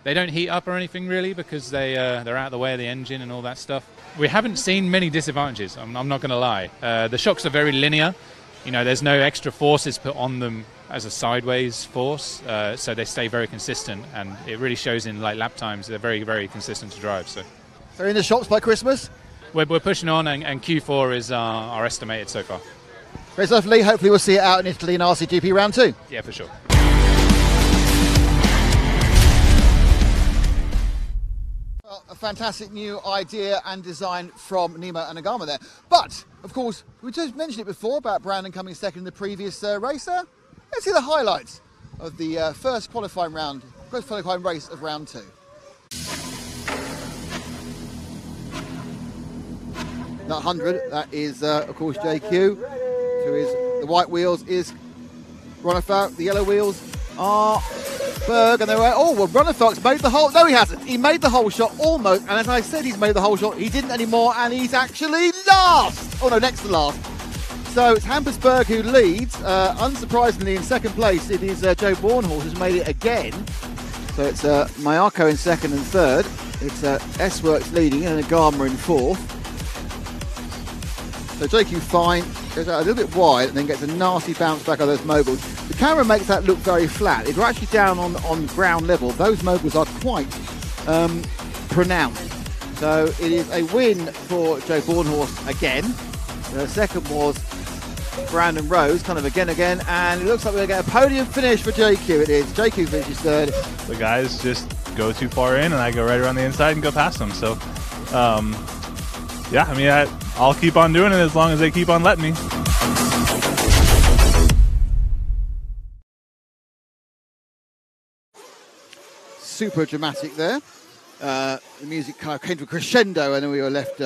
They don't heat up or anything really because they're out of the way of the engine and all that stuff. We haven't seen many disadvantages. I'm not going to lie. The shocks are very linear. There's no extra forces put on them as a sideways force, so they stay very consistent, and it really shows in lap times. They're very, very consistent to drive. So in the shops by Christmas? We're pushing on, and Q4 is our estimated so far. Great stuff, Lee. Hopefully we'll see it out in Italy in RCGP round 2. Yeah, for sure. Well, a fantastic new idea and design from Nima and Nagama there. But, of course, we just mentioned it before about Brandon coming second in the previous race there. Let's see the highlights of the first qualifying race of round 2. That 100, that is, of course, JQ. So the white wheels is Ronefalk, the yellow wheels are Berg, and they were, Ronefalk's made the whole, no he hasn't, he made the whole shot almost, and as I said he's made the whole shot, he didn't anymore, and he's actually last! Oh no, next to last. So it's Hampersberg who leads, unsurprisingly in second place it is Joe Bornhorst who's made it again. So it's Mayako in second and third, it's S-Works leading and Nagama in fourth. So JQ fine, goes out a little bit wide and then gets a nasty bounce back on those moguls. The camera makes that look very flat. If we're actually down on ground level, those moguls are quite pronounced. So it is a win for Joe Bornhorst again. The second was Brandon Rose, kind of again, and it looks like we're going to get a podium finish for JQ. It is. JQ finishes third. The guys just go too far in and I go right around the inside and go past them. So, yeah, I mean, I'll keep on doing it as long as they keep on letting me. Super dramatic there. The music kind of came to a crescendo and then we were left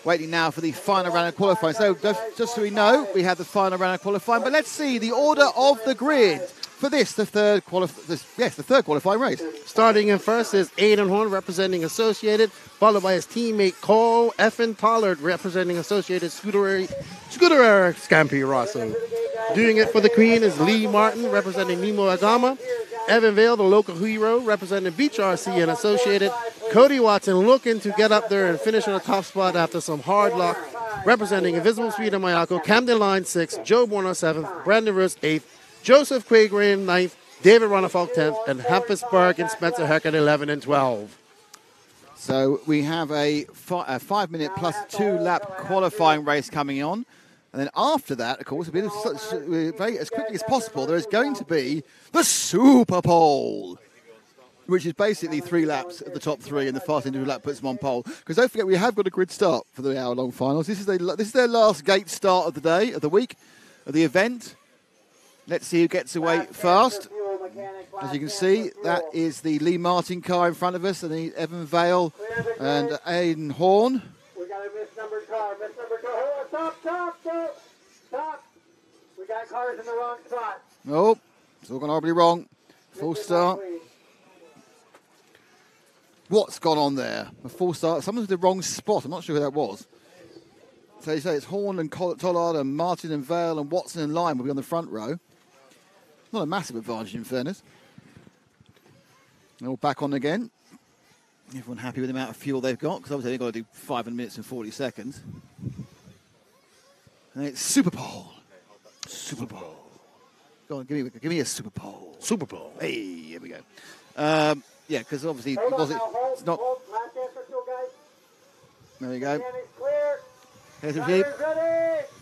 waiting now for the final round of qualifying. So just so we know, we had the final round of qualifying, but let's see the order of the grid for this, the third qualifying race. Starting in first is Aidan Horn representing Associated, followed by his teammate Cole Effin Pollard representing Associated Scuderia Scampi Rosso. Doing it for the Queen is Lee Martin representing Nemo Agama, Evan Vale, the local hero, representing Beach RC and Associated, Cody Watson looking to get up there and finish on the top spot after some hard luck, representing Invisible Speed and Mayako, Camden Line 6th, Joe Borno 7th, Brandon Rust 8th, Joseph Quagreen 9th, David Ronefalk 10th, and Hampusberg and Spencer Heckett 11 and 12. So we have a 5 minute plus 2 lap qualifying race coming on. And then after that, of course, as quickly as possible, there is going to be the Superpole, which is basically 3 laps at the top 3, and the fast individual lap puts them on pole. Because don't forget, we have got a grid start for the hour-long finals. This is their last gate start of the day, of the week, of the event. Let's see who gets away fast. As you can see, that is the Lee Martin car in front of us, and the Evan Vale and Aidan Horn. We got a misnumbered car. Stop. We got cars in the wrong spot. Oh, it's all gone horribly wrong. Full start. What's gone on there? A full start. Someone's in the wrong spot. I'm not sure who that was. So you say it's Horn and Tollard and Martin and Vale and Watson and Lyon will be on the front row. Not a massive advantage, in fairness. They're all back on again. Everyone happy with the amount of fuel they've got, because obviously they've got to do 5 minutes and 40 seconds. And it's Superpole. Superpole. Go on, give me a Superpole. Superpole. Hey, here we go. Yeah, because obviously it's not. There we go. Here's the Jeep.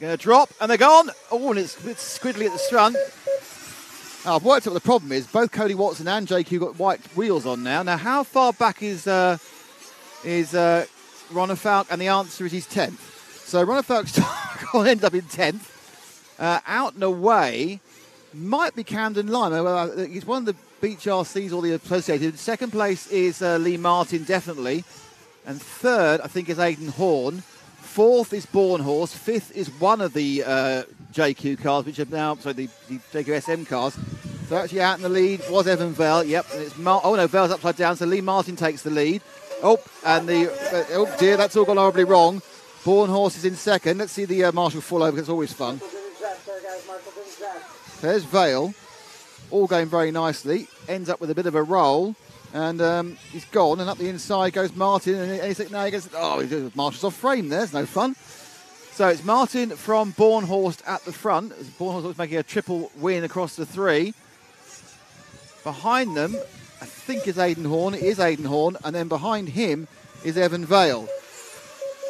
Going to drop, and they're gone. Oh, and it's a bit squiddly at the front. Oh, I've worked out what the problem is. Both Cody Watson and JQ got white wheels on now. Now, how far back is Ronner Falk? And the answer is he's 10th. So Ronner Falk's going to end up in 10th. Out and away might be Camden Lima. He's one of the Beach RCs or the associated. Second place is Lee Martin, definitely. And third, I think, is Aidan Horn. Fourth is Born Horse. Fifth is one of the JQ cars, which are now, the JQ SM cars. So actually out in the lead was Evan Vale. Yep, and it's oh no, Vale's upside down. So Lee Martin takes the lead. Oh, and oh dear, that's all gone horribly wrong. Born Horse is in second. Let's see the marshal fall over, because it's always fun. There's Vale, all going very nicely. Ends up with a bit of a roll. And he's gone, and up the inside goes Martin, and now he goes, oh, Marshall's off frame there, it's no fun. So it's Martin from Bornhorst at the front. Bornhorst was making a triple win across the three. Behind them, I think is Aidan Horn, it is Aidan Horn, and then behind him is Evan Vale.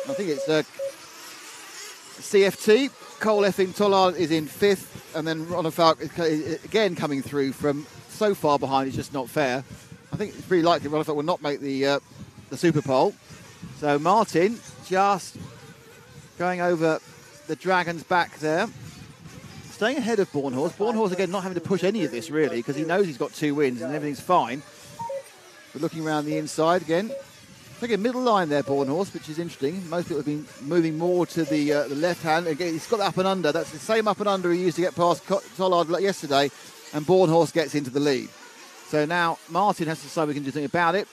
I think it's CFT. Cole Effing Tollard is in fifth, and then Ronald Falk is again coming through from so far behind, it's just not fair. I think it's pretty likely Ronald Falk will not make the Superpole. So Martin just going over the Dragon's back there. Staying ahead of Bornhorse. Bornhorse, again, not having to push any of this, really, because he knows he's got 2 wins and everything's fine. But looking around the inside again. Taking a middle line there, Bornhorse, which is interesting. Most people have been moving more to the left hand. Again, he's got the up and under. That's the same up and under he used to get past Tollard yesterday. And Bornhorse gets into the lead. So now Martin has to decide we can do something about it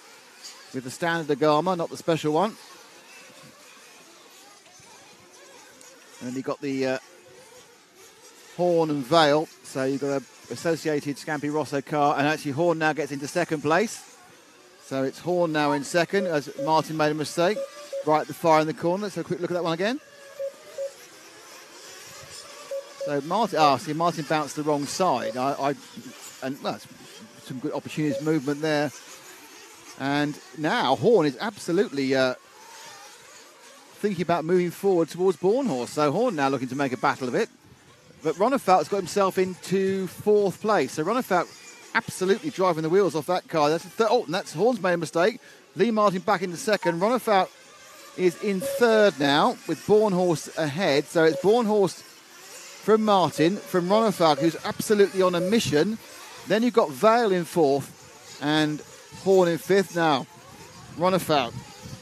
with the standard Agama, not the special one. And then you've got the Horn and Vale. So you've got an associated Scampi Rosso car. And actually Horn now gets into second place. So it's Horn now in second as Martin made a mistake. Right at the far in the corner. Let's have a quick look at that one again. So Martin, Martin bounced the wrong side. That's some good opportunist movement there. And now Horn is absolutely thinking about moving forward towards Bornhorse. So Horn now looking to make a battle of it. But Ronnefeldt's got himself into 4th place. So Ronnefeldt absolutely driving the wheels off that car. And that's Horn's made a mistake. Lee Martin back into second. Ronnefeldt is in 3rd now with Bornhorse ahead. So it's Bornhorse from Martin, from Ronnefeldt, who's absolutely on a mission. Then you've got Vale in 4th and Horn in 5th. Now, Ronnefeldt,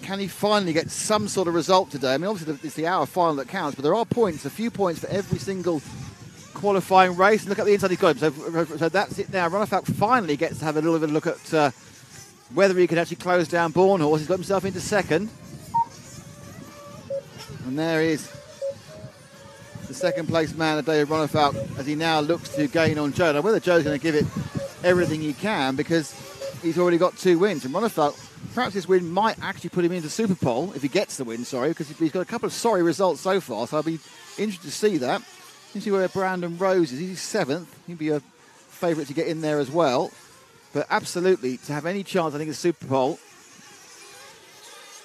can he finally get some sort of result today? I mean, obviously it's the hour final that counts, but there are points, a few points for every single qualifying race. And look at the inside he's got him. So that's it now. Ronnefeldt finally gets to have a little bit of a look at whether he can actually close down Bornhorse. He's got himself into 2nd. And there is the 2nd place man of David Ronnefeldt as he now looks to gain on Joe. Now, whether Joe's going to give it everything he can, because he's already got 2 wins. And Ronnefeldt, perhaps this win might actually put him into Superpole, if he gets the win, because he's got a couple of sorry results so far, so I'll be interested to see that. You see where Brandon Rose is. He's 7th. He'd be a favourite to get in there as well. But absolutely, to have any chance, I think, of Superpole,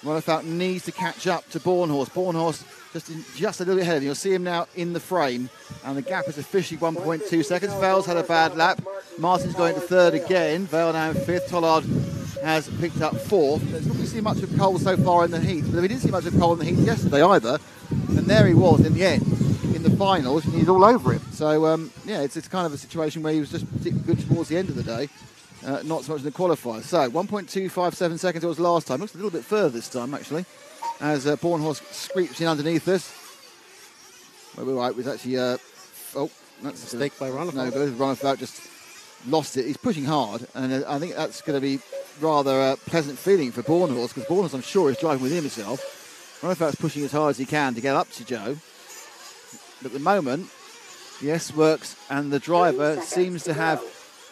Ronnefeldt needs to catch up to Bornhorse. Bornhorse just a little bit ahead of him. You'll see him now in the frame, and the gap is officially 1.2 seconds. Vale's had a bad lap. Martin's going to 3rd again. Vale now in 5th. Tollard has picked up 4th. There's not really seen much of Cole so far in the heat, but we didn't see much of Cole in the heat yesterday either. And there he was in the end, in the finals, and he's all over it. So, yeah, it's kind of a situation where he was just good towards the end of the day. Not so much in the qualifiers. So 1.257 seconds it was last time. Looks a little bit further this time, actually, as Bornhorse screeps in underneath us. Well, we're right. It was actually that's a mistake by Ronnefeldt. No, but Ronnefeldt just lost it. He's pushing hard, and I think that's going to be rather a pleasant feeling for Bornhorse, because Bornhorse, I'm sure, is driving within himself. Ronnefeldt's pushing as hard as he can to get up to Joe. But at the moment, the S-Works and the driver seems to have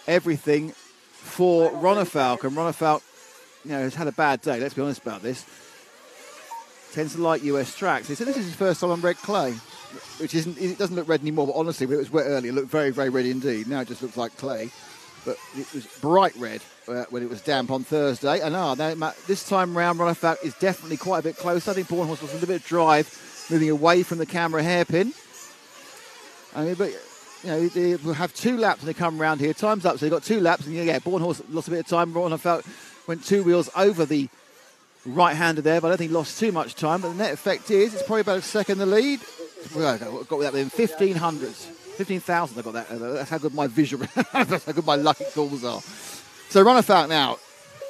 everything for Ronnefeldt, and Ronnefeldt, has had a bad day. Let's be honest about this. Tends to like US tracks. He said this is his first time on red clay, which isn't. It doesn't look red anymore. But honestly, when it was wet earlier, it looked very, very red indeed. Now it just looks like clay, but it was bright red when it was damp on Thursday. And this time round, Ronnefeldt is definitely quite a bit closer. I think Bornhorse was a little bit of drive moving away from the camera hairpin. But we'll have 2 laps when they come around here. Time's up, so they've got 2 laps. And Bornhorst lost a bit of time. Ronnefalk went 2 wheels over the right-hander there, but I don't think he lost too much time. But the net effect is it's probably about a second the lead. Got that within 15,000. I got that. That's how good my visual, that's how good my lucky calls are. So Ronnefalk now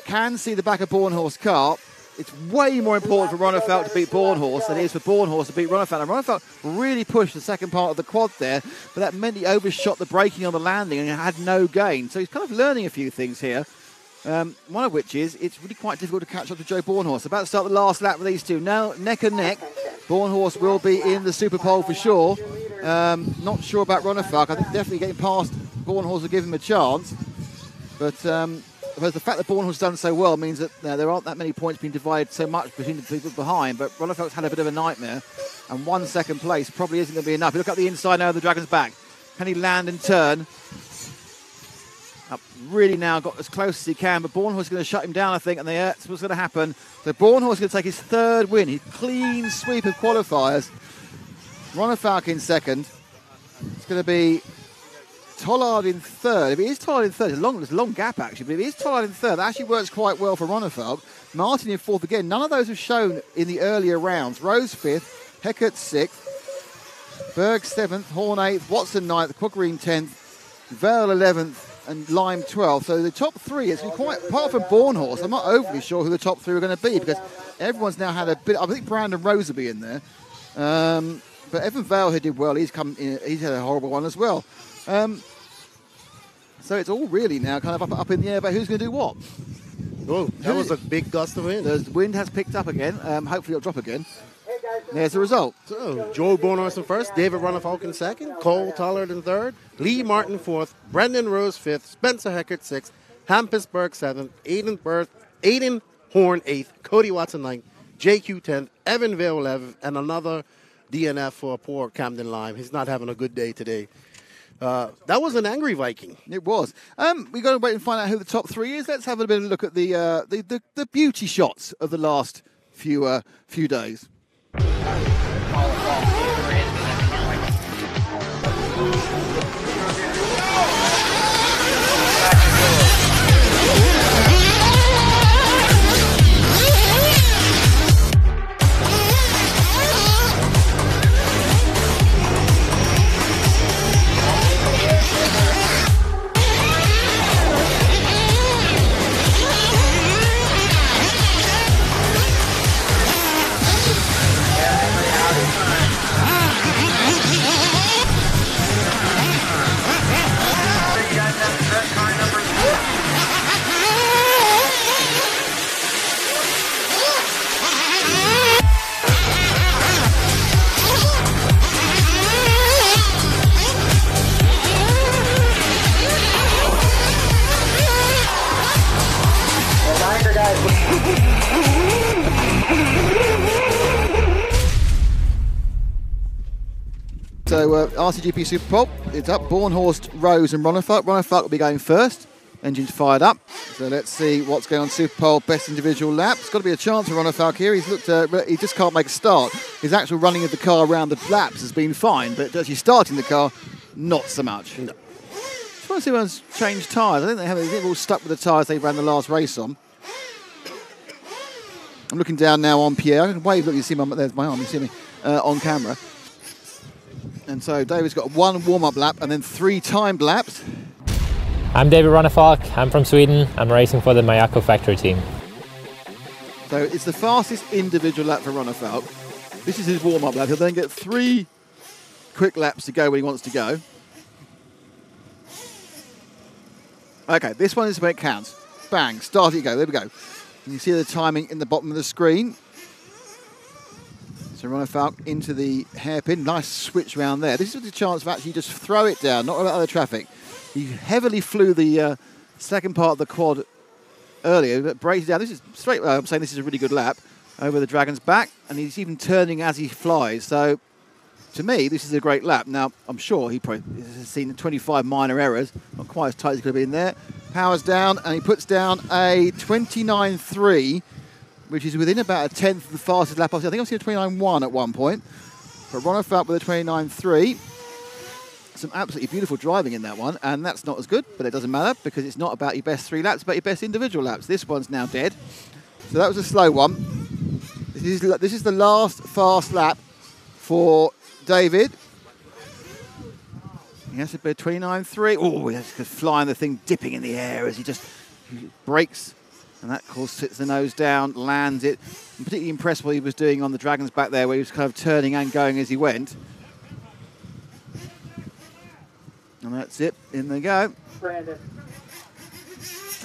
can see the back of Bornhorst's car. It's way more important for Ronnefalk to beat Bornhorst than it is for Bornhorst to beat Ronnefalk. And Ronnefalk really pushed the second part of the quad there, but that meant he overshot the braking on the landing and had no gain. So he's kind of learning a few things here. One of which is it's really quite difficult to catch up to Joe Bornhorst. About to start the last lap with these two. Now, neck and neck. Bornhorst will be in the Superpole for sure. Not sure about Ronnefalk. I think definitely getting past Bornhorst will give him a chance. But the fact that Bornhorst's done so well means that there aren't that many points being divided so much between the people behind. But Ronnefalk's had a bit of a nightmare. And 1 second place probably isn't going to be enough. You look up the inside now of the Dragon's back. Can he land and turn? Up really now got as close as he can, but Bornhorst is going to shut him down, I think, and that's what's going to happen. So Bornhorst is going to take his 3rd win, his clean sweep of qualifiers. Ronnefalk in 2nd. It's going to be Tollard in 3rd. If it is Tollard in 3rd, there's a long gap actually, but if it is Tollard in 3rd, that actually works quite well for Ronnefalk. Martin in 4th again. None of those have shown in the earlier rounds. Rose 5th, Heckert 6th, Berg 7th, Horn 8th, Watson 9th, Quaggreen 10th, Vale 11th, and Lime 12th. So the top 3 is quite, apart from Bornhorst, I'm not overly sure who the top 3 are going to be because everyone's now had a bit. I think Brandon Rose will be in there. But Evan Vale, who did well, he's had a horrible one as well. So it's all really now kind of up in the air about who's going to do what. Oh, that was a big gust of wind. The wind has picked up again. Hopefully it'll drop again. There's the result. So, Joe Bornhorst in 1st, David Ronnefalk in 2nd, Cole Tollard in 3rd, Lee Martin 4th, Brendan Rose 5th, Spencer Heckert 6th, Hampus Berg 7th, Aiden Horn 8th, Cody Watson 9th, JQ 10th, Evan Vale 11th, and another DNF for poor Camden Lime. He's not having a good day today. That was an angry Viking. It was. We've got to wait and find out who the top 3 is. Let's have a bit of a look at the beauty shots of the last few days. So RCGP Superpole, it's up. Bornhorst, Rose and Ronnefalk. Ronnefalk will be going first. Engines fired up. So let's see what's going on Superpole. Best individual lap. It's got to be a chance for Ronnefalk here. He's looked. He just can't make a start. His actual running of the car around the laps has been fine, but actually starting the car, not so much. No. Just want to see if anyone's changed tyres. I think they've all stuck with the tyres they ran the last race on. I'm looking down now on Pierre. I can wave. Look, you see there's my arm. You see me on camera. And so David's got 1 warm-up lap and then 3 timed laps. I'm David Ronnefalk. I'm from Sweden. I'm racing for the Mayako factory team. So it's the fastest individual lap for Ronnefalk. This is his warm-up lap. He'll then get 3 quick laps to go when he wants to go. Okay, this one is where it counts. Bang, start it, go. There we go. And you see the timing in the bottom of the screen. So Ronnefalk into the hairpin. Nice switch round there. This is the chance of actually just throw it down, not about other traffic. He heavily flew the second part of the quad earlier, but brakes down. This is straight. I'm saying this is a really good lap over the Dragon's back, and he's even turning as he flies. So to me, this is a great lap. Now, I'm sure he probably has seen 25 minor errors, not quite as tight as he could have been there. Powers down, and he puts down a 29.3 which is within about a tenth of the fastest lap. I think I've seen a 29.1 at one point. But Ronald Falk with a 29.3. Some absolutely beautiful driving in that one, and that's not as good, but it doesn't matter because it's not about your best 3 laps, but your best individual laps. This one's now dead. So that was a slow one. This is the last fast lap for David. He has to be a 29.3. Oh, he's flying the thing, dipping in the air as he brakes. And that, of course, sits the nose down, lands it. I'm particularly impressed what he was doing on the Dragons back there, where he was kind of turning and going as he went. And that's it. In they go. Brandon.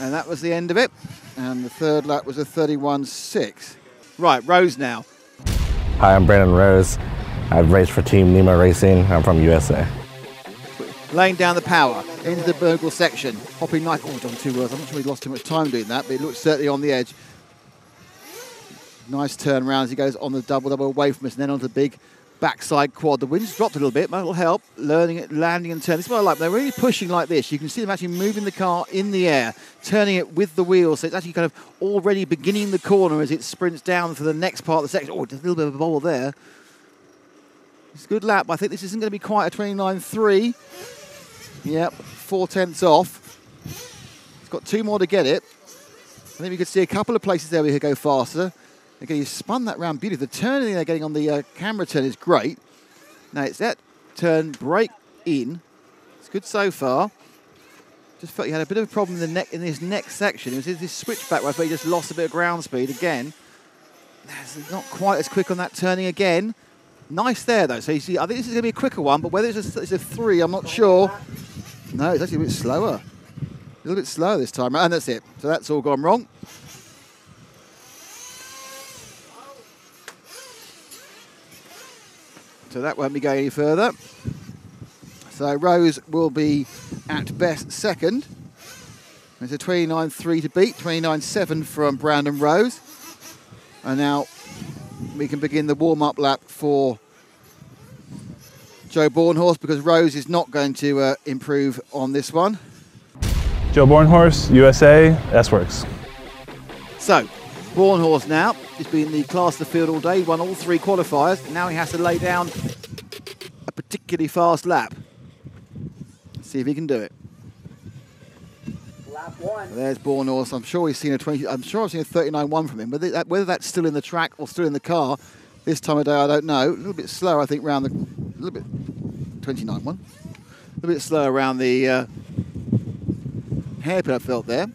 And that was the end of it. And the third lap was a 31.6. Right, Rose now. Hi, I'm Brandon Rose. I've raced for Team Nemo Racing. I'm from USA. Laying down the power into the Burgle section. Hopping like, oh, done 2 wheels. I'm not sure he lost too much time doing that, but it looks certainly on the edge. Nice turn around as he goes on the double away from us and then onto the big backside quad. The wind's dropped a little bit, but that'll help. Learning it, landing and turning. This is what I like. They're really pushing like this. You can see them actually moving the car in the air, turning it with the wheels. So it's actually kind of already beginning the corner as it sprints down to the next part of the section. Oh, there's a little bit of a bobble there. It's a good lap. I think this isn't going to be quite a 29.3. Yep, 4/10 off. It's got 2 more to get it. I think we could see a couple of places there we could go faster. Again, you spun that round beautifully. The turning they're getting on the camera turn is great. Now it's that turn, brake in. It's good so far. Just felt he had a bit of a problem in this next section. It was this switchback where I thought he just lost a bit of ground speed again. It's not quite as quick on that turning again. Nice there though. So you see, I think this is going to be a quicker one, but whether it's a 3, I'm not sure. No, it's actually a bit slower. A little bit slower this time, and that's it. So that's all gone wrong. So that won't be going any further. So Rose will be at best second. There's a 29.3 to beat, 29.7 from Brandon Rose. And now we can begin the warm-up lap for Joe Bornhorst because Rose is not going to improve on this one. Joe Bornhorst, USA, S-Works. So, Bornhorst now, he's been in the class of the field all day, he won all 3 qualifiers. Now he has to lay down a particularly fast lap. Let's see if he can do it. Lap 1. There's Bornhorst. I'm sure he's seen a 20. I'm sure I've seen a 39.1 from him. But whether that's still in the track or still in the car this time of day, I don't know. A little bit slower, I think, round the. A little bit 29.1. A little bit slower around the hairpin I felt there.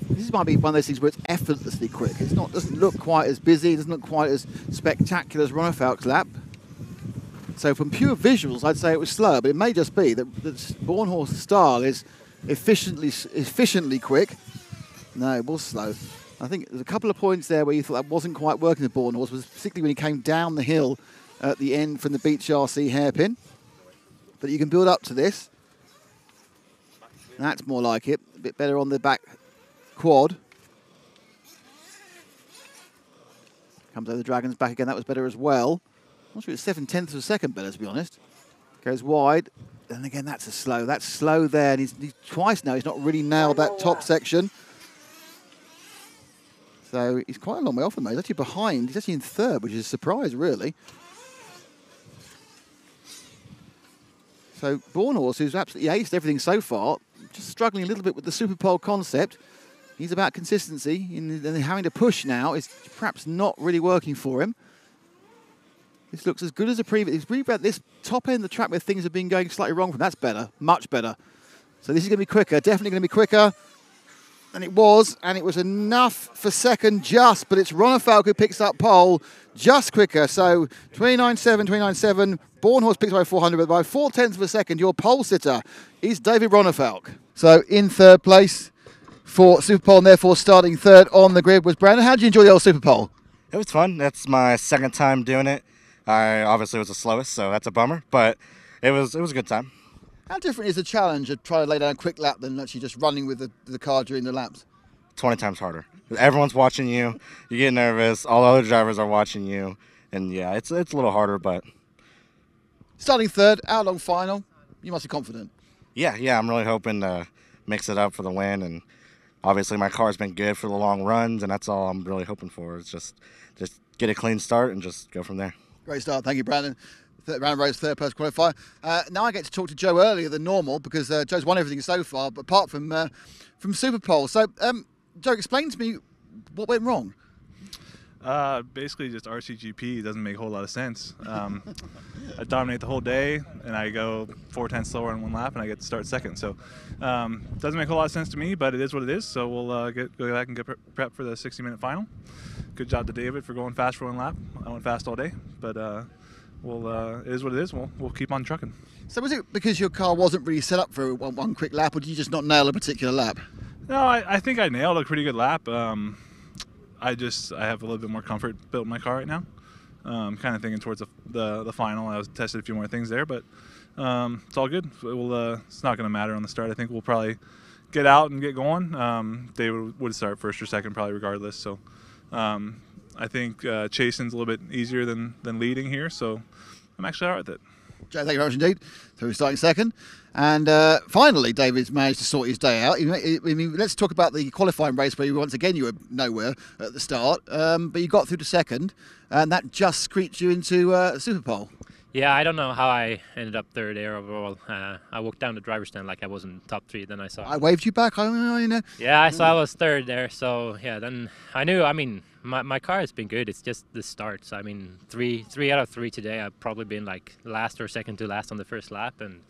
This might be one of those things where it's effortlessly quick. It's not, doesn't look quite as busy, doesn't look quite as spectacular as Ronald Falk's lap. So from pure visuals, I'd say it was slower, but it may just be that Bornhorst's style is efficiently quick. No, it was slow. I think there's a couple of points there where you thought that wasn't quite working with Bornhorst, was particularly when he came down the hill at the end from the Beach RC hairpin. But you can build up to this. That's more like it. A bit better on the back quad. Comes over the Dragons back again. That was better as well. I'm not sure it's 7/10 of a second better, to be honest. Goes wide. And again, that's slow there. And he's twice now. He's not really nailed that top section. So he's quite a long way off the mate. He's actually behind. He's actually in 3rd, which is a surprise, really. So Bornhorst, who's absolutely aced everything so far, just struggling a little bit with the Superpole concept. He's about consistency, and having to push now is perhaps not really working for him. This looks as good as the previous. He's really about this top end of the track where things have been going slightly wrong from. That's better, much better. So this is going to be quicker, definitely going to be quicker. And it was enough for second just, but it's Ronald Falk who picks up pole just quicker. So 29.7, Bornhorst picks away 400, but by 4/10 of a second, your pole sitter is David Ronefalk. So in 3rd place for Superpole, and therefore starting 3rd on the grid was Brandon. How did you enjoy the old Superpole? It was fun. That's my 2nd time doing it. I obviously was the slowest, so that's a bummer, but it was a good time. How different is the challenge of trying to lay down a quick lap than actually just running with the car during the laps? 20 times harder. Everyone's watching you. You get nervous. All the other drivers are watching you. And yeah, it's a little harder, but... Starting 3rd, hour-long final. You must be confident. Yeah, I'm really hoping to mix it up for the win. And obviously my car's been good for the long runs, and that's all I'm really hoping for. Is just get a clean start and just go from there. Great start. Thank you, Brandon. Round Rose third person qualifier. Now I get to talk to Joe earlier than normal because Joe's won everything so far, but apart from Superpole. So, Joe, explain to me what went wrong. Basically, just RCGP doesn't make a whole lot of sense. I dominate the whole day, and I go 4/10 slower on one lap, and I get to start second. So, doesn't make a whole lot of sense to me, but it is what it is. So we'll go back and get prep for the 60-minute final. Good job to David for going fast for one lap. I went fast all day, but it is what it is. We'll keep on trucking. So was it because your car wasn't really set up for one quick lap, or did you just not nail a particular lap? No, I think I nailed a pretty good lap. I have a little bit more comfort built in my car right now. Kind of thinking towards the final. I was tested a few more things there, but it's all good. It's not going to matter on the start. I think we'll probably get out and get going. They would start first or second probably regardless. So I think chasing's a little bit easier than leading here. So I'm actually all right with it. Joe, thank you very much indeed. So we're starting second. And finally, David's managed to sort his day out. I mean, let's talk about the qualifying race where once again you were nowhere at the start, but you got through to second, and that just screeched you into Superpole. Yeah, I don't know how I ended up third there overall. I walked down the driver's stand like I was in top 3. Then I saw. I waved you back. You know. Yeah, I saw I was third there. So yeah, then I knew. I mean, my car has been good. It's just the starts. I mean, three out of 3 today. I've probably been like last or second to last on the first lap, and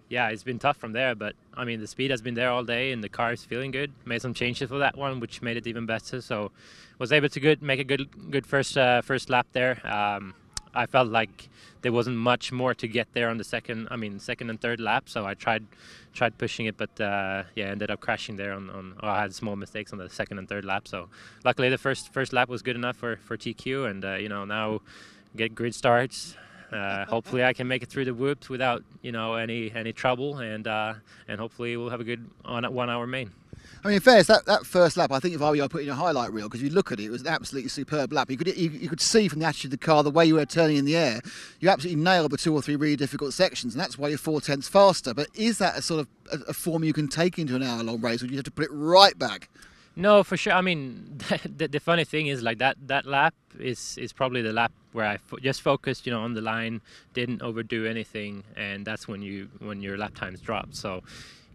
yeah, it's been tough from there. But I mean, the speed has been there all day, and the car is feeling good. Made some changes for that one, which made it even better. So was able to make a good first lap there. I felt like there wasn't much more to get there on the second and third lap, so I tried pushing it, but ended up crashing there I had small mistakes on the second and third lap. So luckily the first lap was good enough for TQ, and now get grid starts. Hopefully I can make it through the whoops without any trouble, and hopefully we'll have a good 1 hour main. I mean, in fairness, that first lap, I think if I were you, I'd put in a highlight reel, because you look at it, it was an absolutely superb lap. You could see from the attitude of the car, the way you were turning in the air, you absolutely nailed the 2 or 3 really difficult sections, and that's why you're 4/10 faster. But is that a sort of a form you can take into an hour-long race, or do you have to put it right back? No, for sure. I mean, the funny thing is, like, that lap is probably the lap where I just focused, on the line, didn't overdo anything, and that's when your lap times drop. So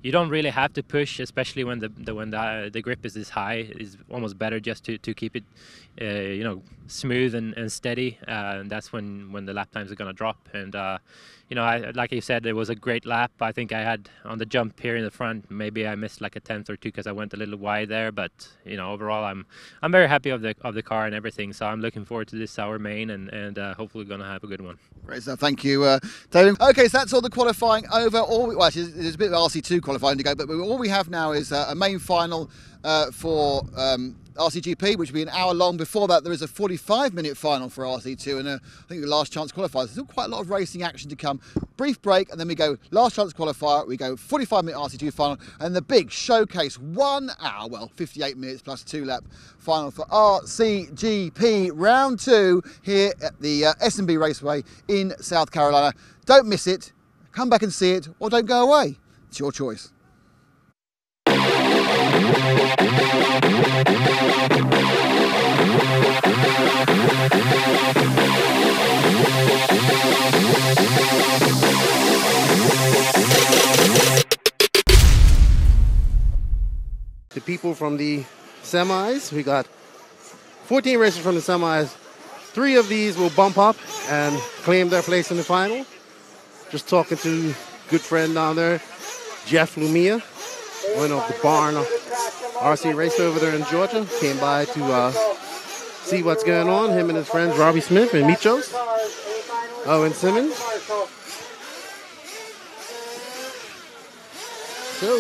you don't really have to push, especially when the grip is this high. It's almost better just to keep it, smooth and steady. And that's when the lap times are going to drop. And like you said, it was a great lap. I think I had on the jump here in the front, maybe I missed like a 10th or 2 because I went a little wide there. But overall, I'm very happy of the car and everything. So I'm looking forward to this hour main, and hopefully going to have a good one. Great stuff. Thank you, David. Okay, so that's all the qualifying over. Actually, there's a bit of RC2 qualifying to go, but all we have now is a main final for RCGP, which will be an hour long. Before that, there is a 45-minute final for RC2, and I think the last chance qualifiers. There's still quite a lot of racing action to come. Brief break, and then we go last chance qualifier. We go 45-minute RC2 final, and the big showcase 1 hour, 58 minutes plus 2-lap final for RCGP round 2 here at the S&B Raceway in South Carolina. Don't miss it. Come back and see it, or don't go away. It's your choice. The people from the semis, we got 14 racers from the semis. 3 of these will bump up and claim their place in the final. Just talking to a good friend down there, Jeff Lumia, one of the barn RC Raceway over there in Georgia. Came by to see what's going on. Him and his friends Robbie Smith and Michos. Owen Simmons. So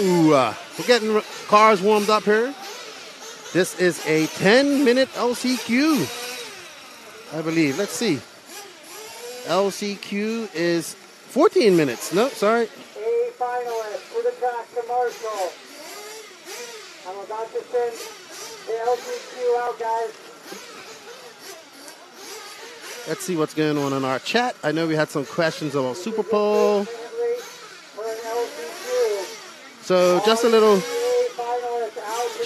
we're getting cars warmed up here. This is a 10-minute LCQ, I believe. Let's see. LCQ is 14 minutes. No, sorry. A finalist to the track to Marshall. I'm about to send the LCQ out, guys. Let's see what's going on in our chat. I know we had some questions about Superpole. For an LCQ. So just a little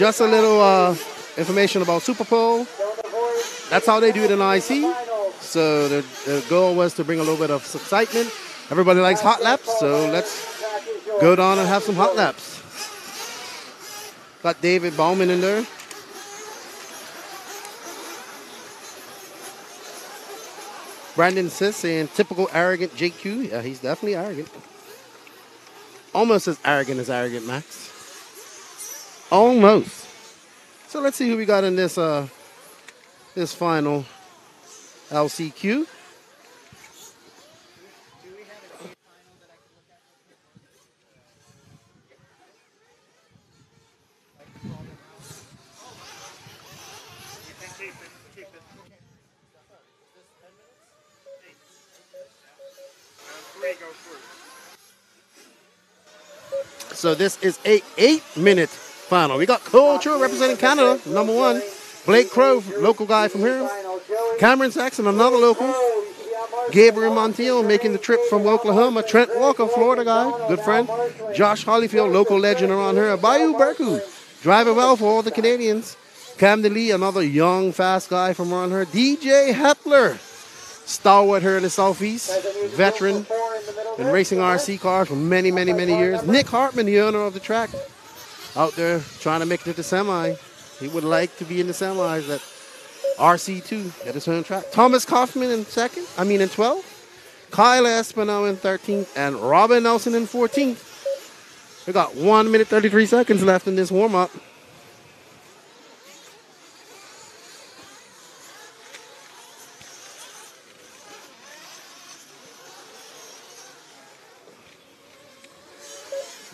Just a little information about Superpole. That's how they do it in IC. So the goal was to bring a little bit of excitement. Everybody likes hot laps, so let's go down and have some hot laps. Got David Bauman in there. Brandon Sis saying typical arrogant JQ. Yeah, he's definitely arrogant. Almost as arrogant Max. Almost. So let's see who we got in this this final LCQ. So this is a 8-minute final. We got Culture representing Canada, number 1. Blake Crow, local guy from here. Cameron Saxon, another local. Gabriel Montiel making the trip from Oklahoma. Trent Walker, Florida guy, good friend. Josh Hollyfield, local legend around here. Bayou Berku, driving well for all the Canadians. Camden Lee, another young, fast guy from around here. DJ Hepler, stalwart here in the Southeast, veteran, been racing RC cars for many, many, many years. Nick Hartman, the owner of the track, out there trying to make it to the semi. He would like to be in the semis at RC2 at his home track. Thomas Kaufman in 12th. Kyle Espinal in 13th. And Robin Nelson in 14th. We got 1 minute 33 seconds left in this warm-up.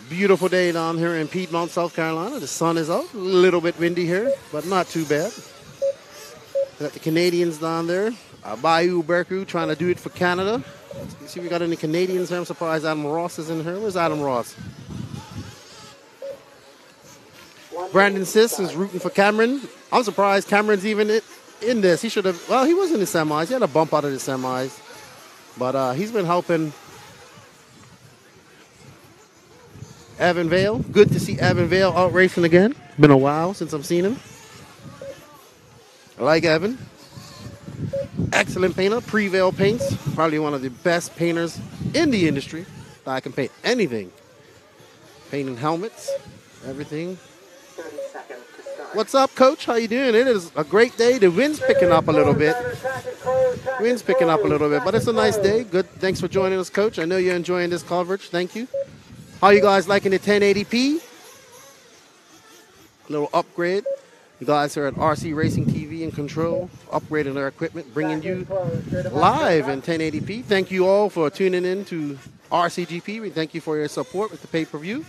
Beautiful day down here in Piedmont, South Carolina. The sun is out. A little bit windy here, but not too bad. Got the Canadians down there. Bayou Berku trying to do it for Canada. You see we got any Canadians here. I'm surprised Adam Ross is in here. Where's Adam Ross? Brandon Sis is rooting for Cameron. I'm surprised Cameron's even in this. He should have, well, he was in the semis. He had a bump out of the semis. But he's been helping Evan Vale. Good to see Evan Vale out racing again. Been a while since I've seen him. I like Evan. Excellent painter. Pre-Vale paints. Probably one of the best painters in the industry. I can paint anything. Painting helmets, everything. 30 seconds to start. What's up, Coach? How you doing? It is a great day. The wind's picking up a little bit. Wind's picking up a little bit, but it's a nice day. Good. Thanks for joining us, Coach. I know you're enjoying this coverage. Thank you. How you guys liking the 1080p? Little upgrade. You guys are at RC Racing TV and Control, upgrading their equipment, bringing you live in 1080p. Thank you all for tuning in to RCGP. We thank you for your support with the pay-per-view.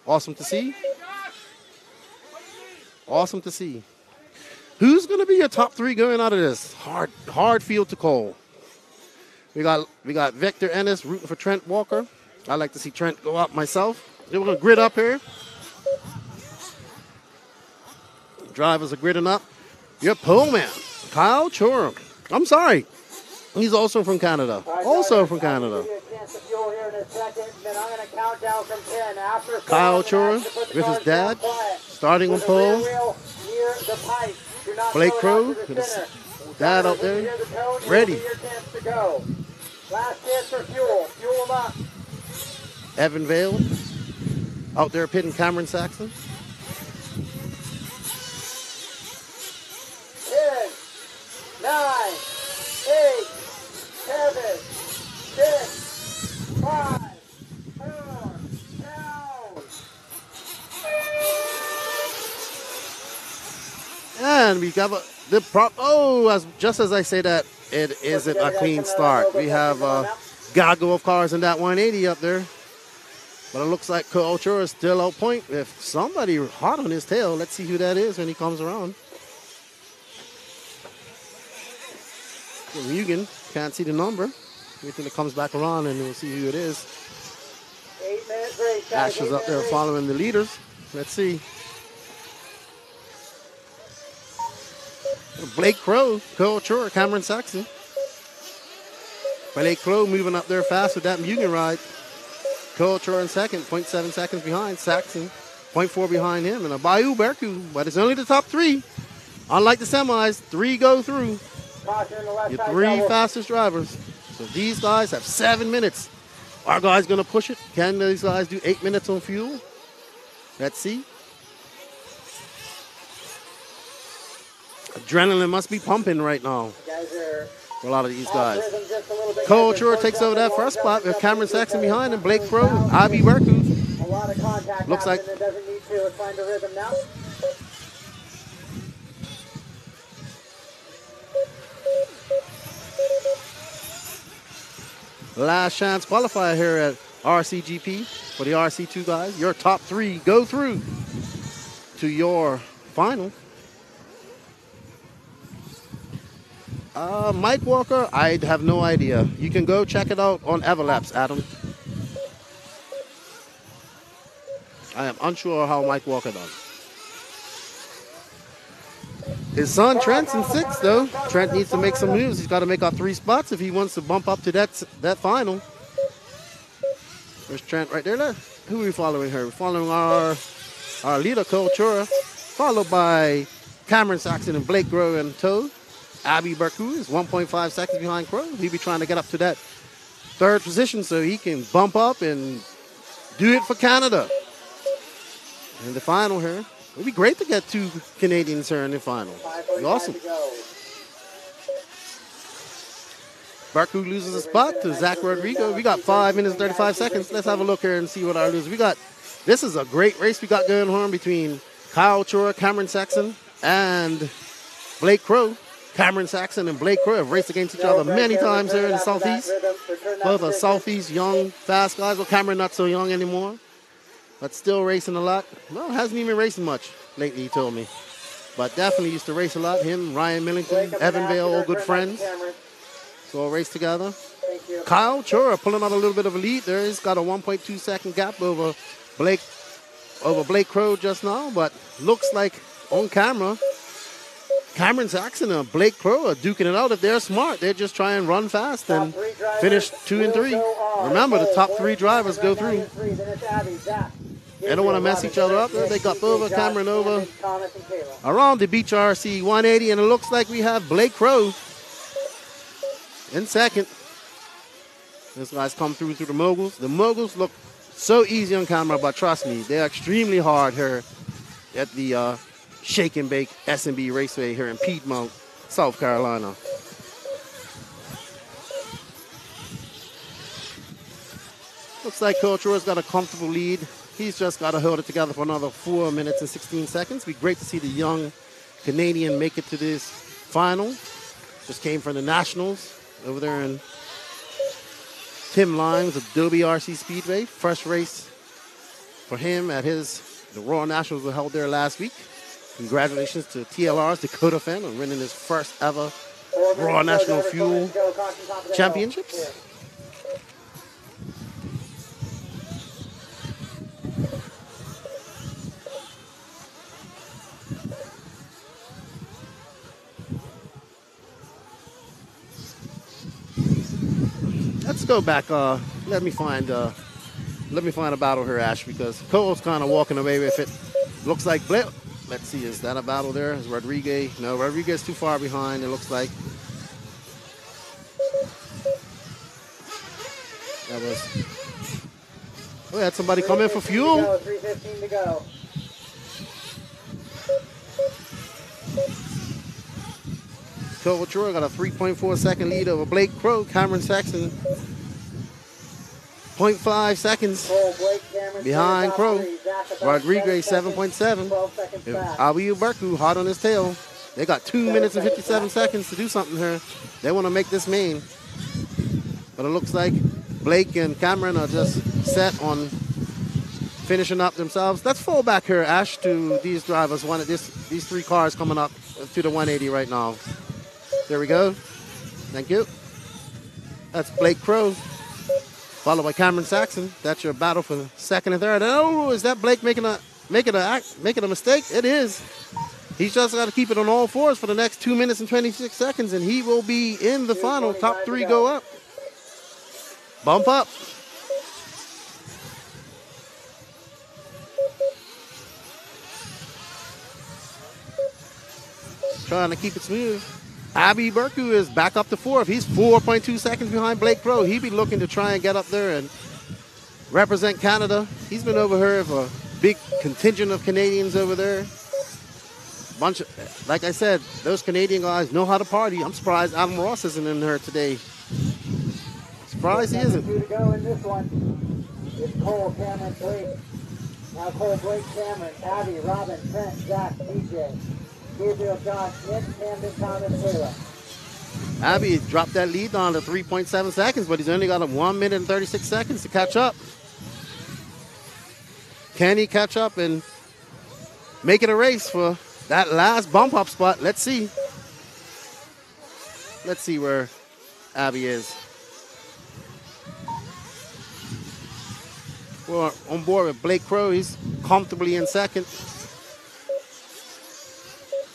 Awesome to see. Awesome to see. Who's going to be your top 3 going out of this? Hard field to call. We got Victor Ennis rooting for Trent Walker. I like to see Trent go up myself. Then we're going to grid up here. Drivers are gridding up. Your pole man, Kyle Chorum. I'm sorry. He's also from Canada. Also from Canada. Kyle Chorum with his dad. Starting on pole. Blake Crow with his dad out there. Ready. Last chance for fuel. Fuel them up. Evan Vale out there pitting Cameron Saxon. 10, 9, 8, 7, 6, 5, 4, down. And we got the prop. Oh, just as I say that, it isn't a clean start. We have a gaggle of cars in that 180 up there. But it looks like Culture is still out point with somebody hot on his tail. Let's see who that is when he comes around. Mugen, can't see the number. Wait till it comes back around and we'll see who it is. 8 minutes race. Ash is up there following the leaders. Let's see. Blake Crow, Culture, Cameron Saxon. Blake Crow moving up there fast with that Mugen ride. Culture in second, 0.7 seconds behind. Saxon 0.4 behind him, and a Bayou Berku, but it's only the top 3. Unlike the semis, 3 go through. Caution in the left Your side 3 double. fastest drivers. So these guys have 7 minutes. Our guy's going to push it. Can these guys do 8 minutes on fuel? Let's see. Adrenaline must be pumping right now for a lot of these guys. Cole Chur takes over that first spot with Cameron Saxon behind him, Blake Crow, Ivy Berku. A lot of contact Looks like happening that doesn't need to. Let's find a rhythm now. last chance qualifier here at RCGP for the RC2 guys. Your top 3 go through to your final. Mike Walker, I have no idea. You can go check it out on Everlaps, Adam. I am unsure how Mike Walker does. His son Trent's in 6th, though. Trent needs to make some moves. He's got to make up 3 spots if he wants to bump up to that final. There's Trent right there. Who are we following her? We're following our leader, Cole Chura, followed by Cameron Saxon and Blake Grow and Toad. Abby Berku is 1.5 seconds behind Crow. He'll be trying to get up to that 3rd position so he can bump up and do it for Canada. In the final here, it would be great to get 2 Canadians here in the final. Be awesome. Berku loses a spot to Zach Rodrigo. We got 5 minutes and 35 seconds. Let's have a look here and see what our losers. This is a great race we got going on between Kyle Chura, Cameron Saxon, and Blake Crow. Cameron Saxon and Blake Crow have raced against each other many times here in the Southeast. Both are Southeast young, fast guys. Well, Cameron not so young anymore, but still racing a lot. Well, hasn't even racing much lately, he told me. But definitely used to race a lot. Him, Ryan Millington, Evan Bale, all good friends. So all race together. Kyle Chura pulling out a little bit of a lead there. He's got a 1.2 second gap over Blake Crow just now, but looks like on camera, Cameron Saxon and Blake Crow are duking it out. If they're smart, they just try and run fast and finish 2 and 3. Remember, the top 3 drivers go through. They don't want to mess each other up. They got over, Cameron over around the Beach RC 180, and it looks like we have Blake Crow in 2nd. This guy's come through the moguls. The moguls look so easy on camera, but trust me, they're extremely hard here at the Shake and Bake S&B Raceway here in Piedmont, South Carolina. Looks like Coach Roy's got a comfortable lead. He's just got to hold it together for another 4 minutes and 16 seconds. It'd be great to see the young Canadian make it to this final. Just came from the Nationals over there in Tim Lyons, Adobe RC Speedway. First race for him at the Royal Nationals were held there last week. Congratulations to TLR's Dakota Fenn on winning his first ever Raw National Fuel Championships. Let's go back. Let me find a battle here, Ash, because Cole's kind of walking away with it. Looks like Blake. Let's see, is that a battle there? Is Rodriguez? No, Rodriguez too far behind, it looks like. That was... We had somebody come in for fuel. 3:15 to go. Cole Chura got a 3.4 second lead over Blake Crow. Cameron Saxon, 0.5 seconds behind Crow. Rodriguez, 7.7. Abiyu Berku hot on his tail. They got 2 minutes and 57 seconds to do something here. They want to make this main. But it looks like Blake and Cameron are just set on finishing up themselves. Let's fall back here, Ash, to these drivers. These 3 cars coming up to the 180 right now. There we go. Thank you. That's Blake Crow, followed by Cameron Saxon. That's your battle for 2nd and 3rd. Oh, is that Blake making a mistake? It is. He's just got to keep it on all 4s for the next 2 minutes and 26 seconds, and he will be in the final. Top 3 go up. Bump up. trying to keep it smooth. Abby Berku is back up to fourth. He's 4.2 seconds behind Blake Crow. He'll be looking to try and get up there and represent Canada. He's been over here with a big contingent of Canadians over there. Like I said, those Canadian guys know how to party. I'm surprised Adam Ross isn't in there today. Surprised he isn't. Two to go in this one. It's Cole, Cameron, Blake. Now Cole, Blake, Cameron, Abby, Robin, Trent, Zach, DJ, Gabriel, Josh, Nick, Camden, Thomas, Taylor. Abby dropped that lead down to 3.7 seconds, but he's only got 1 minute and 36 seconds to catch up. Can he catch up and make it a race for that last bump up spot? Let's see. Let's see where Abby is. We're on board with Blake Crow. He's comfortably in second.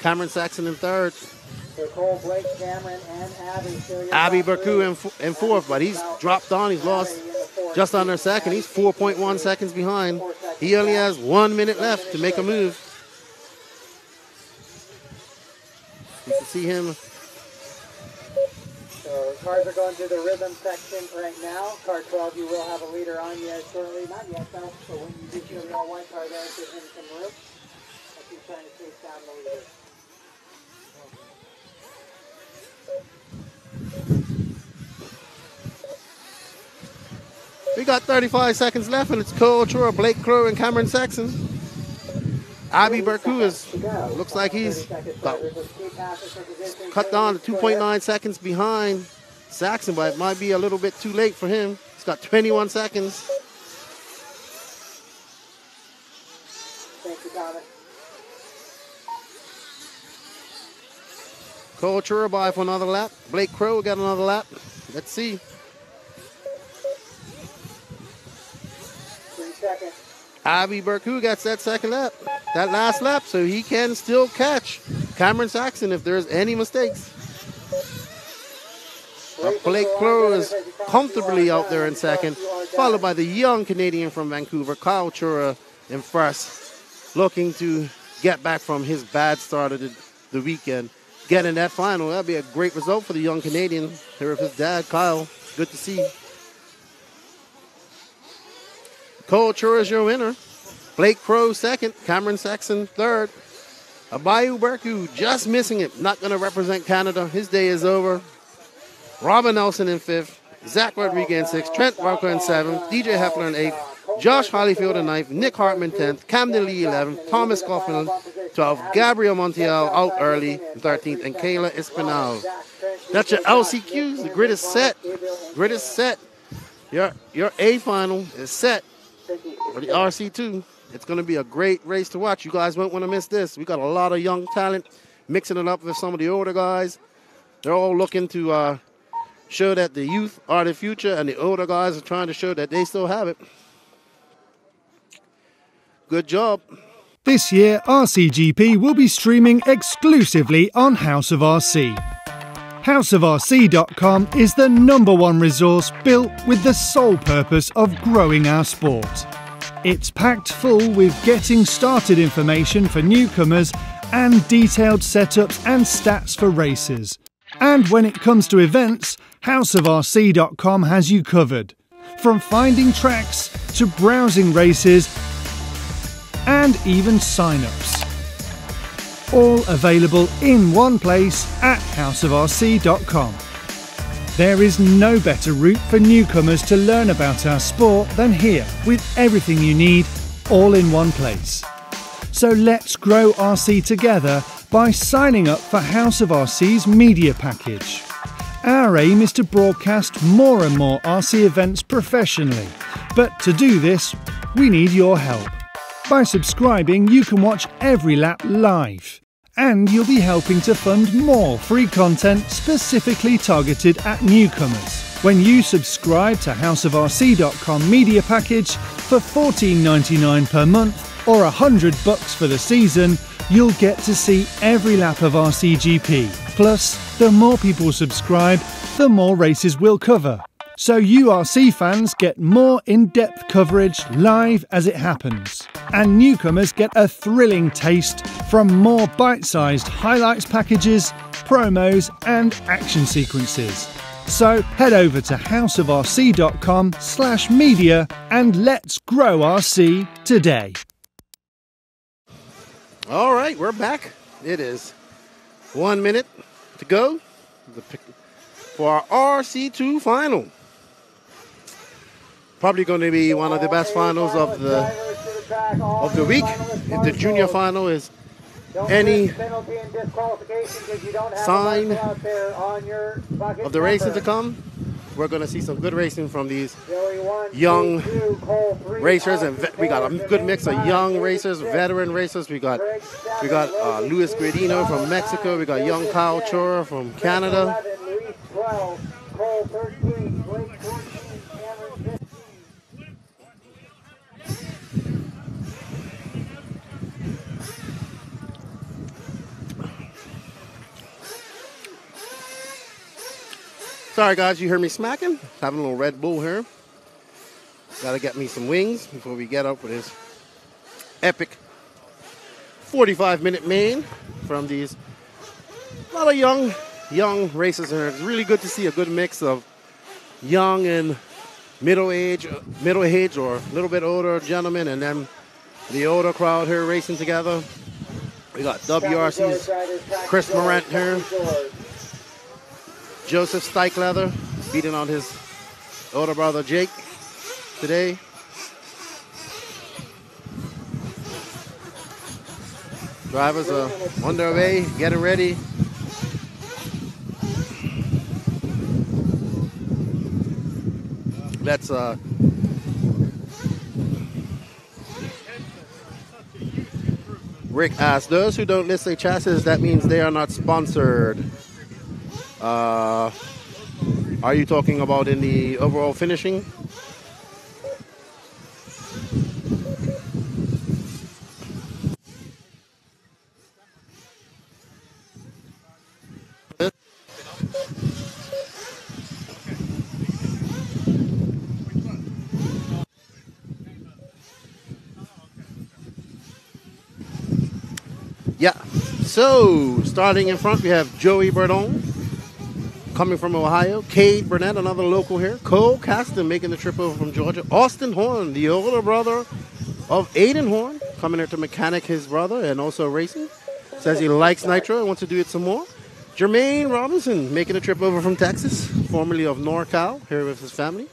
Cameron Saxon in third. So Cole, Blake, Cameron, and Abby. Abby Berku in fourth, but he's dropped on. He's lost just under second. He's 4.1 seconds behind. He only has 1 minute left to make a move. You can see him. So cars are going through the rhythm section right now. Car 12, you will have a leader on you shortly. Not yet, though. So when you get your all white car there, give him some room. I'll keep trying to chase down the leader. We got 35 seconds left, and it's Cole Chura, Blake Crow, and Cameron Saxon. Abby Berku looks like he's cut down to 2.9 seconds behind Saxon, but it might be a little bit too late for him. He's got 21 seconds. Thank you, Thomas. Cole Chura by for another lap. Blake Crow got another lap. Let's see. 3 seconds. Abby Berku gets that second lap, that last lap, so he can still catch Cameron Saxon if there's any mistakes. Blake Crow is comfortably out there in second, followed by the young Canadian from Vancouver, Kyle Chura, in first, looking to get back from his bad start of the weekend. Getting that final, that'd be a great result for the young Canadian here with his dad, Kyle. Good to see. Cole Chura is your winner. Blake Crow second. Cameron Saxon third. Abayu Berku just missing it. Not going to represent Canada. His day is over. Robin Nelson in fifth. Zach Rodriguez in sixth. Trent Walker in seventh. DJ Heffler in eighth. Josh Hollyfield in ninth. Nick Hartman 10th. Camden Lee 11th. Thomas Coughlin 12th. Gabriel Montiel out early in 13th. And Kayla Espinal. That's your LCQs. The grid is set. Grid is set. Your A final is set. For the RC2, it's going to be a great race to watch. You guys won't want to miss this. We got a lot of young talent mixing it up with some of the older guys. They're all looking to show that the youth are the future, and the older guys are trying to show that they still have it. Good job. This year, RCGP will be streaming exclusively on House of RC. HouseofRC.com is the #1 resource built with the sole purpose of growing our sport. It's packed full with getting started information for newcomers and detailed setups and stats for races. And when it comes to events, HouseofRC.com has you covered. From finding tracks to browsing races and even sign-ups. All available in one place at houseofrc.com. There is no better route for newcomers to learn about our sport than here, with everything you need all in one place. So let's grow RC together by signing up for House of RC's media package. Our aim is to broadcast more and more RC events professionally, but to do this, we need your help. By subscribing, you can watch every lap live, and you'll be helping to fund more free content specifically targeted at newcomers. When you subscribe to houseofrc.com media package for $14.99 per month or $100 for the season, you'll get to see every lap of RCGP. Plus, the more people subscribe, the more races we'll cover. so URC fans get more in-depth coverage live as it happens. And newcomers get a thrilling taste from more bite-sized highlights packages, promos and action sequences. So head over to houseofrc.com/media and let's grow RC today. All right, we're back. It is 1 minute to go for our RC2 final. Probably going to be one of the best finals of the week. The junior final is any sign of the racing to come. We're going to see some good racing from these young racers, and we got a good mix of young racers, veteran racers. We got Luis Gradino from Mexico. We got young Kyle Chora from Canada. Sorry guys, you heard me smacking. Having a little Red Bull here. Gotta get me some wings before we get up with this epic 45-minute main from these a lot of young racers. And it's really good to see a good mix of young and middle age or a little bit older gentlemen, and then the older crowd here racing together. We got WRC's Chris Morant here. Joseph Steichleather beating on his older brother Jake today. Drivers are on their way, getting ready. Let's Rick asked, those who don't list their chassis, that means they are not sponsored. Are you talking about in the overall finishing? Yeah, so starting in front we have Joey Burdon coming from Ohio, Cade Burnett, another local here, Cole Caston making the trip over from Georgia, Austin Horn, the older brother of Aiden Horn, coming here to mechanic his brother and also racing. Says he likes Nitro and wants to do it some more. Jermaine Robinson making a trip over from Texas, formerly of NorCal, here with his family,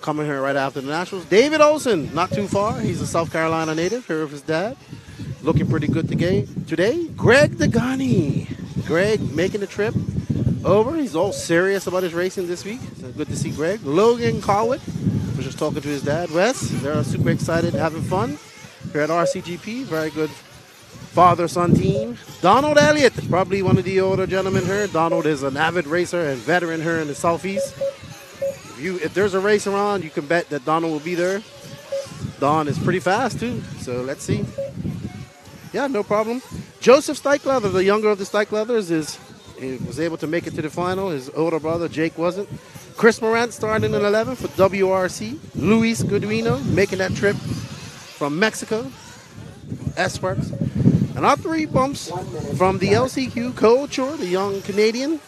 coming here right after the Nationals. David Olson, not too far. He's a South Carolina native, here with his dad. Looking pretty good today. Greg Degani. Greg making the trip over. He's all serious about his racing this week. So good to see Greg. Logan Colwick was just talking to his dad, Wes. They're super excited, having fun here at RCGP. Very good father-son team. Donald Elliott, probably one of the older gentlemen here. Donald is an avid racer and veteran here in the Southeast. If there's a race around, you can bet that Donald will be there. Don is pretty fast too, so let's see. Yeah, no problem. Joseph Steichleather, the younger of the Steichleathers, he was able to make it to the final. His older brother, Jake, wasn't. Chris Morant starting in 11 for WRC. Luis Guduino making that trip from Mexico. S-Sparks. And our three bumps from the LCQ, Cole Chor, the young Canadian.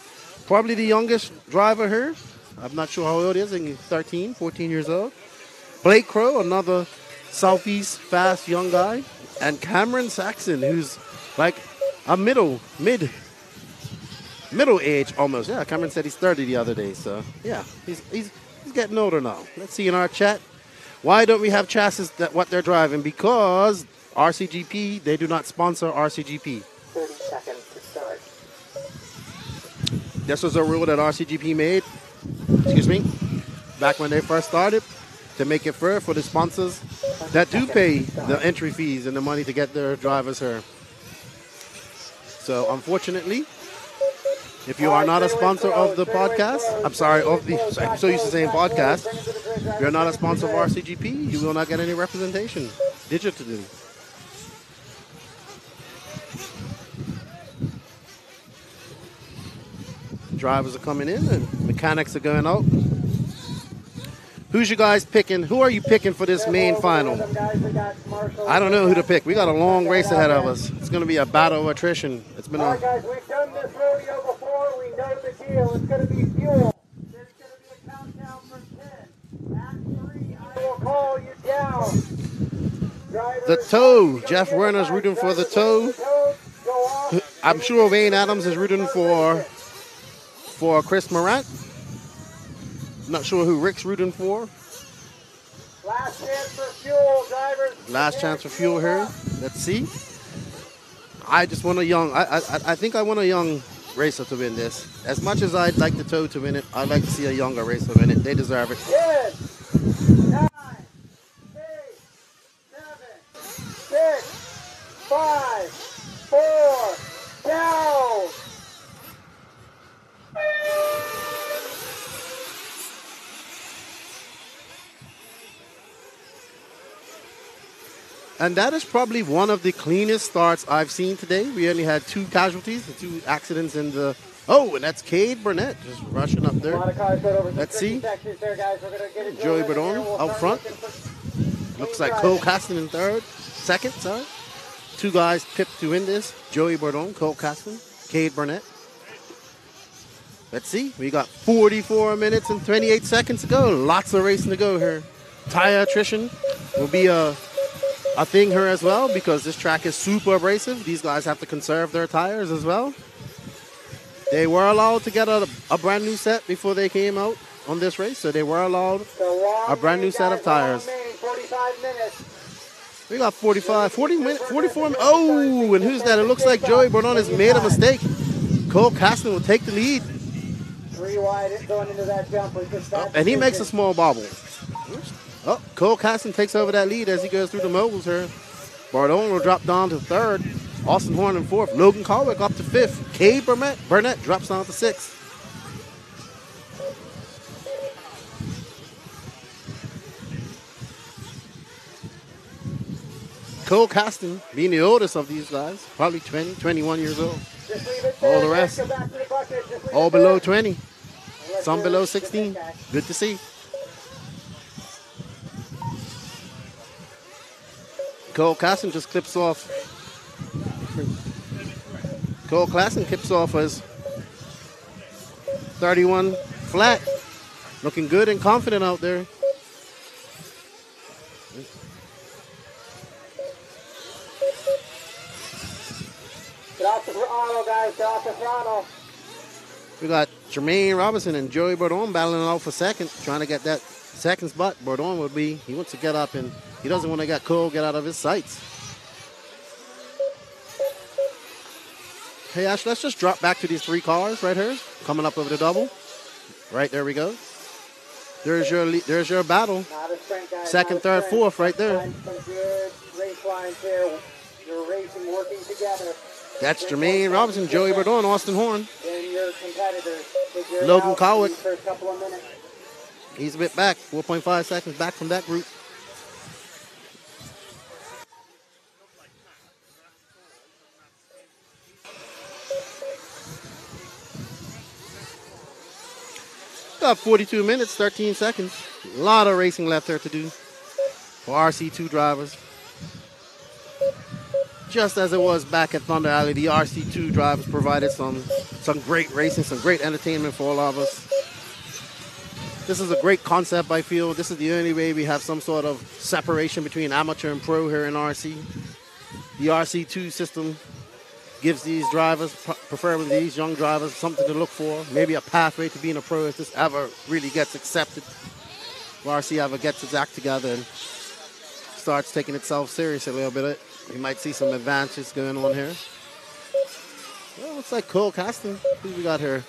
Probably the youngest driver here. I'm not sure how old he is. I think he's 13, 14 years old. Blake Crow, another Southeast fast young guy. And Cameron Saxon, who's like a middle age almost. Yeah, Cameron said he's 30 the other day. So yeah, he's getting older now. Let's see in our chat. Why don't we have chassis that what they're driving? Because RCGP, they do not sponsor RCGP. 30 seconds to start. This was a rule that RCGP made, excuse me, back when they first started, to make it fair for the sponsors that do pay the entry fees and the money to get their drivers here. So unfortunately, if you are not a sponsor of the podcast, I'm so used to saying podcast, if you're not a sponsor of RCGP, you will not get any representation digitally. Drivers are coming in and mechanics are going out. Who's you guys picking? Who are you picking for this main final? I don't know who to pick. We got a long race ahead of us. It's going to be a battle of attrition. It's been All right, guys, we've done this rodeo before. We know the deal. It's going to be fuel. There's going to be a countdown from 10. At 3, I will call you down. the toe. Jeff Werner's rooting for the toe. I'm sure Wayne Adams is rooting for Chris Morant. Not sure who Rick's rooting for. Last chance for fuel, drivers. Last chance for fuel here. Let's see. I just want a young. I think I want a young racer to win this. As much as I'd like the toe to win it, I'd like to see a younger racer win it. They deserve it. 10, 9, 8, 7, 6, 5, 4, down. And that is probably one of the cleanest starts I've seen today. We only had 2 casualties, 2 accidents in the... Oh, and that's Cade Burnett just rushing up there. Let's see. Joey Bardon out front. Looks like Cole Caston in second. 2 guys pipped to win this. Joey Bardon, Cole Caston, Cade Burnett. Let's see. We got 44 minutes and 28 seconds to go. Lots of racing to go here. Tire attrition will be a thing here as well because this track is super abrasive. These guys have to conserve their tires as well. They were allowed to get a brand new set before they came out on this race, so they were allowed a brand new set of tires. 45 minutes. We got 40 minutes, 44 minutes. Oh, and who's that? It looks like Joey Bardon has made a mistake. Cole Caston will take the lead. 3 wide going into that jump. And he makes a small bobble. Oh, Cole Caston takes over that lead as he goes through the moguls here. Bardon will drop down to third. Austin Horn in fourth. Logan Colwick up to fifth. Cade Burnett drops down to sixth. Cole Caston being the oldest of these guys, probably 20, 21 years old. All the rest, all below 20. Some below 16. Good to see. Cole Caston just clips off. Cole Caston clips off as 31 flat. Looking good and confident out there. Get off the throttle, guys. Get off the throttle. We got Jermaine Robinson and Joey Bardon battling out for second, trying to get that second spot. Bardon would be, he wants to get up and he doesn't want to get Cole get out of his sights. Hey, Ash, let's just drop back to these 3 cars right here, coming up over the double. Right, there we go. There's your battle. Second, third, fourth, right there. Some good race lines here. You're racing, working together. That's Jermaine Robinson, Joey Bardon, Austin Horn. And your competitors. Logan Colwick. First couple of minutes. He's a bit back, 4.5 seconds back from that group. Got 42 minutes, 13 seconds. A lot of racing left there to do for RC2 drivers. Just as it was back at Thunder Alley, the RC2 drivers provided some great racing, some great entertainment for all of us. This is a great concept, I feel. This is the only way we have some sort of separation between amateur and pro here in RC. The RC2 system gives these drivers, preferably these young drivers, something to look for. Maybe a pathway to being a pro if this ever really gets accepted. If RC ever gets its act together and starts taking itself seriously a little bit. We might see some advances going on here. Well, looks like Cole Caston. Who we got here?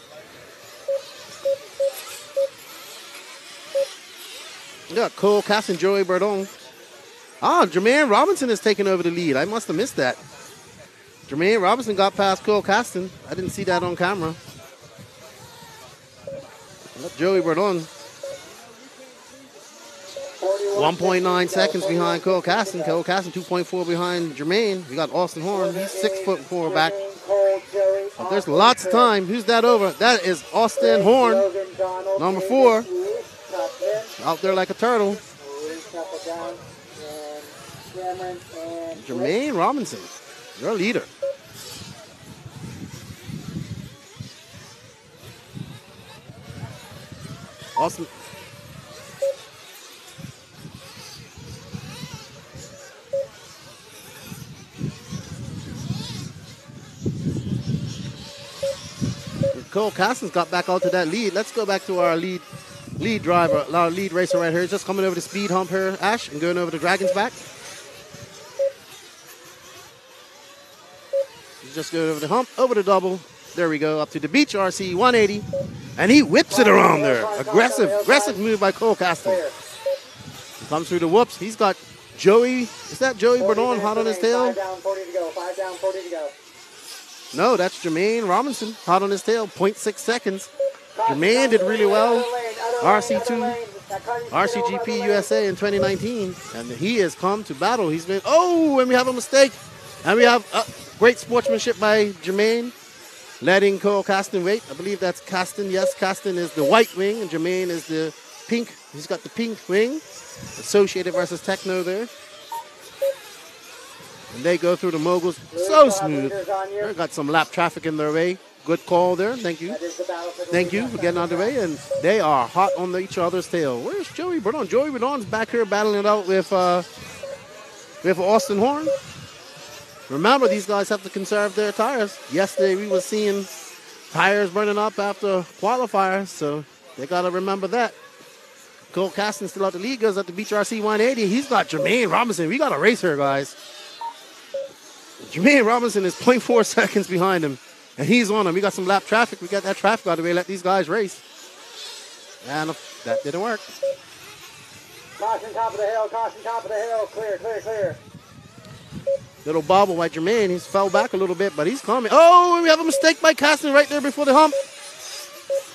We got Cole Caston, Joey Bardon. Jermaine Robinson is taking over the lead. I must have missed that. Jermaine Robinson got past Cole Caston. I didn't see that on camera. Joey Bardon. 1.9 seconds behind Cole Caston. Cole Caston 2.4 behind Jermaine. We got Austin Horn. He's 6'4" back. But there's lots of time. Who's that over? That is Austin Horn, number 4. out there like a turtle. Shuffle down. And Cameron and Jermaine Robinson, your leader. Awesome. Cole Castle's got back out to that lead. Let's go back to our lead driver, our lead racer right here. Just coming over the speed hump here, Ash, and going over the Dragon's back. He's just going over the hump, over the double. There we go, up to the beach RC 180. And he whips it around there. Aggressive move by Cole Castle. Comes through the whoops. He's got Joey, is that Joey Bernard hot on his tail? 5 down, 40 to go. 5 down, 40 to go. No, that's Jermaine Robinson, hot on his tail, 0.6 seconds. Jermaine did really well. RC2, RCGP USA in 2019, and he has come to battle. He's been, and we have a mistake. And we have great sportsmanship by Jermaine, letting Cole Caston wait. I believe that's Caston. Yes, Caston is the white wing, and Jermaine is the pink. He's got the pink wing. Associated versus Techno there. And they go through the moguls so smooth. They got some lap traffic in their way. Good call there. Thank you. Thank you for getting out of the way. And they are hot on each other's tail. Where's Joey Bernard? Joey Bernard's back here battling it out with Austin Horn. Remember, these guys have to conserve their tires. Yesterday we were seeing tires burning up after qualifiers, so they got to remember that. Cole Caston still out the lead, goes at the Beach RC 180. He's got Jermaine Robinson. We got a race here, guys. Jermaine Robinson is 0.4 seconds behind him, and he's on him. We got some lap traffic. We got that traffic out of the way. Let these guys race. And that didn't work. Caution top of the hill. Caution top of the hill. Clear, clear, clear. Little bobble by Jermaine. He's fell back a little bit, but he's coming. Oh, and we have a mistake by Caston right there before the hump.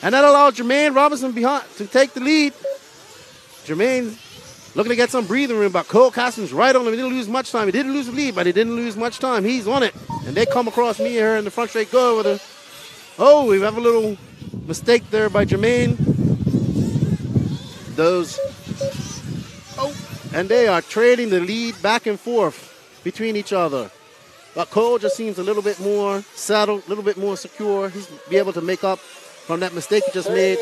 And that allowed Jermaine Robinson behind to take the lead. Jermaine looking to get some breathing room, but Cole Caston's right on him. He didn't lose much time. He didn't lose the lead, but he didn't lose much time. He's on it. And they come across me here in the front straight. Go over the. Oh, we have a little mistake there by Jermaine. And they are trading the lead back and forth between each other. But Cole just seems a little bit more settled, a little bit more secure. He's be able to make up from that mistake he just made.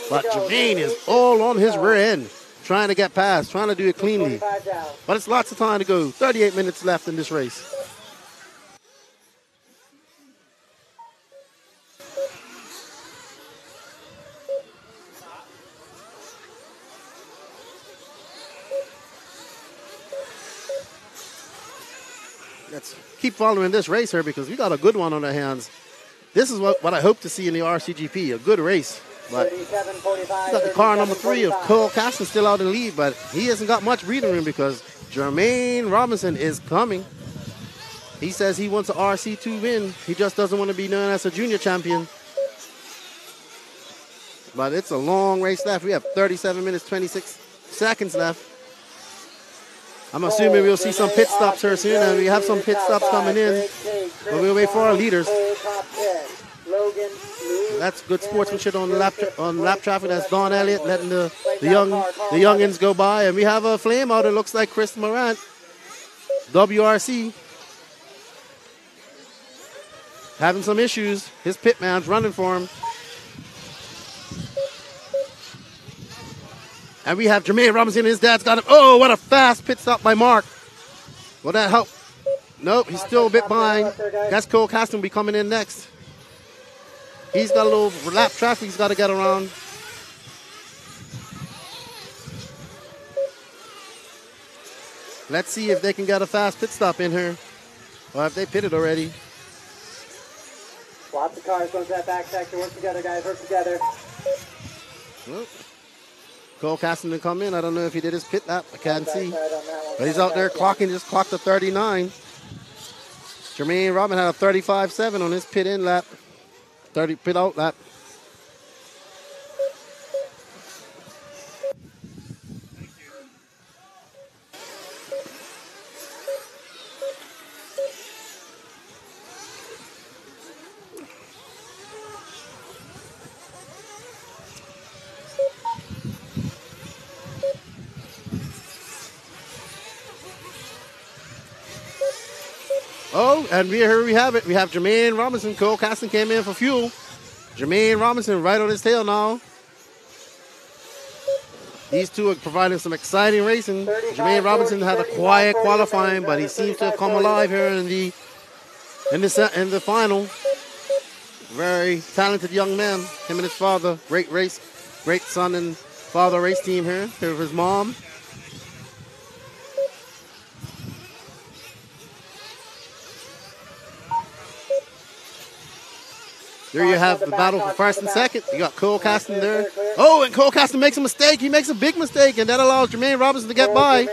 But Jermaine is all on his rear end, trying to get past, trying to do it cleanly. But it's lots of time to go. 38 minutes left in this race. Let's keep following this race here because we got a good one on our hands. This is what I hope to see in the RCGP, a good race. But we got the car number 3 of Cole Caston still out in the lead, but he hasn't got much breathing room because Jermaine Robinson is coming. He says he wants an RC2 win. He just doesn't want to be known as a junior champion. But it's a long race left. We have 37 minutes, 26 seconds left. I'm assuming we'll see some pit stops here soon, and we have some pit stops coming in. But we'll wait for our leaders. That's good sportsmanship on lap traffic. That's Don Elliott letting the youngins go by. And we have a flame out. It looks like Chris Morant, WRC. Having some issues. His pit man's running for him. And we have Jermaine Robinson, his dad's got him. Oh, what a fast pit stop by Mark. Will that help? Nope, he's still a bit behind. That's Cole Caston will be coming in next. He's got a little lap traffic he's got to get around. Let's see if they can get a fast pit stop in here. Or if they pitted already. Lots of cars going to that back section. Work together, guys. Work together. Well, Cole Caston to come in. I don't know if he did his pit lap. I can't see. But he's out there clocking, just clocked a 39. Jermaine Robin had a 35.7 on his pit in lap. 30 pit out lap. Oh, and here we have it. We have Jermaine Robinson. Cole Caston came in for fuel. Jermaine Robinson right on his tail now. These two are providing some exciting racing. Jermaine Robinson had a quiet qualifying, but he seems to have come alive here in the final. Very talented young man. Him and his father. Great race. Great son and father race team here. Here with his mom. There you have the battle for first and second. You got Cole Caston there. Oh, and Cole Caston makes a mistake. He makes a big mistake, and that allows Jermaine Robinson to get by.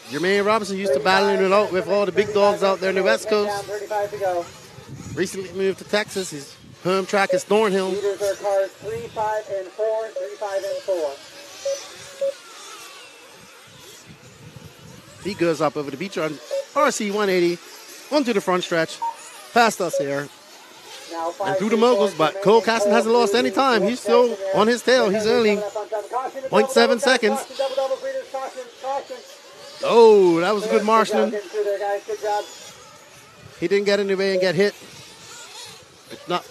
Jermaine Robinson used to battling it out with all the big dogs out there in the West Coast. Recently moved to Texas. His home track is Thornhill. Leaders are cars 3, 5, and 4. 3, 5, and 4. He goes up over the beach on RC 180 onto the front stretch. Past us here and through the moguls, but Cole Caston hasn't lost any time. He's still on his tail. He's only 0.7 seconds. Oh, that was a good marshalling. He didn't get in the way and get hit,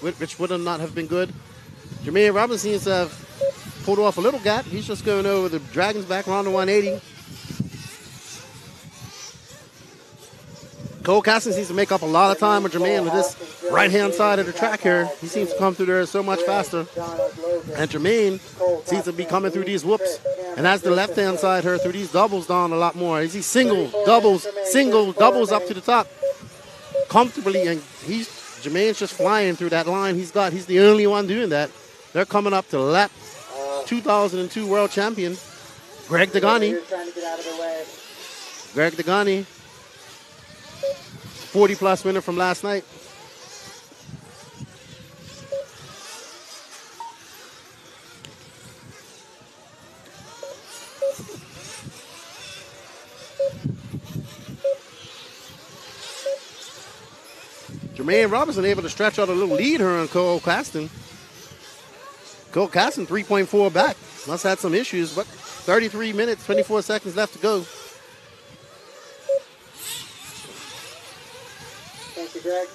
which would not have been good. Jermaine Robinson seems to have pulled off a little gap. He's just going over the Dragon's back around the 180. Cole Caston seems to make up a lot of time with Jermaine with this right-hand side of the track here. He seems to come through there so much faster. And Jermaine seems to be coming through these whoops. And that's the left-hand side here through these doubles down a lot more. He's single, doubles up to the top comfortably. And Jermaine's just flying through that line he's got. He's the only one doing that. They're coming up to lap 2002 world champion, Greg Degani. Greg Degani. 40-plus winner from last night. Jermaine Robinson able to stretch out a little lead here on Cole Caston. Cole Caston 3.4 back. Must have had some issues, but 33 minutes, 24 seconds left to go. Greg.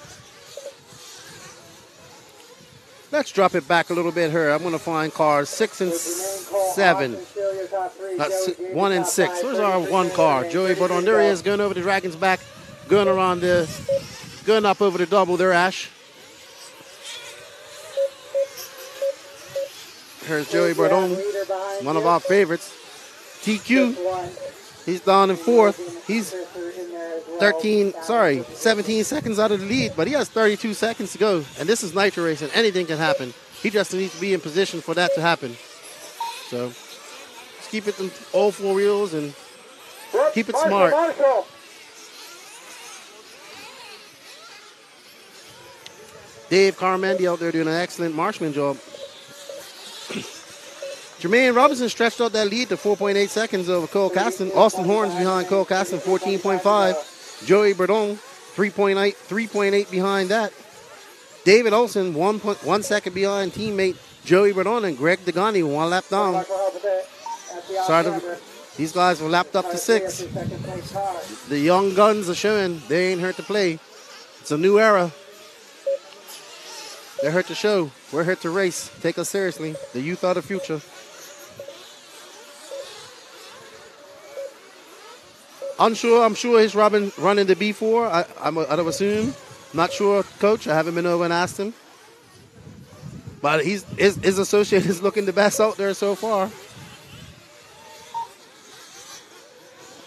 Let's drop it back a little bit here. I'm going to find cars 6 and 7. That's 1 and 6. Where's our one car? Joey Bordon. There he is, going over the Dragon's back, going up over the double there, Ash. Here's Joey Bordon, one of our favorites. TQ, he's down in 4th. He's 17 seconds out of the lead, but he has 32 seconds to go. And this is Nitro Racing. Anything can happen. He just needs to be in position for that to happen. So, just keep it in all 4 wheels and keep it smart. Dave Carmendi out there doing an excellent marksman job. Jermaine Robinson stretched out that lead to 4.8 seconds over Cole Caston. Austin Horns behind Cole Caston, 14.5. Joey Bordon, 3.8 behind that. David Olson, 1 second behind teammate Joey Bordon, and Greg Degani, 1 lap down. These guys were lapped up to 6. The young guns are showing they ain't hurt to play. It's a new era. They're here to show. We're here to race. Take us seriously. The youth are the future. I'm sure he's running the B4. I'd assume. Not sure, Coach. I haven't been over and asked him. But his associate is looking the best out there so far.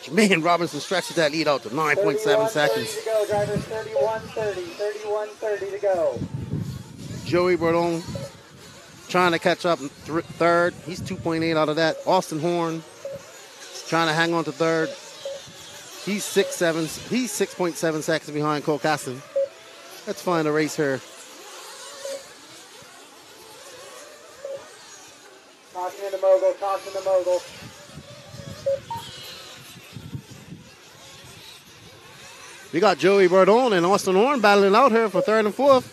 Jermaine Robinson stretches that lead out to 9.7 seconds. To go, drivers, 31:30 to go. Joey Bordon trying to catch up 3rd. He's 2.8 out of that. Austin Horn trying to hang on to 3rd. He's 6.7 seconds behind Cole Caston. Let's find a race here. Caution in the mogul, caution in the mogul. We got Joey Bordon and Austin Horn battling out here for 3rd and 4th.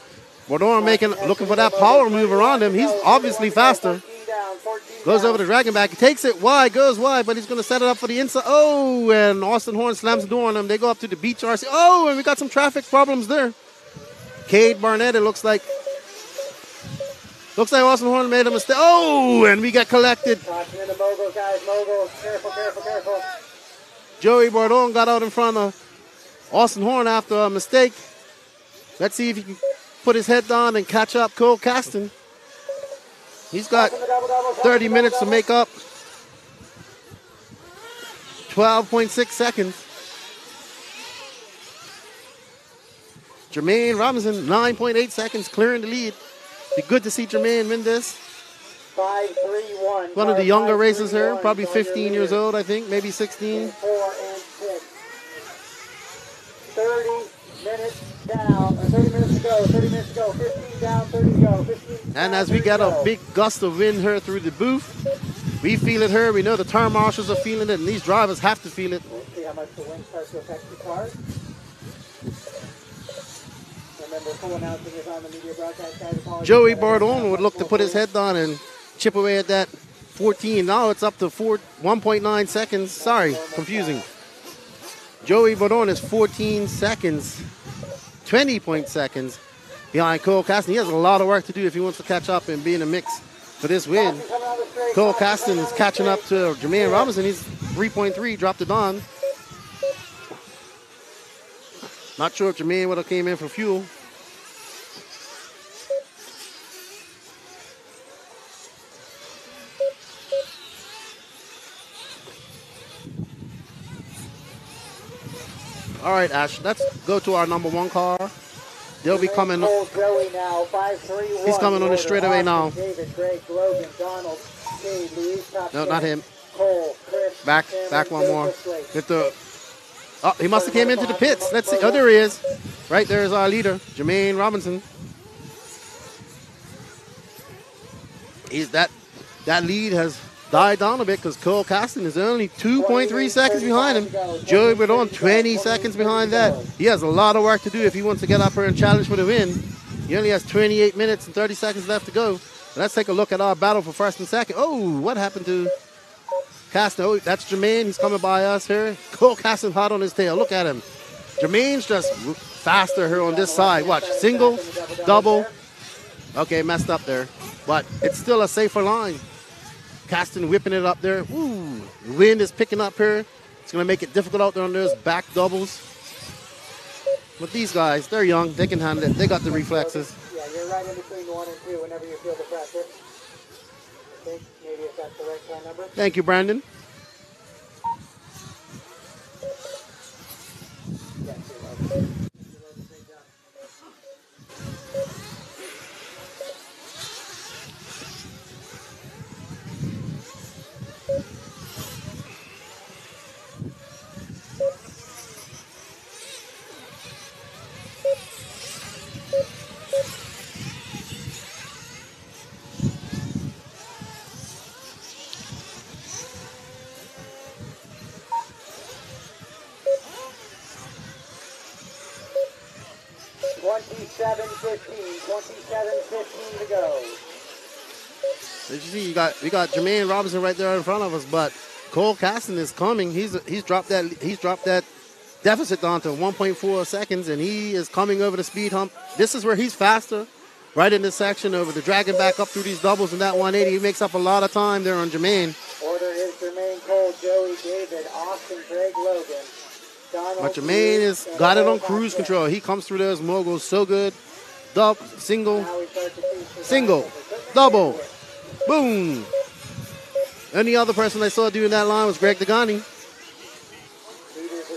Bordon looking for that power move around him. He's obviously faster. 14 Goes over the dragon back. He takes it wide, goes wide, but he's going to set it up for the inside. Oh, and Austin Horn slams the door on him. They go up to the beach RC. Oh, and we got some traffic problems there. Cade Barnett, it looks like. Looks like Austin Horn made a mistake. Oh, and we got collected. Watching in the moguls, guys. Moguls. Careful, careful, careful. Joey Bordon got out in front of Austin Horn after a mistake. Let's see if he can put his head down and catch up Cole Caston. He's got 30 minutes to make up. 12.6 seconds. Jermaine Robinson, 9.8 seconds, clearing the lead. Be good to see Jermaine win this. 5-3-1. One of the younger racers here, probably 15 years old, I think, maybe 16. 4 and 6. 30 minutes down. 30 minutes to go. 30 minutes to go. 15 down. 30 to go. 15 And as we get a big gust of wind here through the booth, we feel it here. We know the turn marshals are feeling it, and these drivers have to feel it. We'll see how much the wind starts to affect the cars. Remember, full announcing is on the media broadcast, guys. Joey Bordon would look to put his head down and chip away at that 14. Now it's up to 1.9 seconds. Sorry, confusing. Joey Bordon is 14 seconds, 20 seconds behind Cole Caston. He has a lot of work to do if he wants to catch up and be in the mix for this win. Cole Caston is catching up to Jermaine Robinson. He's 3.3, dropped it on. Not sure if Jermaine would have came in for fuel. All right, Ash, let's go to our number one car. They'll be coming. Joey now, 5-3-1. He's coming on the straightaway now. David, Greg, Logan, Donald, Cade, Luis, No, not him. Cole, Chris, Back one more. Get the. Oh, he must have came into the pits. Let's see. Oh, there he is. Right there is our leader, Jermaine Robinson. That lead has died down a bit because Cole Caston is only 2.3 seconds behind him. Joey Bordon 20 seconds behind that. He has a lot of work to do if he wants to get up here and challenge for the win. He only has 28 minutes and 30 seconds left to go. Let's take a look at our battle for first and second. Oh, what happened to Caston? Oh, that's Jermaine. He's coming by us here. Cole Caston hot on his tail. Look at him. Jermaine's just faster here on this side. Watch. Single, double. Okay, messed up there. But it's still a safer line. Caston whipping it up there. Ooh, the wind is picking up here. It's going to make it difficult out there on those back doubles. But these guys, they're young. They can handle it. They got the reflexes. Yeah, you're right in between 1 and 2 whenever you feel the pressure. I think maybe if that's the right car number. Thank you, Brandon. To go. As you see, we got Jermaine Robinson right there in front of us, but Cole Caston is coming. He's dropped that deficit down to 1.4 seconds, and he is coming over the speed hump. This is where he's faster, right in this section over the dragging back up through these doubles and that 180. He makes up a lot of time there on Jermaine. Order is Jermaine, Cole, Joey, David, Austin, Greg, Logan, Donald. But Jermaine has got it on cruise control. He comes through those moguls so good. Single, double, boom. Only other person I saw doing that line was Greg Degani.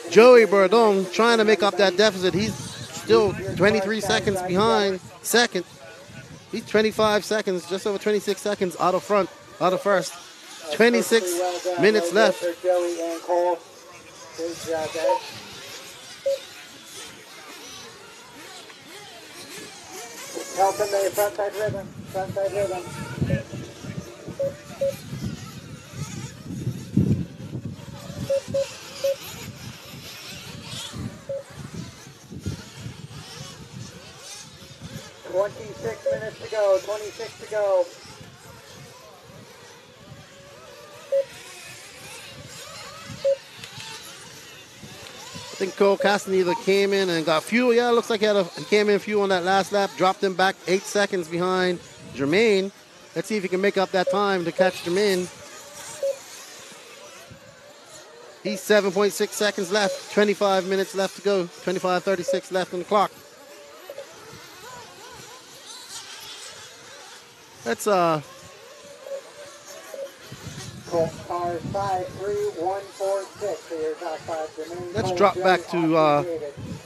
Joey Bordon trying to make up that deficit. He's still 23 seconds behind second. He's 25 seconds, just over 26 seconds out of first. 26 minutes left. Joey and Cole. Good job, guys. Help him there, frontside rhythm. 26 minutes to go, 26 to go. think Cole Caston either came in and got fuel. Yeah, it looks like he came in fuel on that last lap, dropped him back 8 seconds behind Jermaine. Let's see if he can make up that time to catch Jermaine. He's 7.6 seconds left, 25 minutes left to go, 25:36 left on the clock. Let's Cars 53146. Here's top 5 Jermaine. let's drop back to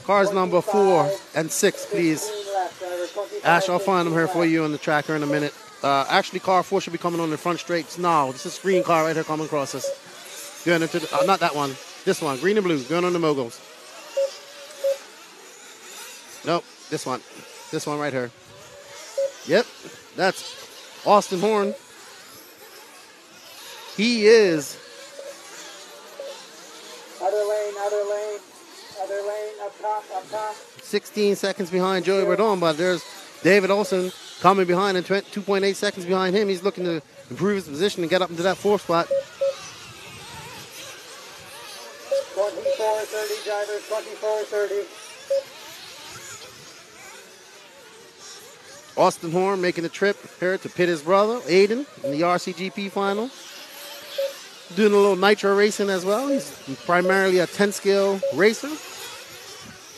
cars number 4 and 6, please. Ash, I'll find them here for you on the tracker in a minute. Actually, car 4 should be coming on the front straights now. This is green car right here coming across us. Going into the, not that one. This one, green and blue, going on the moguls. Nope, this one. This one right here. Yep, that's Austin Horn. He is. Other lane, up top. 16 seconds behind Joey Bardon, but there's David Olson coming behind and 2.8 seconds behind him. He's looking to improve his position and get up into that 4th spot. 24:30, drivers, 24:30. Austin Horn making the trip here to pit his brother, Aiden, in the RCGP final. Doing a little nitro racing as well. He's primarily a 10-scale racer.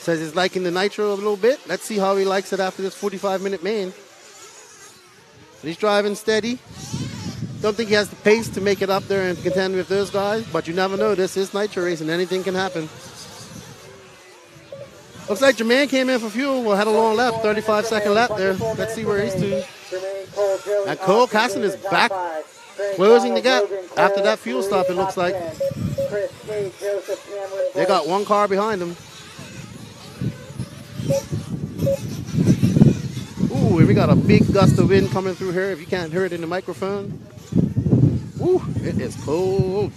Says he's liking the nitro a little bit. Let's see how he likes it after this 45-minute main. He's driving steady. Don't think he has the pace to make it up there and contend with those guys, but you never know. This is nitro racing. Anything can happen. Looks like Jermaine came in for fuel. Well, had a long lap, 35-second lap there. Let's see where he's to. And Cole Caston is back, closing the gap after that fuel stop, it looks like. They got one car behind them. Ooh, we got a big gust of wind coming through here. If you can't hear it in the microphone. Ooh, it is cold.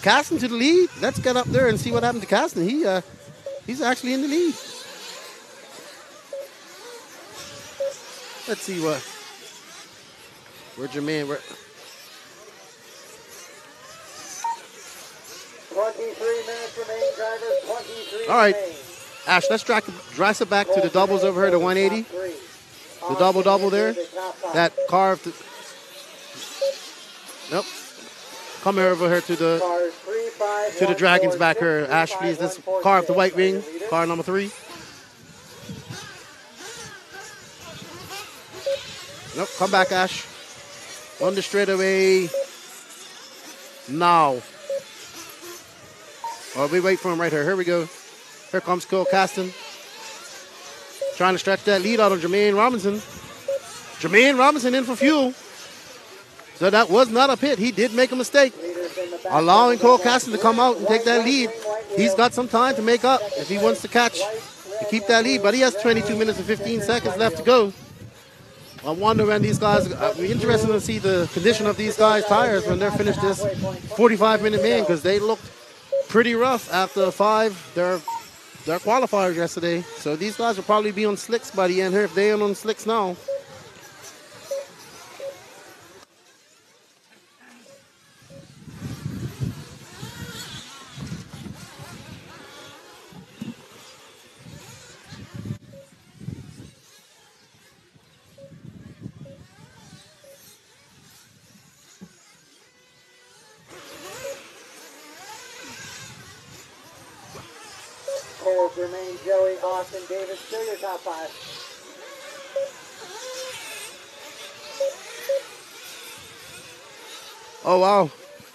Caston to the lead. Let's get up there and see what happened to Caston. He's actually in the lead. Let's see where Jermaine. 23 minutes remain, drivers. 23. All right, Ash. Let's drag it back to the doubles over here, the 180. The double there. That carved. Nope. Come over here to the Dragons back here. Ash, please. This car of the white wing, car number 3. Nope, come back, Ash. On the straightaway now. Oh, we wait for him right here. Here we go. Here comes Cole Caston. Trying to stretch that lead out on Jermaine Robinson. Jermaine Robinson in for fuel. So that was not a pit. He did make a mistake. Allowing Cole Caston to come out and take that lead. He's got some time to make up if he wants to catch to keep that lead. But he has 22 minutes and 15 seconds left to go. I wonder when these guys, I'd be interested to see the condition of these guys' tires when they're finished this 45-minute main, because they looked pretty rough after their qualifiers yesterday. So these guys will probably be on slicks by the end here if they ain't on slicks now. Cole, Jermaine, Joey, Austin, David, still your top 5. Oh, wow.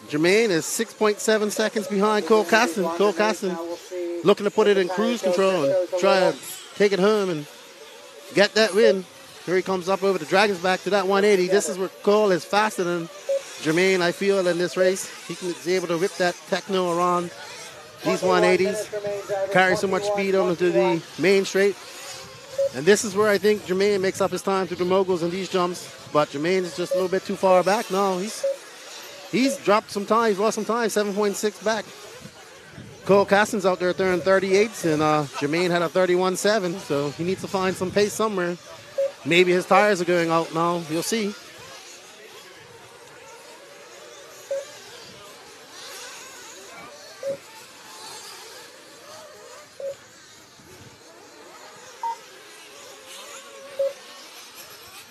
Jermaine is 6.7 seconds behind Cole Caston. Cole Caston looking to put it in cruise control and try to take it home and get that win. Here he comes up over the Dragons back to that 180. This is where Cole is faster than Jermaine, I feel, in this race. He's able to whip that techno around these 180s, carry so much speed onto the main straight. And this is where I think Jermaine makes up his time through the moguls and these jumps. But Jermaine is just a little bit too far back. No, He's dropped some time. He's lost some time. 7.6 back. Cole Caston's out there throwing 38s, and Jermaine had a 31.7, so he needs to find some pace somewhere. Maybe his tires are going out now. You'll see.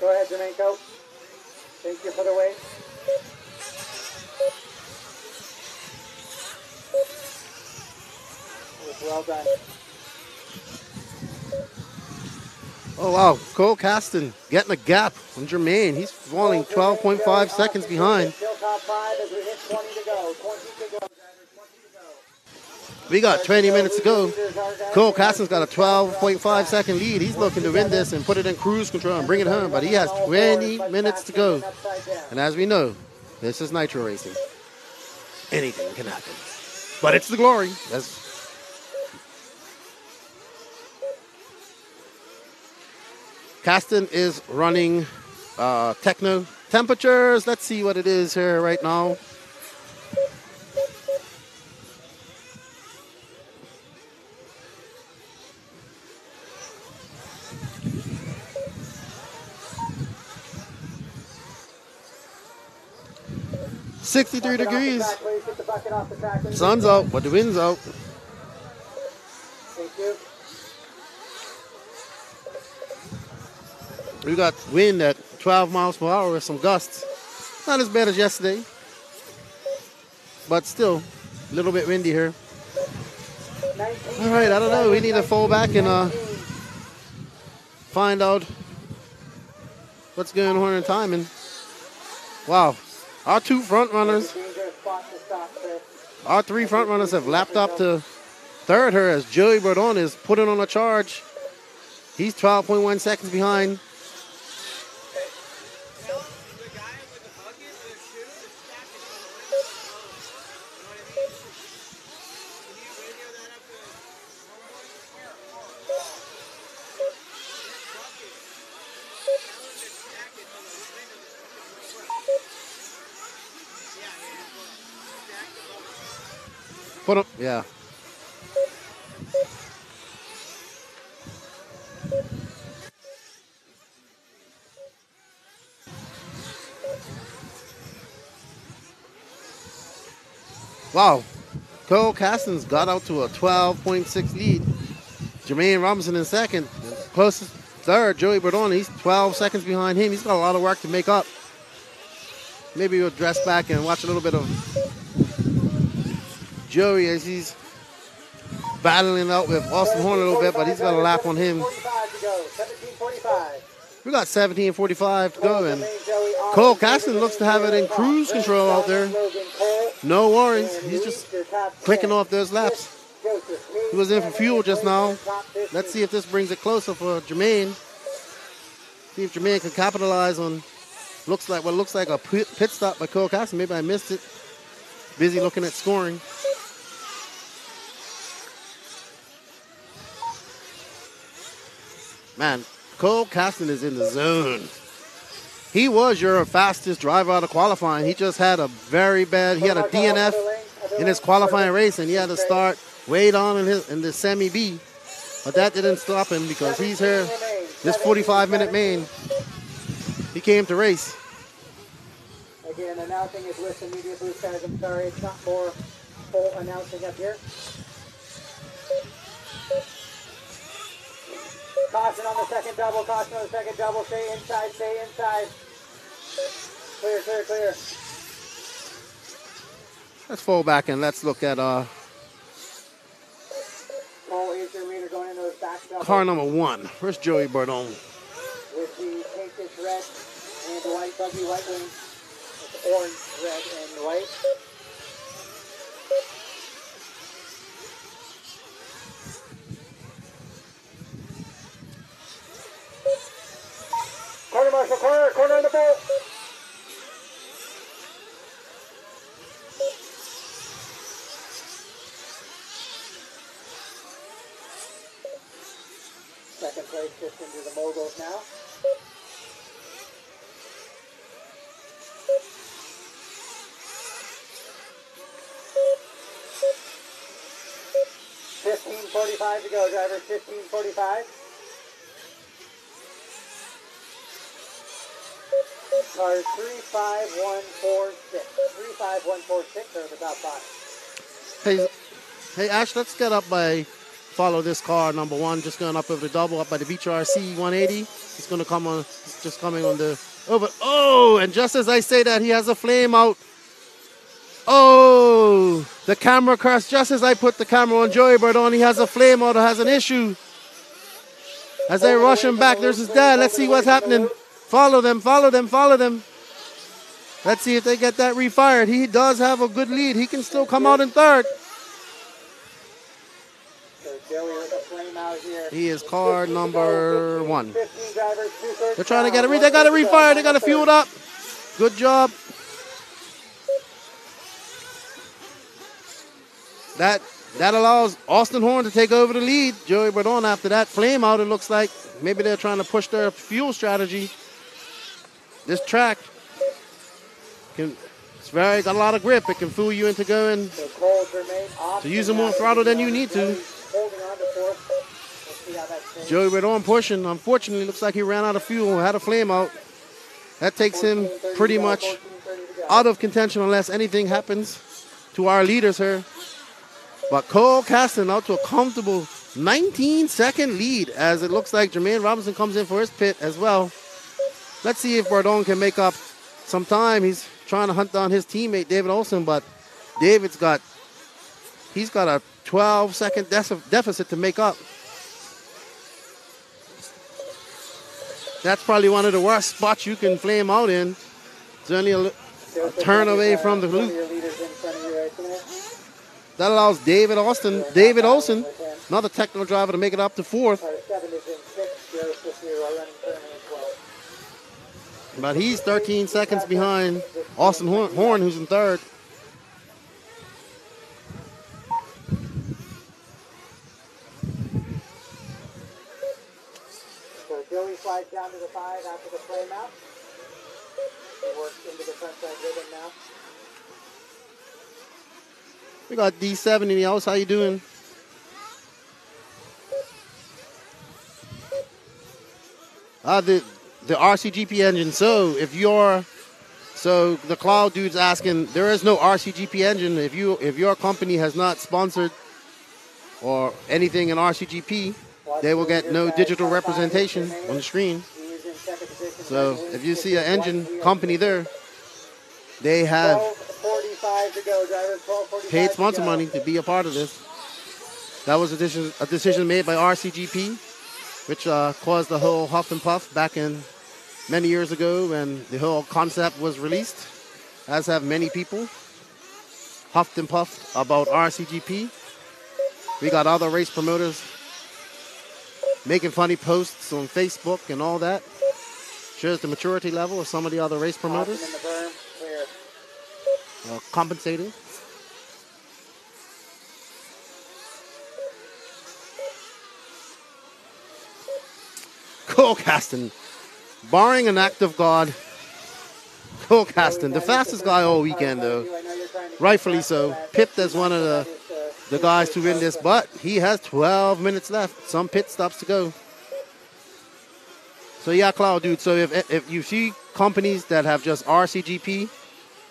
Go ahead, Jermaine, go. Thank you for the wait. Well done. Oh, wow. Cole Caston getting a gap from Jermaine. He's falling 12.5 seconds behind. Still top 5 as we hit 20 to go. 20 to go, drivers, 20 to go. We got 20 minutes to go. Cole Caston's got a 12.5 second lead. He's looking to win this and put it in cruise control and bring it home, but he has 20 minutes to go. And as we know, this is nitro racing. Anything can happen. But it's the glory. Caston is running techno temperatures. Let's see what it is here right now. $63 degrees. Sun's out, but the wind's out. Thank you. We got wind at 12 miles per hour with some gusts. Not as bad as yesterday, but still a little bit windy here. All right, I don't know. We need to fall back and find out what's going on in timing. Wow. Our two front runners, our three front runners have lapped up to third here as Joey Bordon is putting on a charge. He's 12.1 seconds behind. Put up, yeah. Wow. Cole Caston's got out to a 12.6 lead. Jermaine Robinson in second. Closest third, Joey Bordon. He's 12 seconds behind him. He's got a lot of work to make up. Maybe we'll dress back and watch a little bit of Joey as he's battling out with Austin Horn a little bit, but he's got a lap on him. 17:45. We got 17:45 to go, and Cole Caston looks to have it in cruise control out there. No worries. He's just clicking off those laps. He was in for fuel just now. Let's see if this brings it closer for Jermaine. See if Jermaine can capitalize on what looks like a pit stop by Cole Caston. Maybe I missed it. Busy looking at scoring. Man, Cole Caston is in the zone. He was your fastest driver out of qualifying. He just had a very bad, he had a DNF in his qualifying race, and he had to start way down in the semi-B. But that didn't stop him because he's here, this 45-minute main. He came to race. Again, announcing is with the media booth, guys. I'm sorry, it's not more full announcing up here. Caution on the second double, caution on the second double. Stay inside, stay inside. Clear, clear, clear. Let's fall back and let's look at Cole, is your reader going into his back double? car number 1. Where's Joey Bordon? With the pinkish red and the white buggy white wing. With orange, red, and white. Corner marshal, corner on the bolt. Second place just into the moguls now. 15:45 to go, drivers. 15:45. Cars 35146. 35146 are the top five. Hey, Ash, let's get up follow this car, number one, just going up over the double, up by the Beach RC 180. It's going to come on, just coming on the over. Oh, and just as I say that, he has a flame out. Oh, the camera crashed just as I put the camera on Joey Bardon. He has a flame out, has an issue. As they rush him back, there's his dad. Let's see what's happening. Follow them, follow them, follow them. Let's see if they get that refired. He does have a good lead. He can still come out in third. He is car number one. They're trying to get it. They got it refired. They got it fueled up. Good job. That allows Austin Horn to take over the lead. Joey Bardon after that flame out, it looks like maybe they're trying to push their fuel strategy. This track got a lot of grip. It can fool you into going to using more throttle than you need to. Joey Bardon pushing. Unfortunately, looks like he ran out of fuel, had a flame out. That takes him pretty much out of contention unless anything happens to our leaders here. But Cole Caston out to a comfortable 19-second lead as it looks like Jermaine Robinson comes in for his pit as well. Let's see if Bardon can make up some time. He's trying to hunt down his teammate, David Olson, but David's got a 12-second deficit to make up. That's probably one of the worst spots you can flame out in. It's only a turn away from the loop. That allows David Olson, another technical driver, to make it up to fourth. But he's 13 seconds behind Austin Horn, who's in third. So Joey slides down to the 5 after the flame out. He works into the front side ribbon now. We got D7 in the house. How you doing? The RCGP engine. So the Cloud dude's asking, there is no RCGP engine. If your company has not sponsored or anything in RCGP, they will get no digital representation on the screen. So if you see an engine company there, they have paid sponsor money to be a part of this. That was a decision made by RCGP, which caused the whole huff and puff back in many years ago when the whole concept was released, as have many people huffed and puffed about RCGP. We got other race promoters making funny posts on Facebook and all that. Shows the maturity level of some of the other race promoters. Compensating. Cole Caston, barring an act of God, Cole Caston, the fastest guy all weekend though, rightfully so, pipped as one of the guys to win this, but he has 12 minutes left, some pit stops to go. So yeah, Cloud dude, so if you see companies that have just RCGP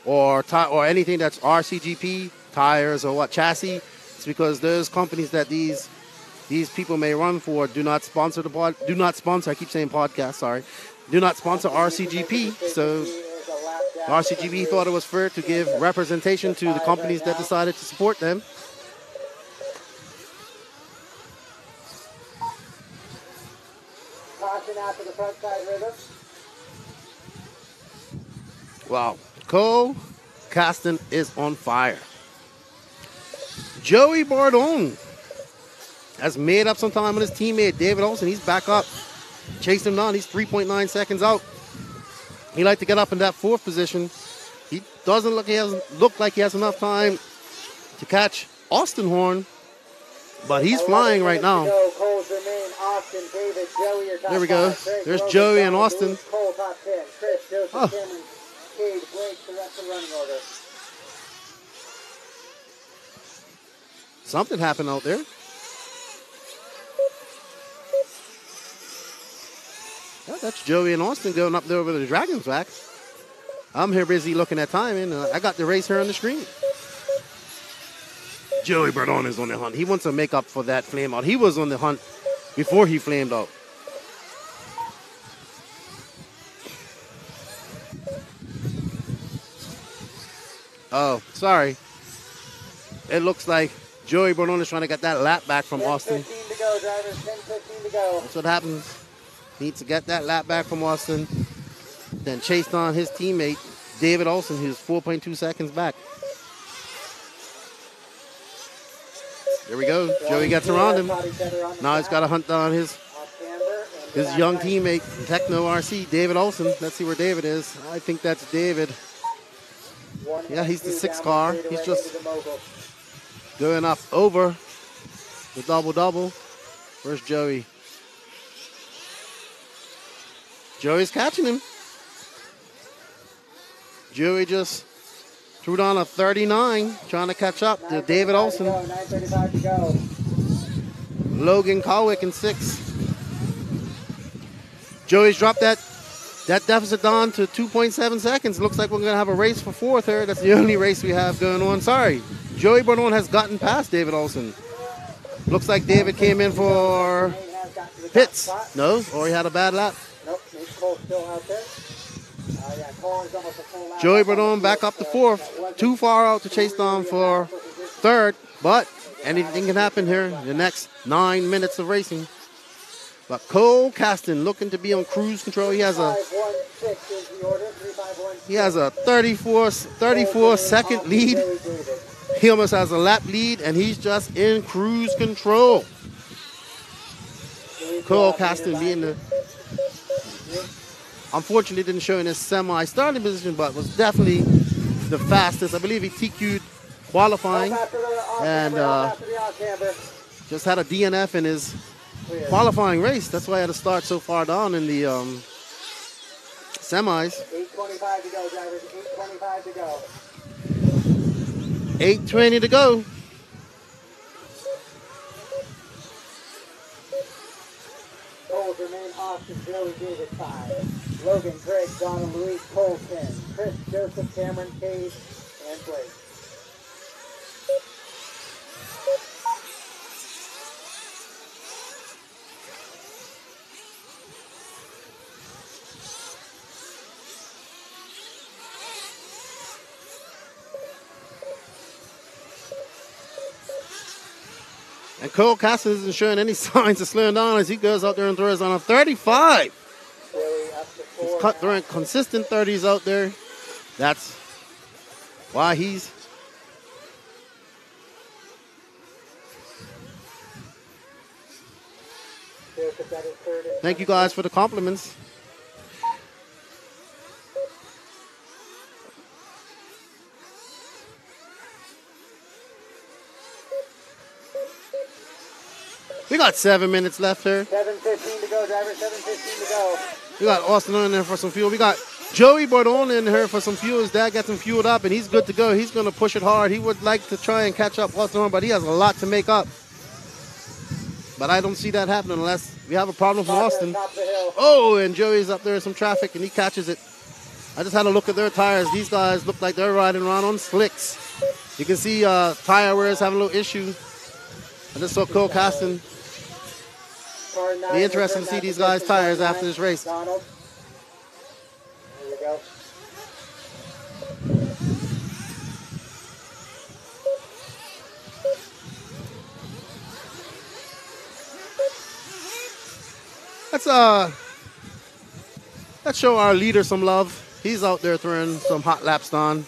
or anything that's RCGP, tires or chassis, it's because those companies that these people may run for do not sponsor I keep saying podcast, sorry. Do not sponsor RCGP. So RCGP thought it was fair to give representation to the companies that decided to support them. Caution after the front side ribbon. Wow. Cole Caston is on fire. Joey Bardon has made up some time with his teammate David Olson. He's back up. Chased him down. He's 3.9 seconds out. He'd like to get up in that fourth position. He doesn't look like he has enough time to catch Austin Horn, but he's flying right now. There we go. There's Joey and Austin. Oh. Something happened out there. Yeah, that's Joey and Austin going up there over the Dragons back. I'm here busy looking at time, and I got the race here on the screen. Joey Bardon is on the hunt. He wants to make up for that flame out. He was on the hunt before he flamed out. Oh, sorry. It looks like Joey Bardon is trying to get that lap back from Austin. 10:15 to go, drivers. 10:15 to go. That's what happens. Needs to get that lap back from Austin. Then chased on his teammate, David Olson, who's 4.2 seconds back. There we go. Joey gets around him. Now he's got to hunt down his young teammate, Techno RC, David Olson. Let's see where David is. I think that's David. Yeah, he's the 6th car. He's just going up over the double-double. Where's Joey? Joey's catching him. Joey just threw down a 39, trying to catch up to David Olson. 9:35 to go. Logan Colwick in 6th. Joey's dropped that deficit down to 2.7 seconds. Looks like we're going to have a race for 4th here. That's the only race we have going on. Sorry. Joey Bardon has gotten past David Olson. Looks like David came in for pits. No, or he had a bad lap. Nope, Nate Cole's still out there. Yeah, Cole's almost a full lap. Joey Bardon back up to 4th. Too far out to chase down for 3rd. But anything can happen here in the next 9 minutes of racing. But Cole Caston looking to be on cruise control. He has a 34 second lead. He almost has a lap lead, and he's just in cruise control. Cole Caston being the, unfortunately didn't show in his semi-starting position, but was definitely the fastest. I believe he TQ'd qualifying and just had a DNF in his qualifying race. That's why I had to start so far down in the semis. 8:25 to go, drivers. 8:25 to go. 8:20 to go. Coles remain Austin, Joey, David 5. Logan, Greg, Donald, Luis, Cole 10. Chris, Joseph, Cameron, Cade, and Blake. And Cole Caston isn't showing any signs of slowing down as he goes out there and throws on a 35. He's throwing consistent 30s out there. That's why he's thank you guys for the compliments. We got 7 minutes left here. 7:15 to go, driver. 7:15 to go. We got Austin in there for some fuel. We got Joey Bardon in here for some fuel. His dad got him fueled up, and he's good to go. He's going to push it hard. He would like to try and catch up Austin, but he has a lot to make up. But I don't see that happening unless we have a problem from Austin. Oh, and Joey's up there in some traffic, and he catches it. I just had a look at their tires. These guys look like they're riding around on slicks. You can see tire wear is having a little issue. I just saw Cole Caston. Be interesting to see these guys' tires after this race. Donald. There you go. Let's show our leader some love. He's out there throwing some hot laps on.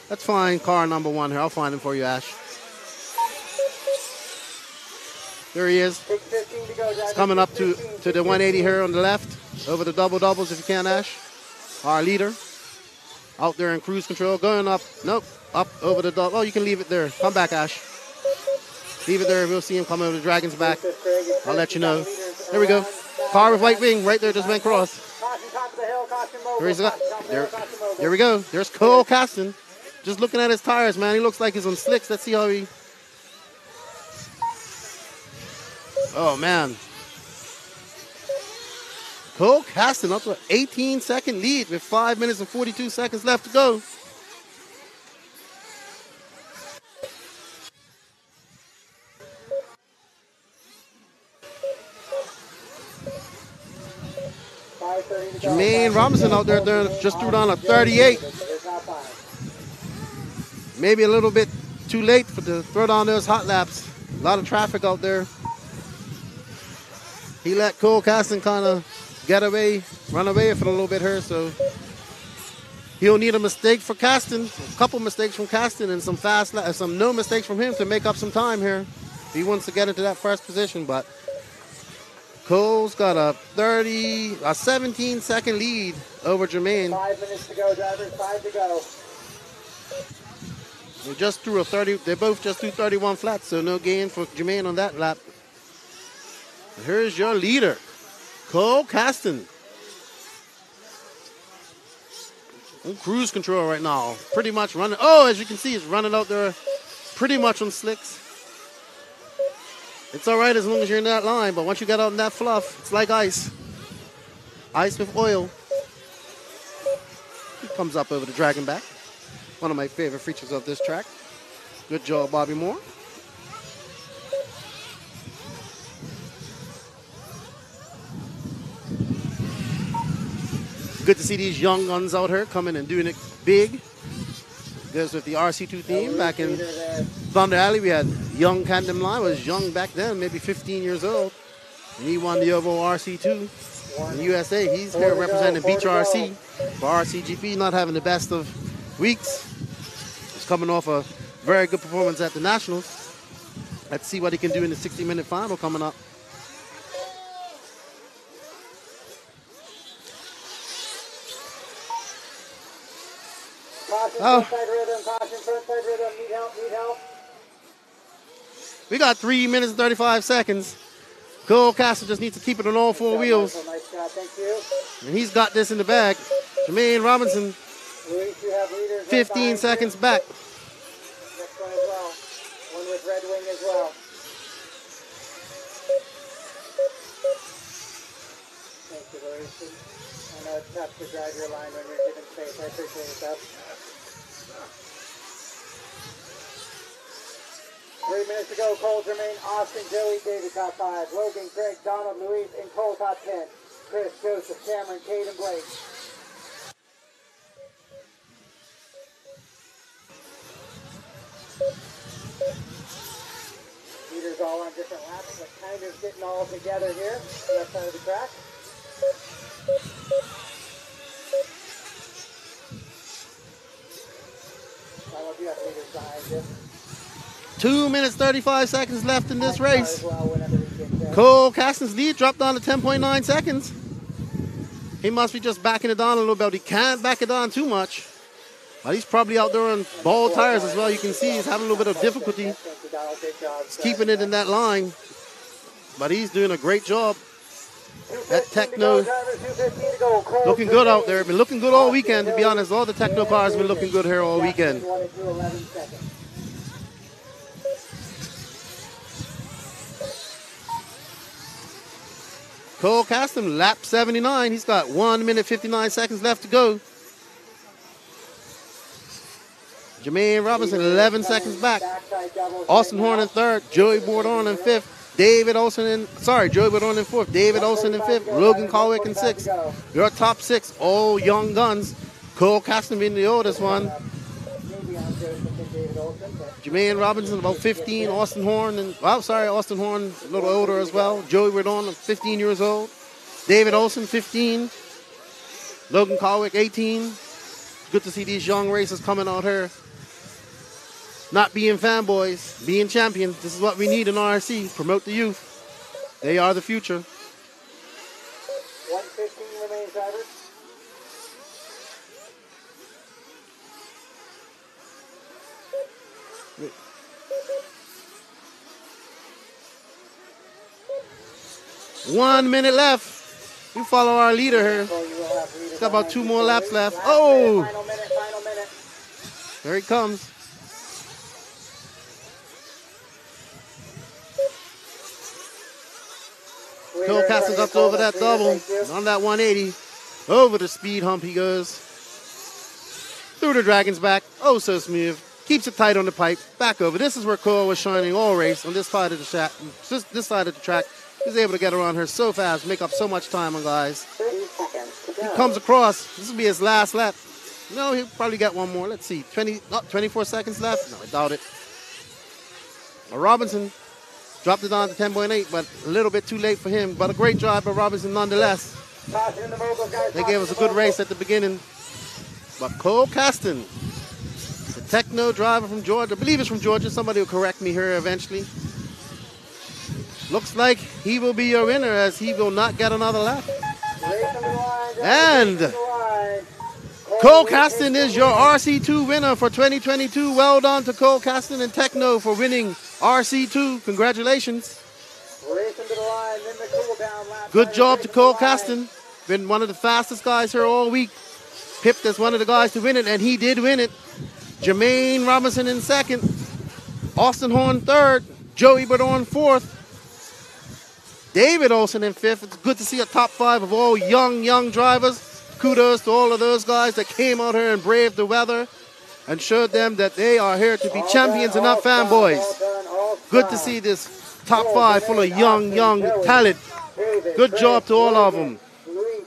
Let's find car number 1 here. I'll find him for you, Ash. There he is. He's coming up to the 180 here on the left, over the double doubles if you can, Ash. Our leader. Out there in cruise control, going up. Nope, up over the double. Oh, you can leave it there. Come back, Ash. Leave it there. We'll see him come over the Dragon's back. I'll let you know. There we go. Car with white wing right there just went cross. There we go. There's Cole Caston. Just looking at his tires, man. He looks like he's on slicks. Let's see how he... Oh, man. Cole Caston up to an 18-second lead with 5 minutes and 42 seconds left to go. Jermaine Robinson out there just threw down a 38. Maybe a little bit too late for the throw down those hot laps. A lot of traffic out there. He let Cole Caston kind of get away, run away for a little bit here, so he'll need a mistake for Caston, a couple mistakes from Caston, and some no mistakes from him to make up some time here. He wants to get into that first position, but Cole's got a 17-second lead over Jermaine. 5 minutes to go, drivers. 5 to go. They both just threw 31 flats, so no gain for Jermaine on that lap. Here's your leader, Cole Caston. On cruise control right now. Pretty much running. Oh, as you can see, it's running out there pretty much on slicks. It's all right as long as you're in that line, but once you get out in that fluff, it's like ice. Ice with oil. He comes up over the dragon back. One of my favorite features of this track. Good job, Bobby Moore. Good to see these young guns out here coming and doing it big. Goes with the RC2 theme. Back in Thunder Alley, we had young Camden Line, was young back then, maybe 15 years old. And he won the overall RC2 in USA. He's here representing Beach RC. For RCGP not having the best of weeks. He's coming off a very good performance at the Nationals. Let's see what he can do in the 60-minute final coming up. Frontside rhythm, need help. We got 3 minutes and 35 seconds. Cole Caston just needs to keep it on all four wheels. Nice job, thank you. And he's got this in the bag. Jermaine Robinson, Luis, you have leaders 15 seconds back. Next one as well. One with Red Wing as well. Thank you, Luis. I know it's tough to drive your line when you're given space. I appreciate it, though. 3 minutes to go. Cole, Jermaine, Austin, Joey, David, top 5. Logan, Craig, Donald, Luis, and Cole, top 10. Chris, Joseph, Cameron, Kate, and Blake. Leaders all on different laps, but kind of getting all together here. Left side of the track. I love you have leaders behind you. 2 minutes, 35 seconds left in this race. Cole Caston's lead dropped down to 10.9 seconds. He must be just backing it down a little bit. He can't back it down too much. But he's probably out there on ball tires as well. You can see he's having a little bit of difficulty. He's keeping it in that line. But he's doing a great job. That Techno looking good out there. Been looking good all weekend, to be honest. All the Techno cars have been looking good here all weekend. Cole Caston, lap 79. He's got 1 minute, 59 seconds left to go. Jermaine Robinson, 11 seconds back. Austin Horn in third. Joey Bourdon in fifth. Joey Bourdon in fourth. David Olson in fifth. Logan Colwick in sixth. Your top 6, all young guns. Cole Caston being the oldest one. Jermaine Robinson, about 15. Austin Horn, Austin Horn, a little older as well. Joey Bourdon, 15 years old. David Olson, 15. Logan Colwick, 18. Good to see these young racers coming out here. Not being fanboys, being champions. This is what we need in RC. Promote the youth. They are the future. 1:15 remains, drivers. One minute left. We follow our leader here. He's got about 2 more laps left. Oh! Final minute. There he comes. Cole Caston's up over that double. And on that 180. Over the speed hump he goes. Through the Dragon's back. Oh, so smooth. Keeps it tight on the pipe. Back over. This is where Cole was shining all race on this side of the track. This side of the track. He's able to get around her so fast, make up so much time on guys. He comes across. This will be his last lap. No, he'll probably get one more. Let's see. 24 seconds left? No, I doubt it. Robinson dropped it down to 10.8, but a little bit too late for him. But a great drive by Robinson nonetheless. They gave us a good race at the beginning. But Cole Caston, the techno driver from Georgia, I believe it's from Georgia. Somebody will correct me here eventually. Looks like he will be your winner as he will not get another lap. And Cole Caston is your RC2 winner for 2022. Well done to Cole Caston and Techno for winning RC2. Congratulations. Good job to Cole Caston. Been one of the fastest guys here all week. Pipped as one of the guys to win it, and he did win it. Jermaine Robinson in second. Austin Horn third. Joey Berdorn fourth. David Olsen in fifth. It's good to see a top five of all young drivers. Kudos to all of those guys that came out here and braved the weather and showed them that they are here to be champions and not fanboys. Good to see this top five full of young talent. Good job to all of them.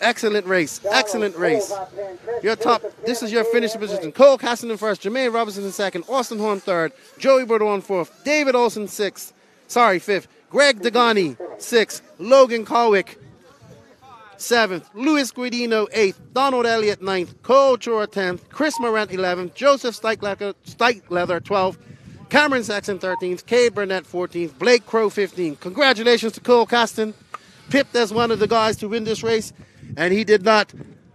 Excellent race. Excellent race. Your top, this is your finishing position. Cole Caston in first, Jermaine Robinson in second, Austin Horn third, Joey Berdorn fourth, David Olsen fifth, Greg Degani sixth, Logan Carwick seventh, Luis Guidino eighth, Donald Elliott ninth, Cole Chora 10th, Chris Morant 11th, Joseph Steitleather 12th, Cameron Saxon 13th, Cade Burnett 14th, Blake Crow 15th. Congratulations to Cole Caston, pipped as one of the guys to win this race, and he did not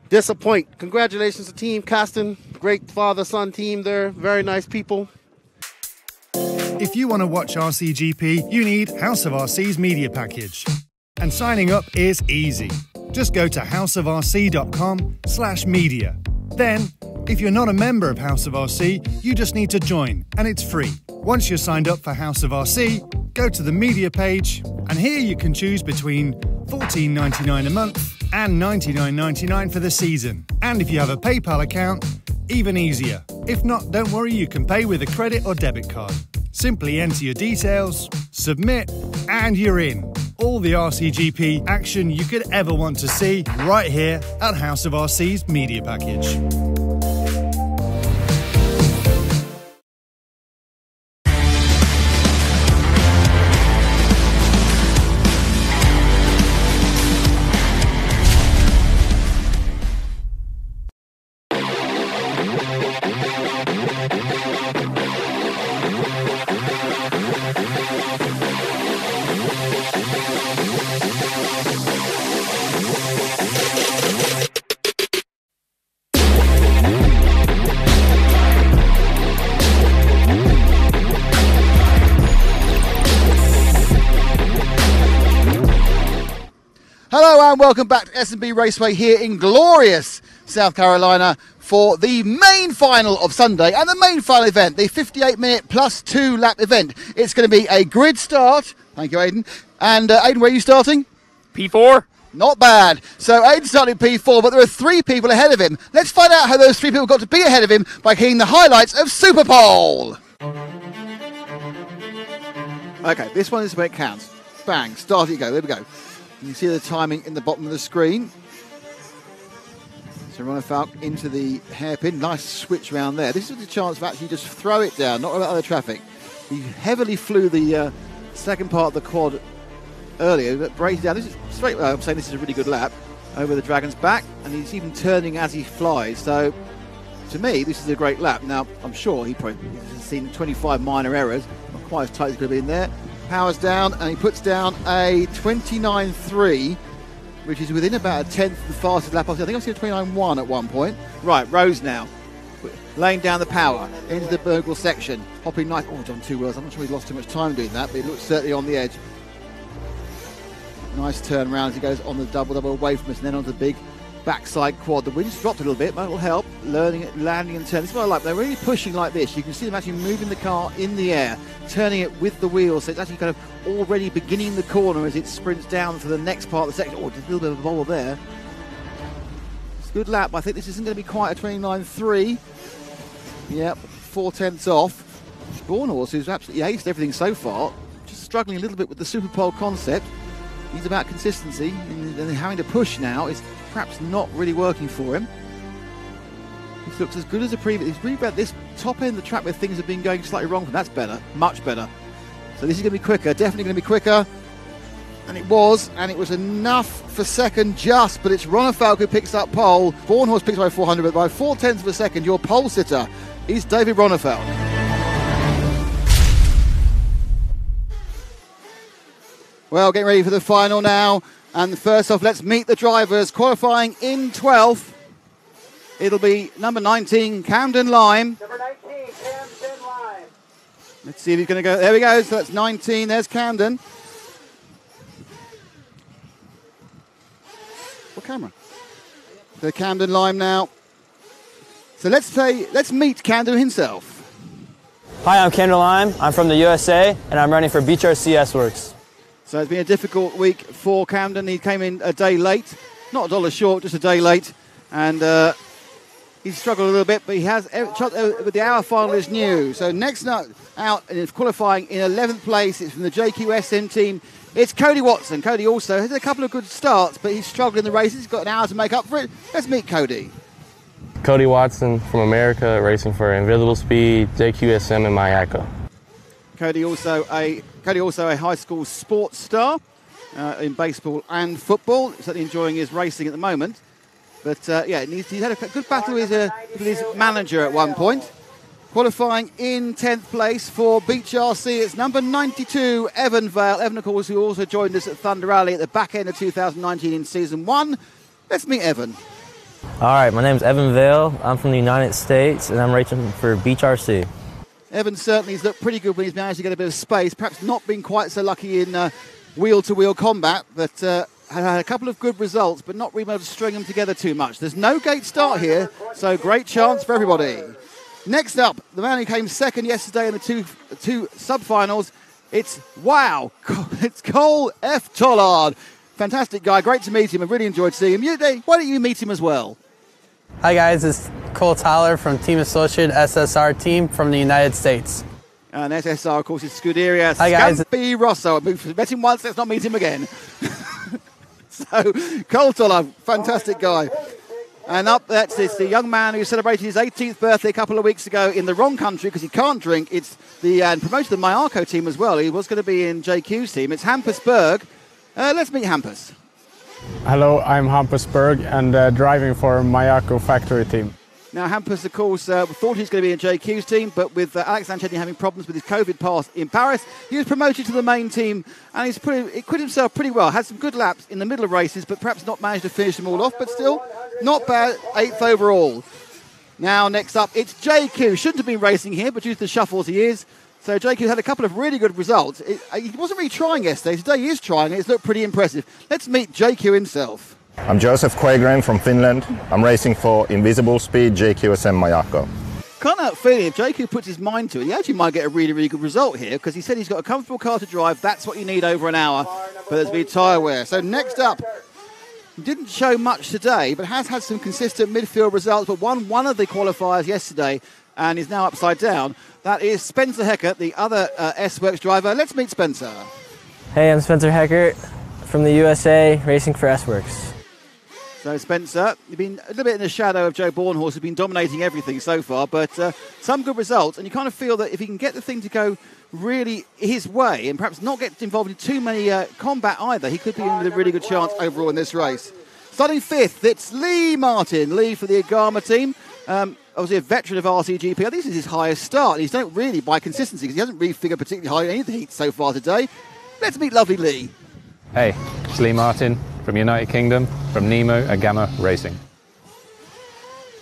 disappoint. Congratulations to Team Caston. Great father-son team there. Very nice people. If you want to watch RCGP, you need House of RC's media package. And signing up is easy. Just go to houseofrc.com/media. Then, if you're not a member of House of RC, you just need to join, and it's free. Once you're signed up for House of RC, go to the media page, and here you can choose between $14.99 a month and $99.99 for the season. And if you have a PayPal account, even easier. If not, don't worry, you can pay with a credit or debit card. Simply enter your details, submit, and you're in. All the RCGP action you could ever want to see right here at House of RC's media package. Hello and welcome back to S&B Raceway here in glorious South Carolina for the main final of Sunday and the main final event, the 58-minute plus 2-lap event. It's going to be a grid start. Thank you, Aidan. And Aidan, where are you starting? P4. Not bad. So Aidan's starting P4, but there are 3 people ahead of him. Let's find out how those 3 people got to be ahead of him by hearing the highlights of Superpole. Okay, this one is where it counts. Bang, start it, go. There we go. You can see the timing in the bottom of the screen. So Ronald Falk into the hairpin. Nice switch around there. This is the chance to actually just throw it down, not about other traffic. He heavily flew the second part of the quad earlier, but brakes down. This is straight. I'm saying this is a really good lap over the Dragon's back, and he's even turning as he flies. So to me, this is a great lap. Now, I'm sure he probably has seen 25 minor errors. Not quite as tight as it could have been there. Powers down, and he puts down a 29.3, which is within about a tenth of the fastest lap. I think I've seen a 29.1 at one point. Right, Rose now, laying down the power into the Burgle section, hopping nice. Oh, John 2 wheels. I'm not sure he lost too much time doing that, but he looks certainly on the edge. Nice turn round as he goes on the double away from us, and then onto the big backside quad. The wind's dropped a little bit, but it will help. Landing and turning. This is what I like. They're really pushing like this. You can see them actually moving the car in the air, turning it with the wheels. So it's actually kind of already beginning the corner as it sprints down to the next part of the section. Oh, just a little bit of a bobble there. It's a good lap. I think this isn't going to be quite a 29.3. Yep, 4/10 off. Bornhorst, who's absolutely aced everything so far, just struggling a little bit with the Superpole concept. He's about consistency, and having to push now is perhaps not really working for him. He looks as good as the previous. He's really bad. This top end of the track where things have been going slightly wrong, but that's better, much better. So this is going to be quicker, definitely going to be quicker. And it was enough for second just, but it's Ronefalk who picks up pole. Bornhorst picks by 400, but by 0.4 of a second, your pole sitter is David Ronefalk. Well, getting ready for the final now. And first off, let's meet the drivers. Qualifying in 12th. It'll be number 19, Camden Lime. Number 19, Camden Lime. Let's see if he's going to go. There we go. So that's 19. There's Camden. What camera? So Camden Lime now. So let's meet Camden himself. Hi, I'm Camden Lime. I'm from the USA, and I'm running for Beach RC Works. So it's been a difficult week for Camden. He came in a day late, not $1 short, just a day late, and he's struggled a little bit, but he has, with the hour final is new. So next out in qualifying in 11th place, it's from the JQSM team. It's Cody Watson. Cody also has a couple of good starts, but he's struggled in the races. He's got an hour to make up for it. Let's meet Cody. Cody Watson from America, racing for Invisible Speed, JQSM, and Mayako. Cody also a high school sports star in baseball and football. Certainly enjoying his racing at the moment. But he's had a good battle with his manager at one point. Qualifying in 10th place for Beach RC, it's number 92, Evan Vale. Evan, of course, who also joined us at Thunder Rally at the back end of 2019 in Season 1. Let's meet Evan. All right, my name's Evan Vale. I'm from the United States, and I'm racing for Beach RC. Evan certainly has looked pretty good when he's managed to get a bit of space. Perhaps not been quite so lucky in wheel-to-wheel combat, but had a couple of good results, but not really able to string them together too much. There's no gate start here, so great chance for everybody. Next up, the man who came second yesterday in the two sub-finals, it's Cole F. Tollard. Fantastic guy, great to meet him. I really enjoyed seeing him. Why don't you meet him as well? Hi guys, it's Cole Tyler from Team Associate SSR team from the United States. And SSR, of course, is Scuderia Hi guys. S&B Rosso. I met him once, let's not meet him again. So, Cole Tollard, fantastic guy. And up that's the young man who celebrated his 18th birthday a couple of weeks ago in the wrong country because he can't drink. It's the promoted the Mayako team as well. He was going to be in JQ's team. It's Hampus Berg. Let's meet Hampus. Hello, I'm Hampus Berg and driving for Mayako factory team. Now, Hampus, of course, thought he was going to be in JQ's team, but with Alex Ancheni having problems with his COVID pass in Paris, he was promoted to the main team, and he quit himself pretty well. Had some good laps in the middle of races, but perhaps not managed to finish them all off, but still, not bad, 8th overall. Now, next up, it's JQ. Shouldn't have been racing here, but due to the shuffles he is. So JQ had a couple of really good results. He wasn't really trying yesterday. Today he is trying it. It's looked pretty impressive. Let's meet JQ himself. I'm Joseph Quagren from Finland. I'm racing for Invisible Speed JQSM Mayako. Can't help feeling if JQ puts his mind to it, he actually might get a really, really good result here because he said he's got a comfortable car to drive. That's what you need over an hour, but there's been tyre wear. So next up, didn't show much today, but has had some consistent midfield results, but won one of the qualifiers yesterday and is now upside down. That is Spencer Heckert, the other S-Works driver. Let's meet Spencer. Hey, I'm Spencer Heckert from the USA, racing for S-Works. So Spencer, you've been a little bit in the shadow of Joe Bornhorst, who's been dominating everything so far, but some good results, and you kind of feel that if he can get the thing to go really his way and perhaps not get involved in too many combat either, he could be in with a really good chance overall in this race. Starting 5th, it's Lee Martin. Lee for the Agama team. Obviously a veteran of RCGP. I think this is his highest start. He's done it really by consistency because he hasn't really figured particularly high in any of the heats so far today. Let's meet lovely Lee. Hey, it's Lee Martin from United Kingdom, from Nemo Agama Racing.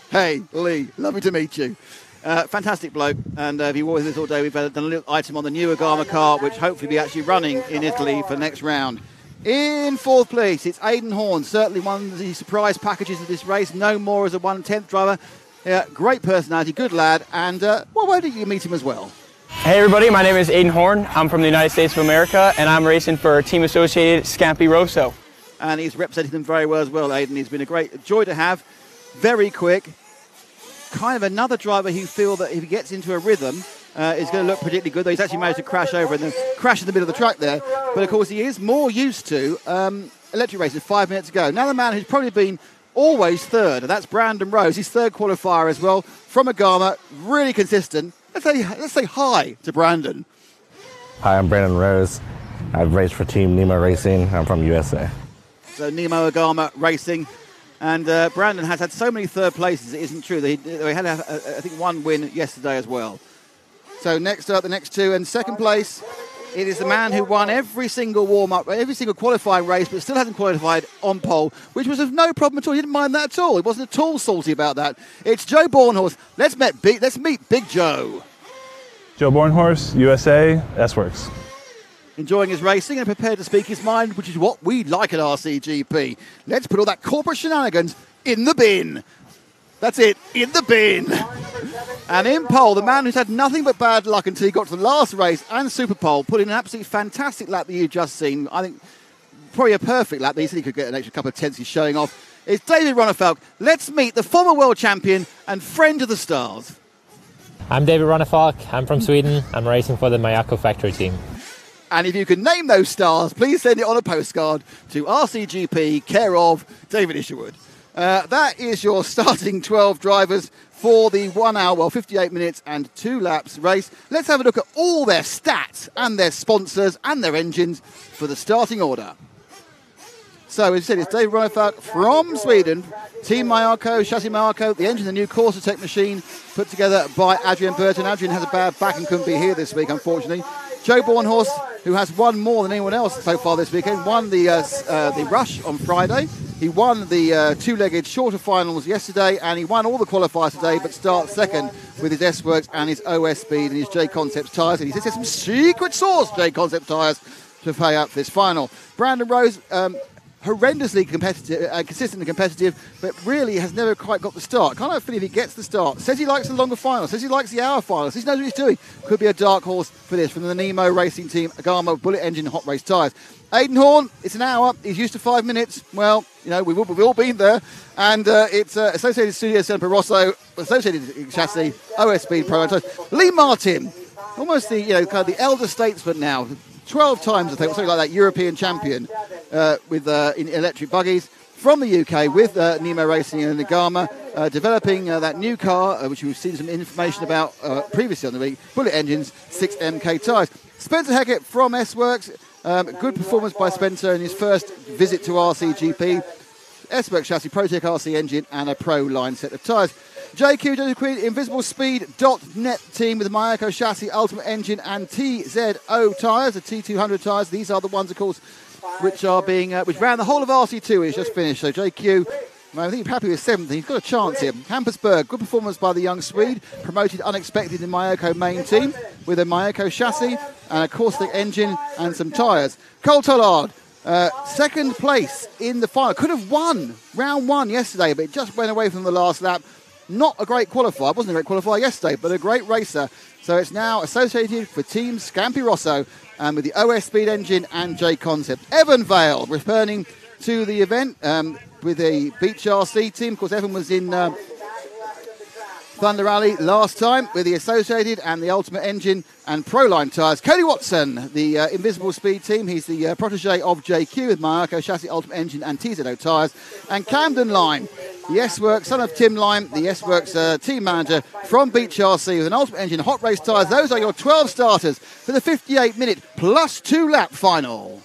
Hey, Lee, lovely to meet you. Fantastic bloke, and if you were with us all day, we've done a little item on the new Agama car, which hopefully will be actually running in Italy for next round. In fourth place, it's Aidan Horn, certainly one of the surprise packages of this race. No more as a 1/10 driver. Yeah, great personality, good lad. And where did you meet him as well? Hey everybody, my name is Aidan Horn. I'm from the United States of America, and I'm racing for Team Associated S&B Raceway. And he's represented them very well as well, Aidan. He's been a great joy to have. Very quick. Kind of another driver who feel that if he gets into a rhythm, is going to look particularly good, though he's actually managed to crash over and then crash in the middle of the track there. But, of course, he is more used to electric races 5 minutes ago. Another man who's probably been always third, and that's Brandon Rose. He's third qualifier as well from Agama, really consistent. Let's say hi to Brandon. Hi, I'm Brandon Rose. I've raced for Team Nemo Racing. I'm from USA. So Nemo Agama Racing. And Brandon has had so many third places, it isn't true. They had, I think, one win yesterday as well. So next up, the next two, and second place, it is the man who won every single warm-up, every single qualifying race, but still hasn't qualified on pole, which was of no problem at all. He didn't mind that at all. He wasn't at all salty about that. It's Joe Bornhorst. Let's meet Big Joe. Joe Bornhorst, USA, S-Works. Enjoying his racing and prepared to speak his mind, which is what we like at RCGP. Let's put all that corporate shenanigans in the bin. That's it, in the bin. And in pole, the man who's had nothing but bad luck until he got to the last race and Superpole, put in an absolutely fantastic lap that you've just seen. I think probably a perfect lap. He said he could get an extra couple of tenths. He's showing off. It's David Ronnefalk. Let's meet the former world champion and friend of the stars. I'm David Ronnefalk. I'm from Sweden. I'm racing for the Mayako factory team. And if you can name those stars, please send it on a postcard to RCGP, care of David Isherwood. That is your starting 12 drivers for the 1 hour, 58 minutes and 2 laps race. Let's have a look at all their stats and their sponsors and their engines for the starting order. So, as I said, it's David Ronnefalk from Sweden, Team Mayako, Chassis Mayako, the engine, the new Corsa machine put together by Adrian Burton. Adrian has a bad back and couldn't be here this week, unfortunately. Joe Bornhorst, who has won more than anyone else so far this weekend, won the Rush on Friday. He won the two-legged shorter finals yesterday, and he won all the qualifiers today, but starts second with his S-Works and his OS Speed and his J-Concepts tyres. And he says there's some secret sauce J-Concept tyres to pay up for this final. Brandon Rose, horrendously competitive, consistent and competitive, but really has never quite got the start. Can't have a feeling if he gets the start. Says he likes the longer final, says he likes the hour final, says he knows what he's doing. Could be a dark horse for this from the Nemo Racing Team, Agama Bullet Engine Hot Race tyres. Aidan Horn, it's an hour. He's used to 5 minutes. Well, you know, we've all been there. And it's Associated Studio Semper Rosso, Associated Chassis, OS Speed Pro. Lee Martin, almost the, kind of the elder statesman now. 12 times, I think, something like that, European champion in electric buggies from the UK with Nemo Racing and Agama, developing that new car, which we've seen some information about previously on the week, Bullet Engines, 6MK tyres. Spencer Heckett from S-Works, good performance by Spencer in his first visit to RCGP. S-Works chassis, ProTech RC engine and a Pro line set of tyres. JQ, Joseph Quinn, InvisibleSpeed.net team with the Mayako chassis, Ultimate Engine and TZO tyres, the T200 tyres. These are the ones, of course, which are being, which ran the whole of RC2. It's just finished. So JQ, I think he's happy with 7th. He's got a chance here. Hampersburg, good performance by the young Swede, promoted unexpected in Mayako main team with a Mayako chassis and a caustic engine and some tyres. Cole Tollard, second place in the final. Could have won round 1 yesterday, but it just went away from the last lap. Not a great qualifier. Wasn't a great qualifier yesterday, but a great racer. So it's now associated for Team Scampi Rosso and with the OS Speed engine and J-Concept. Evan Vale returning to the event with the Beach RC team. Of course, Evan was in Thunder Alley last time with the Associated and the Ultimate Engine and Proline tyres. Cody Watson, the Invisible Speed team. He's the protege of JQ with Mayako chassis, Ultimate Engine and TZO tyres. And Camden Lime, the S-Works, son of Tim Lime, the S-Works team manager from Beach RC with an Ultimate Engine Hot Race tyres. Those are your 12 starters for the 58-minute plus 2 lap final.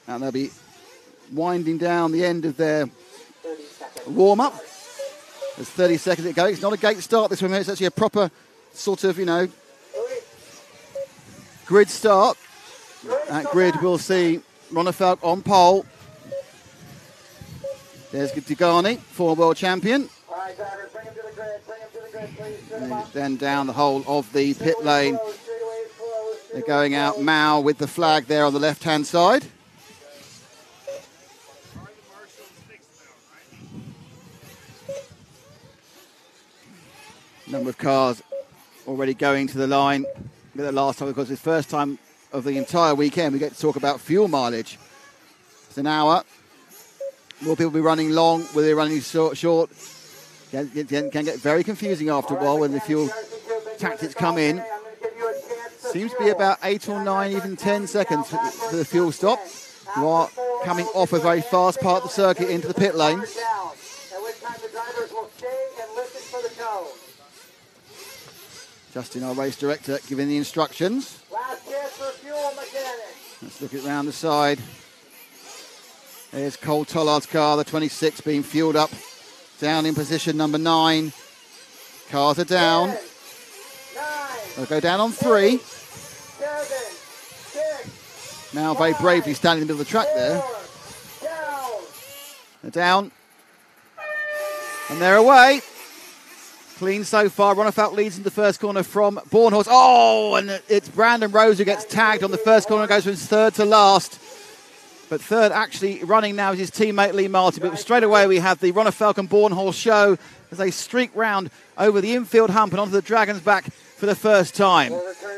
And they'll be winding down the end of their warm-up. There's 30 seconds to go. It's not a gate start this one. It's actually a proper sort of, grid start. That grid we'll see Ronnefalk on pole. There's Degani, former world champion. And then down the whole of the pit lane They're going out Mao with the flag there on the left-hand side. Number of cars already going to the line. The last time, because it's the first time of the entire weekend we get to talk about fuel mileage. It's an hour. More people will be running long, will they running short? Can get very confusing after a while when the fuel tactics come in. Seems to be about 8 or 9, even 10 seconds for the fuel stop. You are coming off a very fast part of the circuit into the pit lane. Justin, our race director, giving the instructions. Let's look at round the side. There's Cole Tollard's car, the 26, being fueled up. Down in position number 9. Cars are down. They'll go down on 3. Now very bravely standing in the middle of the track there. They're down. And they're away. Clean so far. Ronefalk leads in the first corner from Bornhorst. Oh, and it's Brandon Rose who gets tagged on the first corner and goes from third to last. But third actually running now is his teammate Lee Martin. But straight away we have the Ronefalk and Bornhorst show as they streak round over the infield hump and onto the Dragon's back for the first time.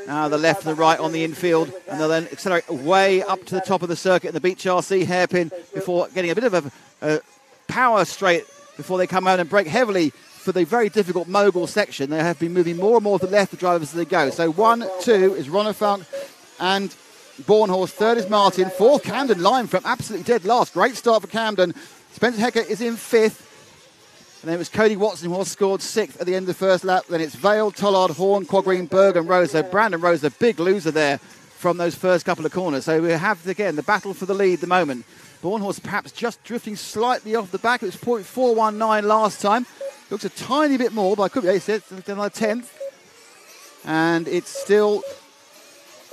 Now the left and the right on the infield, and they'll then accelerate way up to the top of the circuit in the Beach RC hairpin before getting a bit of a power straight before they come out and brake heavily for the very difficult mogul section. They have been moving more and more to the left, the drivers, as they go. So 1, 2 is Ronefalk and Bornhorst. Third is Martin. Fourth, Camden Lime from absolutely dead last. Great start for Camden. Spencer Hecker is in 5th. And then it was Cody Watson who scored 6th at the end of the first lap. Then it's Vale, Tollard, Horn, Quagreen, Berg and Rose. So Brandon Rose, the big loser there from those first couple of corners. So we have, again, the battle for the lead at the moment. Bornhorst perhaps just drifting slightly off the back. It was 0.419 last time. Looks a tiny bit more, but I could be another 10th. And it's still...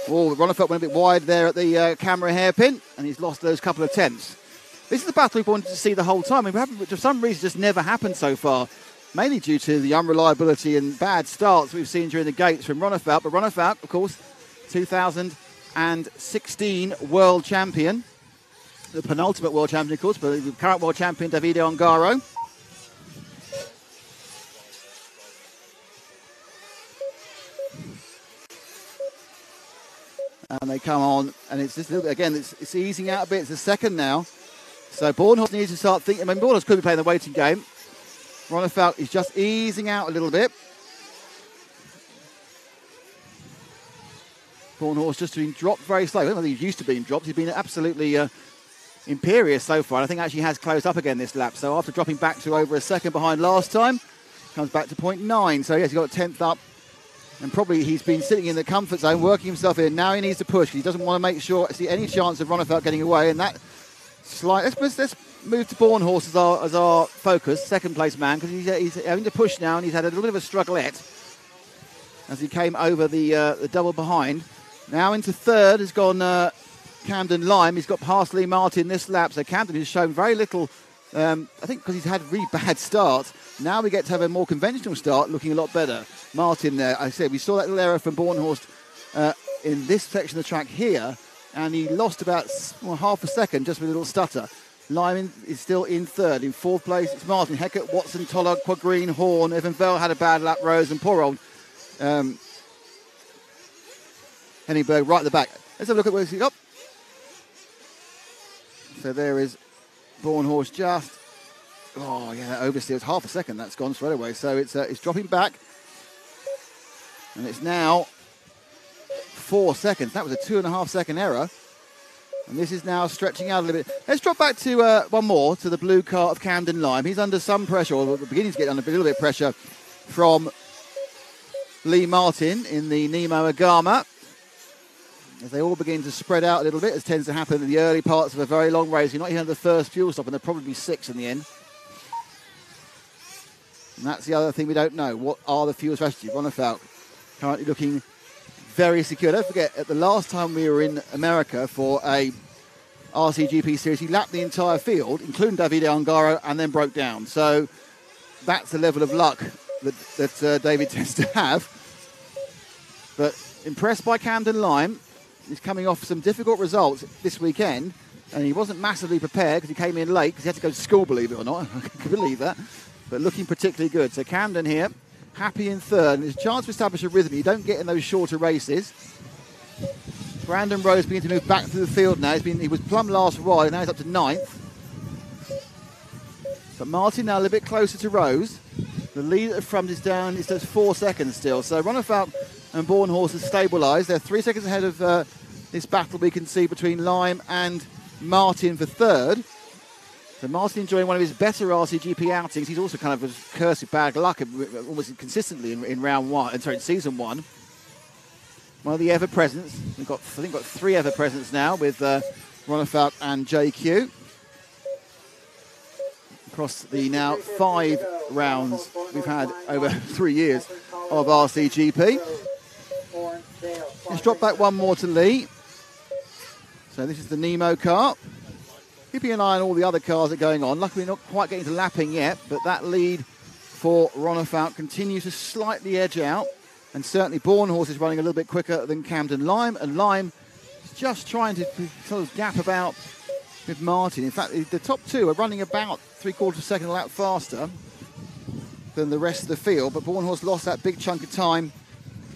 Oh, Ronefalk went a bit wide there at the camera hairpin, and he's lost those couple of tenths. This is the battle we've wanted to see the whole time. We haven't, for some reason, just never happened so far, mainly due to the unreliability and bad starts we've seen during the gates from Ronefalk. But Ronefalk, of course, 2016 world champion, the penultimate world champion, of course, but the current world champion, Davide Ongaro. And they come on, and it's just a little bit, again, it's easing out a bit. It's a second now. So Bornhorst needs to start thinking. I mean, Bornhorst could be playing the waiting game. Ronefalk is just easing out a little bit. Bornhorst just being dropped very slowly. I don't know if he's used to being dropped. He's been absolutely imperious so far. And I think actually has closed up again this lap. So after dropping back to over a second behind last time, comes back to 0.9. So yes, he's got a 10th up. And probably he's been sitting in the comfort zone, working himself in. Now he needs to push. He doesn't want to make sure, see any chance of Ronefalk getting away. And that slight. Let's move to Bornhorst as our focus, second place man, because he's having to push now, and he's had a little bit of a strugglette as he came over the double behind. Now into third has gone Camden Lime. He's got past Lee Martin this lap. So Camden has shown very little. I think because he's had really bad starts. Now we get to have a more conventional start, looking a lot better. Martin there, I said, we saw that little error from Bornhorst in this section of the track here, and he lost about half a second just with a little stutter. Lyman is still in third. In fourth place, it's Martin, Heckett, Watson, Tollard, Quagreen, Horn. Evan Vell had a bad lap, Rose, and poor old Henningberg right at the back. Let's have a look at where he's up. So there is Bornhorst just... Oh, yeah, that oversteers half a second. That's gone straight away. So it's dropping back. And it's now 4 seconds. That was a 2.5 second error. And this is now stretching out a little bit. Let's drop back to one more, to the blue car of Camden Lime. He's under some pressure, or beginning to get under a little bit of pressure from Lee Martin in the Nemo Agama. As they all begin to spread out a little bit, as tends to happen in the early parts of a very long race. You're not even at the first fuel stop, and there'll probably be 6 in the end. And that's the other thing we don't know. What are the fuel strategies? Ronefalk currently looking very secure. Don't forget, at the last time we were in America for a RCGP series, he lapped the entire field, including Davide Ongaro, and then broke down. So that's the level of luck that David tends to have. But impressed by Camden Lime. He's coming off some difficult results this weekend, and he wasn't massively prepared because he came in late because he had to go to school, believe it or not. I can believe that. But looking particularly good. So Camden here, happy in third. And there's a chance to establish a rhythm you don't get in those shorter races. Brandon Rose beginning to move back through the field now. He was plumb last ride, and now he's up to 9th. But Martin now a little bit closer to Rose. The lead at the front is down. It's just 4 seconds still. So Runnerfalk and Born Horse has stabilised. They're 3 seconds ahead of this battle we can see between Lime and Martin for third. So Martin enjoying one of his better RCGP outings. He's also kind of a curse with bad luck almost consistently in round one. Sorry, in season one. One of the ever presents. I think we've got 3 ever presents now with Runnerfalk and JQ. Across the now 5 rounds we've had over 3 years of RCGP. Let's drop back one more to Lee. So this is the Nemo car. Keeping an eye on all the other cars that are going on. Luckily not quite getting to lapping yet, but that lead for Runnerfalk continues to slightly edge out. And certainly Born Horse is running a little bit quicker than Camden Lime. And Lime is just trying to sort of gap about with Martin. In fact, the top 2 are running about 3/4 second a lap faster than the rest of the field. But Born Horse lost that big chunk of time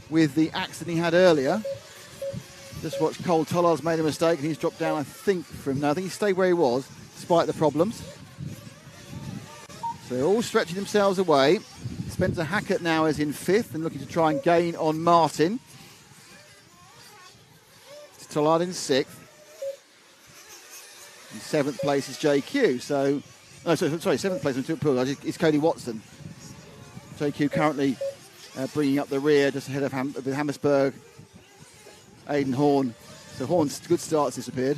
with the accident he had earlier. Just watched Cole Tollard's made a mistake and he's dropped down, I think, I think he stayed where he was, despite the problems. So they're all stretching themselves away. Spencer Hackett now is in 5th and looking to try and gain on Martin. It's Tollard in 6th. In 7th place is JQ. Sorry, 7th place is Cody Watson. JQ currently bringing up the rear just ahead of Hammersburg. Aidan Horn. So Horn's good start's disappeared.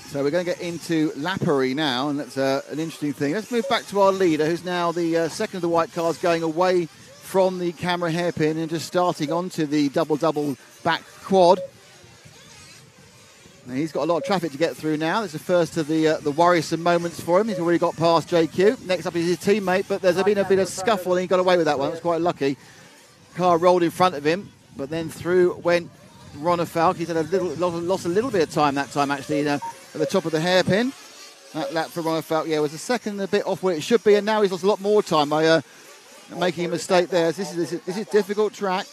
So we're going to get into Lappery now, and that's an interesting thing. Let's move back to our leader, who's now the second of the white cars, going away from the camera hairpin and just starting onto the double back quad. Now he's got a lot of traffic to get through now. It's the first of the worrisome moments for him. He's already got past JQ. Next up is his teammate, but there's been a bit of scuffle and he got away with that one. That's quite lucky. Car rolled in front of him, but then through went Runnerfalk. He's had lost a little bit of time that time, actually, at the top of the hairpin. That lap for Runnerfalk, was a second a bit off where it should be, and now he's lost a lot more time by making a mistake there. This is difficult track.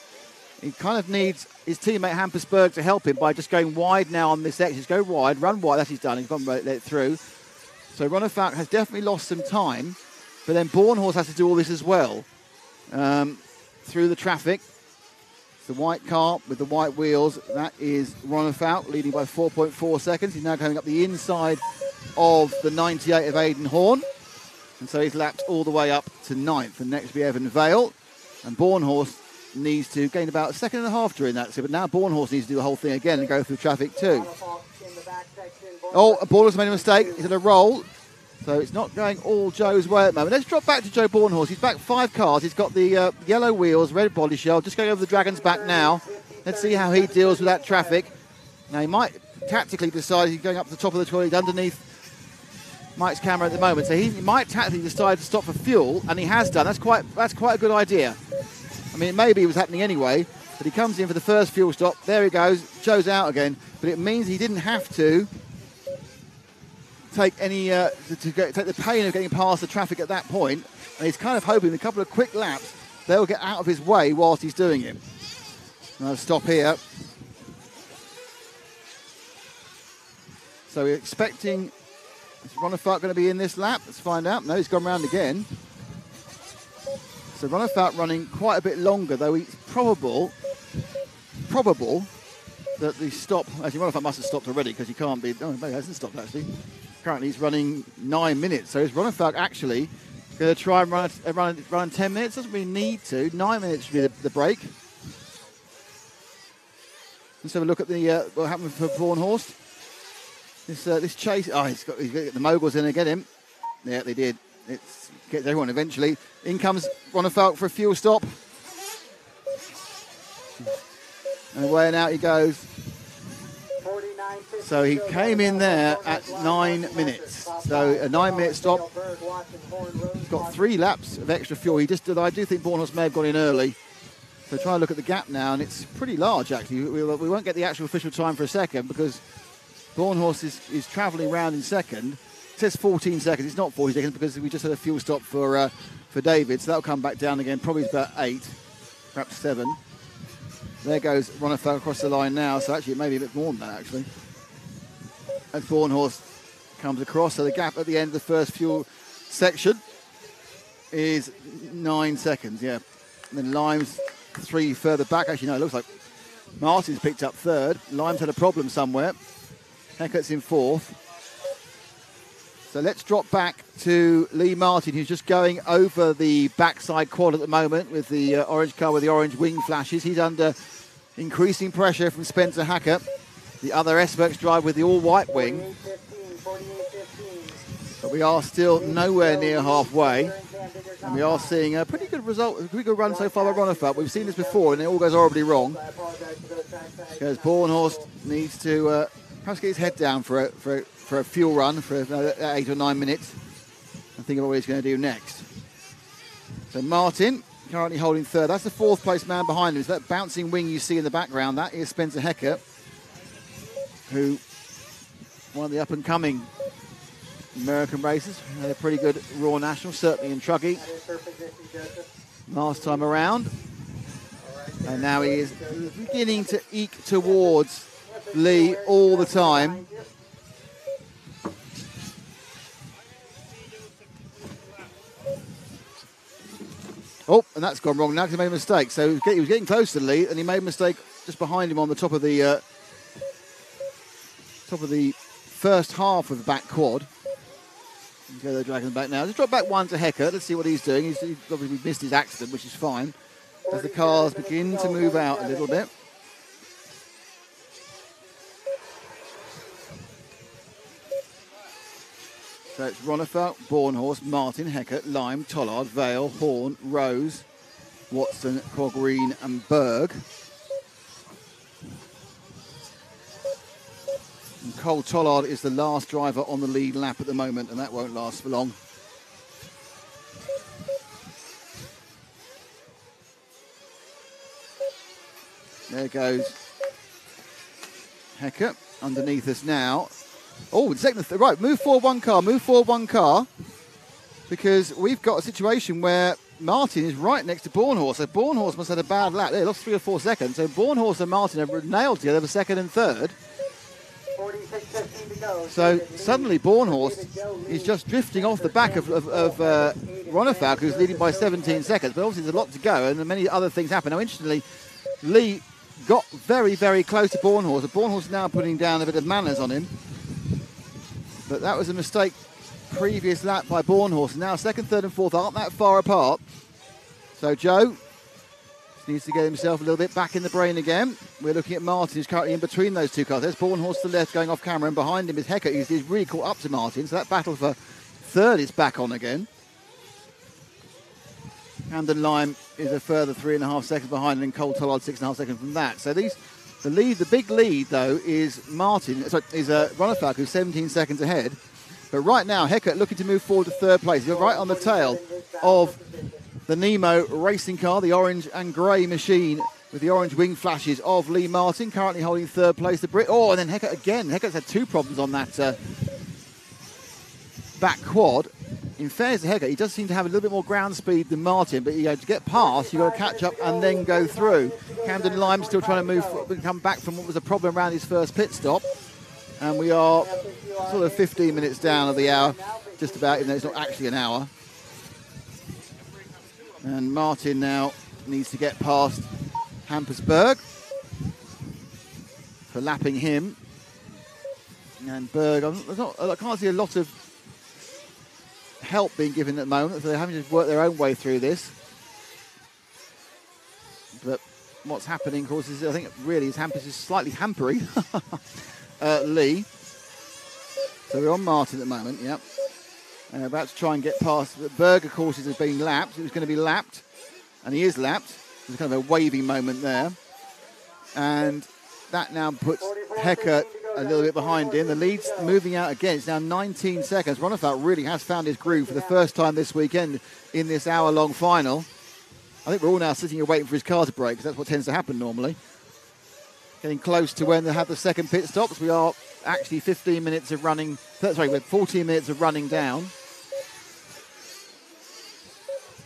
He kind of needs his teammate Hampersburg to help him by just going wide now on this exit. Go wide, run wide. That's what he's done. He's gone let it through. So Runnerfalk has definitely lost some time, but then Born Horse has to do all this as well through the traffic. The white car with the white wheels, that is Runnerfalk leading by 4.4 seconds. He's now going up the inside of the 98 of Aidan Horn. And so he's lapped all the way up to 9th. And next will be Evan Vale. And Born Horse needs to gain about a second and a half during that. But now Born Horse needs to do the whole thing again and go through traffic too. Oh, Born Horse made a mistake. He's had a roll. So it's not going all Joe's way at the moment. Let's drop back to Joe Born Horse. He's back 5 cars. He's got the yellow wheels, red body shell. Just going over the Dragon's back now. Let's see how he deals with that traffic. Now he might tactically decide he's going up to the top of the toilet underneath Mike's camera at the moment. So he might tactically decide to stop for fuel, and he has done. That's quite a good idea. I mean, maybe it was happening anyway, but he comes in for the first fuel stop. There he goes. Joe's out again, but it means he didn't have to take any take the pain of getting past the traffic at that point, and he's kind of hoping a couple of quick laps they'll get out of his way whilst he's doing it. And I'll stop here. So we're expecting, is Runnerfalk going to be in this lap? Let's find out. No, he's gone round again. So Runnerfalk running quite a bit longer, though it's probable that the stop, actually Runnerfalk must have stopped already because he can't be, no, he hasn't stopped actually. Currently he's running 9 minutes, so is Runnerfalk actually going to try and run 10 minutes? Doesn't really need to. 9 minutes should be the break. Let's have a look at what happened for Born Horse. This chase, he's got to get the moguls in and get him. Yeah, they did. It gets everyone eventually. In comes Runnerfalk for a fuel stop. And away and out he goes. So he came in there at 9 minutes. So a 9-minute stop. He's got 3 laps of extra fuel. I do think Bornhorst may have gone in early. So try and look at the gap now, and it's pretty large actually. We won't get the actual official time for a second because Bornhorst is travelling round in second. It says 14 seconds. It's not 40 seconds because we just had a fuel stop for David. So that'll come back down again. Probably about 8, perhaps 7. There goes Ronefeld across the line now. So actually it may be a bit more than that actually. As Bornhorst comes across. So the gap at the end of the first fuel section is 9 seconds. Yeah. And then Limes 3 further back. Actually, no, it looks like Martin's picked up 3rd. Limes had a problem somewhere. Heckert's in 4th. So let's drop back to Lee Martin, who's just going over the backside quad at the moment with the orange car with the orange wing flashes. He's under increasing pressure from Spencer Hackett, the other S-Works driver with the all-white wing. But we are still nowhere near halfway. And we are seeing a pretty good result, a pretty good run so far by Ronefeld. We've seen this before, and it all goes horribly wrong. Because Bornhorst needs to perhaps get his head down for a fuel run for 8 or 9 minutes and think about what he's going to do next. So Martin currently holding 3rd. That's the 4th place man behind him. It's that bouncing wing you see in the background. That is Spencer Hecker, who one of the up-and-coming American racers. Had a pretty good Raw National, certainly in Truckee last time around. And now he is beginning to eke towards Lee all the time. Oh, and that's gone wrong now because he made a mistake. So he was getting close to Lee, and he made a mistake just behind him on the top of the first half of the back quad. Go the dragon back now. Just drop back 1 to Hecker. Let's see what he's doing. He's obviously missed his accident, which is fine. As the cars begin to move out a little bit. So it's Ronefeld, Bornhorst, Martin, Hecker, Lime, Tollard, Vale, Horn, Rose, Watson, Cogreen and Berg. And Cole Tollard is the last driver on the lead lap at the moment, and that won't last for long. There goes Hecker underneath us now. Oh, second, right, move forward one car, because we've got a situation where Martin is right next to Bornhorst. So Bornhorst must have had a bad lap. They lost 3 or 4 seconds. So Bornhorst and Martin have nailed together for 2nd and 3rd. So suddenly Bornhorst is just drifting off the back of Ronefeld, who's leading by 17 seconds. But obviously there's a lot to go, and many other things happen. Now, interestingly, Lee got very, very close to Bornhorst. Bornhorst is now putting down a bit of manners on him. But that was a mistake previous lap by Bornhorst. Now 2nd, 3rd and 4th aren't that far apart. So Joe needs to get himself a little bit back in the brain again. We're looking at Martin, who's currently in between those 2 cars. There's Bornhorst to the left going off camera, and behind him is Hecker. He's really caught up to Martin. So that battle for 3rd is back on again. Camden Lime is a further 3.5 seconds behind, and then Cole Tollard 6.5 seconds from that. So the big lead though is Ronefeld, who's 17 seconds ahead. But right now, Hecker looking to move forward to 3rd place. He's right on the tail of the Nemo racing car, the orange and grey machine with the orange wing flashes of Lee Martin, currently holding 3rd place. The Brit. Oh, and then Hecker again. Hecker's had 2 problems on that back quad. In fairness to Hecker, he does seem to have a little bit more ground speed than Martin, but to get past, you've got to catch up and then go through. Camden Lime still trying to come back from what was a problem around his first pit stop. And we are sort of 15 minutes down of the hour, just about, even though it's not actually an hour. And Martin now needs to get past Hampersberg for lapping him. And Berg, I can't see a lot of help being given at the moment, so they're having to work their own way through this. But what's happening, of course, is I think really Hampus is slightly hampering Lee. So we're on Martin at the moment, yep. And about to try and get past. Berg, of course, is being lapped. He was going to be lapped, and he is lapped. There's kind of a waving moment there. And that now puts Hecker a little bit behind him. The lead's moving out again. It's now 19 seconds. Ronefalk really has found his groove for the first time this weekend in this hour-long final. I think we're all now sitting here waiting for his car to break, because that's what tends to happen normally. Getting close to when they have the second pit stops. We are actually 15 minutes of running, sorry, we're 14 minutes of running down.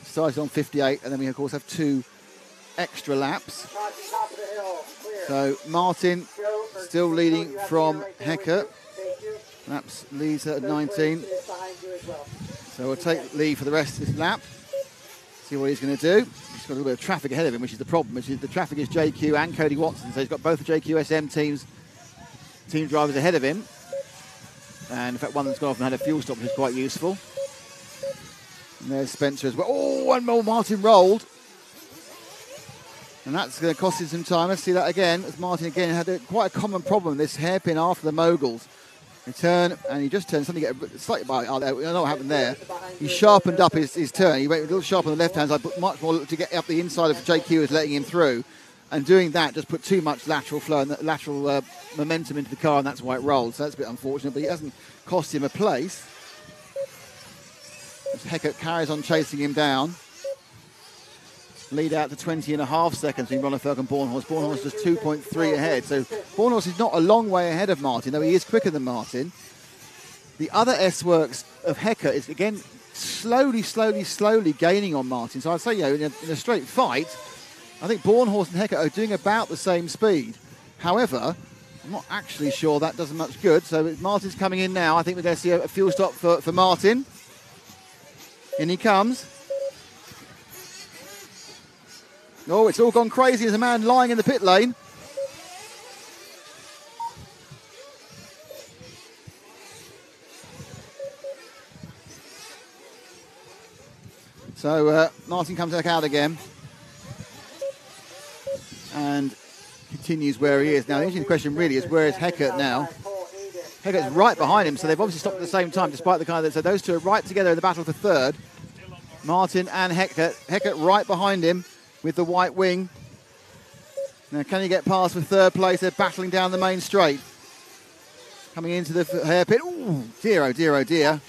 Started on 58, and then we of course have 2 extra laps. So Martin still leading from Hecker. Laps leads at 19. So we'll take lead for the rest of this lap. See what he's going to do. He's got a little bit of traffic ahead of him, which is the problem. Which is the traffic is JQ and Cody Watson. So he's got both the JQSM team drivers ahead of him. And in fact, one that's gone off and had a fuel stop, which is quite useful. And there's Spencer as well. Oh, one more. Martin rolled. And that's going to cost him some time. Let's see that again. As Martin again had quite a common problem, this hairpin after the moguls. He turned, and he just turned, suddenly get slightly by. I don't know what happened there. He sharpened up his turn. He went a little sharp on the left-hand side, but much more to get up the inside of JQ is letting him through. And doing that just put too much lateral flow and lateral momentum into the car, and that's why it rolled. So that's a bit unfortunate, but it hasn't cost him a place. As Heckert carries on chasing him down. Lead out to 20.5 seconds between Ronefalk and Bornhorst. Bornhorst just 2.3 ahead. So Bornhorst is not a long way ahead of Martin, though he is quicker than Martin. The other S-Works of Hecker is, again, slowly gaining on Martin. So I'd say, in a straight fight, I think Bornhorst and Hecker are doing about the same speed. However, I'm not actually sure that does much good. So Martin's coming in now. I think we're going to see a fuel stop for Martin. In he comes. Oh, it's all gone crazy. There's a man lying in the pit lane. So Martin comes back out again. And continues where he is. Now, the interesting question really is, where is Heckert now? Heckert's right behind him, so they've obviously stopped at the same time, despite the kind of... So those two are right together in the battle for third. Martin and Heckert. Heckert right behind him with the white wing. Now, can he get past for third place? They're battling down the main straight. Coming into the hairpin. Ooh, dear, oh dear, oh dear.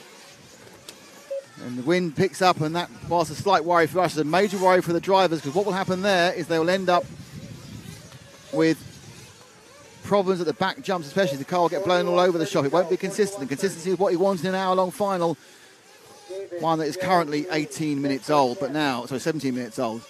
And the wind picks up, and that, whilst a slight worry for us, is a major worry for the drivers, because what will happen there is they will end up with problems at the back jumps, especially. The car will get blown all over the shop. It won't be consistent. The consistency is what he wants in an hour-long final. One that is currently 18 minutes old, but now, sorry, 17 minutes old.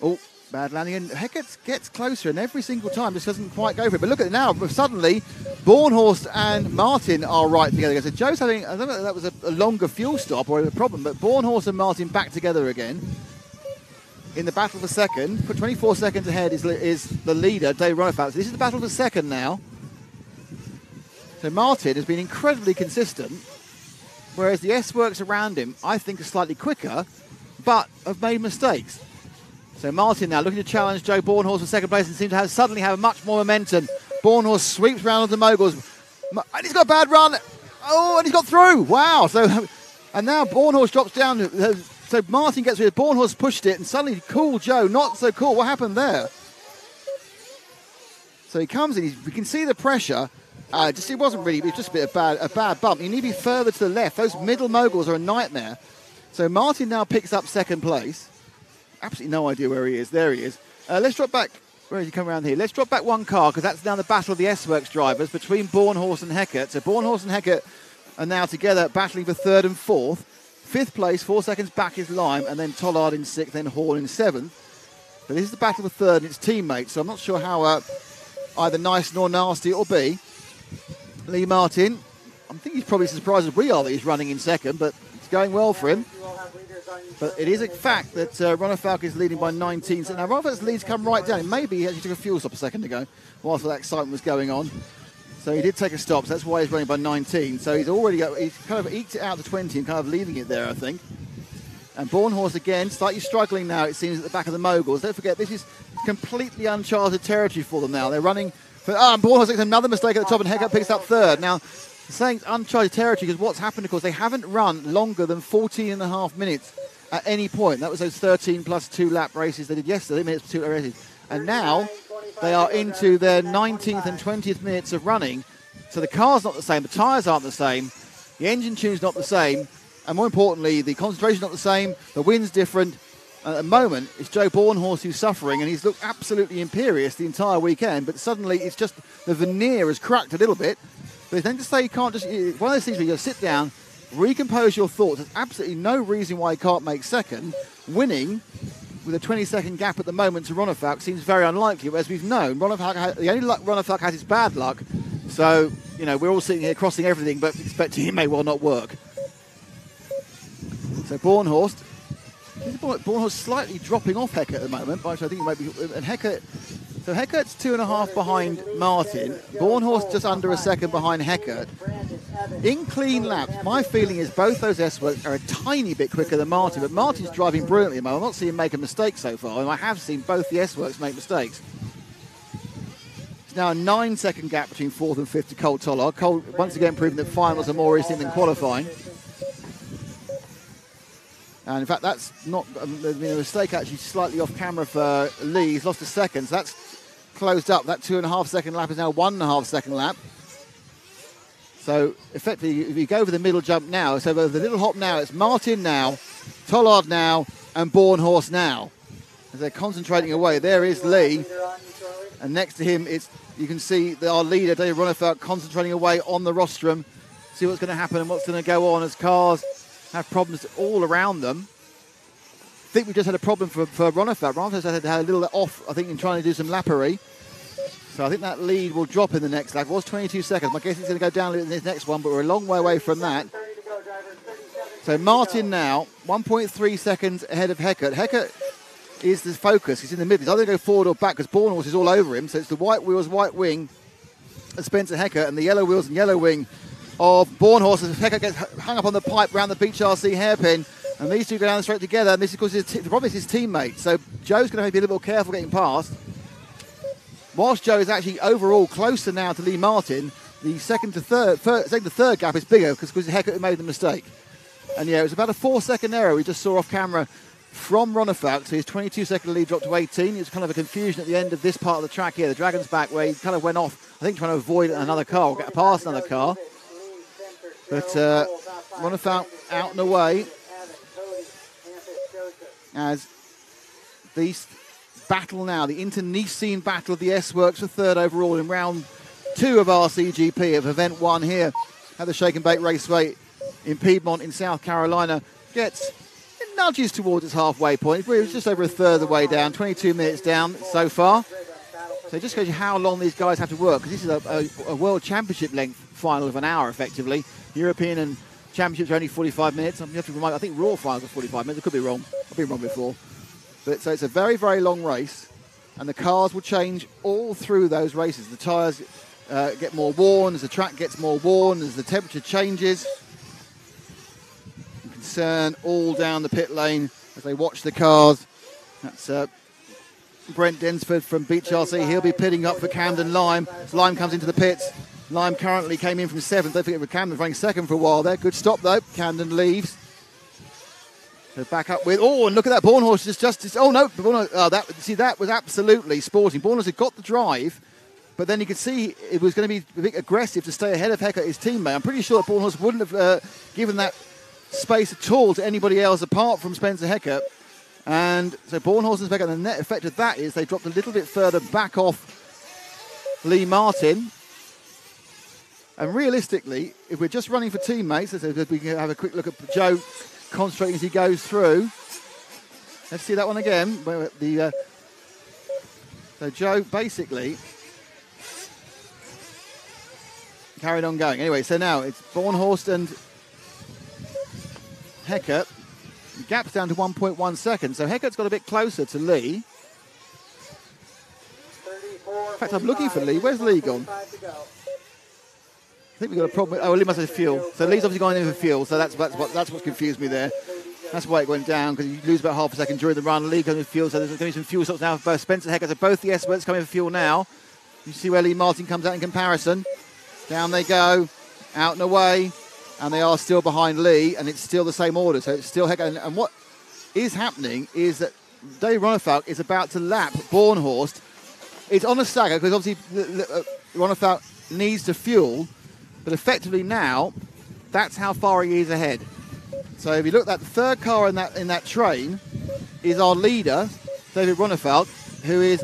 Oh, bad landing. And Heckert gets closer, and every single time just doesn't quite go for it. But look at it now. Suddenly, Bornhorst and Martin are right together. So Joe's having, I don't know if that was a longer fuel stop or a problem, but Bornhorst and Martin back together again in the battle for second. For 24 seconds ahead is the leader, Dave Ronefalk. So this is the battle for second now. So Martin has been incredibly consistent, whereas the S-Works around him, I think, are slightly quicker, but have made mistakes. So Martin now looking to challenge Joe Bornhorst for second place and seems to suddenly have much more momentum. Bornhorst sweeps round onto moguls, and he's got a bad run. Oh, and he's got through. Wow. So, and now Bornhorst drops down. So Martin gets rid of it. Bornhorst pushed it, and suddenly cool Joe, not so cool. What happened there? So he comes in. We can see the pressure. It wasn't really. It was just a bad bump. You need to be further to the left. Those middle moguls are a nightmare. So Martin now picks up second place. Absolutely no idea where he is. There he is. Let's drop back. Where did he come around here? Let's drop back one car, because that's now the battle of the S-Works drivers between Bornhorst and Heckert. So Bornhorst and Heckert are now together battling for third and fourth. Fifth place, 4 seconds back is Lime, and then Tollard in sixth, then Horn in seventh. But this is the battle for third, and it's teammates, so I'm not sure how either nice nor nasty it'll be. Lee Martin, I think he's probably as surprised as we are that he's running in second, but it's going well for him. But it is a fact that Ronefalk is leading by 19. So now Ronefalk's leads come right down. Maybe he actually took a fuel stop a second ago whilst all that excitement was going on. So he did take a stop, so that's why he's running by 19. So he's kind of eked it out to 20 and kind of leaving it there, I think. And Bornhorst again, slightly struggling now, it seems, at the back of the moguls. Don't forget, this is completely uncharted territory for them now. They're running for... and Bornhorst makes another mistake at the top, and Heckert picks up third. Now, saying it's uncharted territory because what's happened, of course, they haven't run longer than 14.5 minutes at any point. That was those 13 plus 2 lap races they did yesterday, minutes 2 races. And now they are into their 19th and 20th minutes of running. So the car's not the same, the tyres aren't the same, the engine tune's not the same, and more importantly, the concentration's not the same, the wind's different. At the moment, it's Joe Bornhorst who's suffering, and he's looked absolutely imperious the entire weekend, but suddenly it's just the veneer has cracked a little bit. But then to say you can't just, one of those things where you go sit down, recompose your thoughts. There's absolutely no reason why he can't make second. Winning with a 20-second gap at the moment to Ronefalk seems very unlikely, but as we've known, the only luck Ronefalk has is bad luck. So, we're all sitting here crossing everything, but expecting it may well not work. So Bornhorst slightly dropping off Heckert at the moment, but I think it might be. And Heckert's 2.5 behind Martin. Bornhorst just under a second behind Heckert. In clean laps, my feeling is both those S-Works are a tiny bit quicker than Martin, but Martin's driving brilliantly. I'm not seeing him make a mistake so far, and I have seen both the S-Works make mistakes. It's now a 9-second gap between 4th and 5th to Cole Tollard. Cole once again proving that finals are more interesting than qualifying. And in fact, that's not there's been a mistake actually slightly off camera for Lee. He's lost a second, so that's closed up. That 2.5 second lap is now 1.5 second lap. So effectively, if you go over the middle jump now, so over the little hop now, it's Martin now, Tollard now, and Bornhorst now. As they're concentrating away, there is Lee. And next to him, you can see our leader, Dave Ronefalk, concentrating away on the rostrum. See what's going to happen and what's going to go on as cars have problems all around them. I think we just had a problem for Ronefalk. Ronefalk had a little off, I think, in trying to do some lappery. So I think that lead will drop in the next lap. It was 22 seconds. My guess is going to go down in this next one, but we're a long way away from that. So Martin now, 1.3 seconds ahead of Heckert. Heckert is the focus. He's in the middle. He's either going to go forward or back because Bornhorst is all over him. So it's the white wheels, white wing of Spencer Heckert and the yellow wheels and yellow wing of Bornhorst as Heckert gets hung up on the pipe around the Beach RC hairpin. And these two go down straight together. And this is because the problem is his teammate. So Joe's going to have to be a little bit careful getting past. Whilst Joe is actually overall closer now to Lee Martin, the second to third gap is bigger because Heckert made the mistake. And yeah, it was about a 4-second error we just saw off camera from Ronefalk. So his 22-second lead dropped to 18. It was kind of a confusion at the end of this part of the track here, the Dragon's Back, where he kind of went off, I think, trying to avoid another car or get past another car. But Ronefalk out and away as these battle now, the internecine battle of the S-Works for third overall in round 2 of RCGP of event 1 here at the Shake and Bake Raceway in Piedmont in South Carolina. It nudges towards its halfway point. It's just over a third of the way down, 22 minutes down so far. So it just shows you how long these guys have to work, because this is a World Championship length final of an hour, effectively. European and Championships are only 45 minutes. You have to remind, I think Raw finals are 45 minutes. I could be wrong. I've been wrong before. But so it's a very, very long race, and the cars will change all through those races. The tyres get more worn as the track gets more worn, as the temperature changes. Concern all down the pit lane as they watch the cars. That's Brent Densford from Beach RC. He'll be pitting up for Camden Lime. As Lime comes into the pits. Lime currently came in from 7th. Don't forget, Camden running 2nd for a while there. Good stop, though. Camden leaves. So back up with, and look at that, Bornhorst is just, oh no, that was absolutely sporting. Bornhorst had got the drive, but then you could see it was going to be a bit aggressive to stay ahead of Heckert, his teammate. I'm pretty sure that Bornhorst wouldn't have given that space at all to anybody else apart from Spencer Heckert. And so Bornhorst and Heckert, and the net effect of that is they dropped a little bit further back off Lee Martin. And realistically, if we're just running for teammates, so we can have a quick look at Joe concentrating as he goes through. Let's see that one again. So Joe basically carried on going. Anyway, so now it's Bornhorst and Heckert. The gap's down to 1.1 seconds. So Heckert's got a bit closer to Lee. In fact, I'm looking for Lee. Where's Lee gone? I think we've got a problem. Lee must have fuel. So Lee's obviously going in for fuel. So that's what confused me there. That's why it went down, because you lose about half a second during the run. Lee goes in fuel, so there's going to be some fuel stops now for both Spencer Heckert. So both the S-Works coming for fuel now. You see where Lee Martin comes out in comparison. Down they go, out and away, and they are still behind Lee, and it's still the same order. So it's still Heckert. And what is happening is that Dave Ronefalk is about to lap Bornhorst it's on a stagger because obviously Ronefalk needs to fuel, but effectively now, that's how far he is ahead. So if you look at the third car in that train, is our leader, David Ronefalk, who is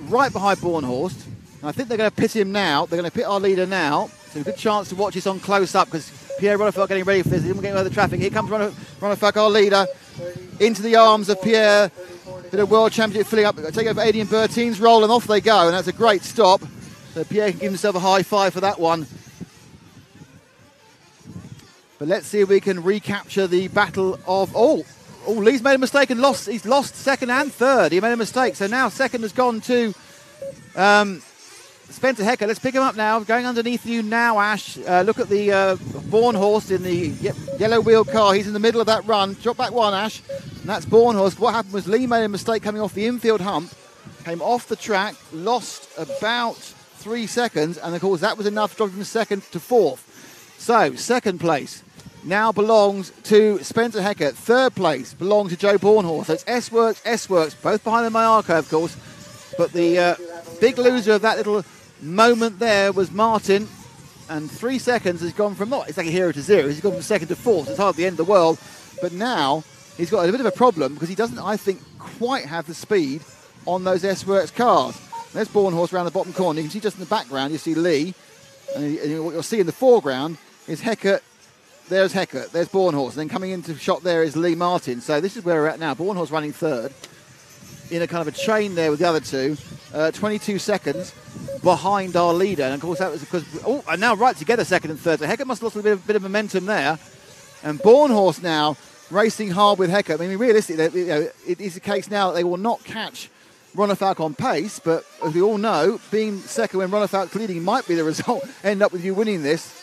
right behind Bornhorst. And I think they're going to pit him now. They're going to pit our leader now. So a good chance to watch this on close up because Pierre Ronefalk getting ready for this. He's getting over the traffic. Here comes Ronefalk, our leader, into the arms of Pierre. Bit of World Championship filling up. Take over Adrian Bertin's roll and off they go. And that's a great stop. So Pierre can give himself a high five for that one. But let's see if we can recapture the battle of... Oh, Lee's made a mistake and lost. He's lost second and third. He made a mistake. So now second has gone to Spencer Hecker. Let's pick him up now. Going underneath you now, Ash. Look at the Bornhorst in the yellow wheel car. He's in the middle of that run. Drop back one, Ash. And that's Bornhorst. What happened was Lee made a mistake coming off the infield hump. Came off the track. Lost about 3 seconds. And, of course, that was enough to drop him from second to fourth. So, second place now belongs to Spencer Hecker. Third place belongs to Joe Bornhorst. So it's S-Works, both behind the Mayako, of course. But the big loser of that little moment there was Martin. And 3 seconds has gone from, it's like a 0 to 0. He's gone from second to fourth. It's hardly the end of the world. But now he's got a bit of a problem because he doesn't, I think, quite have the speed on those S-Works cars. There's Bornhorst around the bottom corner. You can see just in the background, you see Lee. And what you'll see in the foreground is Hecker. There's Hecker, there's Bornhorst, and then coming into shot there is Lee Martin. So this is where we're at now. Bornhorst running third in a kind of a chain there with the other two. 22 seconds behind our leader. And of course that was because, and now right together second and third. So Hecker must have lost a bit of momentum there. And Bornhorst now racing hard with Hecker. I mean, realistically, it is the case now that they will not catch Ronefalk on pace, but as we all know, being second when Ronefalk's leading might be the result, end up with you winning this.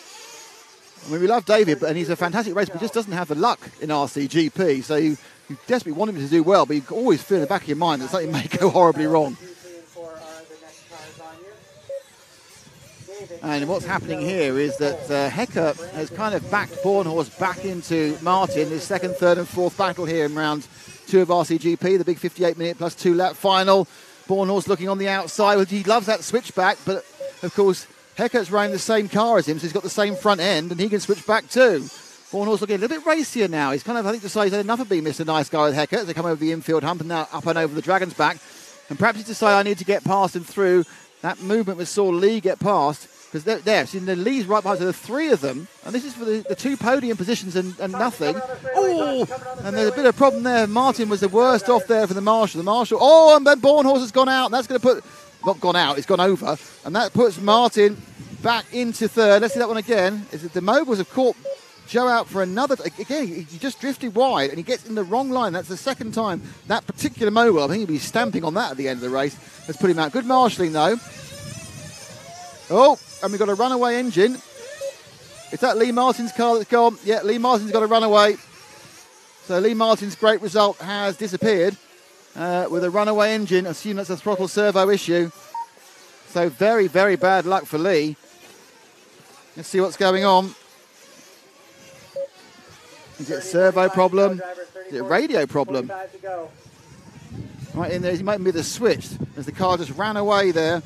I mean, we love David, and he's a fantastic racer, but just doesn't have the luck in RCGP. So you desperately want him to do well, but you always feel in the back of your mind that something may go horribly wrong. And what's happening here is that Hecker has kind of backed Bornhorst back into Martin, his second, third and fourth battle here in round 2 of RCGP, the big 58-minute plus 2-lap final. Bornhorst looking on the outside. He loves that switchback, but of course Hecker's running the same car as him, so he's got the same front end, and he can switch back too. Bornhorst looking a little bit racier now. He's kind of, I think, decided he's had enough of being Mr. Nice Guy with Hecker as they come over the infield hump and now up and over the Dragon's back. And perhaps he's decided I need to get past him through that movement we saw Lee get past. Because there, see, the Lee's right behind, so there are 3 of them, and this is for the 2 podium positions and nothing. Oh, and there's a bit of a problem there. Martin was the worst off there for the Marshal. And then Bornhorst has gone out, and that's going to put, not gone out, it's gone over, and that puts Martin back into third. Let's see that one again. Is it the moguls have caught Joe out for another, again, he just drifted wide, and he gets in the wrong line. That's the second time that particular mogul, I think he'll be stamping on that at the end of the race. Let's put him out. Good marshalling, though. Oh, and we've got a runaway engine. Is that Lee Martin's car that's gone? Yeah, Lee Martin's got a runaway. So Lee Martin's great result has disappeared with a runaway engine. I assume that's a throttle servo issue. So very, very bad luck for Lee. Let's see what's going on. Is it a servo problem? Is it a radio problem? Right in there, he might be the switch as the car just ran away there.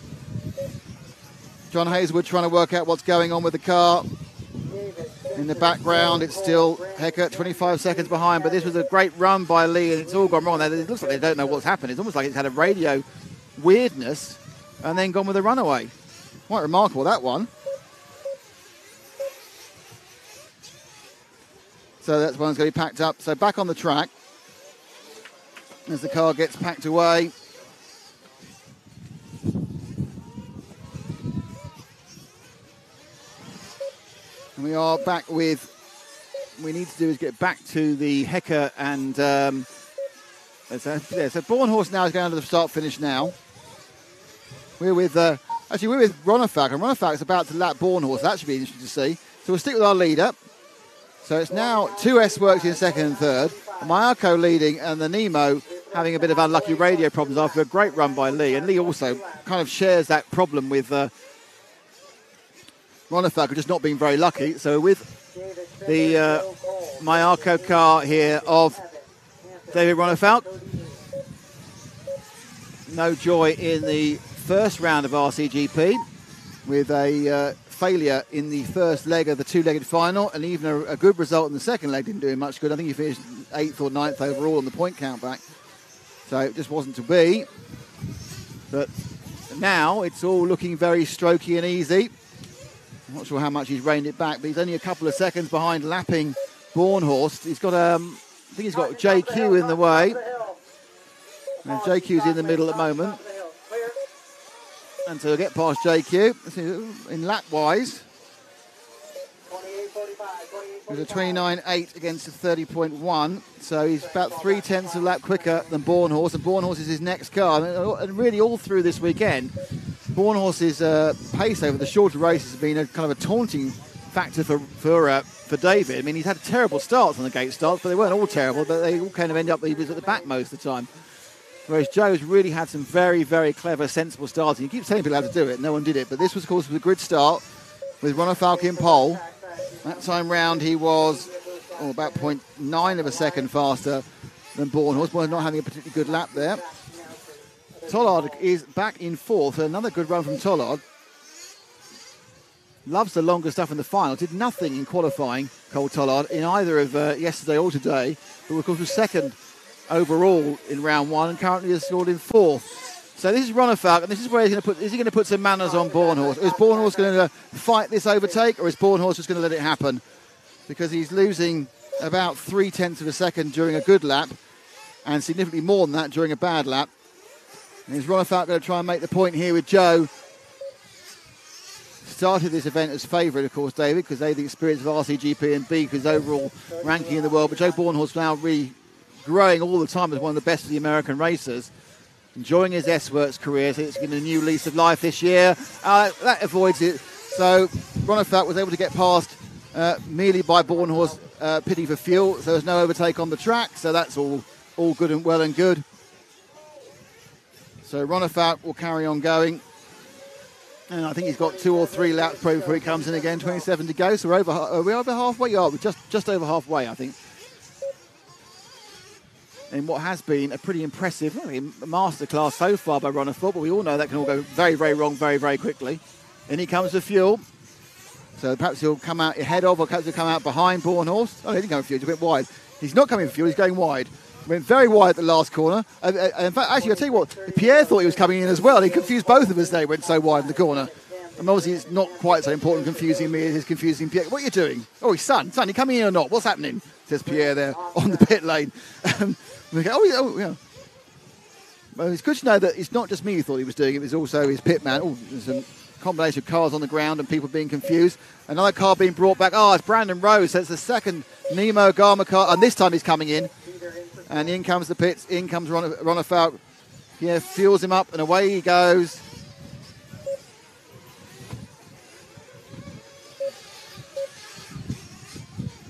John Hazelwood trying to work out what's going on with the car. In the background, it's still Hecker, 25 seconds behind, but this was a great run by Lee, and it's all gone wrong. It looks like they don't know what's happened. It's almost like it's had a radio weirdness and then gone with a runaway. Quite remarkable, that one. So that's one's going to be packed up. So back on the track as the car gets packed away. And we are back with, what we need to do is get back to the Hecker and, so Bornhorst now is going to the start-finish now. We're with, actually we're with Ronefalk, and Ronefalk's about to lap Bornhorst. That should be interesting to see. So we'll stick with our leader. So it's now 2 S-Works in second and third. Mayako leading, and the Nemo having a bit of unlucky radio problems after a great run by Lee. And Lee also kind of shares that problem with Ronefalk, just not being very lucky. So with the Mayako car here of David Ronefalk. No joy in the first round of RCGP with a failure in the first leg of the two-legged final, and even a good result in the second leg didn't do him much good. I think he finished 8th or 9th overall on the point count back. So it just wasn't to be. But now it's all looking very strokey and easy. I'm not sure how much he's reined it back, but he's only a couple of seconds behind lapping Bornhorst. He's got, I think he's got JQ in the way. And JQ's in the middle at the moment. And to get past JQ, in lap-wise, there's a 29.8 against a 30.1. So he's about 3/10 of a lap quicker than Bornhorst. And Bornhorst is his next car. And really all through this weekend, Bornhorst's pace over the shorter races has been a kind of a taunting factor for David. I mean, he's had terrible starts on the gate starts, but they weren't all terrible. But they all kind of end up, he was at the back most of the time. Whereas Joe's really had some very, very clever, sensible starting. He keeps telling people how to do it. No one did it. But this was, of course, a grid start with Ronald Falcon pole. That time round, he was about 0.9 of a second faster than Bornhorst. Well, not having a particularly good lap there. Tollard is back in 4th. So another good run from Tollard. Loves the longer stuff in the final. Did nothing in qualifying, Cole Tollard, in either of yesterday or today. But, of course, was second overall in round 1 and currently is scored in 4th. So this is Ronefalk, and this is where he's going to put. Is he going to put some manners on Bornhorst? Is Bornhorst going to fight this overtake, or is Bornhorst just going to let it happen? Because he's losing about 3/10 of a second during a good lap, and significantly more than that during a bad lap. And is Ronefalk going to try and make the point here with Joe? Started this event as favourite, of course, David, because A, the experience of RCGP, and B, because overall ranking in the world. But Joe Bornhorst now really growing all the time as one of the best of the American racers. Enjoying his S-Works career, so it's been a new lease of life this year. That avoids it. So Ronefalk was able to get past merely by Bornhorst pitting for fuel. So there's no overtake on the track. So that's all good and well and good. So Ronefalk will carry on going. And I think he's got 2 or 3 laps probably before he comes in again. 27 to go. So we're over halfway. Yeah, we're just over halfway, I think. In what has been a pretty impressive masterclass so far by Ronefalk, but we all know that can all go very, very wrong very, very quickly. In he comes with fuel. So perhaps he'll come out ahead of, or perhaps he'll come out behind Bornhorst. Oh, he didn't go with fuel, he's a bit wide. He's not coming with fuel, he's going wide. Went very wide at the last corner. In fact, actually, I'll tell you what, Pierre thought he was coming in as well. He confused both of us there, he went so wide in the corner. And obviously it's not quite so important confusing me as it's confusing Pierre. What are you doing? Oh, his son, you coming in or not? What's happening? Says Pierre there on the pit lane. We go, oh, yeah. Well, it's good to know that it's not just me who thought he was doing it, it was also his pit man. Oh, there's a combination of cars on the ground and people being confused. Another car being brought back. Oh, it's Brandon Rose. So it's the second Nemo Garma car, and this time he's coming in. And in comes the pits, in comes Ronefalk. Yeah, fuels him up, and away he goes.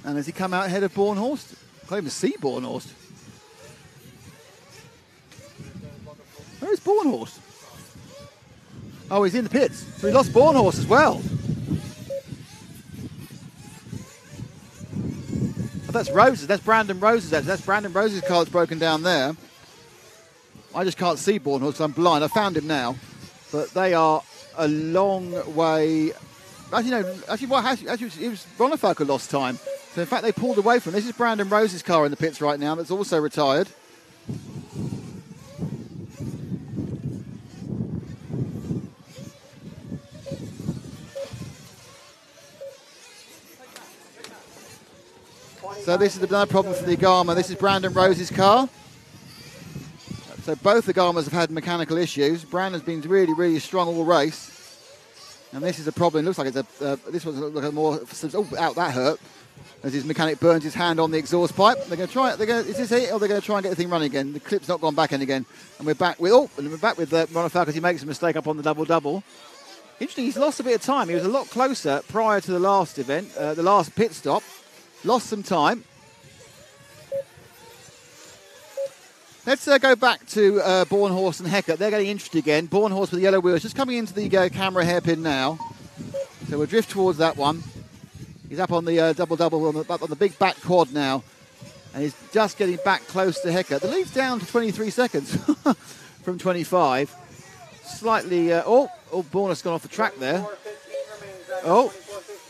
And has he come out ahead of Bornhorst? Can't even see Bornhorst. Where is Bornhorst? Oh, he's in the pits. So he lost Bornhorst as well. Oh, that's Rose's. That's Brandon Rose's. That's Brandon Rose's car that's broken down there. I just can't see Bornhorst because I'm blind. I found him now. But they are a long way. Actually, no. Actually, it was Ronefalk who lost time. So, in fact, they pulled away from him. This is Brandon Rose's car in the pits right now that's also retired. So this is another problem for the Garma. This is Brandon Rose's car. So both the Garmas have had mechanical issues. Brandon's been really, really strong all race. And this is a problem. It looks like it's this one's looking like more, out that hurt. As his mechanic burns his hand on the exhaust pipe. They're going to try it. Is this it, or they're going to try and get the thing running again? The clip's not gone back in again. And we're back with, Ronefalk as he makes a mistake up on the double-double. Interesting, he's lost a bit of time. He was a lot closer prior to the last event, the last pit stop. Lost some time. Let's go back to Bornhorst and Heckert. They're getting interested again. Bornhorst with the yellow wheels just coming into the camera hairpin now. So we'll drift towards that one. He's up on the double-double on the big back quad now. And he's just getting back close to Heckert. The lead's down to 23 seconds from 25. slightly... Bornhorst's gone off the track there. Oh,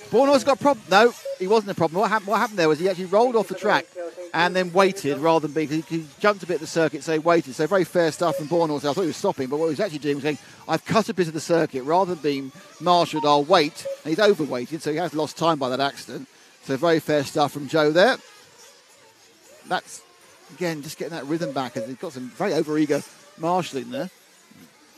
Bornhorst's got a problem. No, he wasn't a problem. What happened there was he actually rolled off the track and then waited rather than being... He jumped a bit of the circuit, so he waited. So very fair stuff from Bornhorst. I thought he was stopping, but what he was actually doing was saying, I've cut a bit of the circuit. Rather than being marshalled, I'll wait. And he's overweighted, so he has lost time by that accident. So very fair stuff from Joe there. That's, again, just getting that rhythm back. And he's got some very over-eager marshalling there.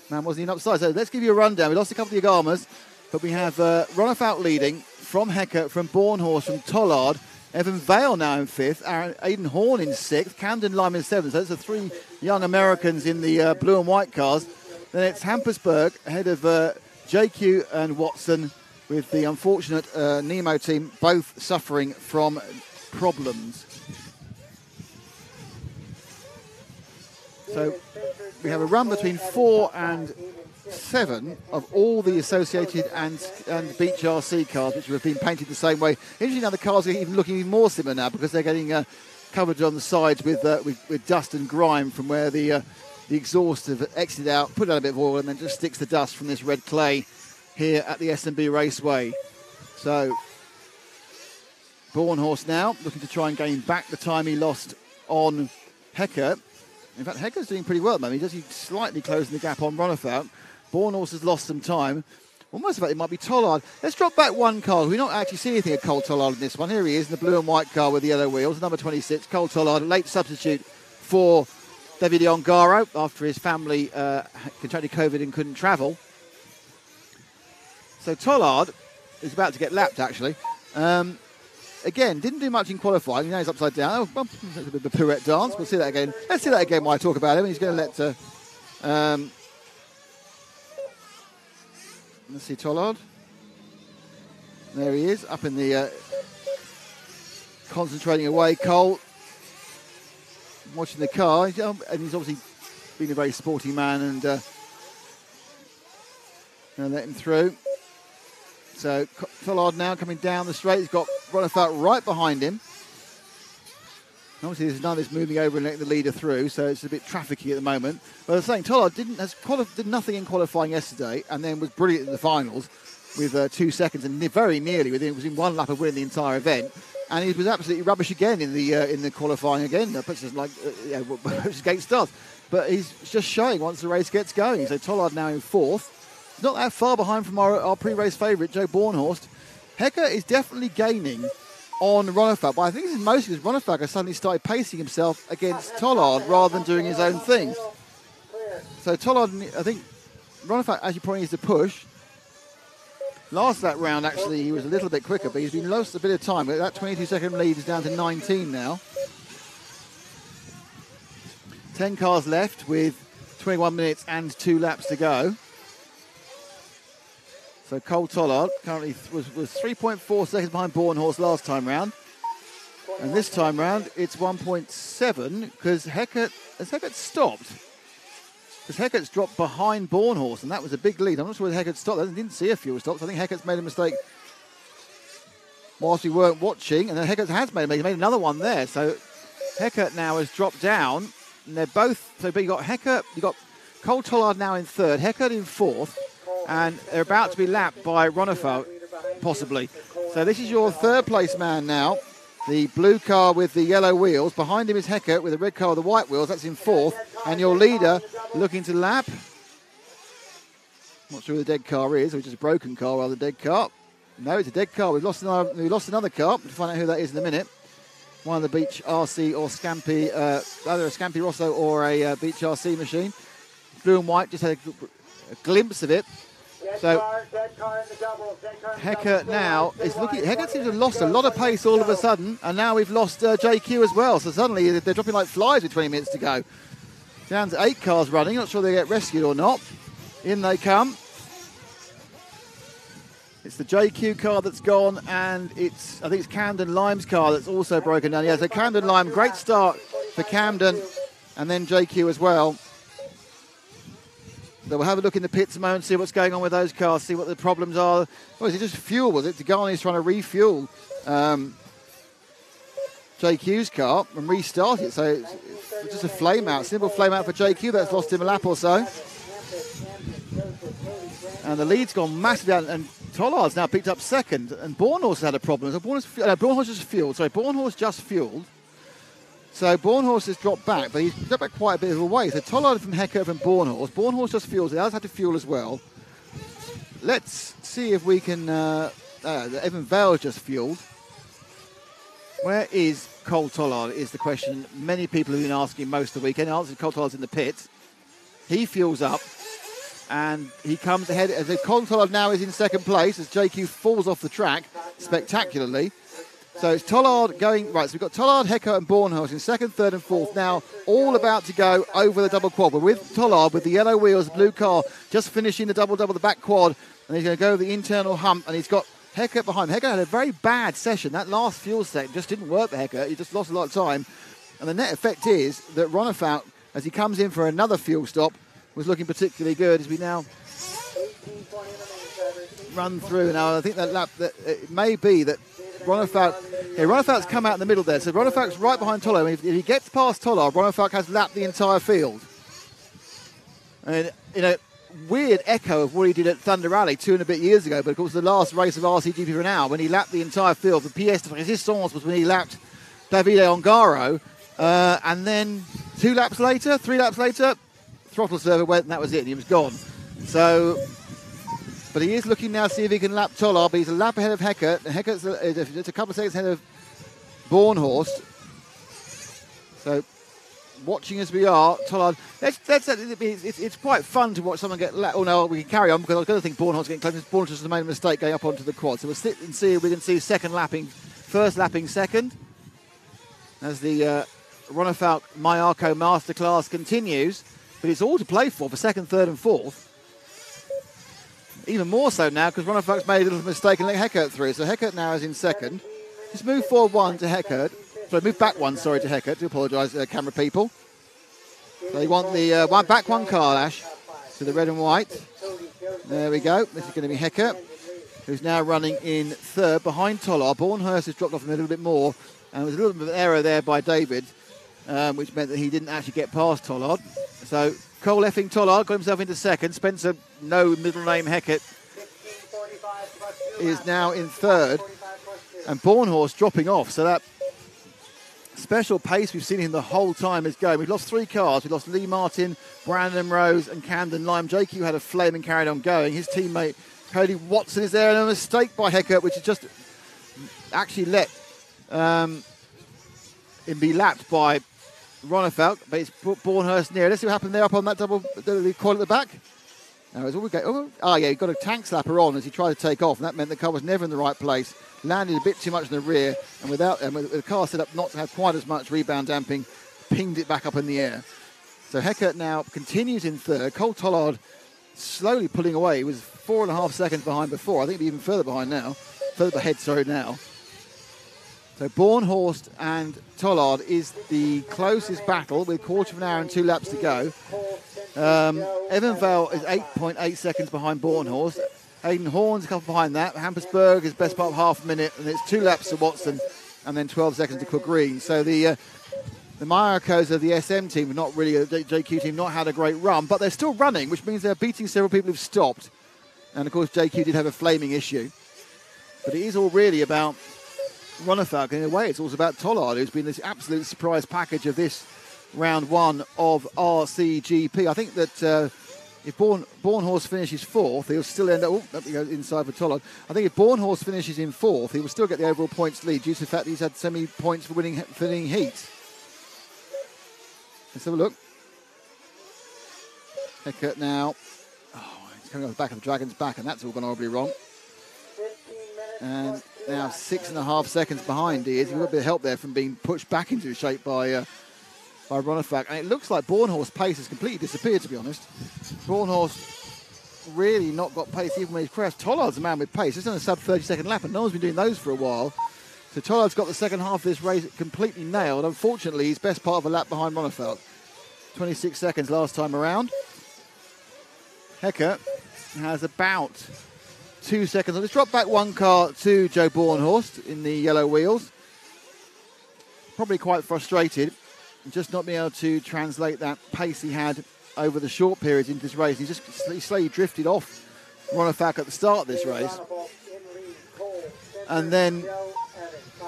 Man wasn't even upside. So let's give you a rundown. We lost a couple of Yagamas, but we have Ronnefout leading from Hecker, from Bornhorst, from Tollard. Evan Vale now in 5th. Aidan Horn in 6th. Camden Lime in 7th. So those are 3 young Americans in the blue and white cars. Then it's Hampersburg ahead of JQ and Watson, with the unfortunate Nemo team both suffering from problems. So we have a run between 4 and 7 of all the associated and Beach RC cars, which have been painted the same way. Interesting now the cars are even looking even more similar now, because they're getting covered on the sides with dust and grime from where the exhaust have exited out, put out a bit of oil, and then just sticks the dust from this red clay here at the S&B Raceway. So Bornhorst now looking to try and gain back the time he lost on Hecker. In fact, Hecker's doing pretty well at the moment. He's slightly closing the gap on Ronnefout. Bornhorst has lost some time. Almost like it might be Tollard. Let's drop back one car. We don't actually see anything of Cole Tollard in this one. Here he is in the blue and white car with the yellow wheels. Number 26, Cole Tollard, a late substitute for David Ongaro after his family contracted COVID and couldn't travel. So Tollard is about to get lapped, actually. Again, didn't do much in qualifying. Now he's upside down. Oh, well, a bit of a pirouette dance. We'll see that again. Let's see that again while I talk about him. He's going to let... let's see Tollard. There he is, up in the... concentrating away. Cole watching the car. And he's obviously been a very sporty man and going to let him through. So Tollard now coming down the straight. He's got Ronnefout right behind him. Obviously, there's none of this moving over and letting the leader through, so it's a bit trafficky at the moment. But I was saying, Tollard did nothing in qualifying yesterday, and then was brilliant in the finals with 2 seconds and very nearly was in one lap of winning the entire event. And he was absolutely rubbish again in the qualifying again. Puts us like gate starts, but he's just showing once the race gets going. So Tollard now in 4th. Not that far behind from our pre-race favourite, Joe Bornhorst. Hecker is definitely gaining on Ronnefout, but I think this is mostly because Ronnefout has suddenly started pacing himself against Tollard rather than doing his own thing. So Tollard, I think Ronnefout actually probably needs to push. Last that round, actually, he was a little bit quicker, but he's been lost a bit of time. That 22-second lead is down to 19 now. 10 cars left with 21 minutes and 2 laps to go. So Cole Tollard currently was 3.4 seconds behind Bornhorst last time round. And this time round, it's 1.7 because Heckert stopped. Because Heckert's dropped behind Bornhorst, and that was a big lead. I'm not sure whether Heckert stopped. I didn't see a fuel stop, so I think Heckert's made a mistake whilst we weren't watching. And then Heckert has made a mistake. He made another one there. So Heckert now has dropped down. And they're both... So you got Heckert, you got Cole Tollard now in 3rd, Heckert in 4th. And they're about to be lapped by Ronnefout, possibly. So this is your 3rd place man now. The blue car with the yellow wheels. Behind him is Heckert with the red car with the white wheels. That's in 4th. And your leader looking to lap. Not sure who the dead car is, or it's just a broken car rather than a dead car. No, it's a dead car. We've lost another car. We'll find out who that is in a minute. One of the Beach RC or Scampi, either a Scampi Rosso or a Beach RC machine. Blue and white, just had a glimpse of it. So Heckert now is looking. Heckert seems to have lost a lot of pace all of a sudden, and now we've lost JQ as well. So suddenly they're dropping like flies with 20 minutes to go. Down to 8 cars running. Not sure they get rescued or not. In they come. It's the JQ car that's gone, and I think it's Camden Lime's car that's also broken down. Yeah, so Camden Lime, great start for Camden, and then JQ as well. So we'll have a look in the pits a moment, see what's going on with those cars, see what the problems are. Oh, is it just fuel, was it? Tigani is trying to refuel JQ's car and restart it. So it's just a flame out, simple flame out for JQ. That's lost him a lap or so. And the lead's gone massively out, and Tollard's now picked up second, and Bornhorst has had a problem. So Bornhorst just fueled. Sorry, Bornhorst just fueled. So Bornhorst has dropped back, but he's dropped back quite a bit of a way. So Tollard from Heckert and Bornhorst. Bornhorst just fuels. He has had to fuel as well. Let's see if we can... Evan Vale just fueled. Where is Cole Tollard is the question many people have been asking most of the weekend. The answer is Cole Tollard's in the pit. He fuels up. And he comes ahead as Cole Tollard now is in second place as JQ falls off the track spectacularly. So it's Tollard going, right, so we've got Tollard, Heckert and Bornhorst in second, third and fourth. Now all about to go over the double quad. We're with Tollard with the yellow wheels, blue car, just finishing the double, the back quad. And he's going to go the internal hump and he's got Heckert behind him. Heckert had a very bad session. That last fuel set just didn't work for Heckert. He just lost a lot of time. And the net effect is that Ronnefout, as he comes in for another fuel stop, was looking particularly good as we now run through. Now, I think that lap, that it may be that Ronnefout's come out in the middle there. So Ronnefout's right behind Tollard. If he gets past Tollard, Ronnefout has lapped the entire field. And in a weird echo of what he did at Thunder Rally 2 and a bit years ago, but of course the last race of RCGP for now, when he lapped the entire field, the pièce de résistance was when he lapped Davide Ongaro, and then 3 laps later, throttle server went and that was it, and he was gone. So, but he is looking now to see if he can lap Tollard, but he's a lap ahead of Heckert. Heckert's a couple of seconds ahead of Bornhorst. So, watching as we are, Tollard, it's quite fun to watch someone get lapped. Oh no, we can carry on because I was going to think Bornhorst's getting close. Bornhorst has made a mistake going up onto the quad. So we'll sit and see if we can see first lapping second, as the Ronnefout Mayako Masterclass continues. But it's all to play for second, third and fourth. Even more so now because Ronnefout's made a little mistake and let Heckert through. So Heckert now is in second. Just move forward one to Heckert. Move back one, to Heckert. Do apologise, camera people. So you want the back one car, Ash, to the red and white. There we go. This is going to be Heckert, who's now running in third behind Tollard. Bornhorst has dropped off a little bit more. And there was a little bit of an error there by David, which meant that he didn't actually get past Tollard. So Cole effing Tollard got himself into second. Spencer, no middle name Heckert, is now in third. And Bornhorst dropping off. So that special pace we've seen him the whole time is going. We've lost 3 cars. We lost Lee Martin, Brandon Rose and Camden Lime. JQ had a flame and carried on going. His teammate Cody Watson is there, and a mistake by Heckert, which has just actually let him be lapped by Ronnefout, but it's Bornhorst near. Let's see what happened there up on that the quad at the back. Now it's all go. Oh yeah, he got a tank slapper on as he tried to take off, and that meant the car was never in the right place. Landed a bit too much in the rear, and with the car set up not to have quite as much rebound damping, pinged it back up in the air. So Heckert now continues in third. Cole Tollard slowly pulling away. He was 4.5 seconds behind before. I think he'll be even further behind now. Further ahead, sorry, now. So Bornhorst and Tollard is the closest battle with 1/4 of an hour and 2 laps to go. Evan Vale is 8.8 seconds behind Bornhorst. Hayden Horn's a couple behind that. Hampersburg is best part of half a minute, and it's 2 laps to Watson and then 12 seconds to Cook Green. So the Mayakos of the SM team, not really a JQ team, not had a great run, but they're still running, which means they're beating several people who've stopped. And of course JQ did have a flaming issue. But it is all really about Ronnefout. In a way, it's also about Tollard, who's been this absolute surprise package of this round 1 of RCGP. I think that if Bornhorst finishes 4th, he'll still end up... Oh, that goes inside for Tollard. I think if Bornhorst finishes in 4th, he will still get the overall points lead due to the fact that he's had so many points for winning heat. Let's have a look. Heckert now. Oh, he's coming off the back of the Dragon's back, and that's all gone horribly wrong. And now 6.5 seconds behind he is. He got a bit of help there from being pushed back into shape by Ronnefout. And it looks like Bornhorst's pace has completely disappeared, to be honest. Bornhorst really not got pace even when he's crashed. Tollard's a man with pace. It's on a sub 30-second lap, and no one's been doing those for a while. So Tollard's got the second half of this race completely nailed. Unfortunately, he's best part of a lap behind Ronnefout. 26 seconds last time around. Heckert has about 2 seconds. Let's drop back 1 car to Joe Bornhorst in the yellow wheels. Probably quite frustrated. Just not being able to translate that pace he had over the short periods into this race. He slowly drifted off Ronafalk at the start of this race. And then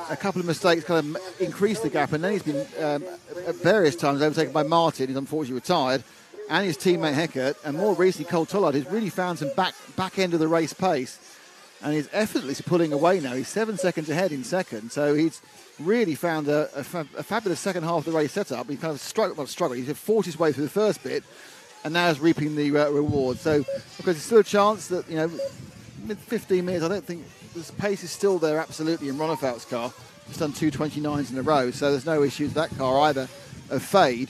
a couple of mistakes kind of increased the gap, and then he's been at various times overtaken by Martin, who's unfortunately retired, and his teammate Heckert, and more recently Cole Tollard, who's really found some back end of the race pace, and he's effortlessly pulling away now. He's 7 seconds ahead in second, so he's really found a fabulous second half of the race setup. He kind of struggled. He's fought his way through the first bit, and now is reaping the reward. So, because there's still a chance that, mid 15 minutes, I don't think the pace is still there absolutely in Ronafalk's car. Just done 2:29s in a row, so there's no issues with that car either of fade.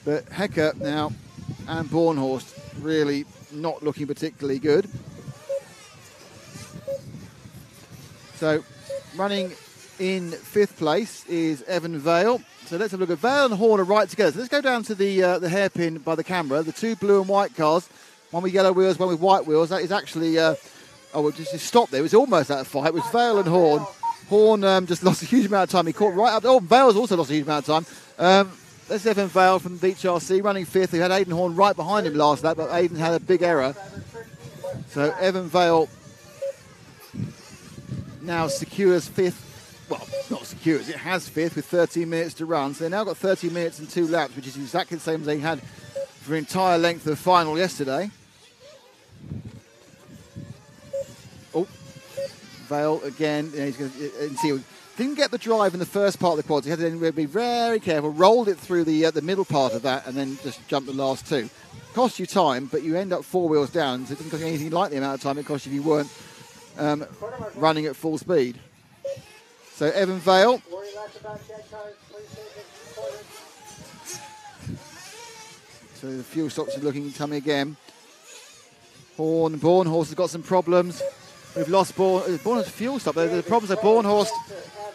But Heckert now and Bornhorst really not looking particularly good. So running in 5th place is Evan Vale. So let's have a look at Vale and Horn are right together. So let's go down to the hairpin by the camera. The 2 blue and white cars, one with yellow wheels, one with white wheels. That is actually, we'll just stop there. It was almost that fight. It was Vale and Horn. Horn just lost a huge amount of time. He caught right up. Oh, Vale's also lost a huge amount of time. That's Evan Vale from Beach RC running 5th. He had Aidan Horn right behind him last lap, but Aidan had a big error. So Evan Vale now secures 5th. Well, not secures, it has 5th with 13 minutes to run. So they've now got 30 minutes and 2 laps, which is exactly the same as they had for the entire length of the final yesterday. Oh, Vale again. He's going to didn't get the drive in the first part of the quads. He had to be very careful, rolled it through the middle part of that, and then just jumped the last 2. Cost you time, but you end up 4 wheels down, so it doesn't cost you anything like the amount of time it cost you if you weren't running at full speed. So Evan Vale. So the fuel stops are looking tummy again. Bornhorst has got some problems. We've lost Bornhorst fuel stop. The problems are Bornhorst.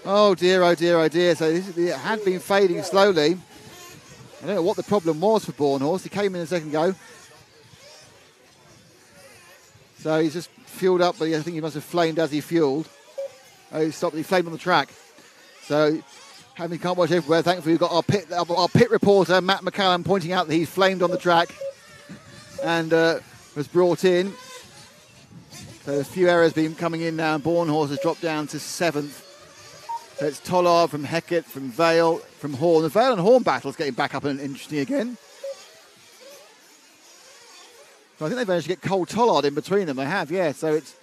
Oh dear, oh dear, oh dear. So it had been fading slowly. I don't know what the problem was for Bornhorst. He came in a second ago. So he's just fueled up, but I think he must have flamed as he fueled. Oh, he stopped. He flamed on the track. So, having can't watch everywhere. Thankfully, we've got our pit reporter Matt McCallum pointing out that he's flamed on the track and was brought in. So a few errors been coming in now, and Bornhorst has dropped down to 7th. So it's Tollard from Heckert, from Vale, from Horn. The Vale and Horn battle's getting back up and interesting again. So I think they've managed to get Cole Tollard in between them. They have, yeah. So it's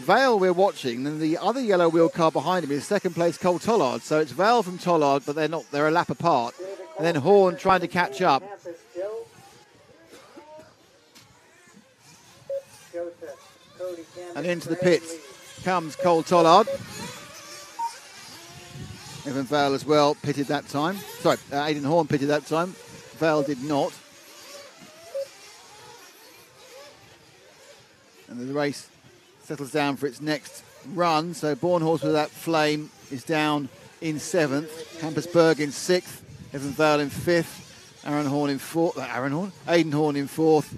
Vale we're watching, and the other yellow wheel car behind him is 2nd place Cole Tollard. So it's Vale from Tollard, but they're a lap apart. And then Horn trying to catch up. And into the pits comes Cole Tollard. Evan Vale as well pitted that time. Sorry, Aidan Horn pitted that time. Vale did not. And the race settles down for its next run. So Bornhorst with that flame is down in 7th. Hampersburg in 6th. Evan Vale in 5th. Aidan Horn in 4th.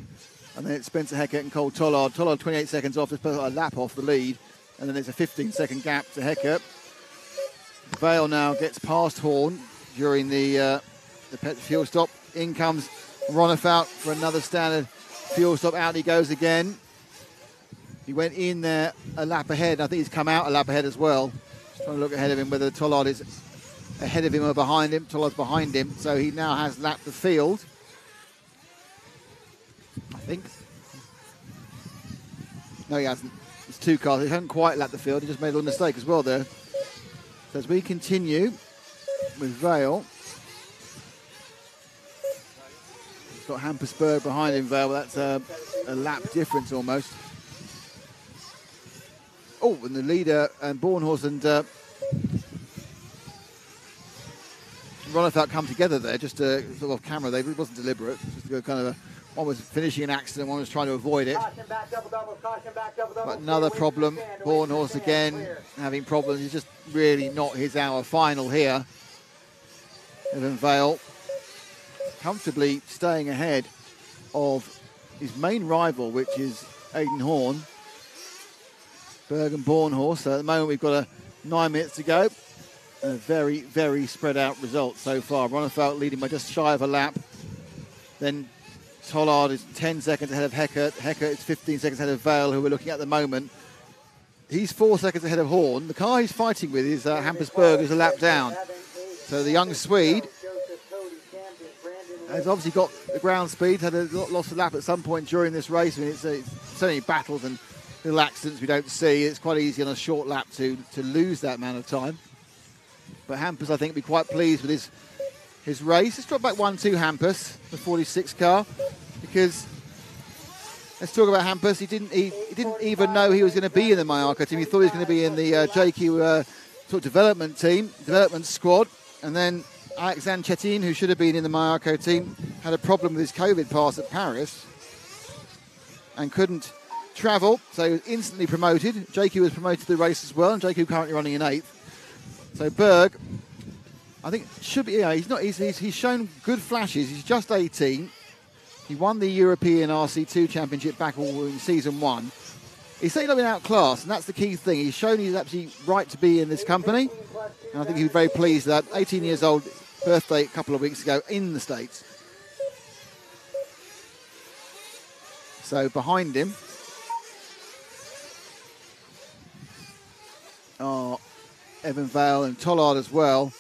And then it's Spencer Heckert and Cole Tollard. Tollard 28 seconds off, just a lap off the lead. And then there's a 15-second gap to Heckert. Vale now gets past Horn during the pet fuel stop. In comes Ronafalk for another standard fuel stop. Out he goes again. He went in there a lap ahead. I think he's come out a lap ahead as well. Just trying to look ahead of him, whether Tollard is ahead of him or behind him. Tollard's behind him, so he now has lapped the field. I think. No, he hasn't. It's 2 cars. He hasn't quite lapped the field. He just made a little mistake as well there. So as we continue with Vale. He's got Hampersburg behind him, Vale. That's a lap difference almost. Oh, and the leader and Bornhorst and Ronafalk come together there, just sort of off camera. It wasn't deliberate. Just kind of one was finishing an accident, one was trying to avoid it. But another problem. Bornhorst again having problems. He's just really not his hour final here. Evan Vale comfortably staying ahead of his main rival, which is Aidan Horn. Berg and Bornhorst. So at the moment we've got 9 minutes to go. A very, very spread out result so far. Ronafalk leading by just shy of a lap. Then Tollard is 10 seconds ahead of Heckert. Heckert is 15 seconds ahead of Vale, who we're looking at the moment. He's 4 seconds ahead of Horn. The car he's fighting with is Hampersberg, who's a lap down. So the young Swede has obviously got the ground speed, had lost a lap at some point during this race. I mean, it's so many battles and little accidents we don't see. It's quite easy on a short lap to lose that amount of time. But Hampus, I think, will be quite pleased with his race. Let's drop back 1-2 Hampus, the 46 car, because let's talk about Hampus. He didn't even know he was going to be in the Mallorca team. He thought he was going to be in the JQ sort of development squad. And then Alexandre Chetin, who should have been in the Mallorca team, had a problem with his COVID pass at Paris and couldn't travel. So he was instantly promoted. JQ was promoted to the race as well, and JQ currently running in 8th. So Berg, I think, should be. Yeah, he's shown good flashes. He's just 18. He won the European RC2 Championship back in season 1. He's certainly not been outclassed, and that's the key thing. He's shown he's absolutely right to be in this company, and I think he'd be very pleased with that. 18 years old, birthday a couple of weeks ago in the States. So behind him are Evan Vale and Tollard as well.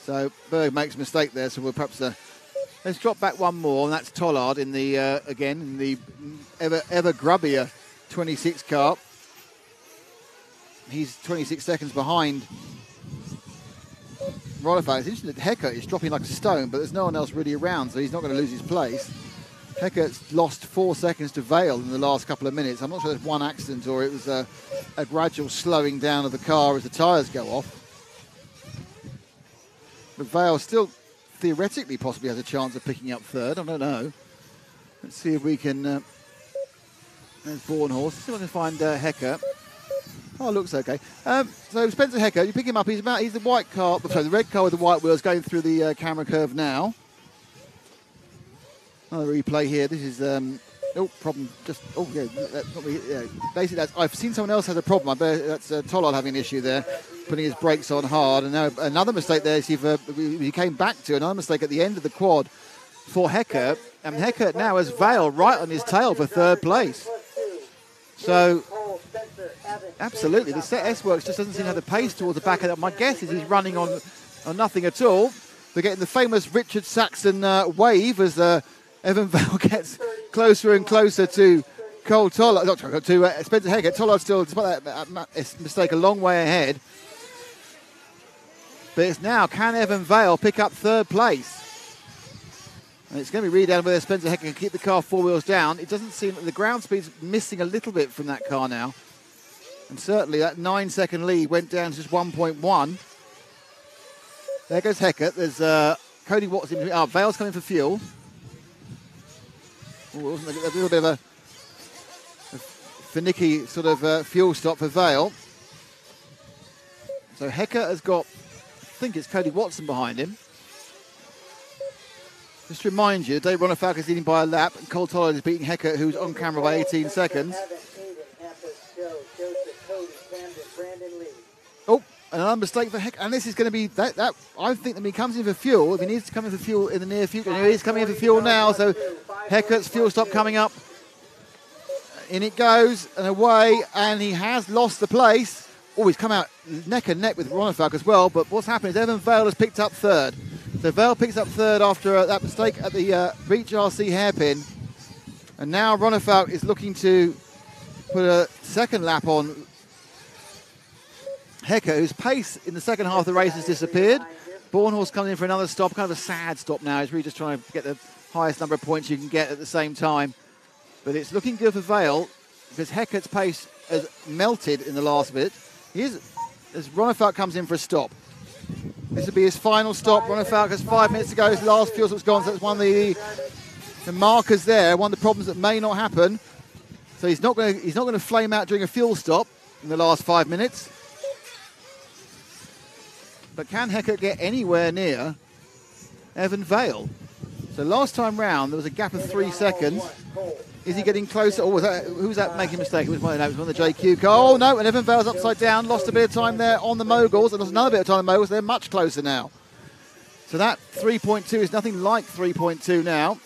So Berg makes a mistake there, so we'll perhaps let's drop back one more, and that's Tollard in the again in the ever grubbier 26 car. He's 26 seconds behind Ronnefalk. It's interesting that Heckert is dropping like a stone, but there's no one else really around, so he's not going to lose his place. Heckert's lost 4 seconds to Vale in the last couple of minutes. I'm not sure it's one accident or it was a gradual slowing down of the car as the tyres go off. But Vale still theoretically possibly has a chance of picking up third. I don't know. Let's see if we can... there's Bornhorst. See if I can find Heckert. Oh, looks okay. So Spencer Heckert, you pick him up. He's the white car, sorry, the red car with the white wheels going through the camera curve now. Another replay here. This is problem. Basically, I've seen someone else has a problem. I bet that's Tollard having an issue there, putting his brakes on hard. And now another mistake there. He came back to another mistake at the end of the quad for Heckert, and Heckert now has Vale right on his tail for third place. So absolutely, the S-Works just doesn't seem to have the pace towards the back of that. My guess is he's running on nothing at all. We're getting the famous Richard Saxon wave as Evan Vale gets closer and closer to Cole Tollard, to Spencer Heckert. Tollard still, despite that mistake, a long way ahead. But it's now, can Evan Vale pick up third place? And it's going to be really down whether Spencer Heckert can keep the car 4 wheels down. It doesn't seem that the ground speed's missing a little bit from that car now. And certainly that 9-second lead went down to just 1.1. There goes Heckert. There's Cody Watson. Vale's coming for fuel. Ooh, wasn't a little bit of a finicky sort of fuel stop for Vale. So Heckert has got, I think it's Cody Watson behind him. Just to remind you, Dave Ronnefalk is leading by a lap, and Cole Tollard is beating Heckert, who's on camera by 18 seconds. Oh, another mistake for Heckert, and this is going to be that. I think that he comes in for fuel. If he needs to come in for fuel in the near future, he is coming in for fuel now. So Heckert's fuel stop coming up. In it goes and away, and he has lost the place. Oh, he's come out neck and neck with Ronnefalk as well. But what's happened is Evan Vale has picked up third. So Vale picks up third after that mistake at the Beach RC hairpin. And now Ronnefalk is looking to put a second lap on Heckert, whose pace in the second half of the race has disappeared. Bornhorst comes in for another stop, kind of a sad stop now. He's really just trying to get the highest number of points you can get at the same time. But it's looking good for Vale because Heckert's pace has melted in the last bit. As Ronnefalk comes in for a stop. This will be his final stop. Ronnefalk has 5 minutes to go. His last fuel stop's gone, so it's one of the markers there. One of the problems that may not happen. So he's not going to flame out during a fuel stop in the last 5 minutes. But can Heckert get anywhere near Evan Vale? So last time round there was a gap of 3 seconds. Is he getting closer? Or who's that making a mistake? It was one of the JQ car. Oh no, and Evan Vale's upside down. Lost a bit of time there on the moguls, and lost another bit of time on the moguls. They're much closer now. So that 3.2 is nothing like 3.2 now.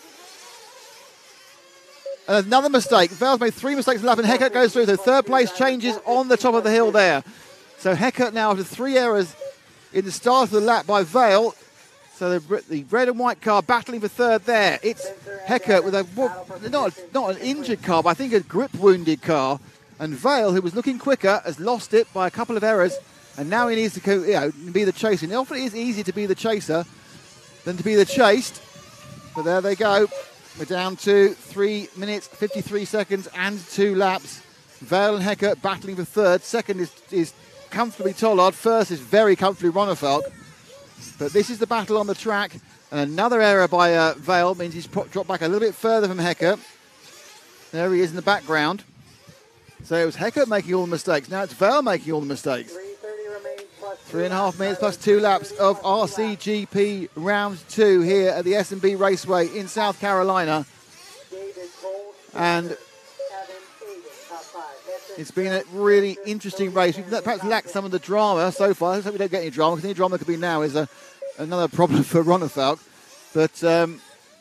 And another mistake. Vale's made 3 mistakes in the lap, and Heckert goes through. So third place changes on the top of the hill there. So Heckert now after 3 errors in the start of the lap by Vale. So the red and white car battling for third there. It's Heckert with not an injured car, but I think a grip-wounded car. And Vale, who was looking quicker, has lost it by a couple of errors. And now he needs to be the chaser. And often it is easier to be the chaser than to be the chased. But there they go. We're down to 3 minutes, 53 seconds and 2 laps. Vale and Heckert battling for third. Second is comfortably Tollard. First is very comfortably Ronnefalk. But this is the battle on the track. And another error by Vale means he's dropped back a little bit further from Heckert. There he is in the background. So it was Heckert making all the mistakes. Now it's Vale making all the mistakes. 3.5 minutes plus 2 laps of RCGP round 2 here at the S&B Raceway in South Carolina. And it's been a really interesting race. We've perhaps lacked some of the drama so far. Let's hope we don't get any drama, because any drama could be now is another problem for Ronnefalk. But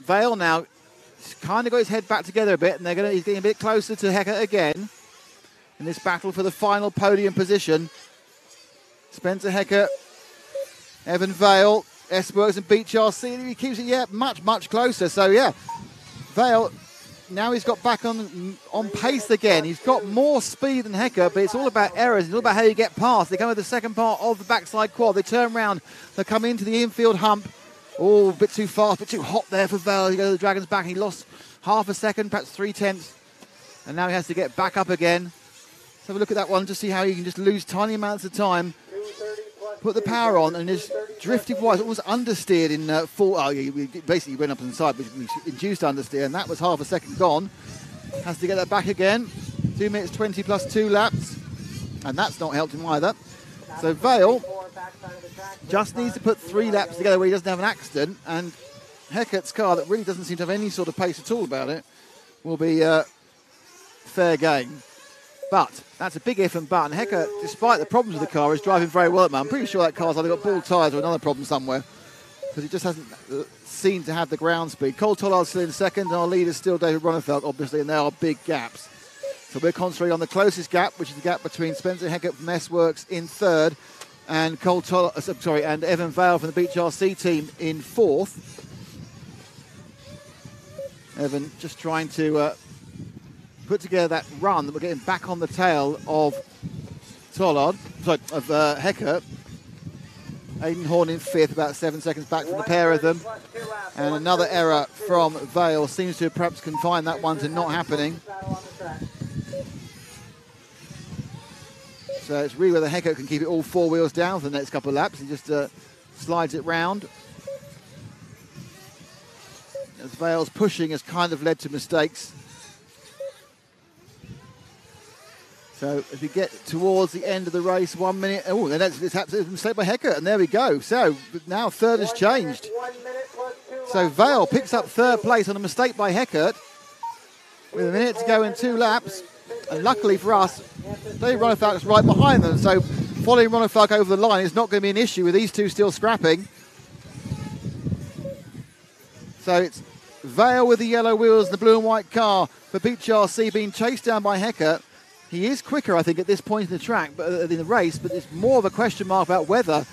Vale now kind of got his head back together a bit, and he's getting a bit closer to Heckert again in this battle for the final podium position. Spencer Heckert, Evan Vale, S-Works and Beach RC. He keeps it, much closer. So, Vale, now he's got back on pace again. He's got more speed than Heckert, but it's all about errors. It's all about how you get past. They come with the second part of the backside quad. They turn around. They come into the infield hump. Oh, a bit too fast, a bit too hot there for Vale. He goes to the Dragon's back. He lost half a second, perhaps 3/10. And now he has to get back up again. Let's have a look at that one to see how you can just lose tiny amounts of time. Put the power on and just drifted wide. It was understeered in full. He basically went up inside, but we induced understeer, and that was half a second gone. Has to get that back again. 2 minutes 20 plus 2 laps, and that's not helped him either. So Vale just needs to put 3 laps together where he doesn't have an accident, and Heckert's car, that really doesn't seem to have any sort of pace at all about it, will be fair game. But that's a big if and but. And Heckert, despite the problems with the car, is driving very well at the moment. I'm pretty sure that car's either got bald tyres or another problem somewhere, because it just hasn't seemed to have the ground speed. Cole Tollard's still in second, and our leader is still David Ronnefalk, obviously, and there are big gaps. So we're concentrating on the closest gap, which is the gap between Spencer Heckert from S-Works in third, and and Evan Vale from the Beach RC team in fourth. Evan just trying to put together that run that we're getting back on the tail of Heckert. Aidan Horn in fifth, about 7 seconds back from the pair of them. And another error from Vale seems to have perhaps confined that one to not happening. So it's really whether Heckert can keep it all 4 wheels down for the next couple of laps. He just slides it round. As Vale's pushing has kind of led to mistakes. So as we get towards the end of the race, 1 minute. Oh, then it's a mistake by Heckert, and there we go. So now third has changed. So Vale picks up third place on a mistake by Heckert with a minute to go in 2 laps. And luckily for us, Dave Ronnefalk's right behind them. So following Ronnefalk over the line is not going to be an issue with these two still scrapping. So it's Vale with the yellow wheels and the blue and white car for Beach RC being chased down by Heckert. He is quicker, I think, at this point in the track, but in the race, but it's more of a question mark about whether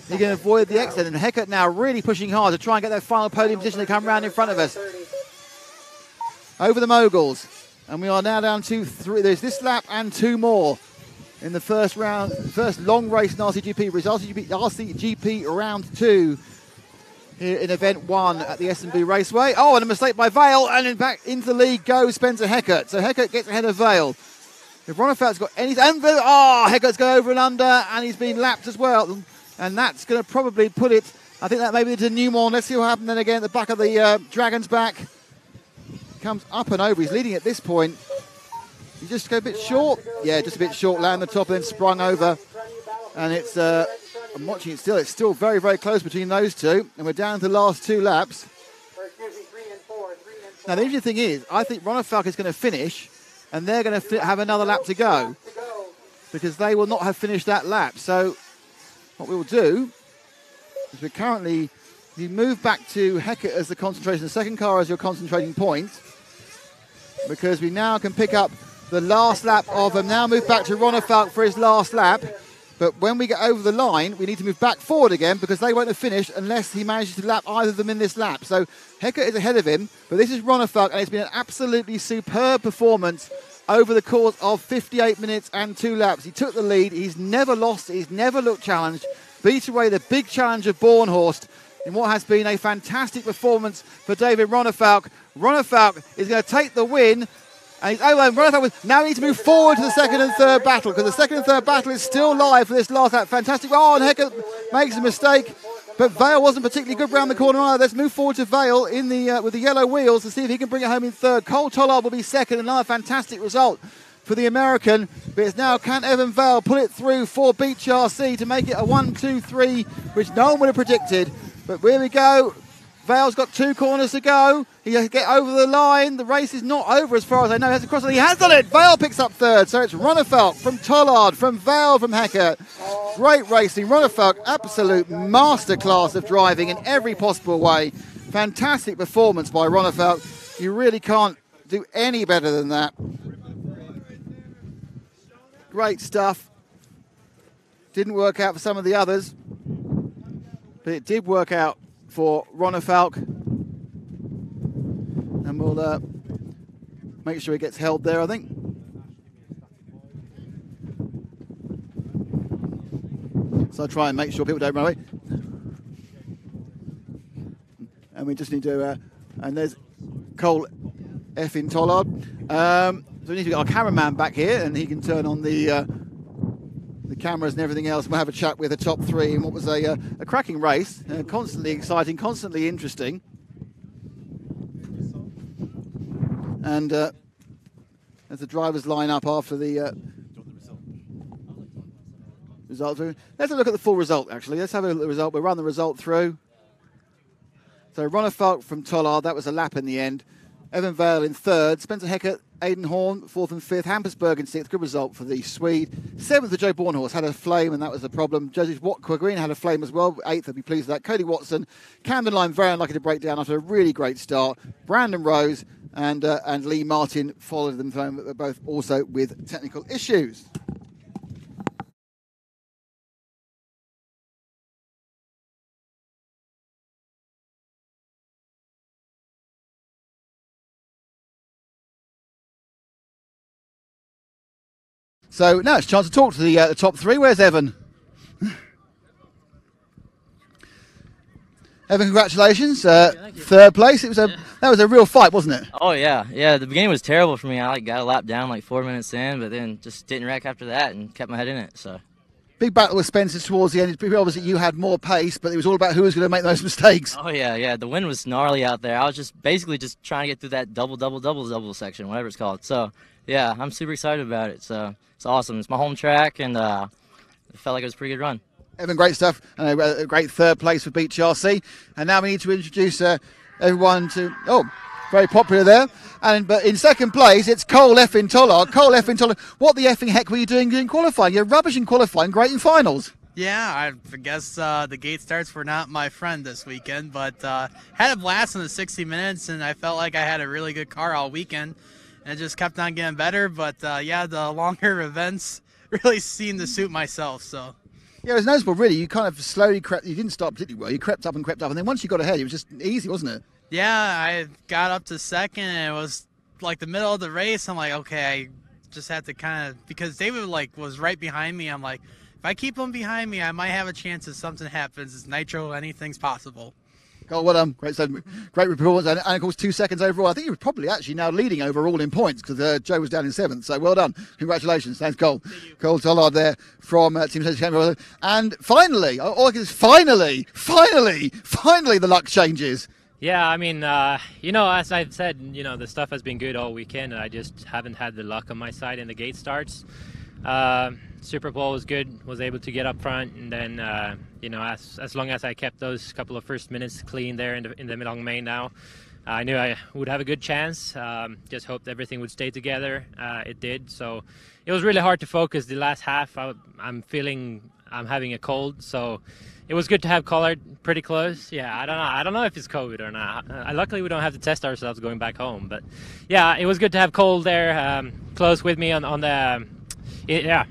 he can avoid the accident. And Heckert now really pushing hard to try and get that final podium position to come round in front of us. Over the moguls. And we are now down to 3. There's this lap and 2 more in the first round, first long race in RCGP. RCGP round 2 here in event 1 at the S&B Raceway. Oh, and a mistake by Vale, and in back into the lead goes Spencer Heckert. So Heckert gets ahead of Vale. If Ronnefalk's got any... Heckert's going over and under, and he's been lapped as well. And that's going to probably put it... I think that maybe it's a Newmont. Let's see what happens then again at the back of the Dragon's back. Comes up and over. He's leading at this point. He just go a bit short. Yeah, just a bit short. Land the top and then sprung over. And it's... I'm watching it still. It's still very, very close between those two. And we're down to the last 2 laps. Now, the interesting thing is, I think Ronnefalk is going to finish, and they're going to have another lap to go, because they will not have finished that lap. So what we will do is you move back to Heckert as the concentration, the second car as your concentrating point. because we now can pick up the last lap of them. Now move back to Ronefalk for his last lap. But when we get over the line, we need to move back forward again because they won't have finished unless he manages to lap either of them in this lap. So Hecker is ahead of him, but this is Ronefalk, and it's been an absolutely superb performance over the course of 58 minutes and 2 laps. He took the lead. He's never lost. He's never looked challenged. Beat away the big challenge of Bornhorst in what has been a fantastic performance for David Ronefalk. Ronefalk is going to take the win. And now he needs to move forward to the second and third battle because the second and third battle is still live for this last lap. Fantastic. Oh, and Hecker makes a mistake. But Vale wasn't particularly good round the corner either. Let's move forward to Vale in the with the yellow wheels to see if he can bring it home in third. Cole Tollard will be second. Another fantastic result for the American. But it's now, can Evan Vale pull it through for Beach RC to make it a 1-2-3, which no one would have predicted. But here we go. Vale's got 2 corners to go. He has to get over the line. The race is not over as far as I know. He has to cross it. He has done it. Vale picks up third. So it's Ronefalk from Tollard, from Vale, from Hecker. Great racing. Ronefalk, absolute masterclass of driving in every possible way. Fantastic performance by Ronefalk. You really can't do any better than that. Great stuff. Didn't work out for some of the others, but it did work out for Ronefalk, and we'll make sure he gets held there, I think. So I'll try and make sure people don't run away. And we just need to, and there's Cole effing Tollard. So we need to get our cameraman back here, and he can turn on the cameras and everything else. We'll have a chat with the top 3 in what was a cracking race, constantly exciting, constantly interesting. And as the drivers line up after the result through, let's have a look at the full result. Actually, let's have a look at the result. We'll run the result through. So Ronefalk from Tollard, that was a lap in the end. Evan Vale in third, Spencer Hecker, Aidan Horn, 4th and 5th, Hampersberg in 6th, good result for the Swede. 7th for Joe Bornhorst, had a flame and that was the problem. Joseph Green had a flame as well, 8th, I'd be pleased with that. Cody Watson, Camden Line very unlucky to break down after a really great start. Brandon Rose and Lee Martin followed them, both also with technical issues. So now it's a chance to talk to the top 3. Where's Evan? Evan, congratulations. Third place. That was a real fight, wasn't it? Oh, yeah. Yeah, the beginning was terrible for me. I got a lap down like 4 minutes in, but then just didn't wreck after that and kept my head in it. So big battle with Spencer towards the end. Obviously, you had more pace, but it was all about who was going to make the most mistakes. Oh, yeah. The wind was gnarly out there. I was just basically just trying to get through that double section, whatever it's called. So, yeah, I'm super excited about it. So it's awesome. It's my home track, and it felt like it was a pretty good run. Evan, great stuff. And a great third place for Beach RC. And now we need to introduce everyone to... Oh, very popular there. But in second place, it's Cole effing Tollard. Cole effing Tollard. What the effing heck were you doing in qualifying? You're rubbish in qualifying, great in finals. Yeah, I guess the gate starts were not my friend this weekend, but had a blast in the 60 minutes, and I felt like I had a really good car all weekend. And it just kept on getting better, but yeah, the longer events really seemed to suit myself, so... Yeah, it was noticeable, really. You kind of slowly crept. You didn't stop particularly well. You crept up, and then once you got ahead, it was just easy, wasn't it? Yeah, I got up to second, and it was like the middle of the race. I'm like, okay, I just have to kind of, because David was right behind me. I'm like, if I keep him behind me, I might have a chance if something happens. It's nitro, anything's possible. Oh, well done. Great performance. And of course, 2 seconds overall. I think he was probably actually now leading overall in points because Joe was down in 7th. So well done. Congratulations. Thanks, Cole. Cole Tollard there from Team Association. And finally, finally, the luck changes. Yeah, I mean, as I've said, the stuff has been good all weekend, and I just haven't had the luck on my side in the gate starts. Superpole was good, was able to get up front, and then, as long as I kept those couple of first minutes clean there in the long main now, I knew I would have a good chance. Just hoped everything would stay together. It did, so it was really hard to focus the last half. I'm feeling I'm having a cold, so it was good to have Collard pretty close. Yeah, I don't know if it's COVID or not. Luckily, we don't have to test ourselves going back home. But yeah, it was good to have Cole there close with me on the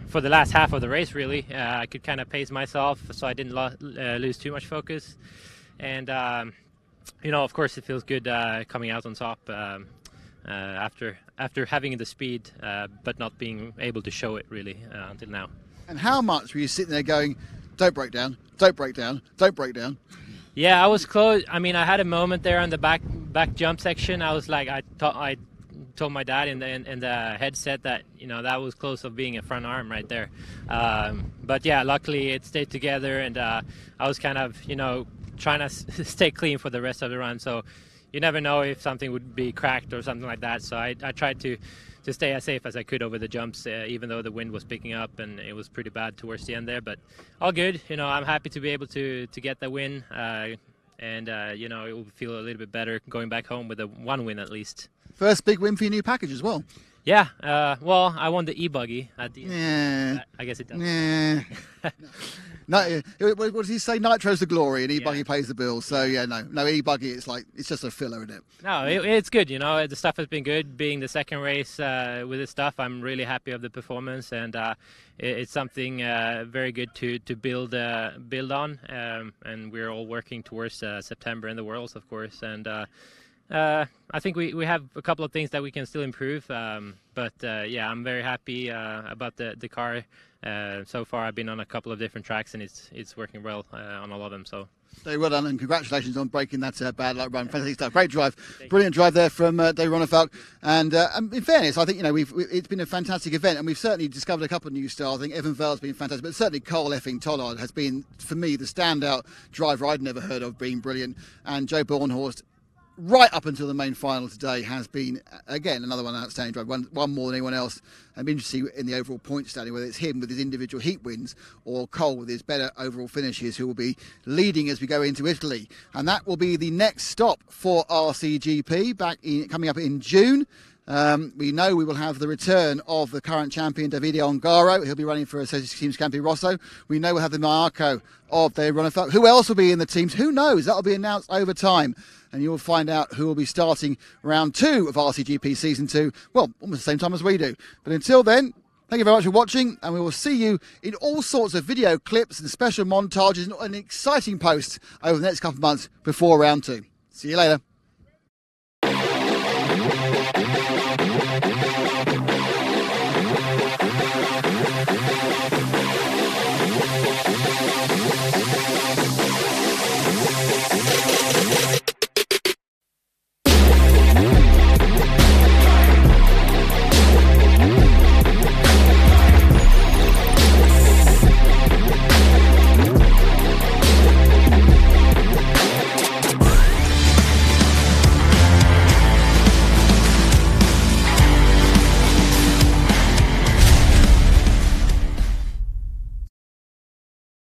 for the last half of the race. Really, I could kind of pace myself, so I didn't lose too much focus. And of course, it feels good coming out on top after having the speed, but not being able to show it really until now. And how much were you sitting there going, don't break down, don't break down, don't break down? Yeah, I was close. I mean, I had a moment there on the back jump section. I was like, I told my dad in the headset that that was close of being a front arm right there. But yeah, luckily it stayed together, and I was kind of trying to stay clean for the rest of the run. So you never know if something would be cracked or something like that. So I tried to stay as safe as I could over the jumps, even though the wind was picking up and it was pretty bad towards the end there. But all good. I'm happy to be able to get the win, and it will feel a little bit better going back home with one win at least. First big win for your new package as well. Yeah. Well, I won the e-buggy at the end. Yeah. I guess it does. Yeah. No, what does he say? Nitro's the glory, and e-buggy pays the bills. So yeah, no e-buggy. It's just a filler, isn't it? No, it's good. The stuff has been good. Being the second race with this stuff, I'm really happy of the performance, and it's something very good to build on. And we're all working towards September in the Worlds, of course, and. I think we have a couple of things that we can still improve, but yeah, I'm very happy about the car. So far, I've been on a couple of different tracks, and it's working well on all of them. So. Very well done, and congratulations on breaking that bad luck run. Fantastic stuff. Great drive, brilliant drive there from Dave Ronefalk. And in fairness, I think it's been a fantastic event, and we've certainly discovered a couple of new stars. I think Evan Vale's been fantastic, but certainly Cole effing Tollard has been, for me, the standout driver I'd never heard of, being brilliant. And Joe Bornhorst, right up until the main final today, has been, again, another one outstanding driver, one more than anyone else. I'm interested to see in the overall point standing whether it's him with his individual heat wins or Cole with his better overall finishes, who will be leading as we go into Italy. And that will be the next stop for RCGP coming up in June. We know we will have the return of the current champion Davide Ongaro. He'll be running for Association Team Scampi Rosso. We know we'll have the Marco of Dave Ronefalk. Who else will be in the teams? Who knows? That'll be announced over time, and you'll find out who will be starting round 2 of RCGP Season 2, well, almost the same time as we do. But until then, thank you very much for watching, and we will see you in all sorts of video clips and special montages and exciting posts over the next couple of months before round 2. See you later.